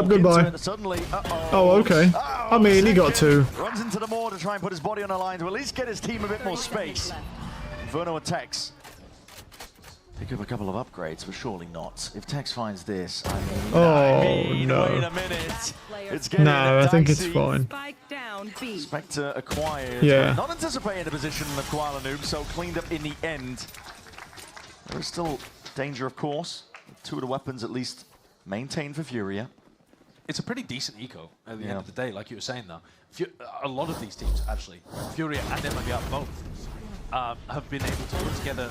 Goodbye. Oh, okay. I mean, he got 2.
Runs into the moor to try and put his body on a line to at least get his team a bit more space. Inferno and Tex pick up a couple of upgrades, but surely not. If Tex finds this, I mean,
no.
Wait a minute. It's getting
No, I think it's
dicey.
fine.
Spectre acquired.
Yeah.
Not anticipating the position of Koala Noob, so cleaned up in the end. There is still danger, of course. 2 of the weapons at least maintained for FURIA.
It's a pretty decent eco at the end of the day, like you were saying, though. A lot of these teams, actually, FURIA and MIBR both, have been able to put together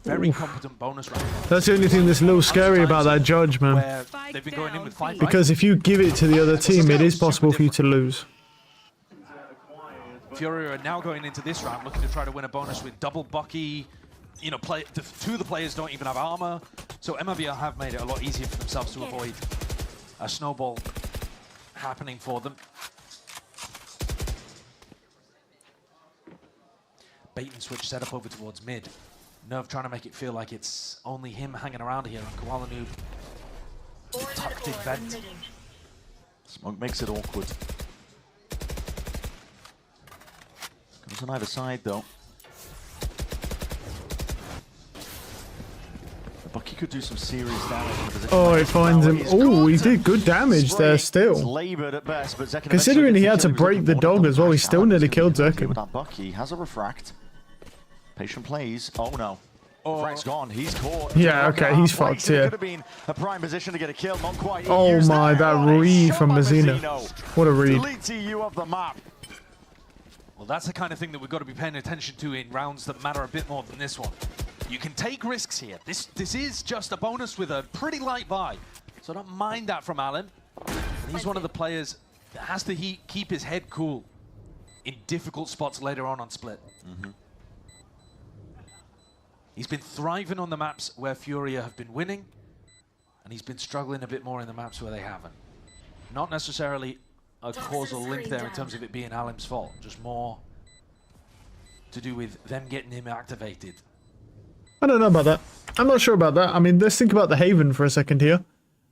very competent bonus rounds.
That's the only thing that's a little scary about that judge, man.
They've been going in with 5
Because if you give it to the other team, it is possible for you to lose.
FURIA are now going into this round looking to try to win a bonus with double Bucky. You know, 2 of the players don't even have armor. So MIBR have made it a lot easier for themselves to avoid a snowball happening for them. Bait and switch setup over towards mid. Nerve trying to make it feel like it's only him hanging around here, and Koala Noob tucked in vent.
Smoke makes it awkward. Goes on either side, though. Bucky could do some serious damage.
Oh, it finds him. Oh, he did good damage there still.
Labored at best, but Zekin
Considering he had to break the dog as well, he still nearly killed Zekin.
That Bucky has a refract. Patient plays. Oh no. Refract's gone. He's caught.
Yeah, okay, he's fucked here.
Could have been a prime position to get a kill. Not quite.
Oh my, that read from Mazzino. What a read.
Deletes EU off the map.
Well, that's the kind of thing that we've got to be paying attention to in rounds that matter a bit more than this one. You can take risks here. This is just a bonus with a pretty light buy. So don't mind that from Alan. He's one of the players that has to keep his head cool in difficult spots later on Split. He's been thriving on the maps where FURIA have been winning, and he's been struggling a bit more in the maps where they haven't. Not necessarily a causal link there in terms of it being Alan's fault, just more to do with them getting him activated.
I don't know about that. I'm not sure about that. I mean, let's think about the Haven for a second here.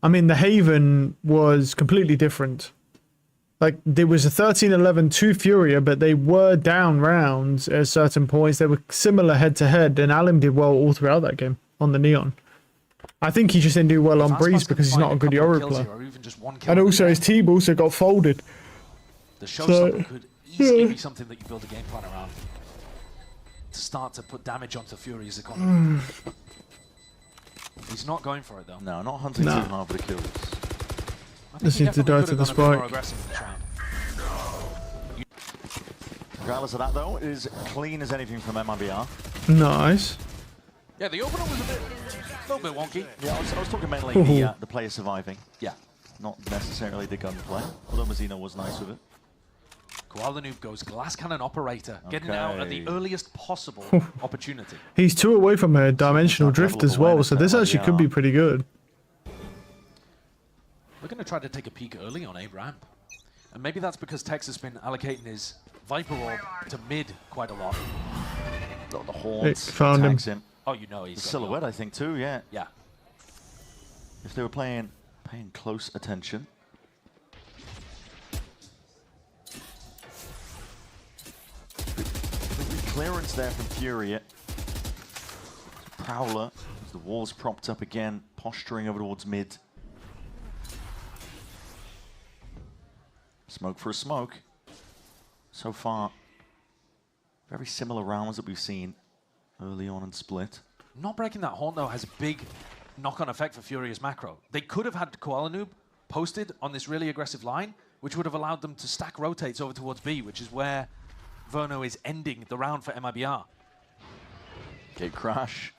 I mean, the Haven was completely different. Like, there was a 13-11 to FURIA, but they were down rounds at certain points. They were similar head-to-head, and Alim did well all throughout that game on the Neon. I think he just didn't do well on Breeze because he's not a good Yoru player. And also, his team also got folded.
The showstopper could easily be something that you build a game plan around to start to put damage onto FURIA's economy. He's not going for it, though.
No, not hunting too hard for the kills.
Just need to die to the spike.
More aggressive in this round.
Regardless of that, though, it is clean as anything from MIBR.
Nice.
Yeah, the opener was a little bit wonky.
Yeah, I was talking mainly the player surviving.
Yeah.
Not necessarily the gunplay, although Mazzino was nice with it.
Koala Noob goes glass cannon operator, getting out at the earliest possible opportunity.
He's 2 away from a dimensional drift as well, so this actually could be pretty good.
We're going to try to take a peek early on A ramp. And maybe that's because Tex has been allocating his Viper Orb to mid quite a lot.
Got the horns.
Found him.
Oh, you know he's
the silhouette, I think, too, yeah.
Yeah.
If they were paying close attention. Clearance there from FURIA. Prowler, as the wall's propped up again, posturing over towards mid. Smoke for a smoke. So far, very similar rounds that we've seen early on in split.
Not breaking that horn, though, has a big knock-on effect for FURIA's macro. They could have had Koala Noob posted on this really aggressive line, which would have allowed them to stack rotates over towards B, which is where Verno is ending the round for MIBR.
Gate crash.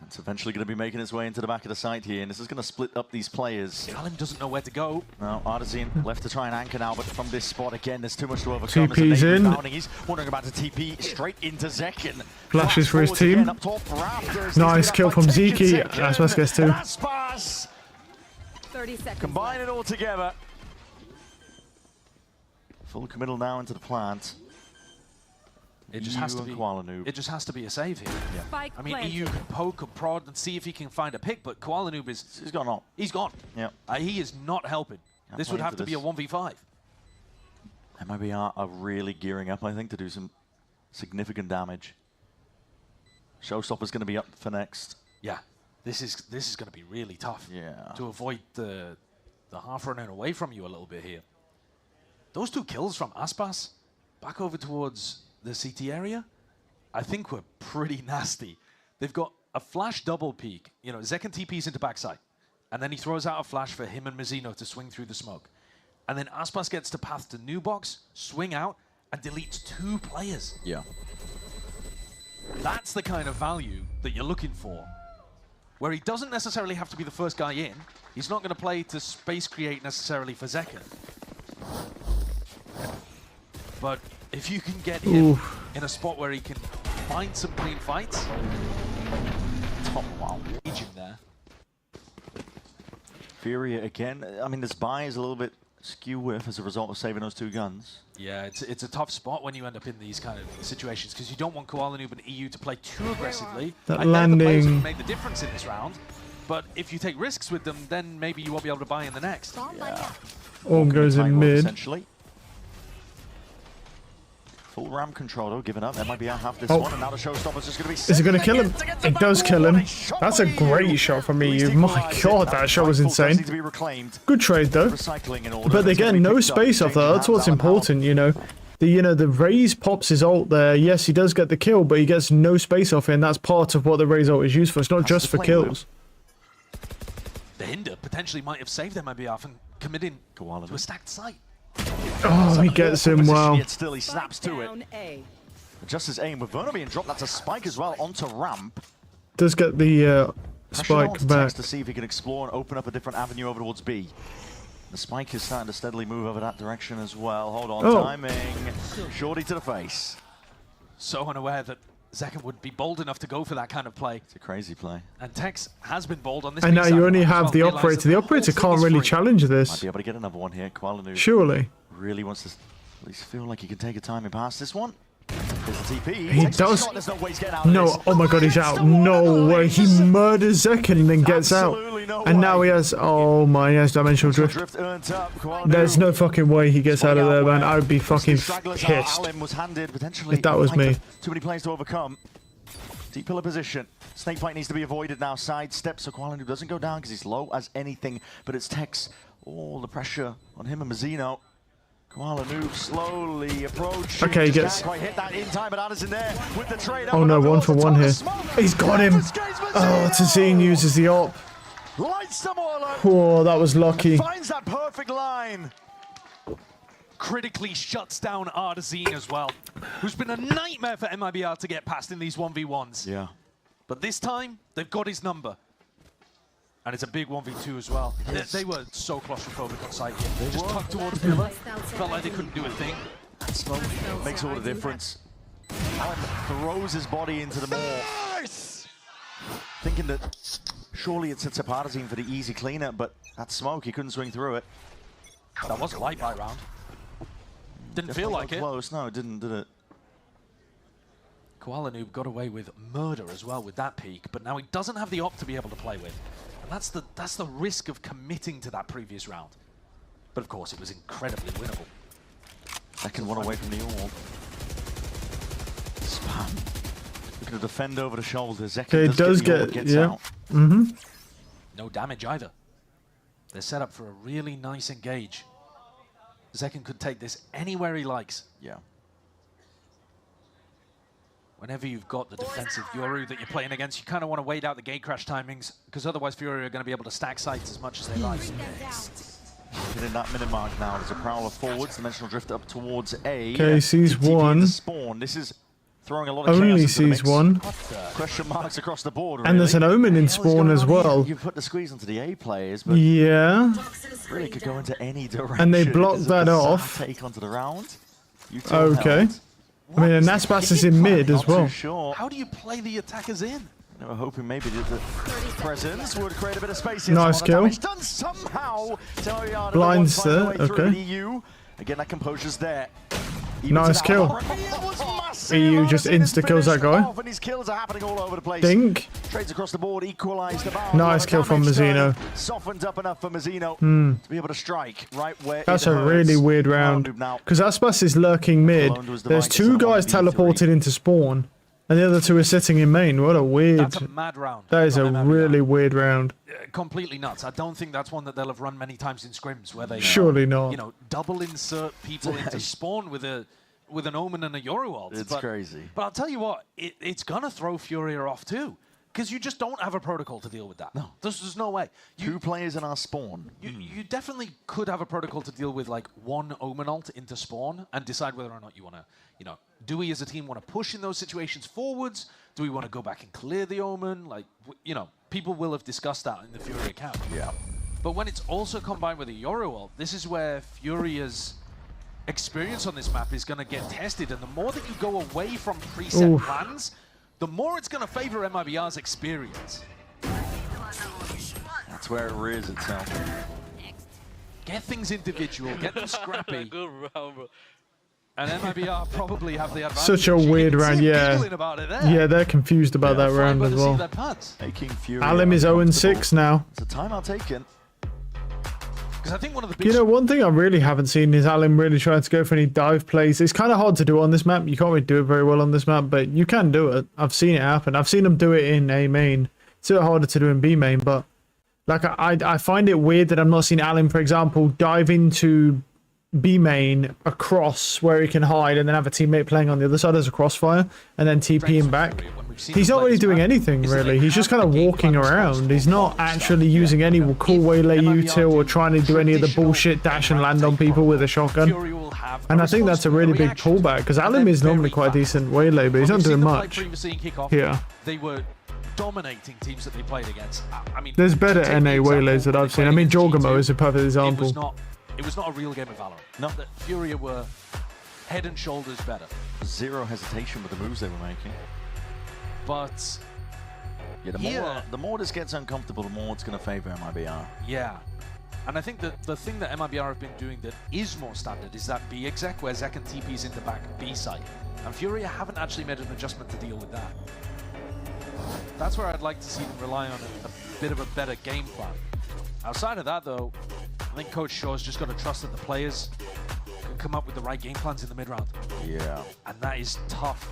It's eventually going to be making its way into the back of the site here, and this is going to split up these players.
Callum doesn't know where to go.
No, Artisan left to try and anchor now, but from this spot again, there's too much to overcome.
TP's in.
He's wondering about the TP straight into Zekin.
Flashes for his team. Nice kill from Zeki. Aspas gets 2.
Aspas!
30 seconds.
Combine it all together. Full committal now into the plant.
It just has to be. It just has to be a save here.
Yeah.
I mean, EU can poke and prod and see if he can find a pick, but Koala Noob is.
He's gone on.
He's gone.
Yeah.
He is not helping. This would have to be a 1v5.
MIBR are really gearing up, I think, to do some significant damage. Showstopper's going to be up for next.
Yeah. This is going to be really tough.
Yeah.
To avoid the half running away from you a little bit here. Those 2 kills from Aspas back over towards the CT area, I think were pretty nasty. They've got a flash double peek. You know, Zekin TP's into backside, and then he throws out a flash for him and Mazzino to swing through the smoke. And then Aspas gets to path to new box, swing out, and deletes 2 players.
Yeah.
That's the kind of value that you're looking for, where he doesn't necessarily have to be the first guy in. He's not going to play to space create necessarily for Zekin. But if you can get him in a spot where he can find some clean fights, wow, him there.
FURIA again. I mean, this buy is a little bit skew with as a result of saving those 2 guns.
Yeah, it's a tough spot when you end up in these kind of situations because you don't want Koala Noob and EU to play too aggressively.
That landing
can make the difference in this round. But if you take risks with them, then maybe you won't be able to buy in the next.
Yeah.
Orm goes in mid.
Essentially. Full ram control, though, giving up. MIBR have this one, and now the showstopper's just going to be...
Is it going to kill him? It does kill him. That's a great shot from EU. My god, that shot was insane. Good trade, though. But again, no space off that. That's what's important, you know. The Raze pops his ult there. Yes, he does get the kill, but he gets no space off it, and that's part of what the Raze ult is used for. It's not just for kills.
The Hinder potentially might have saved MIBR from committing to a stacked site.
Oh, he gets him well.
Still, he snaps to it. Just his aim with Verno being dropped. That's a spike as well onto ramp.
Does get the spike back.
To see if he can explore and open up a different avenue over towards B. The spike is starting to steadily move over that direction as well. Hold on, timing. Shorty to the face.
So unaware that Zekin would be bold enough to go for that kind of play.
It's a crazy play.
And Tex has been bold on this.
And now you only have the operator. The operator can't really challenge this.
Might be able to get another one here. Koala Noob
surely
really wants to at least feel like he can take a timing past this one. There's the TP.
He does. No, oh my god, he's out. No way. He murders Zekin and then gets out. And now he has, oh my, he has dimensional drift. There's no fucking way he gets out of there, man. I would be fucking pissed if that was me.
Too many players to overcome. Deep pillar position. Snake fight needs to be avoided now. Side steps so Koala Noob doesn't go down because he's low as anything. But it's Tex. All the pressure on him and Mazzino. Koala Noob slowly approaching.
Okay, he gets.
Hit that in time, but Addison there with the trade.
Oh no, 1 for 1 here. He's got him. Oh, Tazine uses the op.
Lights them all up.
Oh, that was lucky.
Finds that perfect line.
critically shuts down Ardazine as well, who's been a nightmare for MIBR to get past in these 1v1s.
Yeah.
But this time, they've got his number. And it's a big 1v2 as well. They were so claustrophobic on site here. They just tucked towards Pillar. Felt like they couldn't do a thing.
That smoke makes all the difference. Allen throws his body into the maw. Nice! Thinking that surely it sets up Ardazine for the easy cleanup, but that smoke, he couldn't swing through it.
That was a light buy round. Didn't feel like it.
Close. No, it didn't, did it?
Koala Noob got away with murder as well with that peak, but now he doesn't have the op to be able to play with. And that's the risk of committing to that previous round. But of course, it was incredibly winnable.
Second one away from the orb. Spam. Looking to defend over the shoulder.
Okay, it does get, yeah.
Out.
No damage either. They're set up for a really nice engage. Zekken could take this anywhere he likes.
Yeah.
Whenever you've got the defensive Yoru that you're playing against, you kind of want to wait out the gate crash timings, because otherwise FURIA are going to be able to stack sites as much as they like.
Hitting that minute mark now. There's a prowler forwards, dimensional drift up towards A.
Okay, sees one.
Spawn. This is throwing a lot of
Only sees one.
Question marks across the board.
And there's an Omen in spawn as well.
You put the squeeze onto the A players, but
yeah,
really could go into any direction.
And they blocked that off.
Take onto the round.
Okay. I mean, and Naspas is in mid as well.
Sure.
How do you play the attackers in?
They were hoping maybe the presence would create a bit of space.
Nice kill.
Done somehow.
Blinds there. Okay.
Again, that composure's there.
Nice kill. EU just insta kills that guy.
And his kills are happening all over the place.
Dink.
Trades across the board, equalized.
Nice kill from Mazzino.
Softened up enough for Mazzino to be able to strike right where
that's a really weird round. Because Aspas is lurking mid. There's two guys teleported into spawn, and the other two are sitting in main. What a weird.
That's a mad round.
That is a really weird round.
Completely nuts. I don't think that's one that they'll have run many times in scrims where they
surely not.
You know, double insert people into spawn with an Omen and a Yoru ult.
It's crazy.
But I'll tell you what, it's gonna throw FURIA off too, because you just don't have a protocol to deal with that. No, there's no way.
Two players in our spawn.
You definitely could have a protocol to deal with like one Omen ult into spawn and decide whether or not you want to, you know, do we as a team want to push in those situations forwards? Do we want to go back and clear the Omen? Like, you know, people will have discussed that in the FURIA camp.
Yeah.
But when it's also combined with a Yoru ult, this is where FURIA's experience on this map is going to get tested, and the more that you go away from preset plans, the more it's going to favor MIBR's experience.
That's where it rears itself.
Get things individual, get them scrappy.
Good round, bro.
And MIBR probably have the advantage.
Such a weird round, yeah. Yeah, they're confused about that round as well. Alim is 0-6 now.
It's a timeout taken.
I think one of the big,
you know, one thing I really haven't seen is Alim really trying to go for any dive plays. It's kind of hard to do on this map. You can't really do it very well on this map, but you can do it. I've seen it happen. I've seen them do it in A main. It's a bit harder to do in B main, but like I find it weird that I'm not seeing Alim, for example, dive into B main across where he can hide and then have a teammate playing on the other side as a crossfire and then TP him back. He's not really doing anything, really. He's just kind of walking around. He's not actually using any cool waylay util or trying to do any of the bullshit dash and land on people with a shotgun. And I think that's a really big pullback, because Alim is normally quite a decent waylay, but he's not doing much here.
They were dominating teams that they played against. I mean,
there's better NA waylays that I've seen. I mean, Jorgamo is a perfect example.
It was not a real game of Valorant. Not that FURIA were head and shoulders better.
Zero hesitation with the moves they were making.
But
yeah, the more this gets uncomfortable, the more it's going to favor MIBR.
Yeah. And I think that the thing that MIBR have been doing that is more standard is that B exec, where Zekken TP's in the back B site. And FURIA haven't actually made an adjustment to deal with that. That's where I'd like to see them rely on a bit of a better game plan. Outside of that, though, I think Coach Shaw's just got to trust that the players can come up with the right game plans in the mid-round.
Yeah.
And that is tough.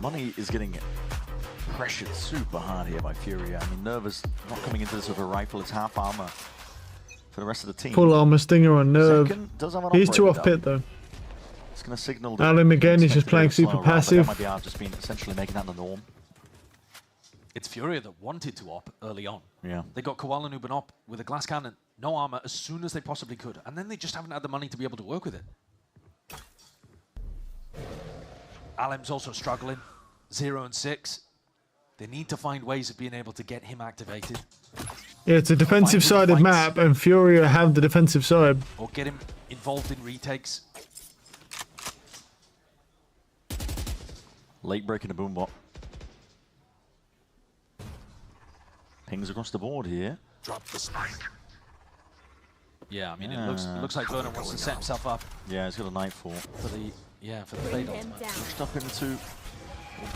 Money is getting pressured super hard here by FURIA. I mean, Nervous not coming into this with a rifle. It's half armor for the rest of the team.
Full armor stinger on Nerve. He's too off pit, though.
It's going to signal.
Alim again, he's just playing super passive.
MIBR just been essentially making that the norm.
It's FURIA that wanted to op early on.
Yeah.
They got Koala Noob and op with a glass cannon no armor as soon as they possibly could. And then they just haven't had the money to be able to work with it. Alem's also struggling. 0 and 6. They need to find ways of being able to get him activated.
Yeah, it's a defensive-sided map, and FURIA have the defensive side.
Or get him involved in retakes.
Late break in the boom bot. Pings across the board here.
Drop the spike. Yeah, I mean, it looks like Verno wants to set himself up.
Yeah, he's got a nightfall.
For the fatal.
Pushed up into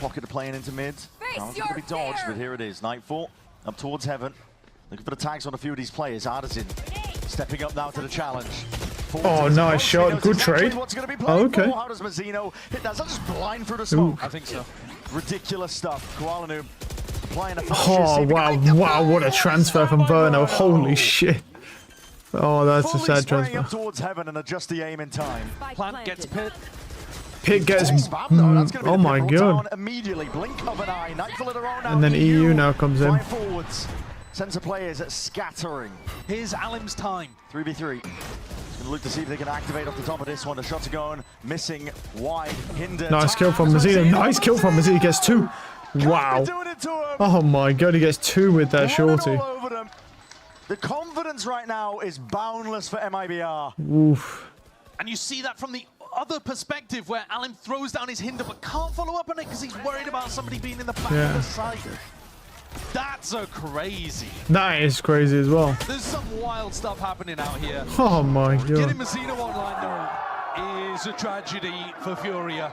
pocket of playing into mid. Now it's going to be dodged, but here it is. Nightfall up towards heaven. Looking for the tags on a few of these players. Artisan stepping up now to the challenge.
Oh, nice shot. Good trade. Oh, okay.
How does Mazzino hit that? Is that just blind through the smoke?
I think so.
Ridiculous stuff. Koalanub applying a
Oh, wow. Wow, what a transfer from Verno. Holy shit. Oh, that's a sad transfer.
Up towards heaven and adjust the aim in time.
Plant gets pit.
Pit gets... oh my god.
Immediately, blink of an eye. Nightfall at around
And then EU now comes in.
Forwards. Center players scattering.
Here's Alem's time.
3v3. He's going to look to see if they can activate off the top of this one. The shots are going. Missing. Wide. Hinder.
Nice kill from Mazzino. Nice kill from Mazzino. He gets 2. Wow. Oh my god, he gets 2 with that shorty.
The confidence right now is boundless for MIBR.
Oof.
And you see that from the other perspective where Alem throws down his hinder but can't follow up on it because he's worried about somebody being in the back of the site. That's a crazy.
That is crazy as well.
There's some wild stuff happening out here.
Oh my god.
Getting Mazzino online though is a tragedy for FURIA.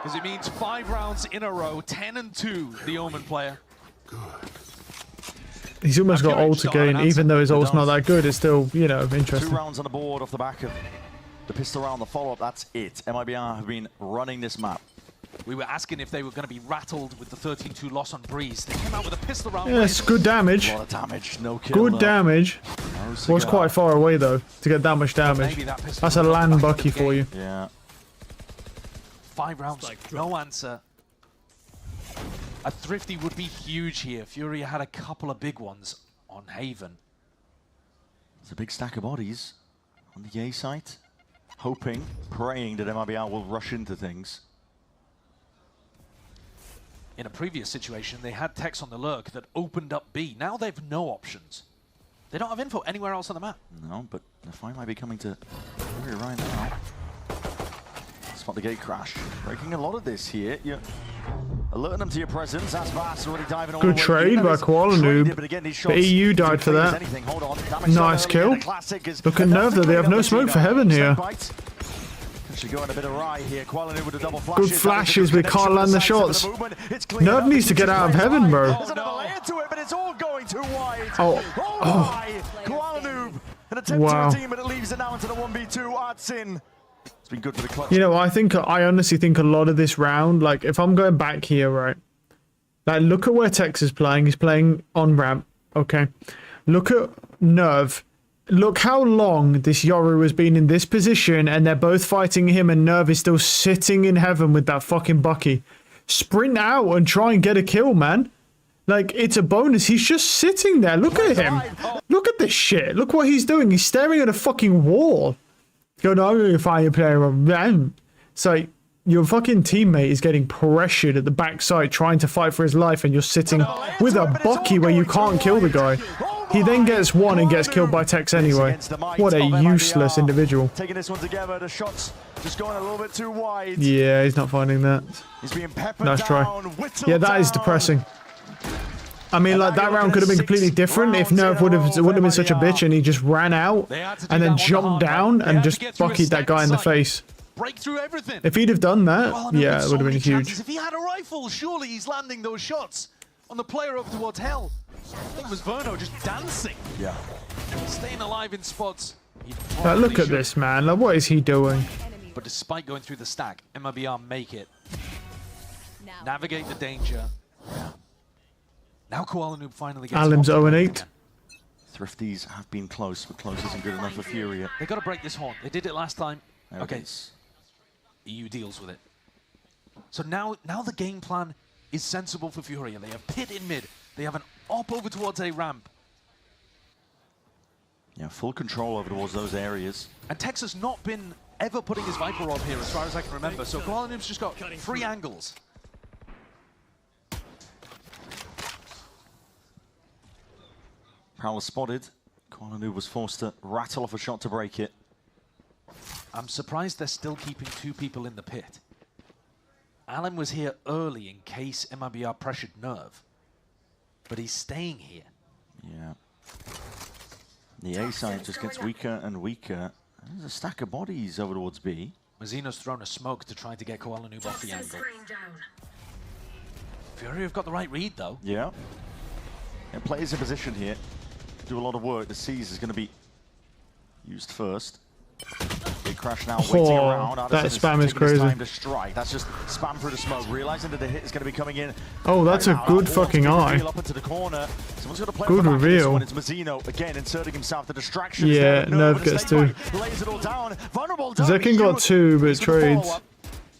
Because it means 5 rounds in a row, 10 and 2, the Omen player.
Good. He's almost got ult again, even though his ult's not that good. It's still, you know, interesting.
2 rounds on the board off the back of the pistol round, the follow-up. That's it. MIBR have been running this map.
We were asking if they were going to be rattled with the 13-2 loss on Breeze. They came out with a pistol round.
Yes, good damage.
A lot of damage, no kill.
Good damage. Was quite far away though to get that much damage. That's a land bucky for you.
Yeah.
5 rounds, no answer. A Thrifty would be huge here. FURIA had a couple of big ones on Haven.
It's a big stack of bodies on the A site. Hoping, praying that MIBR will rush into things.
In a previous situation, they had techs on the lurk that opened up B. Now they've no options. They don't have info anywhere else on the map.
No, but the fight might be coming to FURIA right now. Spot the gate crash. Breaking a lot of this here. You're alerting them to your presence. Asvas already diving all
Good
the way
trade by Koalanub. The EU died for that. Nice kill. Look at Nerve though, they have no smoke for heaven here.
Going a bit awry here. With a double
good flashes, we can't land the shots. Nerve needs to get out of heaven, bro.
There's another layer to it, but it's all going too wide.
Oh.
Koalanub, an attempt to redeem, but it leaves it now into the 1v2. Artsin. It's been good for the clutch.
You know, I honestly think a lot of this round, like if I'm going back here, right? Like look at where Tex is playing. He's playing on ramp. Okay. Look at Nerve. Look how long this Yoru has been in this position and they're both fighting him and Nerve is still sitting in heaven with that fucking Bucky. Sprint out and try and get a kill, man. Like, it's a bonus. He's just sitting there. Look at him. Look at this shit. Look what he's doing. He's staring at a fucking wall. Going, I'm going to find a player. So your fucking teammate is getting pressured at the backside trying to fight for his life and you're sitting with a Bucky where you can't kill the guy. He then gets one and gets killed by Tex anyway. What a useless individual.
Taking this one together, the shots just going a little bit too wide.
Yeah, he's not finding that.
He's being peppered
nice try. Yeah, that is depressing. I mean, like, that round could have been completely different if Nerve wouldn't have been such a bitch and he just ran out and then jumped down and just buckied that guy in the face.
Break through everything.
If he'd have done that, yeah, it would have been huge.
If he had a rifle, surely he's landing those shots on the player over towards Hell. I think it was Verno just dancing.
Yeah.
Staying alive in spots.
Like, look at this, man. Like, what is he doing?
But despite going through the stack, MIBR make it. Navigate the danger. Now Koalanub finally gets
Alem's 0-8.
Thrifties have been close, but close isn't good enough for FURIA.
They got to break this horn. They did it last time. Okay. EU deals with it. So now the game plan is sensible for FURIA. They have pit in mid. They have an op over towards a ramp.
Yeah, full control over towards those areas.
And Tex has not been ever putting his Viper Orb here as far as I can remember, so Koala Noob's just got 3 angles.
Prowler spotted. Koala Noob was forced to rattle off a shot to break it.
I'm surprised they're still keeping 2 people in the pit. Alan was here early in case MIBR pressured Nerve, but he's staying here.
Yeah. The A side just gets weaker and weaker. There's a stack of bodies over towards B.
Mazzino's thrown a smoke to try to get Koala Noob off the angle. FURIA have got the right read, though.
Yeah. It plays in position here. Do a lot of work. The C's is going to be used first. Big crash now, waiting around.
That spam is crazy.
Time to strike. That's just spam through the smoke, realizing that the hit is going to be coming in.
Oh, that's a good fucking eye.
Up into the corner. Someone's got to play
good reveal.
It's Mazzino again inserting himself. The distraction.
Yeah, Nerve gets 2.
Lays it all down. Vulnerable.
Zekin got 2, but trades.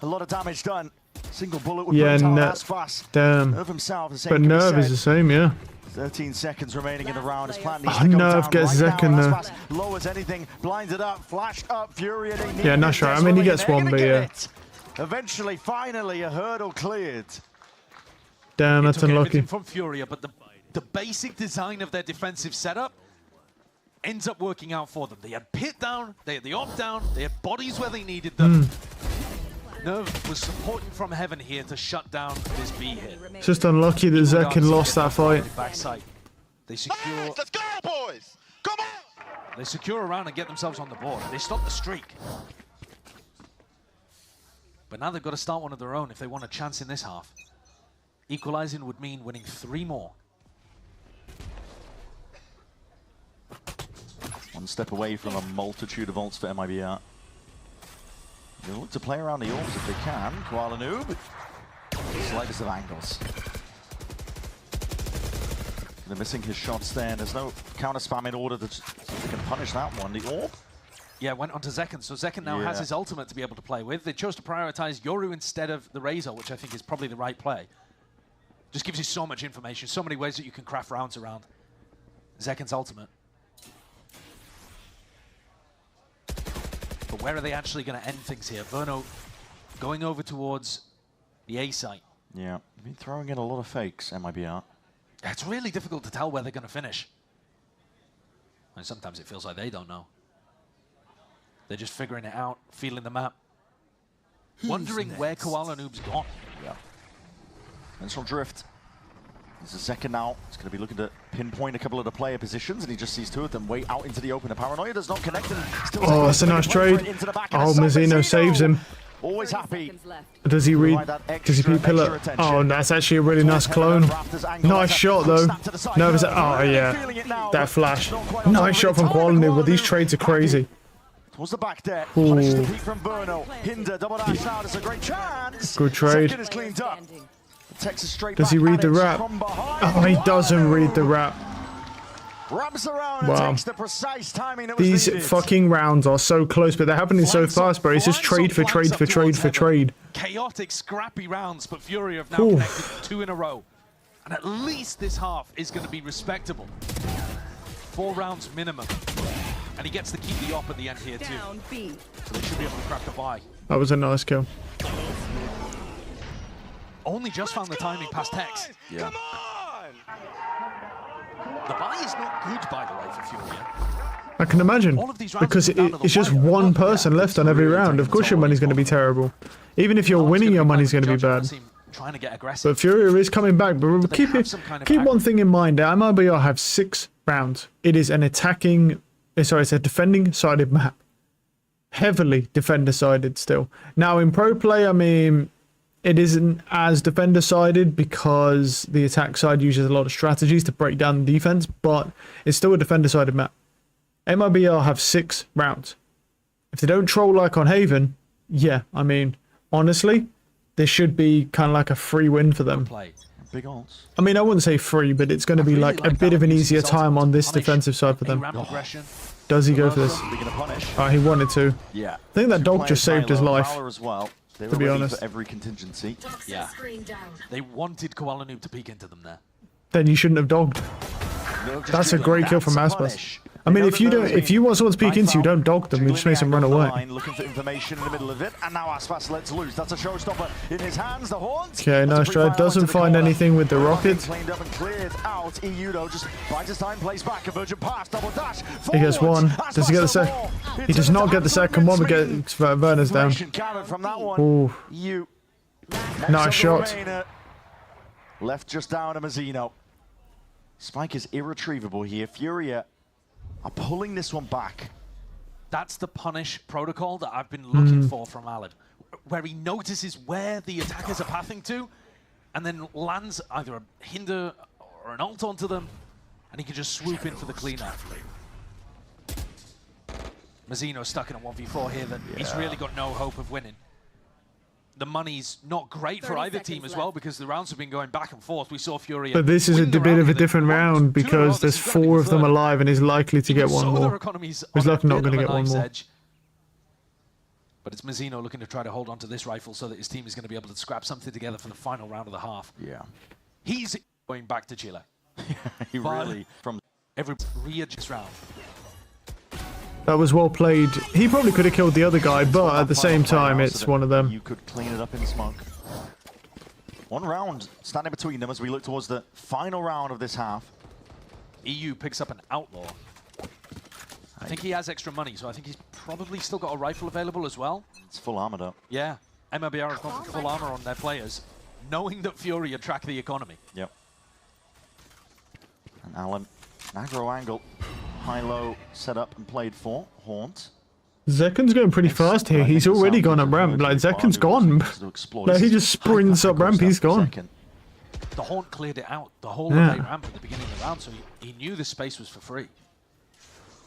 A lot of damage done. Single bullet would
yeah,
fast.
Damn.
Nerve himself, the same
but Nerve is the same, yeah.
13 seconds remaining in the round. His plan
needs to go Nerve gets right Zekin
there. Low as anything, blinded up, flashed up, FURIA.
Yeah, not sure. I mean, he gets 1, but yeah.
Eventually, finally, a hurdle cleared.
Damn, that's unlucky.
From FURIA, but the basic design of their defensive setup ends up working out for them. They had pit down, they had the op down, they had bodies where they needed them. Nerve was supporting from heaven here to shut down this B hit.
It's just unlucky that Zekin lost that fight.
Backside. They secure.
Let's go, boys! Come on!
They secure around and get themselves on the board. They stop the streak. But now they've got to start one of their own if they want a chance in this half. Equalizing would mean winning 3 more.
One step away from a multitude of ults for MIBR. They'll look to play around the orbs if they can. Koala Noob, slightest of angles. They're missing his shots there, and there's no counter spam in order to so they can punish that one. The orb?
Yeah, went onto Zekin, so Zekin now has his ultimate to be able to play with. They chose to prioritize Yoru instead of the Razor, which I think is probably the right play. Just gives you so much information, so many ways that you can craft rounds around Zekin's ultimate. But where are they actually going to end things here? Verno going over towards the A site.
Yeah, been throwing in a lot of fakes, MIBR.
It's really difficult to tell where they're going to finish. And sometimes it feels like they don't know. They're just figuring it out, feeling the map. Wondering where Koala Noob's gone.
Yeah. Ventral drift. There's a second now. He's going to be looking to pinpoint a couple of the player positions, and he just sees 2 of them way out into the open. The paranoia does not connect him.
Oh, that's a nice trade. Oh, Mazzino saves him.
Always happy.
Does he read? Does he beat Pillar? Oh, that's actually a really nice clone. Nice shot, though. Nervous. Oh, yeah. That flash. Nice shot from Koala Noob, but these trades are crazy.
Towards the back there. Punishes the peak from Verno. Hinder, double dash out. It's a great chance.
Good trade.
Second is cleaned up. Texas straight
does he read the wrap? Oh, he doesn't read the wrap.
Wraps around and takes the precise timing that was
These
needed.
fucking rounds are so close, but they're happening so fast, bro. It's just trade for trade for trade for trade.
Chaotic, scrappy rounds, but FURIA have now connected 2 in a row. And at least this half is going to be respectable. 4 rounds minimum. And he gets to keep the op at the end here, too. So they should be able to crack the buy.
That was a nice kill.
Only just found the timing past Tex.
Yeah.
The buy is not good, by the way, for FURIA.
I can imagine, because it's just one person left on every round. Of course your money's going to be terrible. Even if you're winning, your money's going to be bad.
Trying to get aggressive.
But FURIA is coming back. But keep one thing in mind. MIBR have 6 rounds. It is an attacking... Sorry, it's a defending-sided map. Heavily defender-sided still. Now, in pro play, I mean... It isn't as defender-sided because the attack side uses a lot of strategies to break down the defense, but it's still a defender-sided map. MIBR have 6 rounds. If they don't troll like on Haven, yeah, I mean, honestly, this should be kind of like a free win for them.
Big ults.
I mean, I wouldn't say free, but it's going to be like a bit of an easier time on this defensive side for them. Does he go for this? Oh, he wanted to.
Yeah.
I think that dog just saved his life.
They
to be honest.
For every contingency.
Yeah. They wanted Koala Noob to peek into them there.
Then you shouldn't have dogged. That's a great kill from Aspas. I mean, if you want someone to peek into you, don't dog them. You just make them run away.
Looking for information in the middle of it, and now Aspas lets loose. That's a showstopper in his hands. The horns.
Okay, nice try. Doesn't find anything with the rocket.
Cleaned up and cleared out. EU though just finds his time, plays back, convergent pass, double dash.
He gets one. Does he get the second? He does not get the second one, but gets Werner's down. Ooh. Nice shot.
Left just down to Mazzino. Spike is irretrievable here. FURIA are pulling this one back.
That's the punish protocol that I've been looking for from Alad, where he notices where the attackers are pathing to, and then lands either a hinder or an ult onto them, and he can just swoop in for the cleanup. Mazzino stuck in a 1v4 here that he's really got no hope of winning. The money's not great for either team as well, because the rounds have been going back and forth. We saw FURIA.
But this is a bit of a different round because there's 4 of them alive and he's likely to get one more. He's likely not going to get one more.
But it's Mazzino looking to try to hold on to this rifle so that his team is going to be able to scrap something together for the final round of the half.
Yeah.
He's going back to Chile.
He really, from
every readjust round.
That was well played. He probably could have killed the other guy, but at the same time, it's one of them.
You could clean it up in smoke. One round standing between them as we look towards the final round of this half.
EU picks up an outlaw. I think he has extra money, so I think he's probably still got a rifle available as well.
It's full armored up.
Yeah, MIBR has gone for full armor on their players, knowing that FURIA track the economy.
Yep. And Alan, aggro angle. High-low set up and played for Haunt.
Zekken's going pretty fast here. He's already gone up ramp. Like, Zekken's gone. Like, he just sprints up ramp. He's gone.
The Haunt cleared it out the whole of the ramp at the beginning of the round, so he knew the space was for free.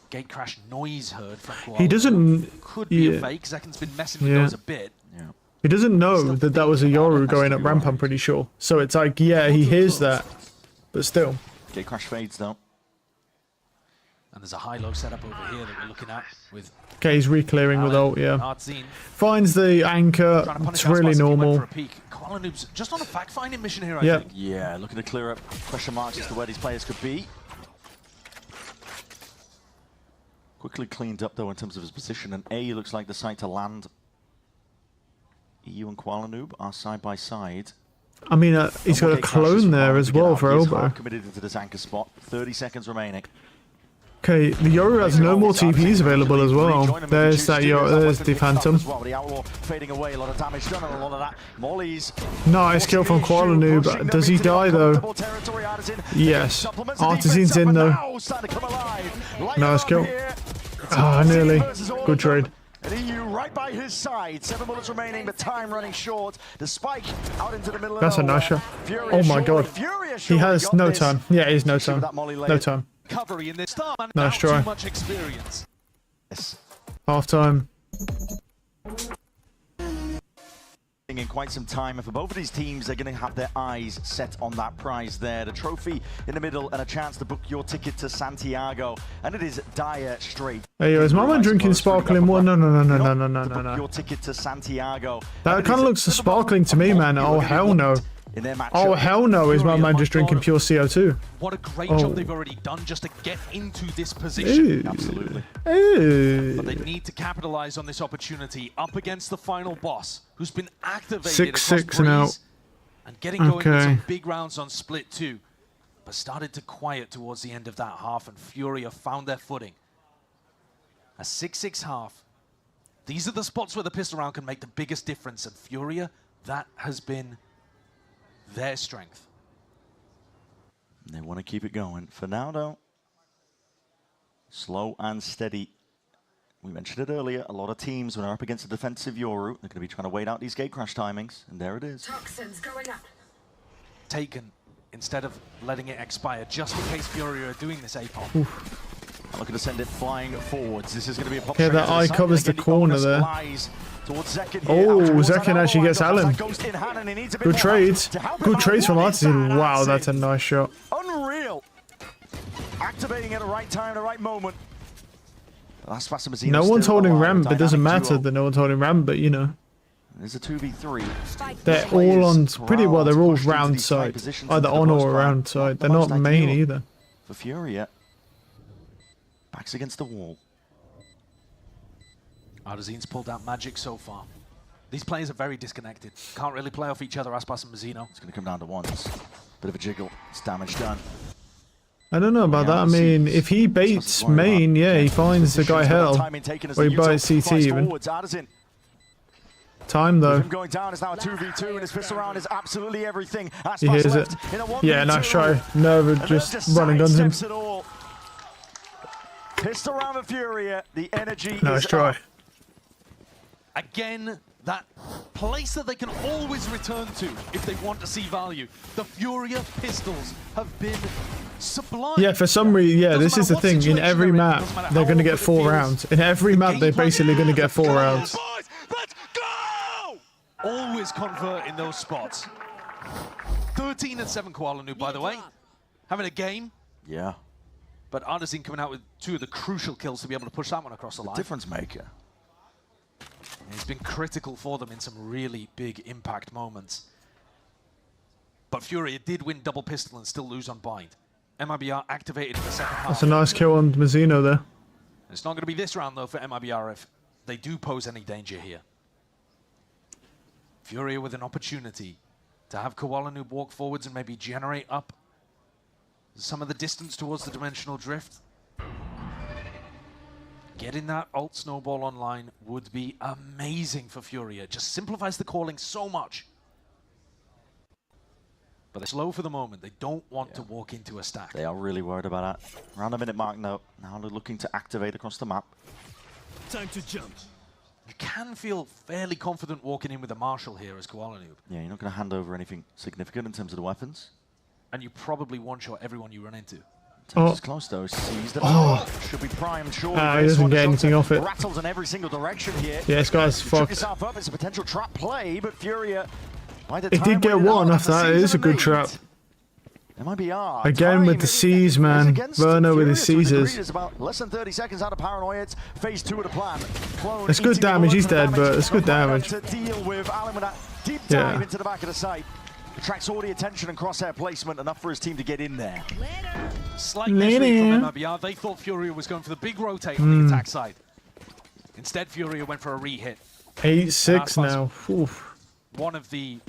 Gate crash noise heard from Koala.
He doesn't.
Could be a fake. Zekken's been messing with those a bit.
Yeah.
He doesn't know that that was a Yoru going up ramp, I'm pretty sure. So it's like, yeah, he hears that, but still.
Gate crash fades though.
And there's a high-low setup over here that we're looking at with.
Okay, he's re-clearing with ult, yeah. Finds the anchor. It's really normal.
Koala Noob's just on a fact-finding mission here, I think.
Yeah, looking to clear up question marks as to where these players could be. Quickly cleaned up though in terms of his position, and A looks like the site to land. EU and Koala Noob are side by side.
I mean, he's got a clone there as well for elbow.
Committed into this anchor spot. 30 seconds remaining.
Okay, the Yoru has no more TPs available as well. There's that Yoru, there's the Phantom. Nice kill from Koala Noob. Does he die though? Yes. Artisan's in though. Nice kill. Ah, nearly. Good trade.
And EU right by his side. 7 bullets remaining, but time running short. The spike out into the middle of
That's a nice shot. Oh my god. He has no time. Yeah, he's no time. No time.
In this
nice try.
Much experience.
Half time.
In quite some time, and for both of these teams, they're going to have their eyes set on that prize there. The trophy in the middle and a chance to book your ticket to Santiago. And it is dire straight.
Hey, yo, is my man drinking sparkling water? No.
Your ticket to Santiago.
That kind of looks sparkling to me, man. Oh, hell no. Oh, hell no, is my man just drinking pure CO2?
What a great job they've already done just to get into this position.
Absolutely.
But they need to capitalize on this opportunity up against the final boss, who's been activated
6-6 now.
And getting going with some big rounds on split too. But started to quiet towards the end of that half, and FURIA found their footing. A 6-6 half. These are the spots where the pistol round can make the biggest difference, and FURIA, that has been their strength.
They want to keep it going. For now, though, slow and steady. We mentioned it earlier, a lot of teams, when they're up against a defensive Yoru, they're going to be trying to wait out these gate crash timings, and there it is.
Toxins going up.
Taken instead of letting it expire, just in case FURIA are doing this APOM.
Looking to send it flying forwards. This is going to be a pop.
Yeah, that eye covers the corner there. Oh, Zekken actually gets Alan. Good trades. Good trades from Artisan. Wow, that's a nice shot.
Unreal. Activating at the right time, the right moment.
No one's holding ramp. It doesn't matter that no one's holding ramp, but you know.
There's a 2v3.
They're all on pretty well. They're all round side, either on or around side. They're not main either.
For FURIA. Backs against the wall.
Ardezine's pulled out magic so far. These players are very disconnected. Can't really play off each other, Aspas and Mazzino.
It's going to come down to ones. Bit of a jiggle. It's damage done.
I don't know about that. I mean, if he baits main, yeah, he finds the guy hell. Or he buys CT even. Time though.
Going down is now a 2v2 and his pistol round is absolutely everything.
He hears it. Yeah, nice try. Nova just running guns him.
Pistol round of Furia. The energy
nice try.
Again, that place that they can always return to if they want to see value. The Furia pistols have been sublime.
Yeah, for some reason, yeah, this is the thing. In every map, they're going to get 4 rounds. In every map, they're basically going to get 4 rounds.
Let's go! Always convert in those spots. 13 and 7 Kuala Lumpur, by the way. Having a game.
Yeah.
But Ardezine coming out with 2 of the crucial kills to be able to push that one across the line.
Difference maker.
And he's been critical for them in some really big impact moments. But Furia did win double pistol and still lose on bind. MIBR activated in the second half.
That's a nice kill on Mazzino there.
It's not going to be this round though for MIBR if they do pose any danger here. Furia with an opportunity to have Kuala Lumpur walk forwards and maybe generate up some of the distance towards the dimensional drift. Getting that ult snowball online would be amazing for Furia. Just simplifies the calling so much. But they're slow for the moment. They don't want to walk into a stack.
They are really worried about that. Around a minute mark now. Now they're looking to activate across the map.
Time to jump. You can feel fairly confident walking in with a Marshal here as Kuala Lumpur.
Yeah, you're not going to hand over anything significant in terms of the weapons.
And you probably one-shot everyone you run into.
It's close though. Sees the should be primed. Sure.
He doesn't get anything off it.
Rattles in every single direction here.
Yeah, this guy's fucked.
Up. It's a potential trap play, but Furia.
It did get one after that. It is a good trap.
MIBR.
Again with the C's, man. Verno with his Caesars.
About less than 30 seconds out of Paranoia. It's phase 2 of the plan. Clone
it's good damage. He's dead, but it's good damage.
To deal with Alan with that deep dive into the back of the site. Attracts all the attention and crosshair placement, enough for his team to get in there.
Slight misread from MIBR. They thought Furia was going for the big rotate on the attack side. Instead, Furia went for a re-hit.
8-6 now. Oof.
One of the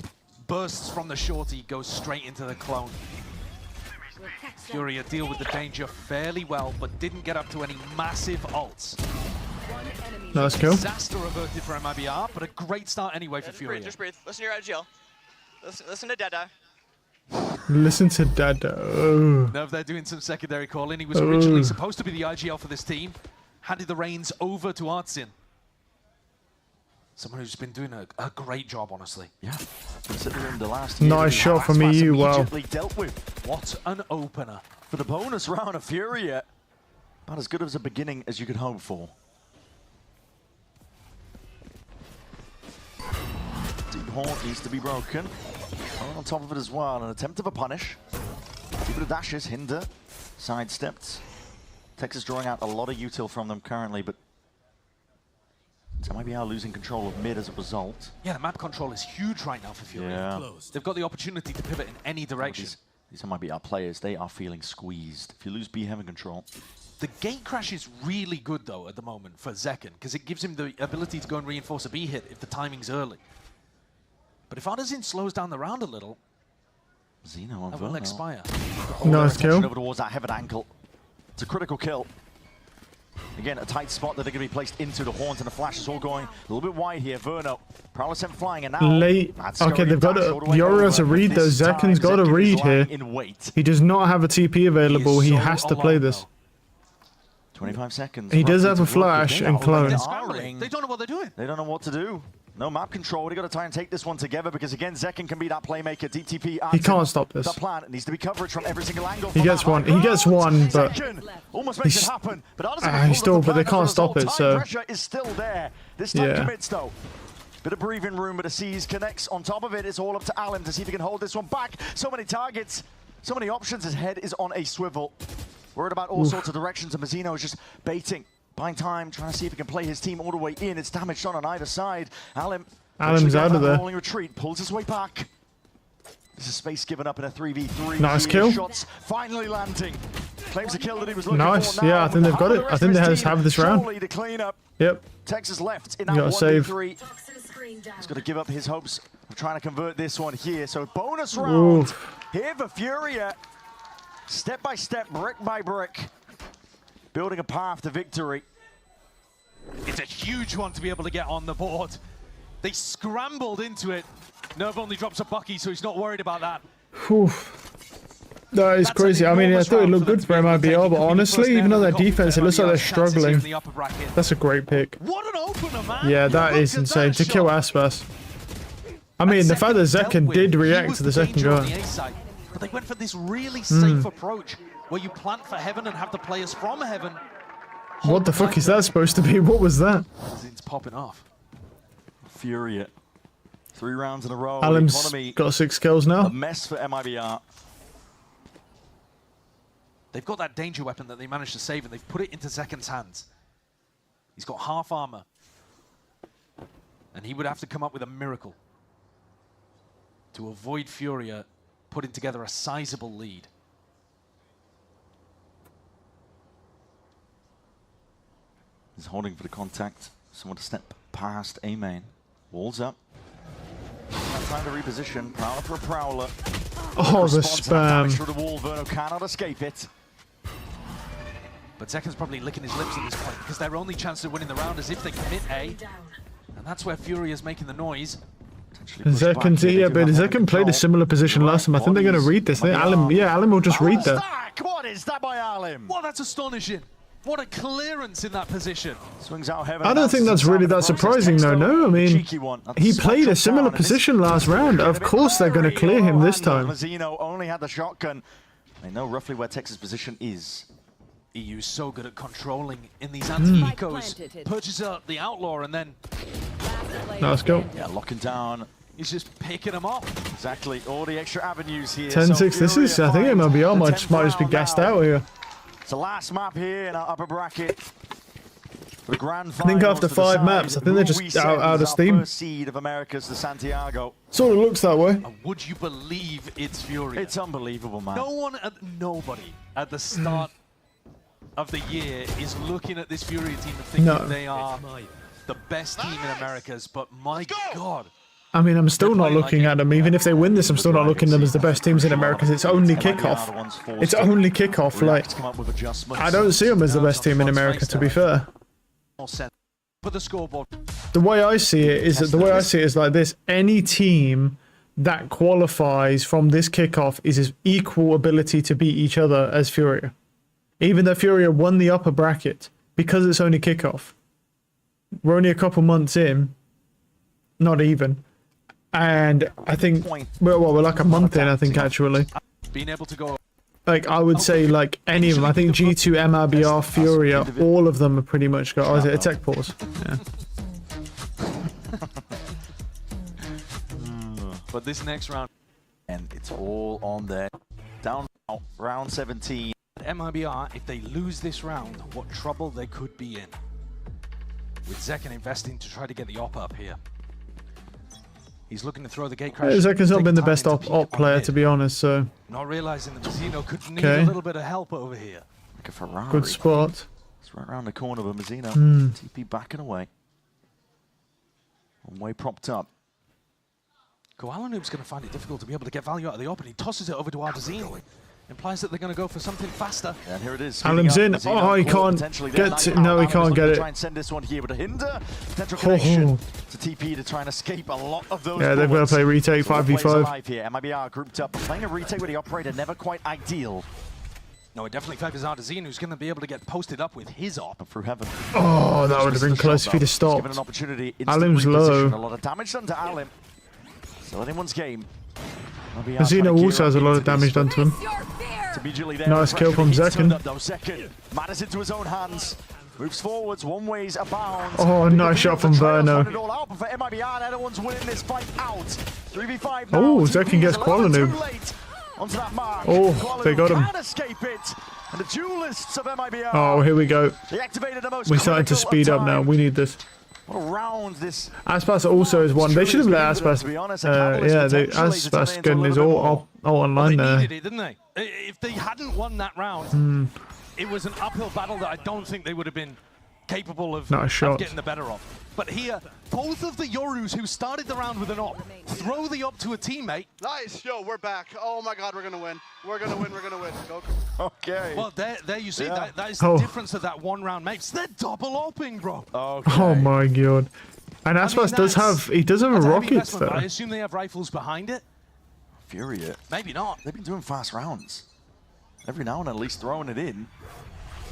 bursts from the shorty goes straight into the clone. Furia deal with the danger fairly well, but didn't get up to any massive ults.
Nice kill.
Disaster averted for MIBR, but a great start anyway for Furia.
Just breathe. Listen to your IGL. Listen to Dada.
Listen to Dada. Oh.
Now they're doing some secondary calling. He was originally supposed to be the IGL for this team. Handed the reins over to Artzin. Someone who's been doing a great job, honestly.
Yeah. Considering the last year.
Nice shot from EU. Wow.
Dealt with.
What an opener.
For the bonus round of Furia. About as good as a beginning as you could hope for. Deep Haunt needs to be broken. On top of it as well, an attempt of a punish. Keep it of dashes, hinder, sidestepped. Texas drawing out a lot of util from them currently, but MIBR losing control of mid as a result.
Yeah, the map control is huge right now for Furia.
Yeah.
They've got the opportunity to pivot in any direction.
These MIBR players, they are feeling squeezed. If you lose B heaven control.
The gate crash is really good though at the moment for Zekken, because it gives him the ability to go and reinforce a B hit if the timing's early. But if Ardezine slows down the round a little,
Zeno
that will expire.
Nice kill.
Over towards that heaven ankle. It's a critical kill. Again, a tight spot that they're going to be placed into. The horns and the flash is all going a little bit wide here. Verno, Prowler flying, and now
late. Okay, they've got to. Yoru has a read though. Zekken's got a read here. He does not have a TP available. He has to play this.
25 seconds.
He does have a flash and clone.
They don't know what they're doing.
They don't know what to do. No map control. They got to try and take this one together because again, Zekken can be that playmaker. Deep TP.
He can't stop this.
The plan needs to be coverage from every single angle.
He gets one. He gets one, but
almost makes it happen. But
they can't stop it. So
pressure is still there. This time commits though. Bit of breathing room, but a C's connects on top of it. It's all up to Alan to see if he can hold this one back. So many targets, so many options. His head is on a swivel. Worried about all sorts of directions, and Mazzino is just baiting, buying time, trying to see if he can play his team all the way in. It's damage done on either side. Alan's
out of there.
Rolling retreat, pulls his way back. This is space given up in a 3v3.
Nice kill.
Shots finally landing. Claims the kill that he was looking
Nice.
for now.
Yeah, I think they've got it. I think they have this round.
To clean up.
Yep.
Texas left in that
You gotta save.
1v3. He's got to give up his hopes of trying to convert this one here. So bonus round here for FURIA. Step by step, brick by brick, building a path to victory.
It's a huge one to be able to get on the board. They scrambled into it. Nerve only drops a Bucky, so he's not worried about that.
Whew. That is crazy. I mean, I thought it looked good for MIBR, but honestly, even though their defense, it looks like they're struggling. That's a great pick.
What an opener, man!
Yeah, that is insane. To kill Aspas. I mean, the fact that Zekken did react to the second guy.
But they went for this really safe approach, where you plant for heaven and have the players from heaven.
What the fuck is that supposed to be? What was that?
It's popping off.
FURIA. 3 rounds in a row.
Alim's got 6 kills now.
A mess for MIBR.
They've got that danger weapon that they managed to save, and they've put it into Zekken's hands. He's got half armor. And he would have to come up with a miracle to avoid FURIA putting together a sizable lead.
He's holding for the contact. Someone to step past A main. Walls up. Time to reposition. Prowler for a Prowler.
Oh, the spam.
Through the wall. Verno cannot escape it.
But Zekken's probably licking his lips at this point, because their only chance of winning the round is if they commit A. And that's where FURIA is making the noise.
Zekken's here, but Zekken played a similar position last time. I think they're going to read this. Alim will just read that.
What is that by Alim?
Well, that's astonishing. What a clearance in that position.
Swings out heaven.
I don't think that's really that surprising, though. No, I mean, he played a similar position last round. Of course they're going to clear him this time.
Mazzino only had the shotgun. They know roughly where Texas' position is.
EU's so good at controlling in these anti-ecos. Purchases out the Outlaw and then...
Let's go.
Yeah, locking down.
He's just picking them off.
Exactly. All the extra avenues here.
10-6. This is, I think MIBR might just be gassed out here.
It's the last map here in our upper bracket. The grand
I think after 5 maps, I think they're just out of steam.
First seed of Americas, the Santiago.
Sort of looks that way.
And would you believe it's FURIA?
It's unbelievable, man.
Nobody at the start of the year is looking at this FURIA team and thinking they are the best team in Americas, but my God.
I mean, I'm still not looking at them. Even if they win this, I'm still not looking at them as the best teams in America. It's only kickoff. It's only kickoff. Like, I don't see them as the best team in America, to be fair.
For the scoreboard.
The way I see it is like this: any team that qualifies from this kickoff is as equal ability to beat each other as FURIA. Even though FURIA won the upper bracket, because it's only kickoff. We're only a couple months in, not even. And I think, well, we're like a month in, I think, actually.
Being able to go.
Like, I would say, like, any of them. I think G2, MIBR, FURIA, all of them are pretty much got. Oh, is it a tech pause? Yeah.
But this next round.
And it's all on there. Down now, round 17.
MIBR, if they lose this round, what trouble they could be in. With Zekken investing to try to get the op up here. He's looking to throw the gate crash.
Zekken's not been the best op player, to be honest, so...
Not realizing that Mazzino could need a little bit of help over here.
Like a Ferrari.
Good spot.
It's right around the corner of Mazzino. TP backing away. One way propped up.
Koalanoob's going to find it difficult to be able to get value out of the op, and he tosses it over to Ardazine. Implies that they're going to go for something faster.
And here it is.
Alim's in. Oh, he can't get to, no, he can't get it.
Try and send this one here, but a hinder. Potential connection to TP to try and escape a lot of those.
Yeah, they're going to play retake 5v5.
Here. MIBR grouped up, playing a retake with the operator, never quite ideal.
No, it definitely favors Ardazine, who's going to be able to get posted up with his op.
Through heaven.
Oh, that would have been close if he'd have stopped.
Given an opportunity.
Alim's low.
A lot of damage done to Alim. Still anyone's game.
Mazzino also has a lot of damage done to him. Nice kill from Zekken.
Matters into his own hands. Moves forwards, one way's abound.
Oh, nice shot from Verno. Oh, Zekken gets Koalanoob. Oh, they got him. Oh, here we go. We're starting to speed up now. We need this.
Around this.
Aspas also is one. They should have let Aspas. Yeah, Aspas gun is all online there.
They needed it, didn't they? If they hadn't won that round, it was an uphill battle that I don't think they would have been capable of getting the better of. But here, both of the Yorus who started the round with an op throw the op to a teammate.
Nice, yo, we're back. Oh my God, we're gonna win. We're gonna win. We're gonna win. Go.
Okay.
Well, there you see that is the difference that one round makes. They're double opping, bro.
Okay.
Oh my God. And Aspas does have a rocket though.
I assume they have rifles behind it.
FURIA.
Maybe not.
They've been doing fast rounds. Every now and then, at least throwing it in.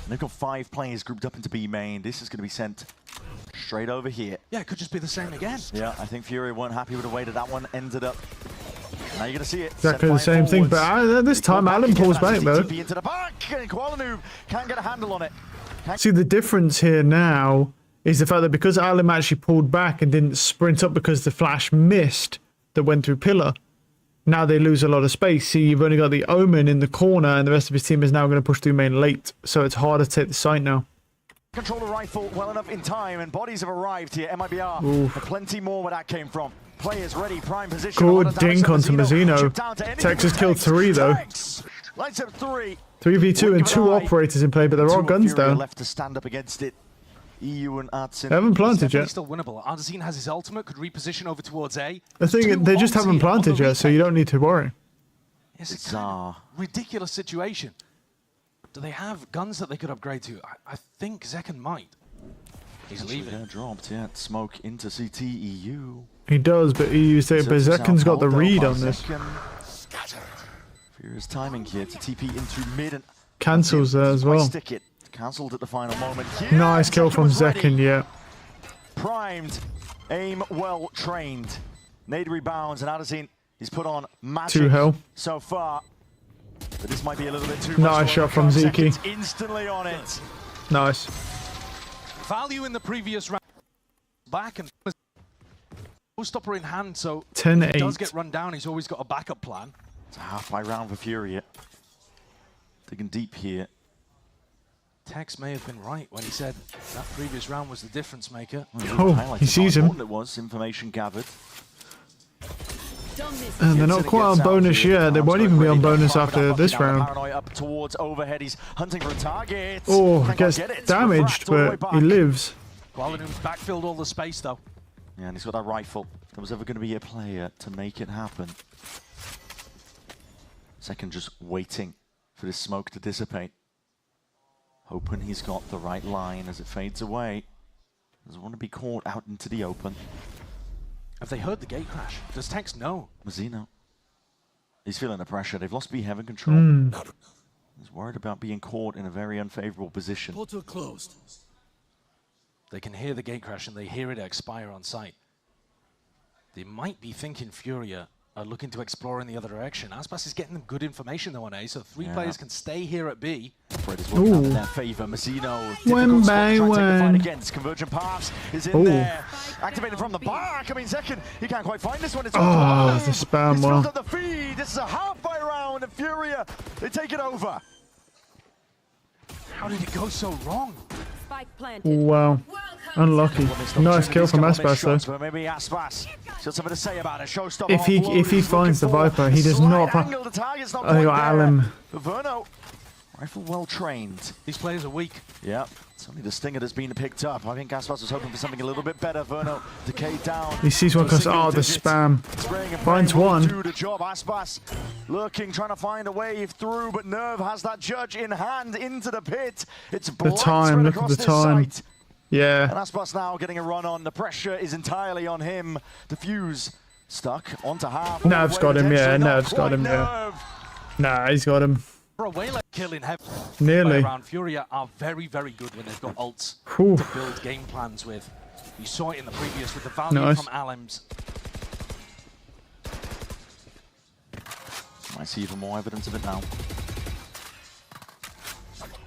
And they've got 5 players grouped up into B main. This is going to be sent straight over here.
Yeah, it could just be the same again.
Yeah, I think FURIA weren't happy with the way that one ended up. Now you're going to see it.
Exactly the same thing, but this time Alan pulls back though.
Into the back, and Kuala can't get a handle on it.
See, the difference here now is the fact that because Alan actually pulled back and didn't sprint up because the flash missed that went through pillar, now they lose a lot of space. See, you've only got the Omen in the corner and the rest of his team is now going to push through main late, so it's harder to take the site now.
Control the rifle well enough in time, and bodies have arrived here. MIBR, plenty more where that came from. Players ready, prime position.
Good dink onto Mazzino. Texas killed 3 though.
Lights up 3.
3v2 and 2 operators in play, but there are guns down.
Left to stand up against it. EU and Artsin.
They haven't planted yet.
Still winnable. Artsin has his ultimate, could reposition over towards A.
The thing, they just haven't planted yet, so you don't need to worry.
It's a kind of ridiculous situation. Do they have guns that they could upgrade to? I think Zekken might. He's leaving.
Dropped, yeah. Smoke into CT EU.
He does, but EU's there, but Zekken's got the read on this.
Furious timing here to TP into mid and
cancels there as well.
Cancelled at the final moment.
Nice kill from Zekken, yeah.
Primed, aim well trained. Nade rebounds, and Artsin, he's put on magic
2 hell
so far. But this might be a little bit too much.
Nice shot from Zeki.
Instantly on it.
Nice.
Value in the previous round. Back and no stopper in hand, so
10-8.
if he does get run down, he's always got a backup plan.
It's a half-by round for FURIA. Digging deep here.
Tex may have been right when he said that previous round was the difference maker.
Oh, he sees him.
It was information gathered.
And they're not quite on bonus yet. They won't even be on bonus after this round.
Up towards overhead. He's hunting for a target.
Oh, gets damaged, but he lives.
Kuala-Lumpur's backfilled all the space though.
Yeah, and he's got that rifle. If there was ever going to be a player to make it happen. Second, just waiting for this smoke to dissipate. Hoping he's got the right line as it fades away. Doesn't want to be caught out into the open.
Have they heard the gate crash? Does Tex know?
Mazzino. He's feeling the pressure. They've lost B-Heaven control. He's worried about being caught in a very unfavorable position.
Portal closed. They can hear the gate crash and they hear it expire on site. They might be thinking FURIA are looking to explore in the other direction. Aspas is getting them good information though on A, so 3 players can stay here at B.
Is working out in their favor. Mazzino,
When by
trying to take the fight
when.
against. Convergent paths is in there. Activated from the back. I mean, Zekken, he can't quite find this one. It's
the spam
He's
one.
filled up the feed. This is a half-by round, and FURIA, they take it over.
How did it go so wrong?
Wow. Unlucky. Nice kill from Aspas though.
But maybe Aspas got something to say about it. Showstopper
If he finds the Viper, he does not find. Oh, you got Alan.
Verno, rifle well trained.
These players are weak.
Yeah, it's only the stinger that's been picked up. I think Aspas was hoping for something a little bit better. Verno decayed down.
He sees one close. Oh, the spam. Finds one.
Do the job. Aspas lurking, trying to find a wave through, but Nerve has that judge in hand into the pit. It's
the time. Look at the time.
Site.
Yeah.
And Aspas now getting a run on. The pressure is entirely on him. The fuse stuck onto half.
Nerve's got him, yeah. Nerve's got him, yeah. Nah, he's got him.
For a waylaid kill in heaven.
Nearly.
FURIA are very, very good when they've got ults to build game plans with. You saw it in the previous with the value from Alems.
Might see even more evidence of it now.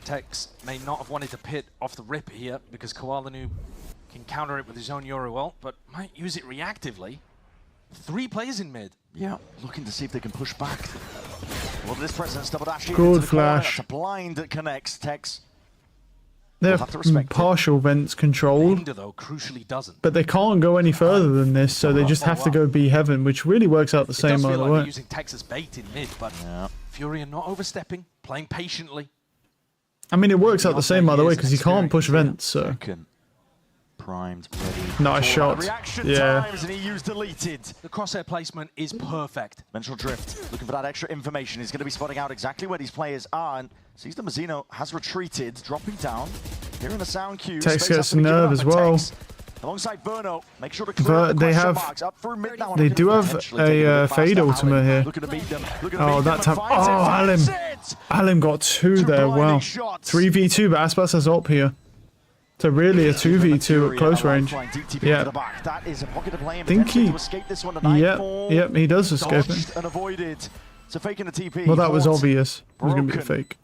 Tex may not have wanted to pit off the rip here because Kuala-Lumpur can counter it with his own Yoru ult, but might use it reactively. 3 players in mid.
Yeah, looking to see if they can push back. Well, this presence double dash.
Good flash.
That's a blind that connects. Tex
They have partial vents control,
though, crucially doesn't.
but they can't go any further than this, so they just have to go B heaven, which really works out the same either way.
Using Texas bait in mid, but FURIA not overstepping, playing patiently.
I mean, it works out the same either way because he can't push vents. So
primed, ready.
Nice shot. Yeah.
And he used deleted.
The crosshair placement is perfect.
Mental drift, looking for that extra information. He's going to be spotting out exactly where these players are. And sees the Mazzino has retreated, dropping down. Here in the sound cue.
Tex gets nerve as well.
Alongside Verno, make sure to clear
they have. They do have a fade ultimate here. Oh, that time. Oh, Alim got 2 there. Wow. 3v2, but Aspas has up here. So really a 2v2 at close range. Yeah. I think he... Yep, he does escape it. Well, that was obvious. It was going to be a fake.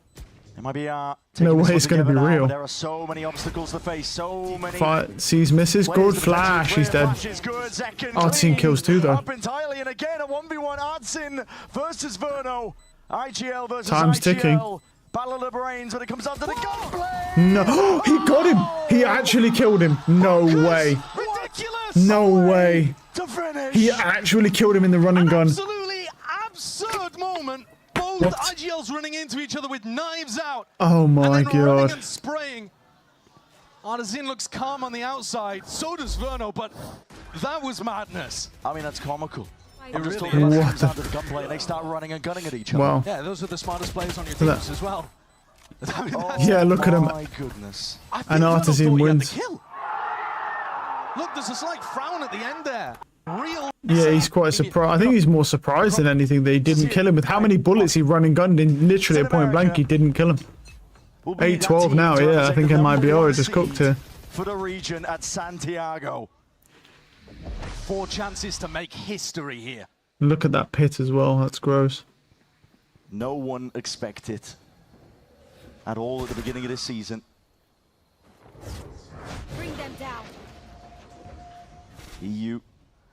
No way it's going to be real.
There are so many obstacles to face, so many.
Sees misses, good flash, he's dead. Artsin kills 2 though.
Up entirely, and again a 1v1 Artsin versus Verno. IGL versus
Time's
IGL.
ticking.
Battle of the brains when it comes down to the gunplay.
No, he got him. He actually killed him. No way. No way. He actually killed him in the run and gun.
Absolutely absurd moment. Both IGLs running into each other with knives out.
Oh my god.
And spraying. Artsin looks calm on the outside. So does Verno, but that was madness.
I mean, that's comical. It
really
talking about comes down to the gunplay and they start running and gunning at each other.
Wow.
Yeah, those are the smartest players on your teams as well. I mean,
yeah, look at him.
My goodness.
And Artsin wins.
Look, there's a slight frown at the end there.
Yeah, he's quite surprised. I think he's more surprised than anything that he didn't kill him. With how many bullets he run and gunned in literally at point blank, he didn't kill him. 8-12 now, yeah. I think MIBR just cooked here.
For the region at Santiago.
4 chances to make history here.
Look at that pit as well. That's gross.
No one expected at all at the beginning of this season.
Bring them down.
EU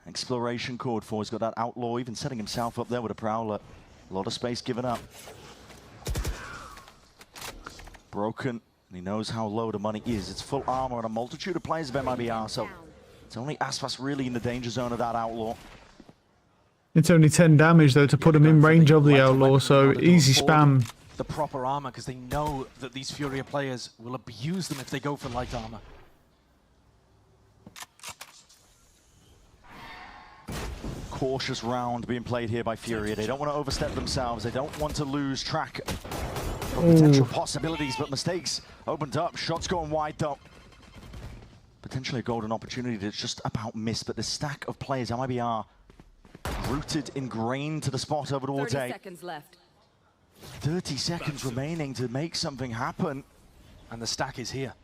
exploration code 4. He's got that outlaw, even setting himself up there with a prowler. A lot of space given up. Broken. And he knows how low the money is. It's full armor and a multitude of players of MIBR, so it's only Aspas really in the danger zone of that outlaw.
It's only 10 damage though to put him in range of the outlaw, so easy spam.
The proper armor, because they know that these FURIA players will abuse them if they go for light armor.
Cautious round being played here by FURIA. They don't want to overstep themselves. They don't want to lose track of potential possibilities, but mistakes opened up. Shots going wide up. Potentially a golden opportunity that's just about missed, but the stack of players, MIBR, rooted, ingrained to the spot over all
30
day.
seconds left.
30 seconds remaining to make something happen.
And the stack is here.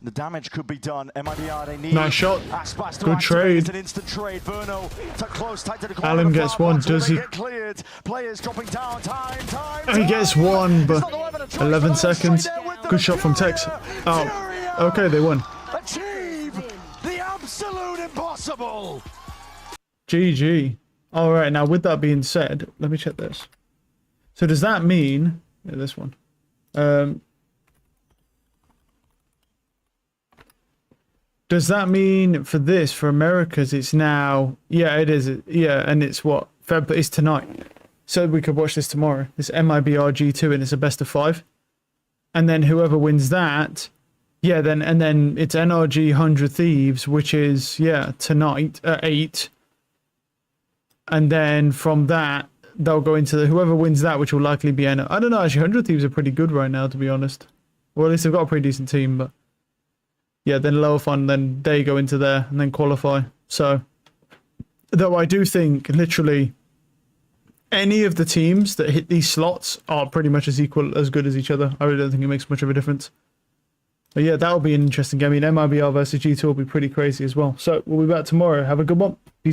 The damage could be done. MIBR, they need...
Nice shot.
Aspas
Good trade.
It's an instant trade. Verno close, tight to the corner.
Alim gets 1. Does he?
Get cleared. Players dropping down. Time.
He gets 1, but 11 seconds. Good shot from Tex. Oh, okay, they won.
Achieve the absolute impossible.
GG. All right, now with that being said, let me check this. So does that mean this one? Does that mean for this, for Americas, it's now... Yeah, it is. Yeah, and it's what? Feb, it's tonight. So we could watch this tomorrow. This MIBR G2, and it's a best of 5. And then whoever wins that... Yeah, then it's NRG 100 Thieves, which is, yeah, tonight at 8. And then from that, they'll go into whoever wins that, which will likely be I don't know, actually, 100 Thieves are pretty good right now, to be honest. Well, at least they've got a pretty decent team, but... Yeah, then lower fun, then they go into there and then qualify. So, though I do think literally any of the teams that hit these slots are pretty much as good as each other. I really don't think it makes much of a difference. But yeah, that'll be an interesting game. I mean, MIBR versus G2 will be pretty crazy as well. So we'll be back tomorrow. Have a good one. Peace.